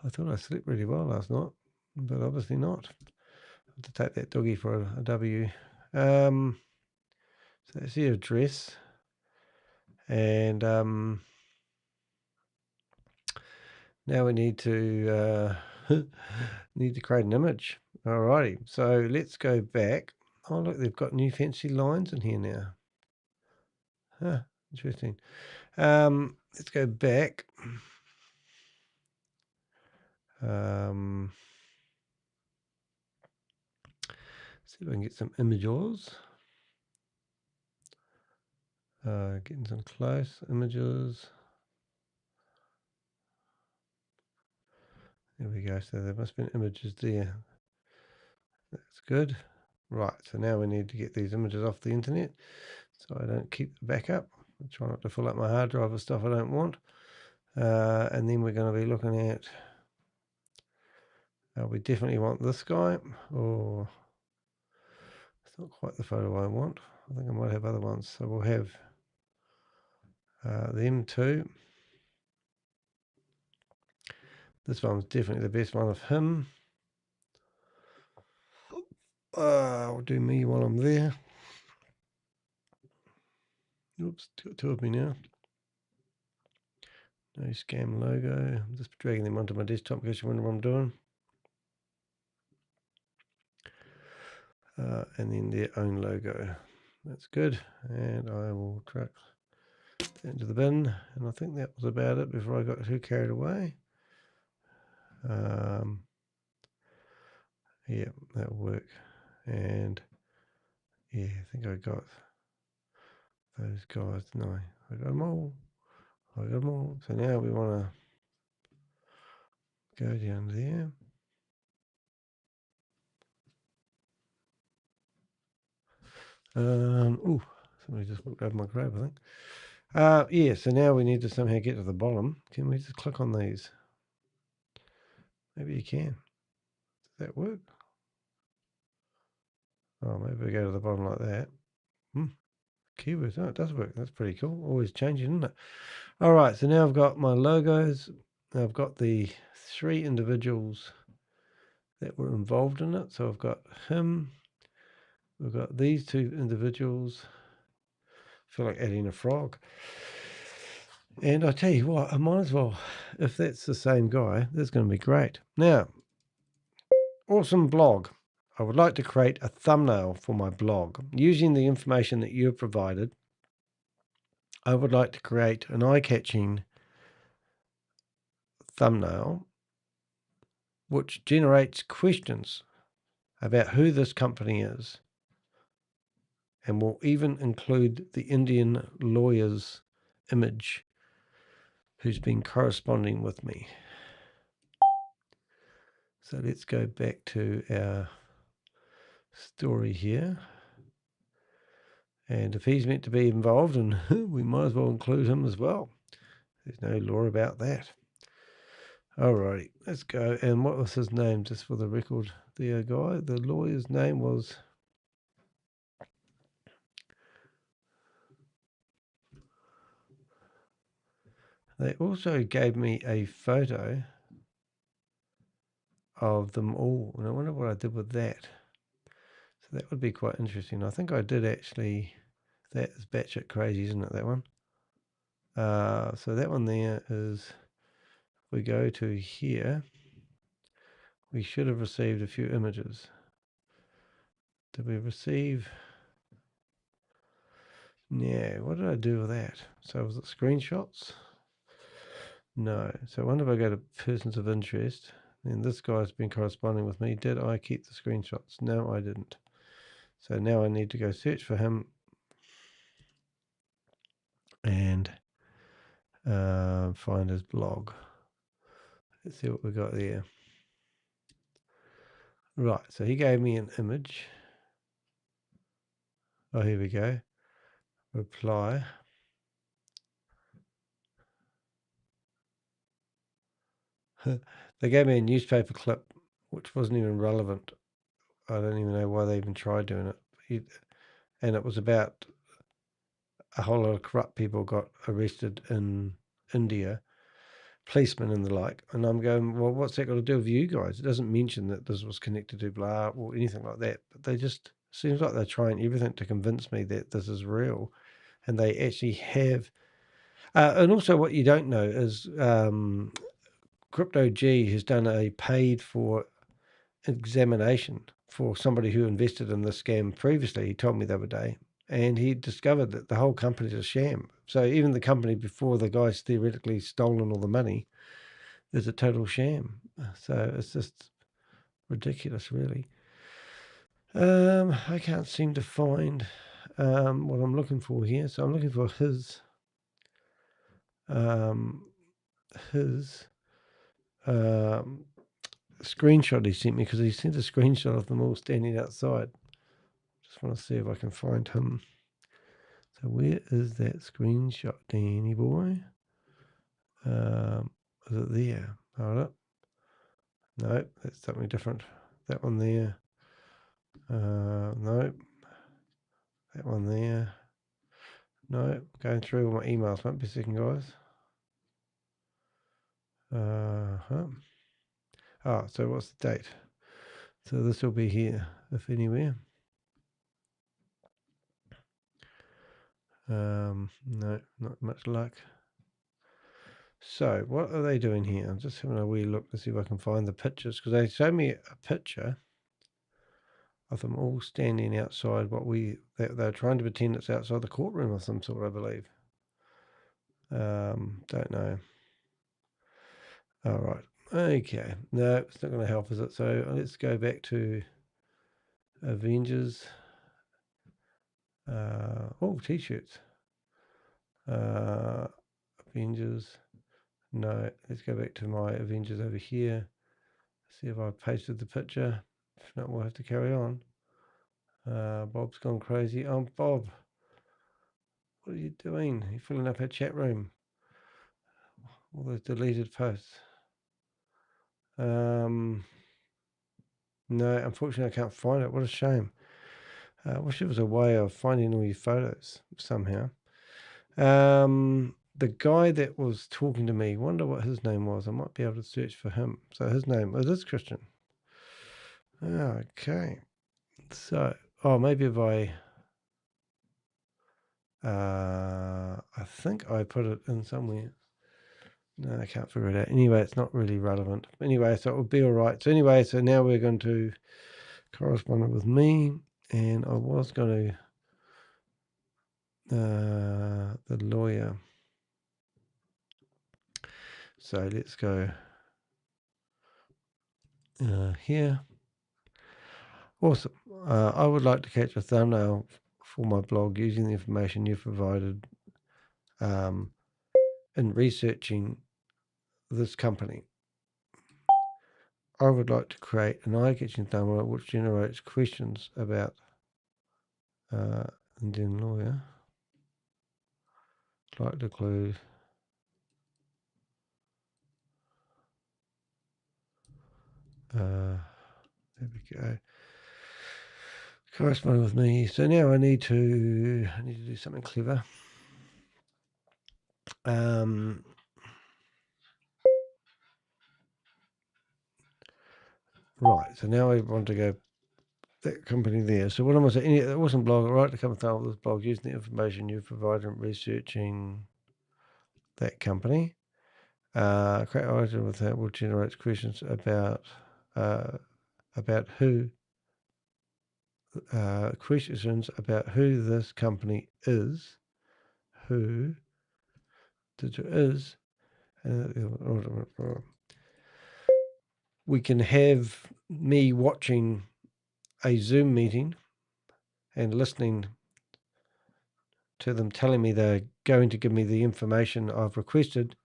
I thought I slept really well last night, but obviously not. I have to take that doggy for a W. So that's the address. And now we need to create an image. Alrighty, so let's go back. Oh look, they've got new fancy lines in here now. Huh, interesting. Let's go back. See if I can get some images. Getting some close images. There we go. So there must have been images there. That's good. Right. So now we need to get these images off the internet so I don't keep the backup. I try not to fill up my hard drive with stuff I don't want. And then we're going to be looking at. We definitely want this guy. Or it's not quite the photo I want. I think I might have other ones. So we'll have them two. This one's definitely the best one of him. I'll do me while I'm there. Oops, two of me now. No scam logo. I'm just dragging them onto my desktop because you wonder what I'm doing. And then their own logo. That's good. And I will track that into the bin. And I think that was about it before I got too carried away. Yeah, that'll work. And yeah, I think I got those guys. No, I got them all. So now we want to go down there. Somebody just walked over my grave, I think. Yeah, so now we need to somehow get to the bottom. Can we just click on these? Maybe you can. Does that work? Oh, maybe we go to the bottom like that. Keywords. Oh, it does work. That's pretty cool. Always changing, isn't it? All right, so now I've got my logos. I've got the 3 individuals that were involved in it. So I've got him. We've got these 2 individuals. I feel like adding a frog. And I tell you what, I might as well, if that's the same guy, that's going to be great. Now, awesome blog. I would like to create a thumbnail for my blog. Using the information that you've provided, I would like to create an eye-catching thumbnail which generates questions about who this company is and will even include the Indian lawyer's image who's been corresponding with me. So let's go back to our story here. And if he's meant to be involved, and we might as well include him as well. There's no law about that. Alrighty, let's go. And what was his name, just for the record? The guy, the lawyer's name was They also gave me a photo of them all, and I wonder what I did with that. So that would be quite interesting. I think I did actually. That is batshit crazy, isn't it, that one? So that one there is, we go to here, we should have received a few images. Did we receive? No, what did I do with that? So was it screenshots? No. So I wonder if I go to persons of interest, and this guy's been corresponding with me. Did I keep the screenshots? No, I didn't. So now I need to go search for him and find his blog. Let's see what we got there. Right, so he gave me an image. Oh, here we go. Reply. They gave me a newspaper clip, which wasn't even relevant. I don't even know why they even tried doing it. And it was about a whole lot of corrupt people got arrested in India, policemen and the like. And I'm going, well, what's that got to do with you guys? It doesn't mention that this was connected to blah or anything like that. But they just, seems like they're trying everything to convince me that this is real. And they actually have. And also what you don't know is Crypto G has done a paid for examination for somebody who invested in this scam previously. He told me the other day, and he discovered that the whole company is a sham. So even the company before the guy's theoretically stolen all the money is a total sham. So it's just ridiculous, really. I can't seem to find what I'm looking for here. So I'm looking for his screenshot he sent me, because he sent a screenshot of them all standing outside. Just want to see if I can find him. So where is that screenshot, Danny boy? Is it there? Hold up. No, that's something different. That one there. No. That one there. No. Going through all my emails. Won't be a second, guys. Oh, so what's the date? So this will be here, if anywhere. No, not much luck. So what are they doing here? I'm just having a wee look to see if I can find the pictures, because they showed me a picture of them all standing outside they're trying to pretend it's outside the courtroom of some sort, I believe. Don't know. All right. Okay. No, it's not going to help, is it? So let's go back to Avengers. T-shirts. Avengers. No, let's go back to my Avengers over here. See if I pasted the picture. If not, we'll have to carry on. Bob's gone crazy. Oh, Bob, what are you doing? You're filling up our chat room. All those deleted posts. No, unfortunately I can't find it. What a shame. I wish there was a way of finding all your photos somehow. The guy that was talking to me, wonder what his name was. I might be able to search for him. So his name, it is Christian. Okay. So, maybe if I think I put it in somewhere. No, I can't figure it out. Anyway, it's not really relevant. Anyway, so it will be all right. So anyway, so now we're going to correspond with me, and I was going to the lawyer. So let's go here. Awesome. I would like to catch a thumbnail for my blog using the information you've provided in researching this company. I would like to create an eye-catching thumbnail which generates questions about Indian lawyer. I'd like to include there we go. Correspond with me. So now I need to do something clever. Right, so now I want to go that company there. So what am I saying? It wasn't blog, right? To come and tell this blog using the information you've provided in researching that company. Create item with that will generate questions about who questions about who this company is, who is. We can have me watching a Zoom meeting and listening to them telling me they're going to give me the information I've requested,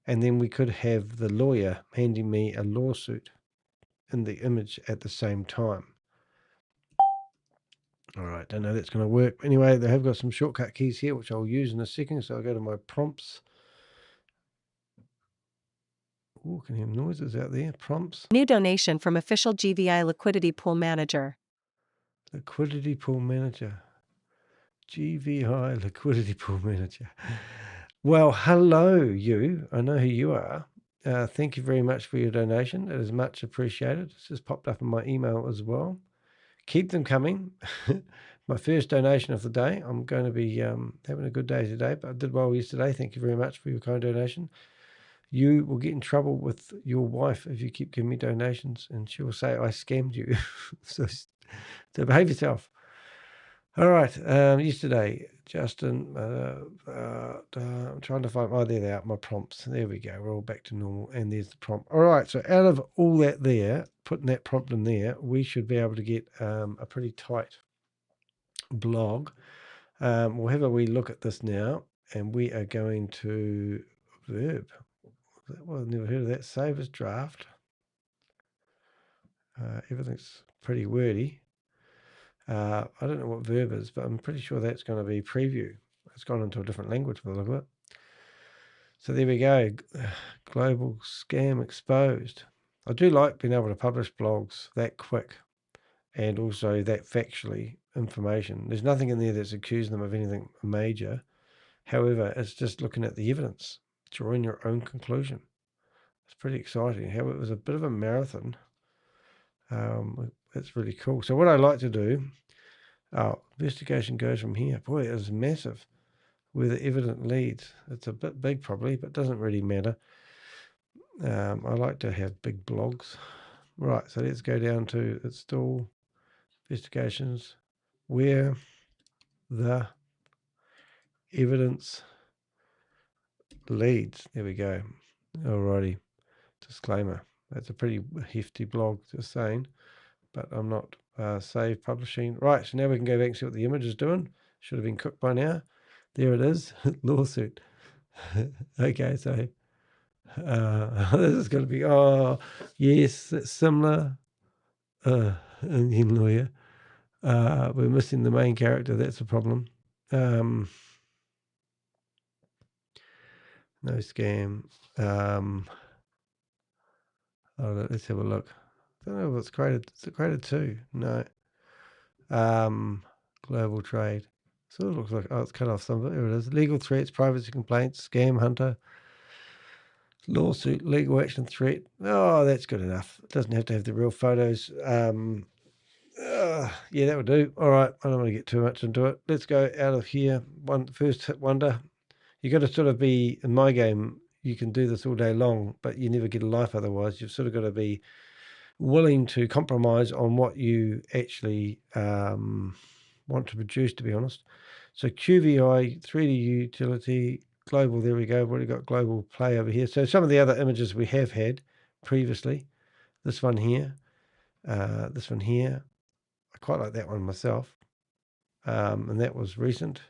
and then we could have the lawyer handing me a lawsuit in the image at the same time. All right, don't know that's going to work. Anyway, they have got some shortcut keys here, which I'll use in a second. So I'll go to my prompts. Oh, can you hear noises out there? Prompts. New donation from official GVI Liquidity Pool Manager. Liquidity Pool Manager. GVI Liquidity Pool Manager. Well, hello, you. I know who you are. Thank you very much for your donation. It is much appreciated. It's just popped up in my email as well. Keep them coming. My first donation of the day. I'm going to be having a good day today, but I did well yesterday. Thank you very much for your kind donation. You will get in trouble with your wife if you keep giving me donations, and she will say I scammed you. so behave yourself. All right. Yesterday, Justin, I'm trying to find, there they are, my prompts. There we go. We're all back to normal. And there's the prompt. All right. So out of all that there, putting that prompt in there, we should be able to get a pretty tight blog. We'll have a wee look at this now. And we are going to verb. Well, I've never heard of that. Save as draft. Everything's pretty wordy. I don't know what verb is, but I'm pretty sure that's going to be preview. It's gone into a different language by the look of it. So there we go. Global scam exposed. I do like being able to publish blogs that quick and also that factually information. There's nothing in there that's accusing them of anything major. However, it's just looking at the evidence, drawing your own conclusion. It's pretty exciting. How it was a bit of a marathon. It's really cool. So what I like to do, investigation goes from here. Boy, it is massive. Where the evidence leads. It's a bit big probably, but doesn't really matter. I like to have big blogs. Right, so let's go down to install investigations where the evidence leads. There we go. Alrighty. Disclaimer. That's a pretty hefty blog, just saying. But I'm not save publishing. Right, so now we can go back and see what the image is doing. Should have been cooked by now. There it is. Lawsuit. Okay, so this is going to be, oh, yes, it's similar. Indian lawyer. We're missing the main character. That's a problem. No scam. Let's have a look. I don't know if it's graded. Is it graded 2? No. Global trade. Sort of looks like, it's cut off some of it. There it is. Legal threats, privacy complaints, scam hunter, lawsuit, legal action threat. Oh, that's good enough. It doesn't have to have the real photos. Yeah, that would do. All right. I don't want to get too much into it. Let's go out of here. First hit wonder. You got to sort of be, in my game, you can do this all day long, but you never get a life otherwise. You've sort of got to be willing to compromise on what you actually want to produce, to be honest. So QVI, 3D utility, global, there we go. We've already got global play over here. So some of the other images we have had previously. This one here. This one here. I quite like that one myself. And that was recent.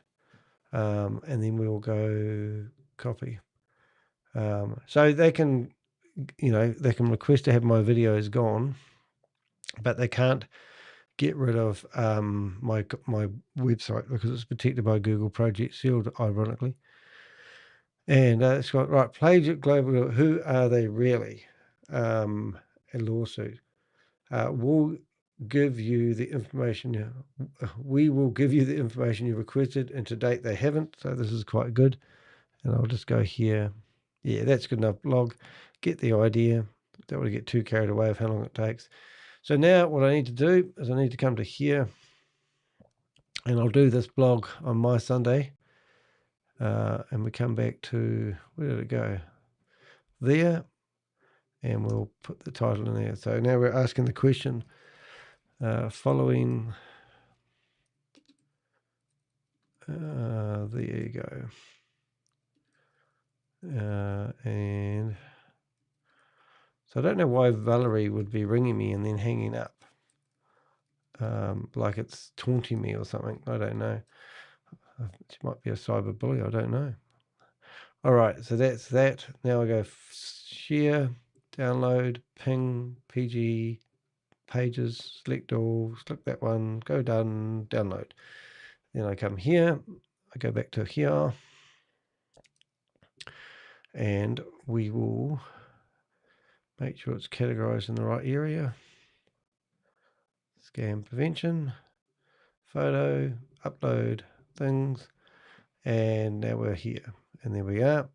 And then we'll go copy. So they can, they can request to have my videos gone, but they can't get rid of my website because it's protected by Google Project Shield, ironically. And it's got, right, Plagiate Global, who are they really? A lawsuit. We'll give you the information. We will give you the information you requested, and to date they haven't, so this is quite good. And I'll just go here. Yeah, that's good enough. Blog, get the idea. don't want to get too carried away with how long it takes. So now what I need to do is I need to come to here, and I'll do this blog on my Sunday. And we come back to, where did it go? There, and we'll put the title in there. So now we're asking the question, following, there you go. And so I don't know why Valerie would be ringing me and then hanging up. Like it's taunting me or something. I don't know. She might be a cyber bully. I don't know. All right, so that's that. Now I go share, download, ping, PG, pages, select all, select that one, go done, download. Then I come here, I go back to here, and we will make sure it's categorized in the right area. Scam prevention, photo, upload, things, and now we're here. And there we are.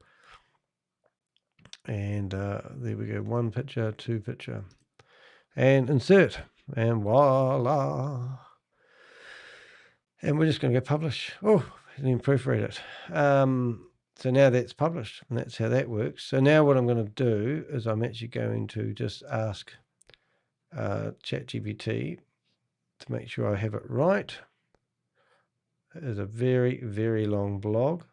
And there we go, 1 picture, 2 picture. And insert, and voila. And we're just going to go publish. Oh, I didn't even proofread it. So now that's published, and that's how that works. So now what I'm going to do is I'm actually going to just ask ChatGPT to make sure I have it right. It is a very, very long blog,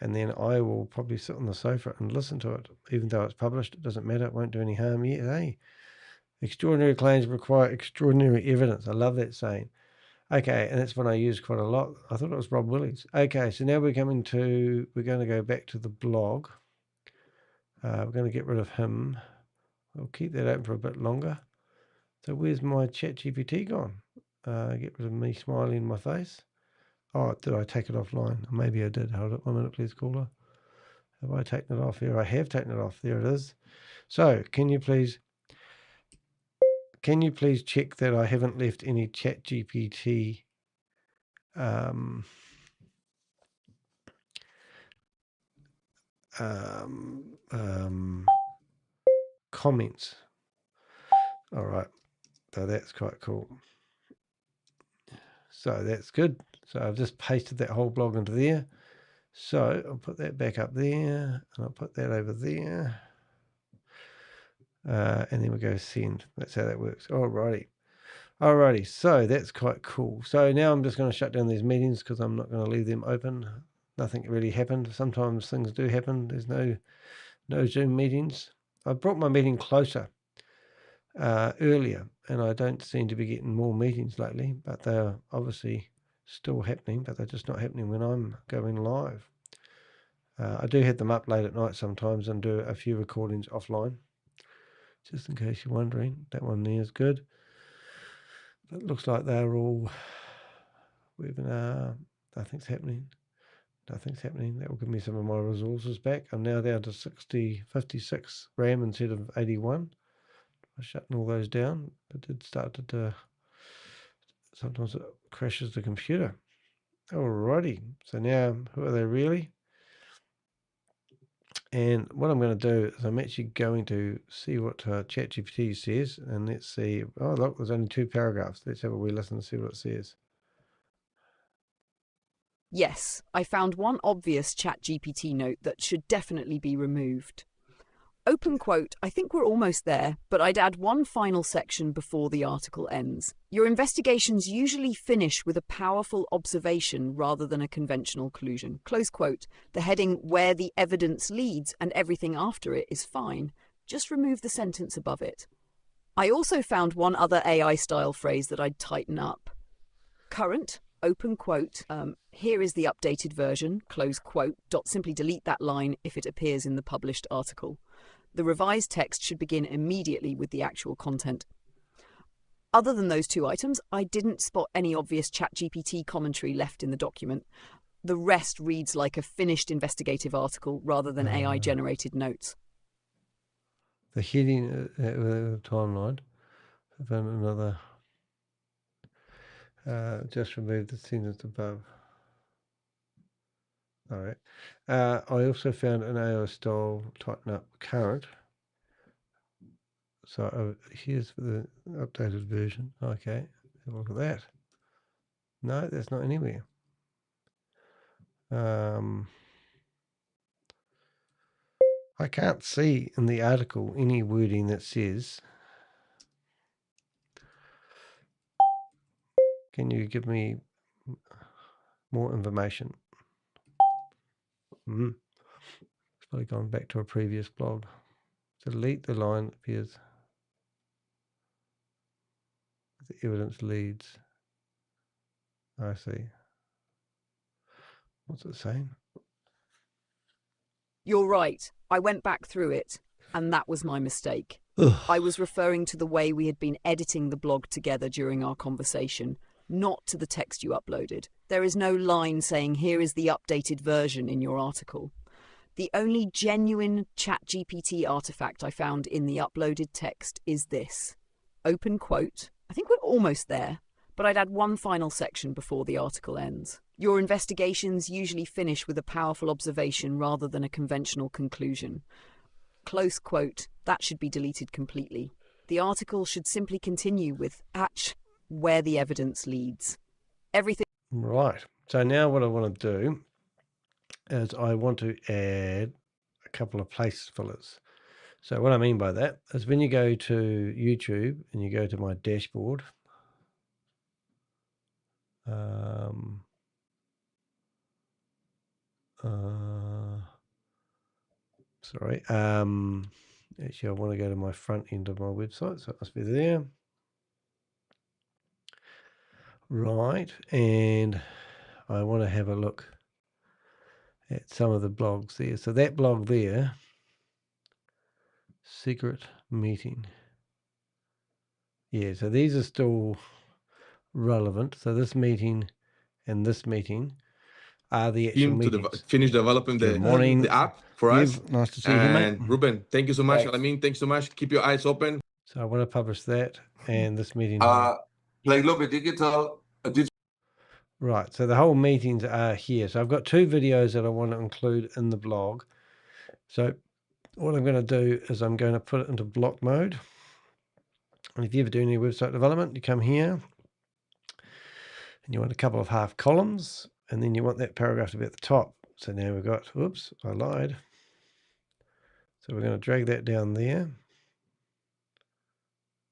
and then I will probably sit on the sofa and listen to it. Even though it's published, it doesn't matter. It won't do any harm yet. Hey, extraordinary claims require extraordinary evidence. I love that saying. Okay, and that's one I use quite a lot. I thought it was Rob Willies. Okay, so now we're going to go back to the blog. We're going to get rid of him. I'll keep that open for a bit longer. So where's my ChatGPT gone? Get rid of me smiling in my face. Oh, did I take it offline? Maybe I did. Hold it 1 minute, please, caller. Have I taken it off here? I have taken it off. There it is. So can you please check that I haven't left any ChatGPT comments? All right, so that's quite cool. So that's good. So I've just pasted that whole blog into there. So I'll put that back up there, and I'll put that over there. And then we go send. That's how that works. Alrighty, so that's quite cool. So now I'm just going to shut down these meetings because I'm not going to leave them open. Nothing really happened. Sometimes things do happen. There's no Zoom meetings. I brought my meeting closer earlier, and I don't seem to be getting more meetings lately, but they're obviously still happening, but they're just not happening when I'm going live. I do have them up late at night sometimes and do a few recordings offline. Just in case you're wondering, that one there is good. It looks like they're all webinar. Nothing's happening. That will give me some of my resources back. I'm now down to 56 RAM instead of 81. I'm shutting all those down. It did start to sometimes it crashes the computer. Alrighty. So now, who are they really? And what I'm going to do is I'm actually going to see what ChatGPT says, and let's see. Oh, look, there's only 2 paragraphs. Let's have a wee listen and see what it says. Yes, I found one obvious ChatGPT note that should definitely be removed. Open quote, I think we're almost there, but I'd add one final section before the article ends. Your investigations usually finish with a powerful observation rather than a conventional conclusion. Close quote. The heading, where the evidence leads, and everything after it is fine. Just remove the sentence above it. I also found one other AI-style phrase that I'd tighten up. Current, open quote, here is the updated version, close quote, simply delete that line if it appears in the published article. The revised text should begin immediately with the actual content. Other than those 2 items, I didn't spot any obvious ChatGPT commentary left in the document. The rest reads like a finished investigative article rather than AI-generated notes. The heading, timeline, I found another, just remove the sentence above. All right. I also found an AI style tighten up current. So here's the updated version. Okay, have a look at that. No, that's not anywhere. I can't see in the article any wording that says, can you give me more information? It's probably gone back to a previous blog. Delete the line that appears. The evidence leads. I see. What's it saying? You're right. I went back through it, and that was my mistake. I was referring to the way we had been editing the blog together during our conversation, not to the text you uploaded. There is no line saying, here is the updated version in your article. The only genuine ChatGPT artifact I found in the uploaded text is this. Open quote. I think we're almost there, but I'd add one final section before the article ends. Your investigations usually finish with a powerful observation rather than a conventional conclusion. Close quote. That should be deleted completely. The article should simply continue with where the evidence leads. Everything. Right. So now what I want to do is I want to add a couple of place fillers. So what I mean by that is when you go to YouTube and you go to my dashboard, sorry, actually I want to go to my front end of my website, so it must be there. Right, and I want to have a look at some of the blogs there. So that blog there, secret meeting. Yeah, so these are still relevant. So this meeting and this meeting are the actual meetings. To finish developing the app for us. Nice to see you, mate. And Ruben, thank you so much. Alamin, thanks so much. Keep your eyes open. So I want to publish that and this meeting. Play Global Digital. Right, so the whole meetings are here. So I've got 2 videos that I want to include in the blog. So what I'm going to do is I'm going to put it into block mode. And if you ever do any website development, you come here and you want a couple of half columns, and then you want that paragraph to be at the top. So now we've got, whoops, I lied. So we're going to drag that down there.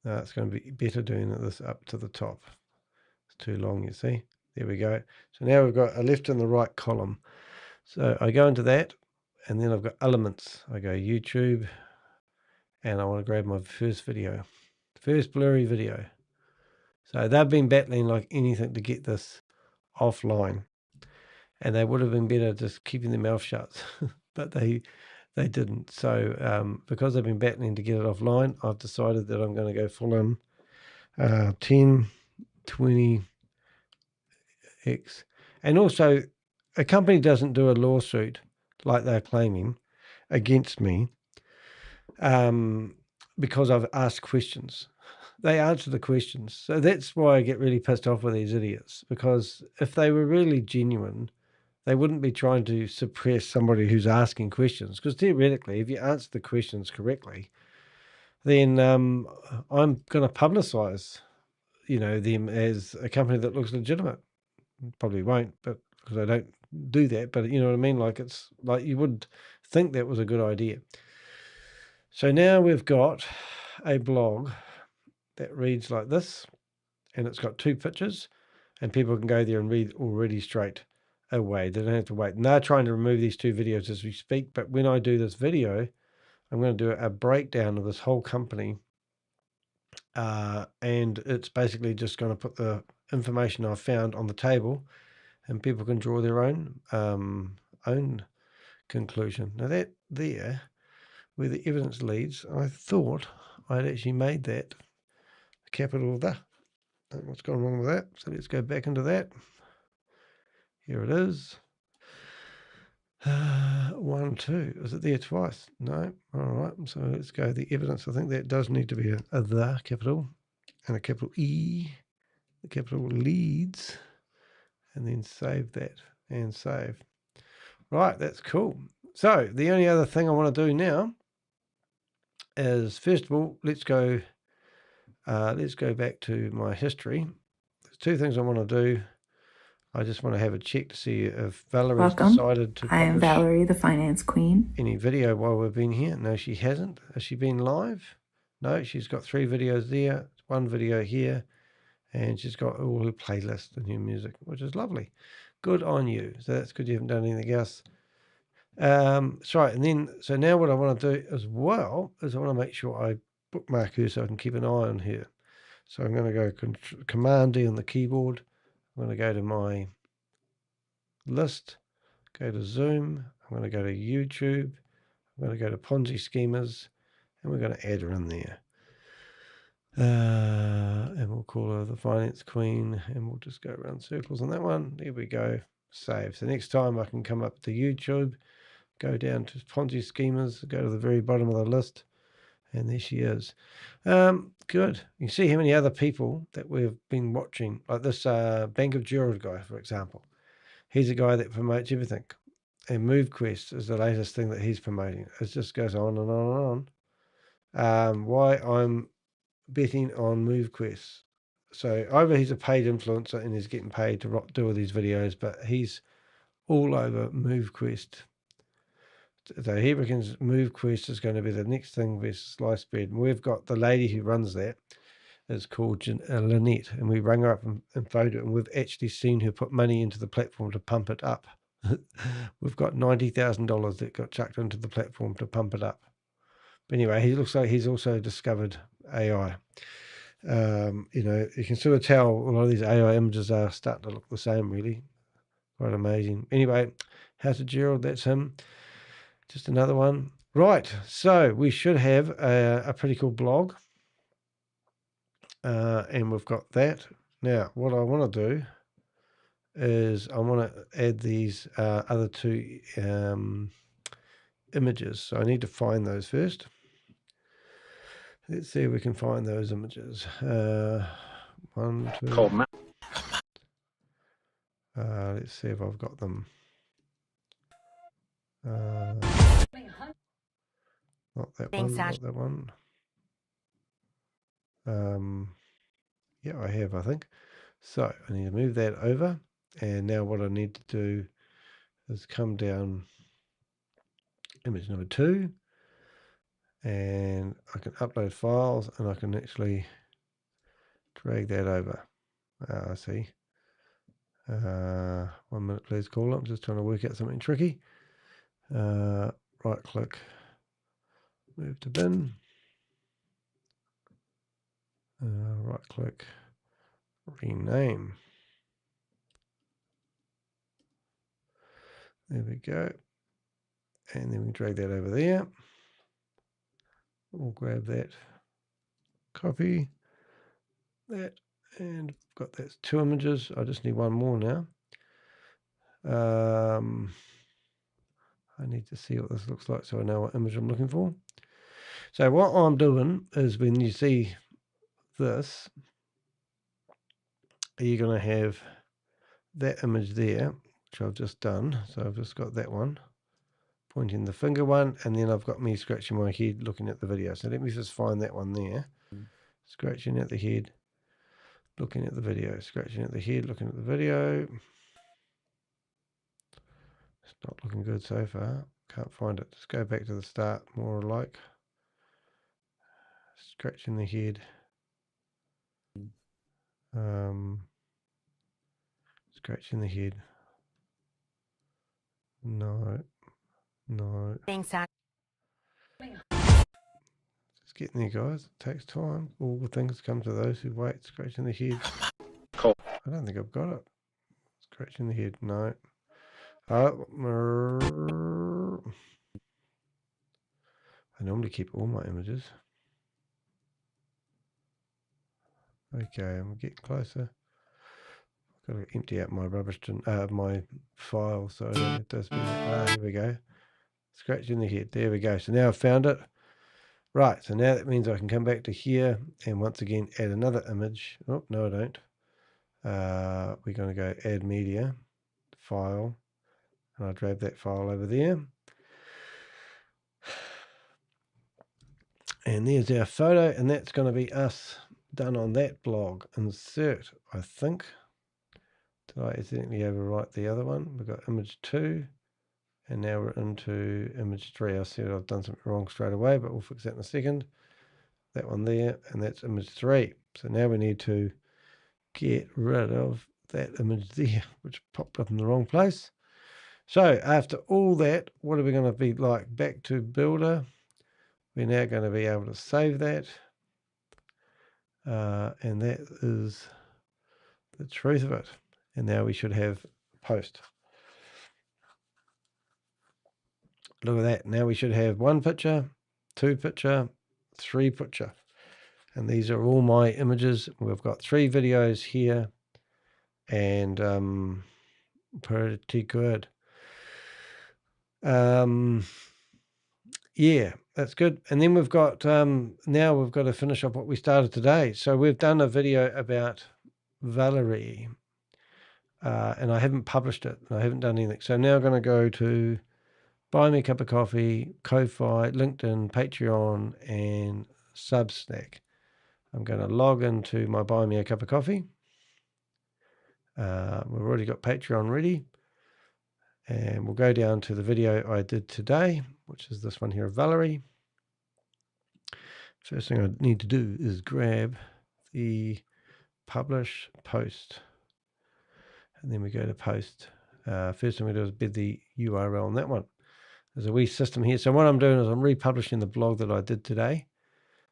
It's going to be better doing this up to the top. It's too long, you see. There we go. So now we've got a left and the right column. So I go into that, and then I've got elements. I go YouTube, and I want to grab my first video, first blurry video. So they've been battling like anything to get this offline, and they would have been better just keeping their mouth shut, but they didn't. So because they've been battling to get it offline, I've decided that I'm going to go full on 1020x. And also, a company doesn't do a lawsuit like they're claiming against me because I've asked questions. They answer the questions. So that's why I get really pissed off with these idiots, because if they were really genuine, they wouldn't be trying to suppress somebody who's asking questions, because theoretically, if you answer the questions correctly, then I'm going to publicize, them as a company that looks legitimate. Probably won't, but because I don't do that, but you know what I mean? Like, it's like you would think that was a good idea. So now we've got a blog that reads like this, and it's got 2 pictures, and people can go there and read already straight away. They don't have to wait. And they're trying to remove these 2 videos as we speak, but when I do this video, I'm going to do a breakdown of this whole company, and it's basically just going to put the information I've found on the table, and people can draw their own conclusion. Now that there, where the evidence leads, I thought I'd actually made that a capital the. What's gone wrong with that? So let's go back into that. Here it is. 1, 2. Is it there twice? No. All right. So let's go the evidence. I think that does need to be a the capital and a capital E. The capital leads, and then save that and save. Right, that's cool. So the only other thing I want to do now is, first of all, let's go back to my history. There's two things I want to do. I just want to have a check to see if Valerie's decided to publish. I am Valerie, the finance queen. Any video while we've been here. No, she hasn't. Has she been live? No, she's got 3 videos there, 1 video here, and she's got all her playlists and her music, which is lovely. Good on you. So that's good you haven't done anything else. Sorry, and then, so now what I want to do as well is I want to make sure I bookmark her so I can keep an eye on her. So I'm going to go Command D on the keyboard. I'm going to go to my list, go to Zoom. I'm going to go to YouTube. I'm going to go to Ponzi Schemers, and we're going to add her in there. And we'll call her the Finance Queen, and we'll just go around circles on that one. There we go. Save. So next time I can come up to YouTube, go down to Ponzi Schemers, go to the very bottom of the list, and there she is. Good. You can see how many other people that we've been watching, like this Bank of Gerald guy, for example. He's a guy that promotes everything. And MoveQuest is the latest thing that he's promoting. It just goes on and on and on. Why I'm betting on MoveQuest. So either he's a paid influencer and he's getting paid to do all these videos, but he's all over MoveQuest. So he reckons MoveQuest is going to be the next thing with sliced bread. And we've got the lady who runs that. It's called Lynette, and we rang her up and phoned her, and we've actually seen her put money into the platform to pump it up. We've got $90,000 that got chucked into the platform to pump it up. But anyway, he looks like he's also discovered AI. You can sort of tell a lot of these AI images are starting to look the same, really. Quite amazing. Anyway, House of Gerald, that's him. Just another one. Right, so we should have a pretty cool blog. And we've got that. Now, what I want to do is I want to add these other 2 images. So I need to find those first. Let's see if we can find those images. 1, 2. Let's see if I've got them. Not that one. Not that one. Yeah, I have, I think. So I need to move that over. And now what I need to do is come down image number 2. And I can upload files and I can actually drag that over. I see. 1 minute, please, call. I'm just trying to work out something tricky. Right click, move to bin. Right click, rename. There we go. And then we drag that over there. We'll grab that, copy that, and got that's 2 images. I just need 1 more now. I need to see what this looks like so I know what image I'm looking for. So what I'm doing is when you see this, you're going to have that image there, which I've just done. So I've just got that one, pointing the finger one, and then I've got me scratching my head looking at the video. So let me just find that one there. Scratching at the head, looking at the video, scratching at the head, looking at the video. It's not looking good so far. Can't find it. Just go back to the start, more like. Scratching the head. Scratching the head. No. Thanks, Zach. Just getting there, guys. It takes time. All the things come to those who wait. Scratching the head. Cool. I don't think I've got it. Scratching the head. No. I normally keep all my images. Okay, I'm getting closer. I've got to empty out my rubbish, my file, so it does. Here we go. Scratching the head. There we go. So now I've found it. Right. So now that means I can come back to here and once again add another image. Oh no, I don't. We're going to go add media, file, and I'll drag that file over there. And there's our photo, and that's going to be us done on that blog. Insert, I think. Did I accidentally overwrite the other one? We've got image 2, and now we're into image 3. I see that I've done something wrong straight away, but we'll fix that in a second. That one there, and that's image 3. So now we need to get rid of that image there, which popped up in the wrong place. So after all that, what are we going to be like? Back to Builder. We're now going to be able to save that. And that is the truth of it. And now we should have post. Look at that. Now we should have 1 picture, 2 picture, 3 picture. And these are all my images. We've got 3 videos here. And pretty good. Yeah, that's good. And then we've got, now we've got to finish up what we started today. So we've done a video about Valerie, and I haven't published it. I haven't done anything. So now I'm going to go to Buy Me a Cup of Coffee, Ko-Fi, LinkedIn, Patreon, and Substack. I'm going to log into my Buy Me a Cup of Coffee. We've already got Patreon ready. And we'll go down to the video I did today, which is this one here of Valerie. First thing I need to do is grab the publish post. And then we go to post. First thing we do is bid the URL on that one. There's a wee system here. So what I'm doing is I'm republishing the blog that I did today.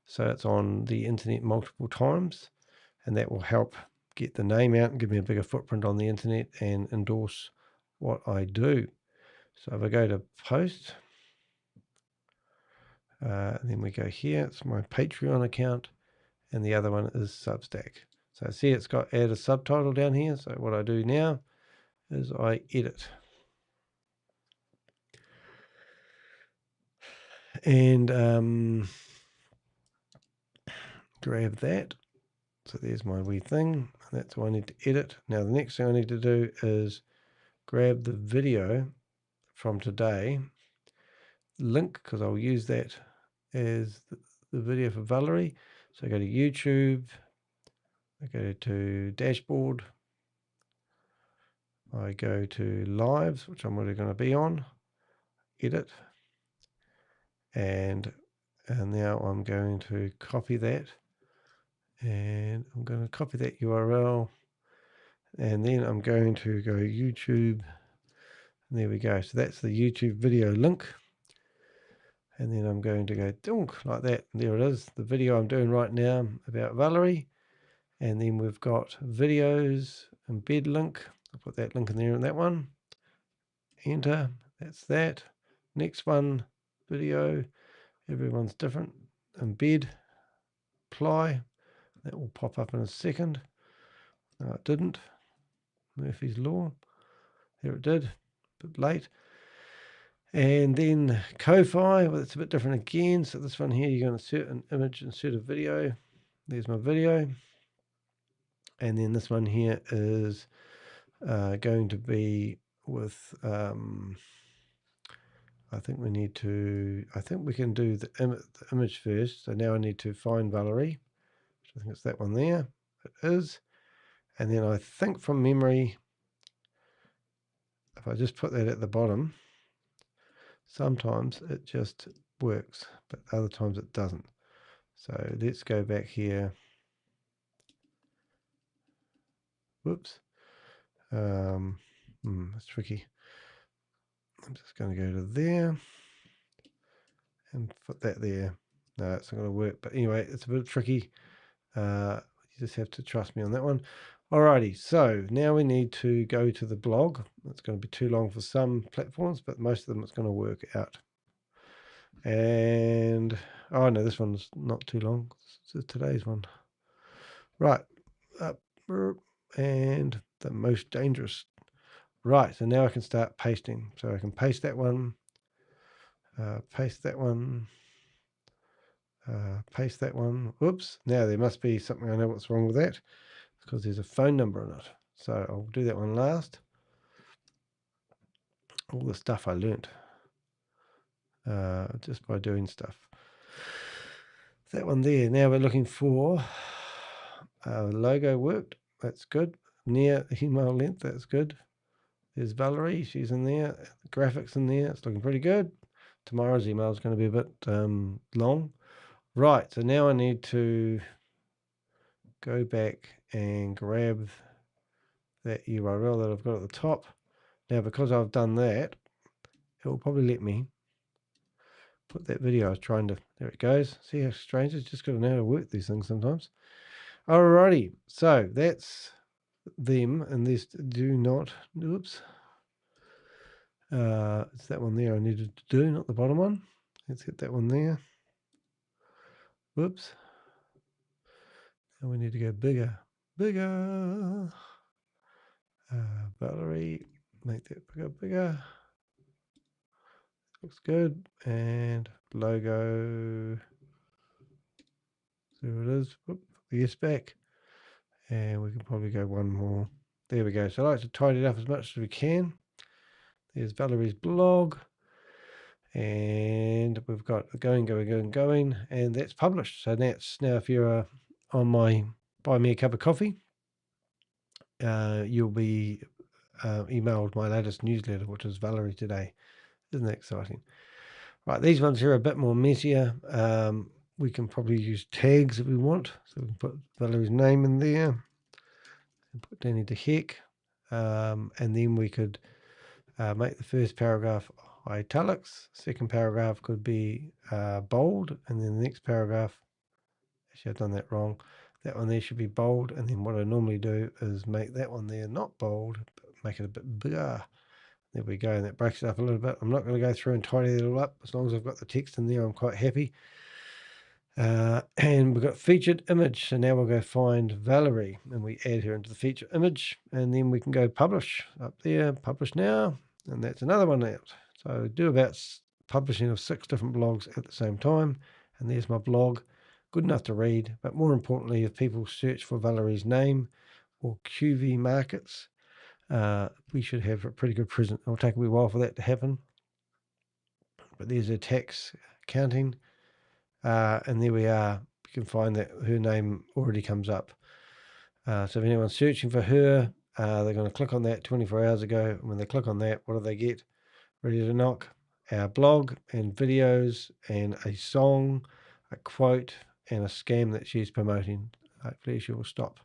So it's on the internet multiple times. And that will help get the name out and give me a bigger footprint on the internet and endorse what I do. So if I go to post, then we go here, it's my Patreon account, and the other one is Substack. So see it's got add a subtitle down here. So what I do now is I edit. And grab that. So there's my wee thing. That's what I need to edit. Now the next thing I need to do is grab the video from today, link, because I'll use that as the video for Valerie. So I go to YouTube, I go to dashboard, I go to lives, which I'm already going to be on, edit, and now I'm going to copy that, and I'm going to copy that URL, and then I'm going to go YouTube, and there we go. So that's the YouTube video link. And then I'm going to go dunk like that. And there it is, the video I'm doing right now about Valerie. And then we've got videos, embed link. I'll put that link in there and that one. Enter, that's that. Next one, video. Everyone's different. Embed, apply. That will pop up in a second. No, it didn't. Murphy's Law. There it did, a bit late. And then Ko-Fi, well, it's a bit different again. So this one here, you're going to insert an image, insert a video. There's my video. And then this one here is going to be with, I think we need to, I think we can do the image first. So now I need to find Valerie. I think it's that one there. It is. And then I think from memory, if I just put that at the bottom, sometimes it just works, but other times it doesn't. So let's go back here. Whoops. That's tricky. I'm just going to go to there and put that there. No, it's not going to work. But anyway, it's a bit tricky. You just have to trust me on that one. Alrighty, so now we need to go to the blog. It's going to be too long for some platforms, but most of them it's going to work out. And, oh no, this one's not too long. This is today's one. Right, up and the most dangerous. Right, so now I can start pasting. So I can paste that one, paste that one, paste that one. Whoops, now there must be something, I know what's wrong with that, because there's a phone number in it. So I'll do that one last. All the stuff I learnt just by doing stuff. That one there. Now we're looking for logo worked. That's good. Near email length. That's good. There's Valerie. She's in there. Graphics in there. It's looking pretty good. Tomorrow's email is going to be a bit long. Right. So now I need to go back and grab that URL that I've got at the top. Now, because I've done that, it will probably let me put that video I was trying to, there it goes. See how strange, it's just got to know how to work these things sometimes. Alrighty, so that's them, and this do not, oops. It's that one there I needed to do, not the bottom one. Let's get that one there. Whoops. Now we need to go bigger, bigger. Valerie, make that bigger. Looks good. And logo. There it is. Whoop, the S back. And we can probably go one more. There we go. So I like to tidy it up as much as we can. There's Valerie's blog. And we've got going, and that's published. So that's now, if you're on my Buy Me a Cup of Coffee, you'll be emailed my latest newsletter, which is Valerie Today. Isn't that exciting? Right, these ones here are a bit more messier. We can probably use tags if we want. So we can put Valerie's name in there and put Danny the Heck. And then we could make the first paragraph italics. Second paragraph could be bold. And then the next paragraph, actually I've done that wrong. That one there should be bold. And then what I normally do is make that one there not bold, but make it a bit bigger. There we go, and that breaks it up a little bit. I'm not going to go through and tidy it all up. As long as I've got the text in there, I'm quite happy. And we've got featured image. So now we'll go find Valerie, and we add her into the feature image, and then we can go publish up there, publish now, and that's another one out. So do about publishing of 6 different blogs at the same time, and there's my blog. Good enough to read, but more importantly, if people search for Valerie's name or QVI Markets, we should have a pretty good present. It'll take a wee while for that to happen. But there's her tax accounting. And there we are. You can find that her name already comes up. So if anyone's searching for her, they're going to click on that 24 hours ago. And when they click on that, what do they get? Ready to knock. Our blog and videos and a song, a quote, and a scam that she's promoting. Hopefully she will stop.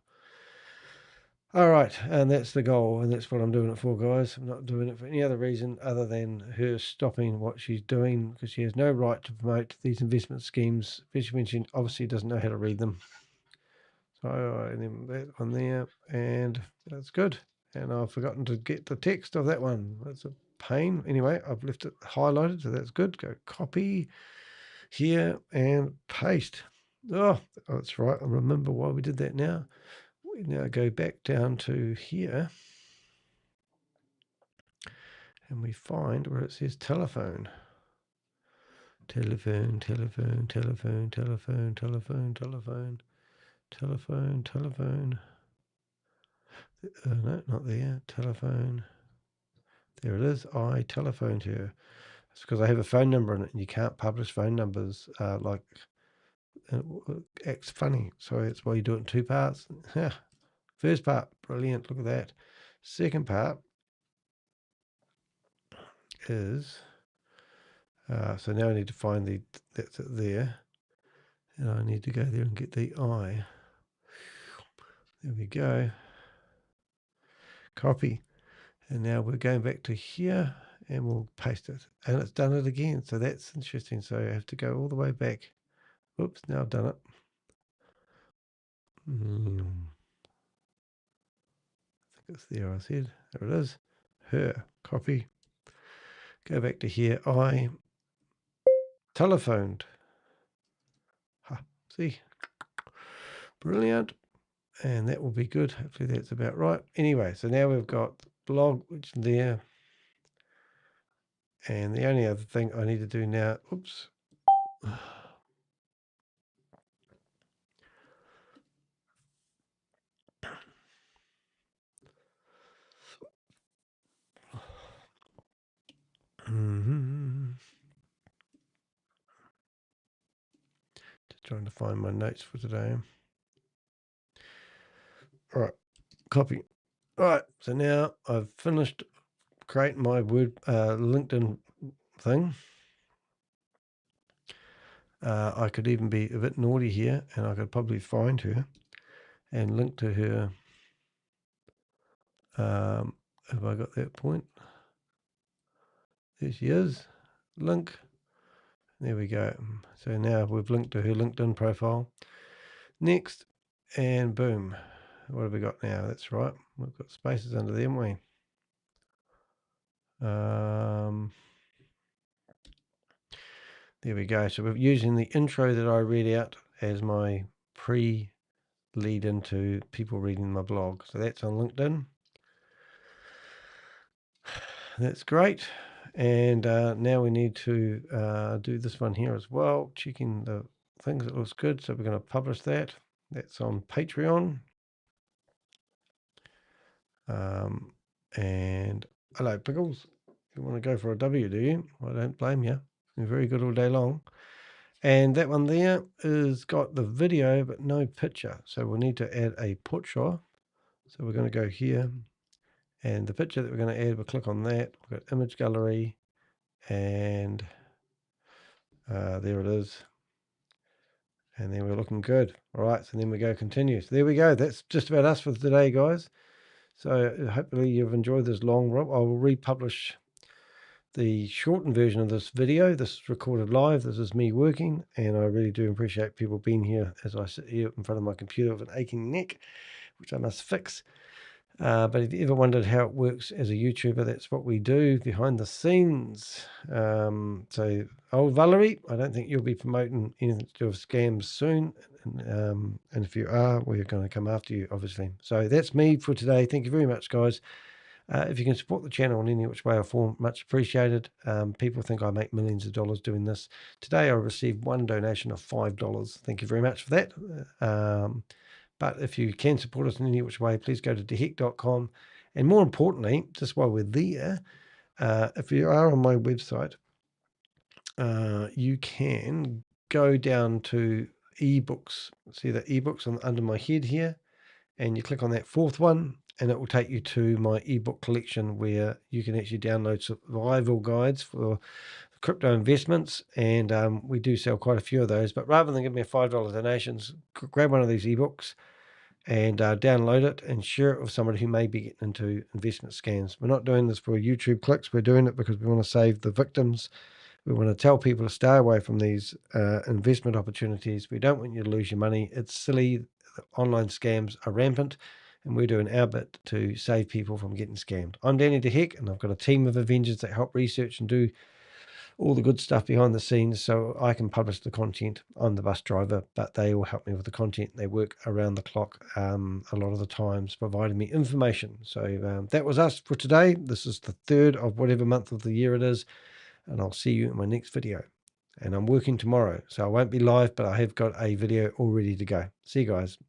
All right, and that's the goal, and that's what I'm doing it for, guys. I'm not doing it for any other reason other than her stopping what she's doing, because she has no right to promote these investment schemes, especially when she obviously doesn't know how to read them. So and then that one there, and that's good. And I've forgotten to get the text of that one. That's a pain. Anyway, I've left it highlighted, so that's good. Go copy here and paste. Oh, that's right. I remember why we did that now. We now go back down to here and we find where it says telephone. Telephone. No, not there. Telephone. There it is. I telephoned her. It's because I have a phone number in it, and you can't publish phone numbers like it acts funny. So that's why you do it in 2 parts. First part, brilliant. Look at that. Second part is so now I need to find that's it there, and I need to go there and get the I. There we go. Copy, and now we're going back to here, and we'll paste it, and it's done it again. So that's interesting. So I have to go all the way back. Oops! Now I've done it. I think it's there. I said there it is. Her copy. Go back to here. I telephoned. See, brilliant, and that will be good. Hopefully that's about right. Anyway, so now we've got blog, which is there, and the only other thing I need to do now, oops, to Trying to find my notes for today. All right, copy. All right, so now I've finished creating my LinkedIn thing. I could even be a bit naughty here, and I could probably find her and link to her. Have I got that point? There she is. Link. There we go. So now we've linked to her LinkedIn profile. Next, and boom. What have we got now? That's right. We've got spaces under there, haven't we? There we go. So we're using the intro that I read out as my pre-lead into people reading my blog. So that's on LinkedIn. That's great. And now we need to do this one here as well, checking the things. That looks good. So we're going to publish that. That's on Patreon. And hello, Pickles. You want to go for a W, do you? I don't blame you. You're very good all day long. And that one there is got the video, but no picture. So we'll need to add a picture. So we're going to go here. And the picture that we're going to add, we'll click on that. We've got image gallery. And there it is. And then we're looking good. All right, so then we go continue. So there we go. That's just about us for today, guys. So hopefully you've enjoyed this long run. I will republish the shortened version of this video. This is recorded live. This is me working, and I really do appreciate people being here as I sit here in front of my computer with an aching neck, which I must fix. But if you ever wondered how it works as a YouTuber, that's what we do behind the scenes. So, Valerie, I don't think you'll be promoting anything to do with scams soon. And if you are, we're going to come after you, obviously. So that's me for today. Thank you very much, guys. If you can support the channel in any which way or form, much appreciated. People think I make millions of dollars doing this. Today I received one donation of $5. Thank you very much for that. But if you can support us in any which way, please go to deheck.com. And more importantly, just while we're there, if you are on my website, you can go down to ebooks. See the ebooks under my head here? And you click on that fourth one, and it will take you to my ebook collection where you can actually download survival guides for crypto investments. And we do sell quite a few of those. But rather than give me a $5 donations, grab one of these ebooks and download it and share it with somebody who may be getting into investment scams. We're not doing this for YouTube clicks. We're doing it because we want to save the victims. We want to tell people to stay away from these investment opportunities. We don't want you to lose your money. It's silly. Online scams are rampant, and we're doing our bit to save people from getting scammed. I'm Danny DeHeck, and I've got a team of Avengers that help research and do all the good stuff behind the scenes so I can publish the content. I'm the bus driver, but they all help me with the content. They work around the clock a lot of the times, providing me information. So that was us for today. This is the 3rd of whatever month of the year it is, and I'll see you in my next video. And I'm working tomorrow, so I won't be live, but I have got a video all ready to go. See you guys.